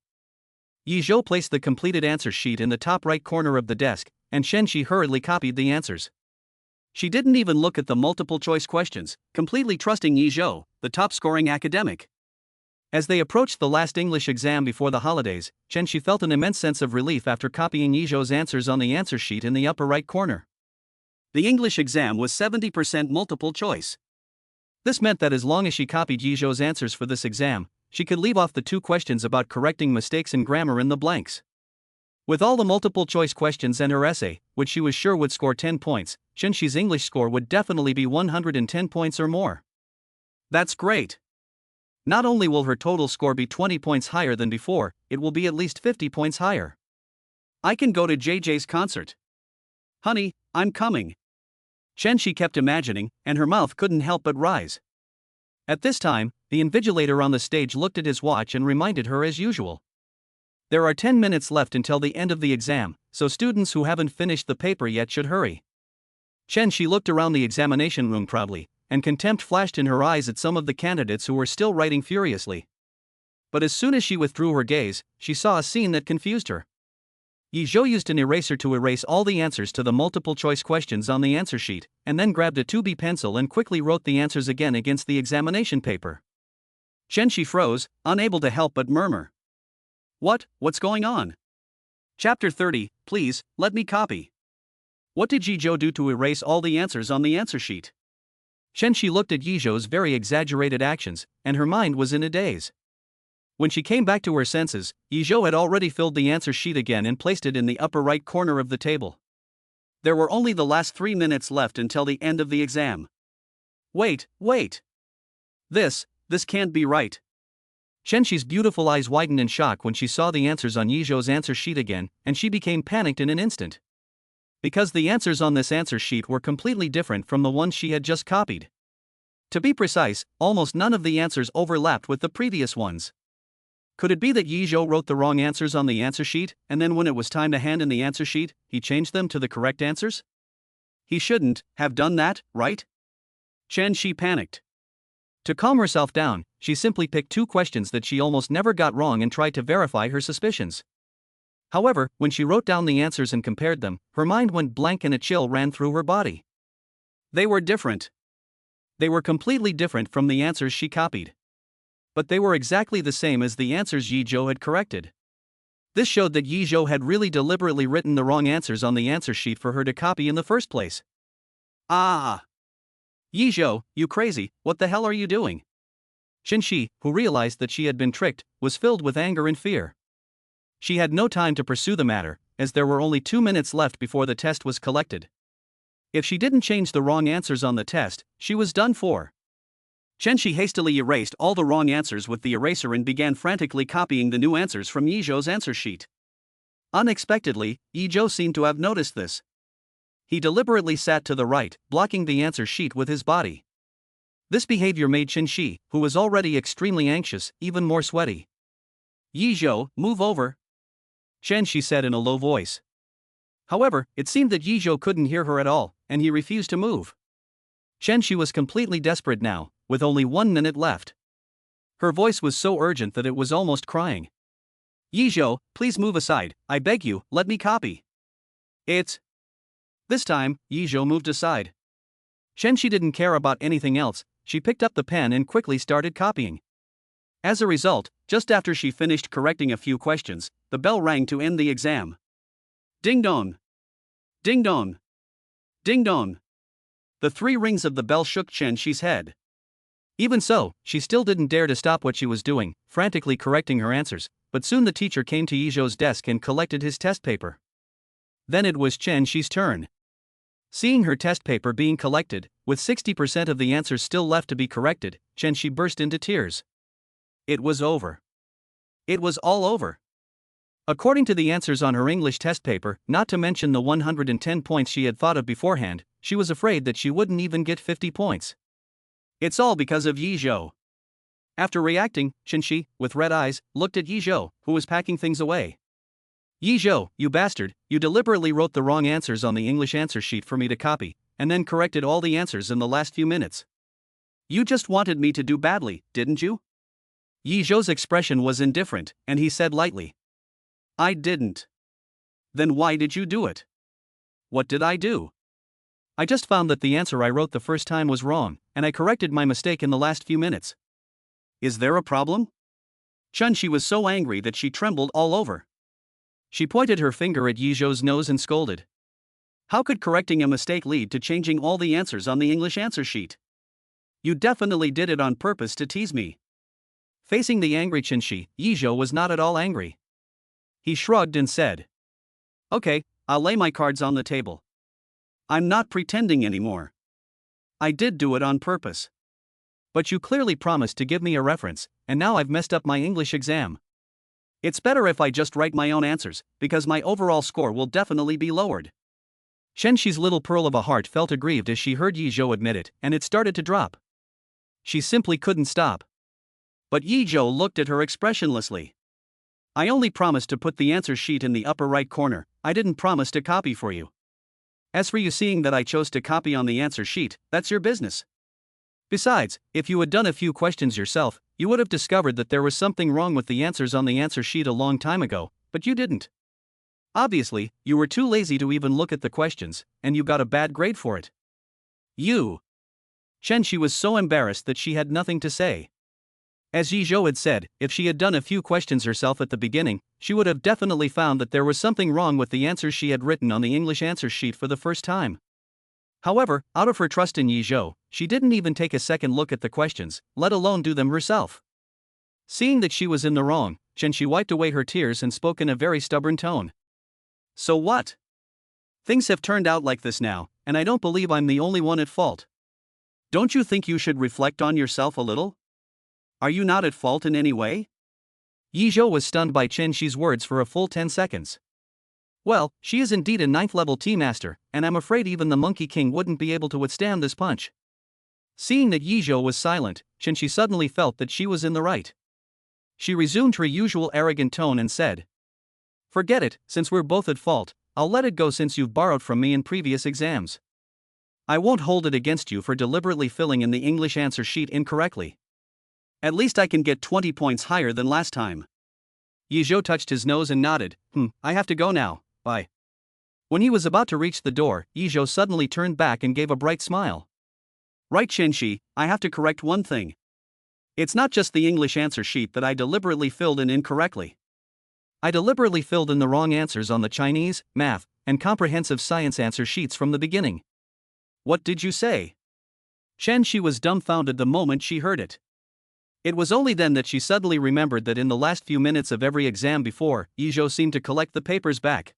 Yi Zhou placed the completed answer sheet in the top right corner of the desk, and Chen Shi hurriedly copied the answers. She didn't even look at the multiple choice questions, completely trusting Yi Zhou, the top scoring academic. As they approached the last English exam before the holidays, Chen Shi felt an immense sense of relief after copying Yi Zhou's answers on the answer sheet in the upper right corner. The English exam was 70% multiple choice. This meant that as long as she copied Yi Zhou's answers for this exam, she could leave off the 2 questions about correcting mistakes in grammar in the blanks. With all the multiple choice questions and her essay, which she was sure would score 10 points, Chen Shi's English score would definitely be 110 points or more. That's great. Not only will her total score be 20 points higher than before, it will be at least 50 points higher. I can go to JJ's concert. Honey, I'm coming. Chen Shi kept imagining, and her mouth couldn't help but rise. At this time, the invigilator on the stage looked at his watch and reminded her as usual. There are 10 minutes left until the end of the exam, so students who haven't finished the paper yet should hurry. Chen Shi looked around the examination room proudly, and contempt flashed in her eyes at some of the candidates who were still writing furiously. But as soon as she withdrew her gaze, she saw a scene that confused her. Yi Zhou used an eraser to erase all the answers to the multiple choice questions on the answer sheet, and then grabbed a 2B pencil and quickly wrote the answers again against the examination paper. Chen Shi froze, unable to help but murmur. What's going on? Chapter 30, please, let me copy. What did Yi Zhou do to erase all the answers on the answer sheet? Chen Shi looked at Yi Zhou's very exaggerated actions, and her mind was in a daze. When she came back to her senses, Yi Zhou had already filled the answer sheet again and placed it in the upper right corner of the table. There were only the last 3 minutes left until the end of the exam. Wait. This can't be right. Chen Shi's beautiful eyes widened in shock when she saw the answers on Yi Zhou's answer sheet again, and she became panicked in an instant. Because the answers on this answer sheet were completely different from the ones she had just copied. To be precise, almost none of the answers overlapped with the previous ones. Could it be that Yi Zhou wrote the wrong answers on the answer sheet, and then when it was time to hand in the answer sheet, he changed them to the correct answers? He shouldn't have done that, right? Chen Shi panicked. To calm herself down, she simply picked 2 questions that she almost never got wrong and tried to verify her suspicions. However, when she wrote down the answers and compared them, her mind went blank and a chill ran through her body. They were different. They were completely different from the answers she copied. But they were exactly the same as the answers Yi Zhou had corrected. This showed that Yi Zhou had really deliberately written the wrong answers on the answer sheet for her to copy in the first place. Ah! Yi Zhou, you crazy, what the hell are you doing? Chen Shi, who realized that she had been tricked, was filled with anger and fear. She had no time to pursue the matter, as there were only 2 minutes left before the test was collected. If she didn't change the wrong answers on the test, she was done for. Chen Shi hastily erased all the wrong answers with the eraser and began frantically copying the new answers from Yi Zhou's answer sheet. Unexpectedly, Yi Zhou seemed to have noticed this. He deliberately sat to the right, blocking the answer sheet with his body. This behavior made Chen Shi, who was already extremely anxious, even more sweaty. Yi Zhou, move over, Chen Shi said in a low voice. However, it seemed that Yi Zhou couldn't hear her at all, and he refused to move. Chen Shi was completely desperate now, with only 1 minute left. Her voice was so urgent that it was almost crying. Yi Zhou, please move aside, I beg you, let me copy. This time, Yi Zhou moved aside. Chen Shi didn't care about anything else, she picked up the pen and quickly started copying. As a result, just after she finished correcting a few questions, the bell rang to end the exam. Ding dong! Ding dong! Ding dong! The 3 rings of the bell shook Chen Shi's head. Even so, she still didn't dare to stop what she was doing, frantically correcting her answers, but soon the teacher came to Yi Zhou's desk and collected his test paper. Then it was Chen Shi's turn. Seeing her test paper being collected, with 60% of the answers still left to be corrected, Chen Shi burst into tears. It was over. It was all over. According to the answers on her English test paper, not to mention the 110 points she had thought of beforehand, she was afraid that she wouldn't even get 50 points. It's all because of Yi Zhou. After reacting, Chen Shi, with red eyes, looked at Yi Zhou, who was packing things away. Yi Zhou, you bastard, you deliberately wrote the wrong answers on the English answer sheet for me to copy, and then corrected all the answers in the last few minutes. You just wanted me to do badly, didn't you? Yi Zhou's expression was indifferent, and he said lightly. I didn't. Then why did you do it? What did I do? I just found that the answer I wrote the first time was wrong, and I corrected my mistake in the last few minutes. Is there a problem? Chunshi was so angry that she trembled all over. She pointed her finger at Yizhou's nose and scolded. How could correcting a mistake lead to changing all the answers on the English answer sheet? You definitely did it on purpose to tease me. Facing the angry Chunshi, Yizhou was not at all angry. He shrugged and said, Okay, I'll lay my cards on the table. I'm not pretending anymore. I did do it on purpose. But you clearly promised to give me a reference, and now I've messed up my English exam. It's better if I just write my own answers, because my overall score will definitely be lowered. Chenshi's little pearl of a heart felt aggrieved as she heard Yizhou admit it, and it started to drop. She simply couldn't stop. But Yizhou looked at her expressionlessly. I only promised to put the answer sheet in the upper right corner, I didn't promise to copy for you. As for you seeing that I chose to copy on the answer sheet, that's your business. Besides, if you had done a few questions yourself, you would have discovered that there was something wrong with the answers on the answer sheet a long time ago, but you didn't. Obviously, you were too lazy to even look at the questions, and you got a bad grade for it. You. Chenshin was so embarrassed that she had nothing to say. As Yizhou had said, if she had done a few questions herself at the beginning, she would have definitely found that there was something wrong with the answers she had written on the English answer sheet for the first time. However, out of her trust in Yizhou, she didn't even take a second look at the questions, let alone do them herself. Seeing that she was in the wrong, Chenshin wiped away her tears and spoke in a very stubborn tone. So what? Things have turned out like this now, and I don't believe I'm the only one at fault. Don't you think you should reflect on yourself a little? Are you not at fault in any way? Yizhou was stunned by Chenshi's words for a full 10 seconds. Well, she is indeed a 9th level tea master, and I'm afraid even the Monkey King wouldn't be able to withstand this punch. Seeing that Yizhou was silent, Chenshi suddenly felt that she was in the right. She resumed her usual arrogant tone and said, Forget it, since we're both at fault, I'll let it go since you've borrowed from me in previous exams. I won't hold it against you for deliberately filling in the English answer sheet incorrectly. At least I can get 20 points higher than last time. Yizhou touched his nose and nodded, I have to go now, bye. When he was about to reach the door, Yizhou suddenly turned back and gave a bright smile. Right, Chenshi, I have to correct one thing. It's not just the English answer sheet that I deliberately filled in incorrectly. I deliberately filled in the wrong answers on the Chinese, math, and comprehensive science answer sheets from the beginning. What did you say? Chenshi was dumbfounded the moment she heard it. It was only then that she suddenly remembered that in the last few minutes of every exam before, Yizhou seemed to collect the papers back.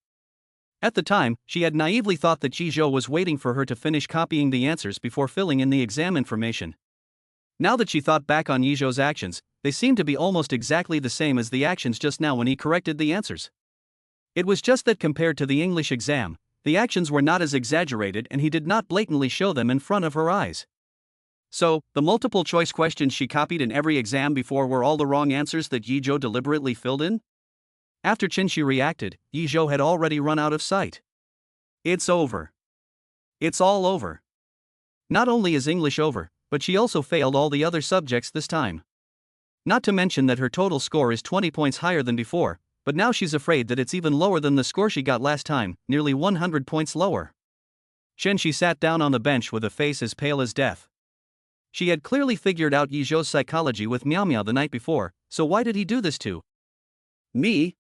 At the time, she had naively thought that Yizhou was waiting for her to finish copying the answers before filling in the exam information. Now that she thought back on Yizhou's actions, they seemed to be almost exactly the same as the actions just now when he corrected the answers. It was just that compared to the English exam, the actions were not as exaggerated and he did not blatantly show them in front of her eyes. So, the multiple choice questions she copied in every exam before were all the wrong answers that Yizhou deliberately filled in? After Chenshi reacted, Yizhou had already run out of sight. It's over. It's all over. Not only is English over, but she also failed all the other subjects this time. Not to mention that her total score is 20 points higher than before, but now she's afraid that it's even lower than the score she got last time, nearly 100 points lower. Chenshi sat down on the bench with a face as pale as death. She had clearly figured out Yizhou's psychology with Miao Miao the night before, so why did he do this to me?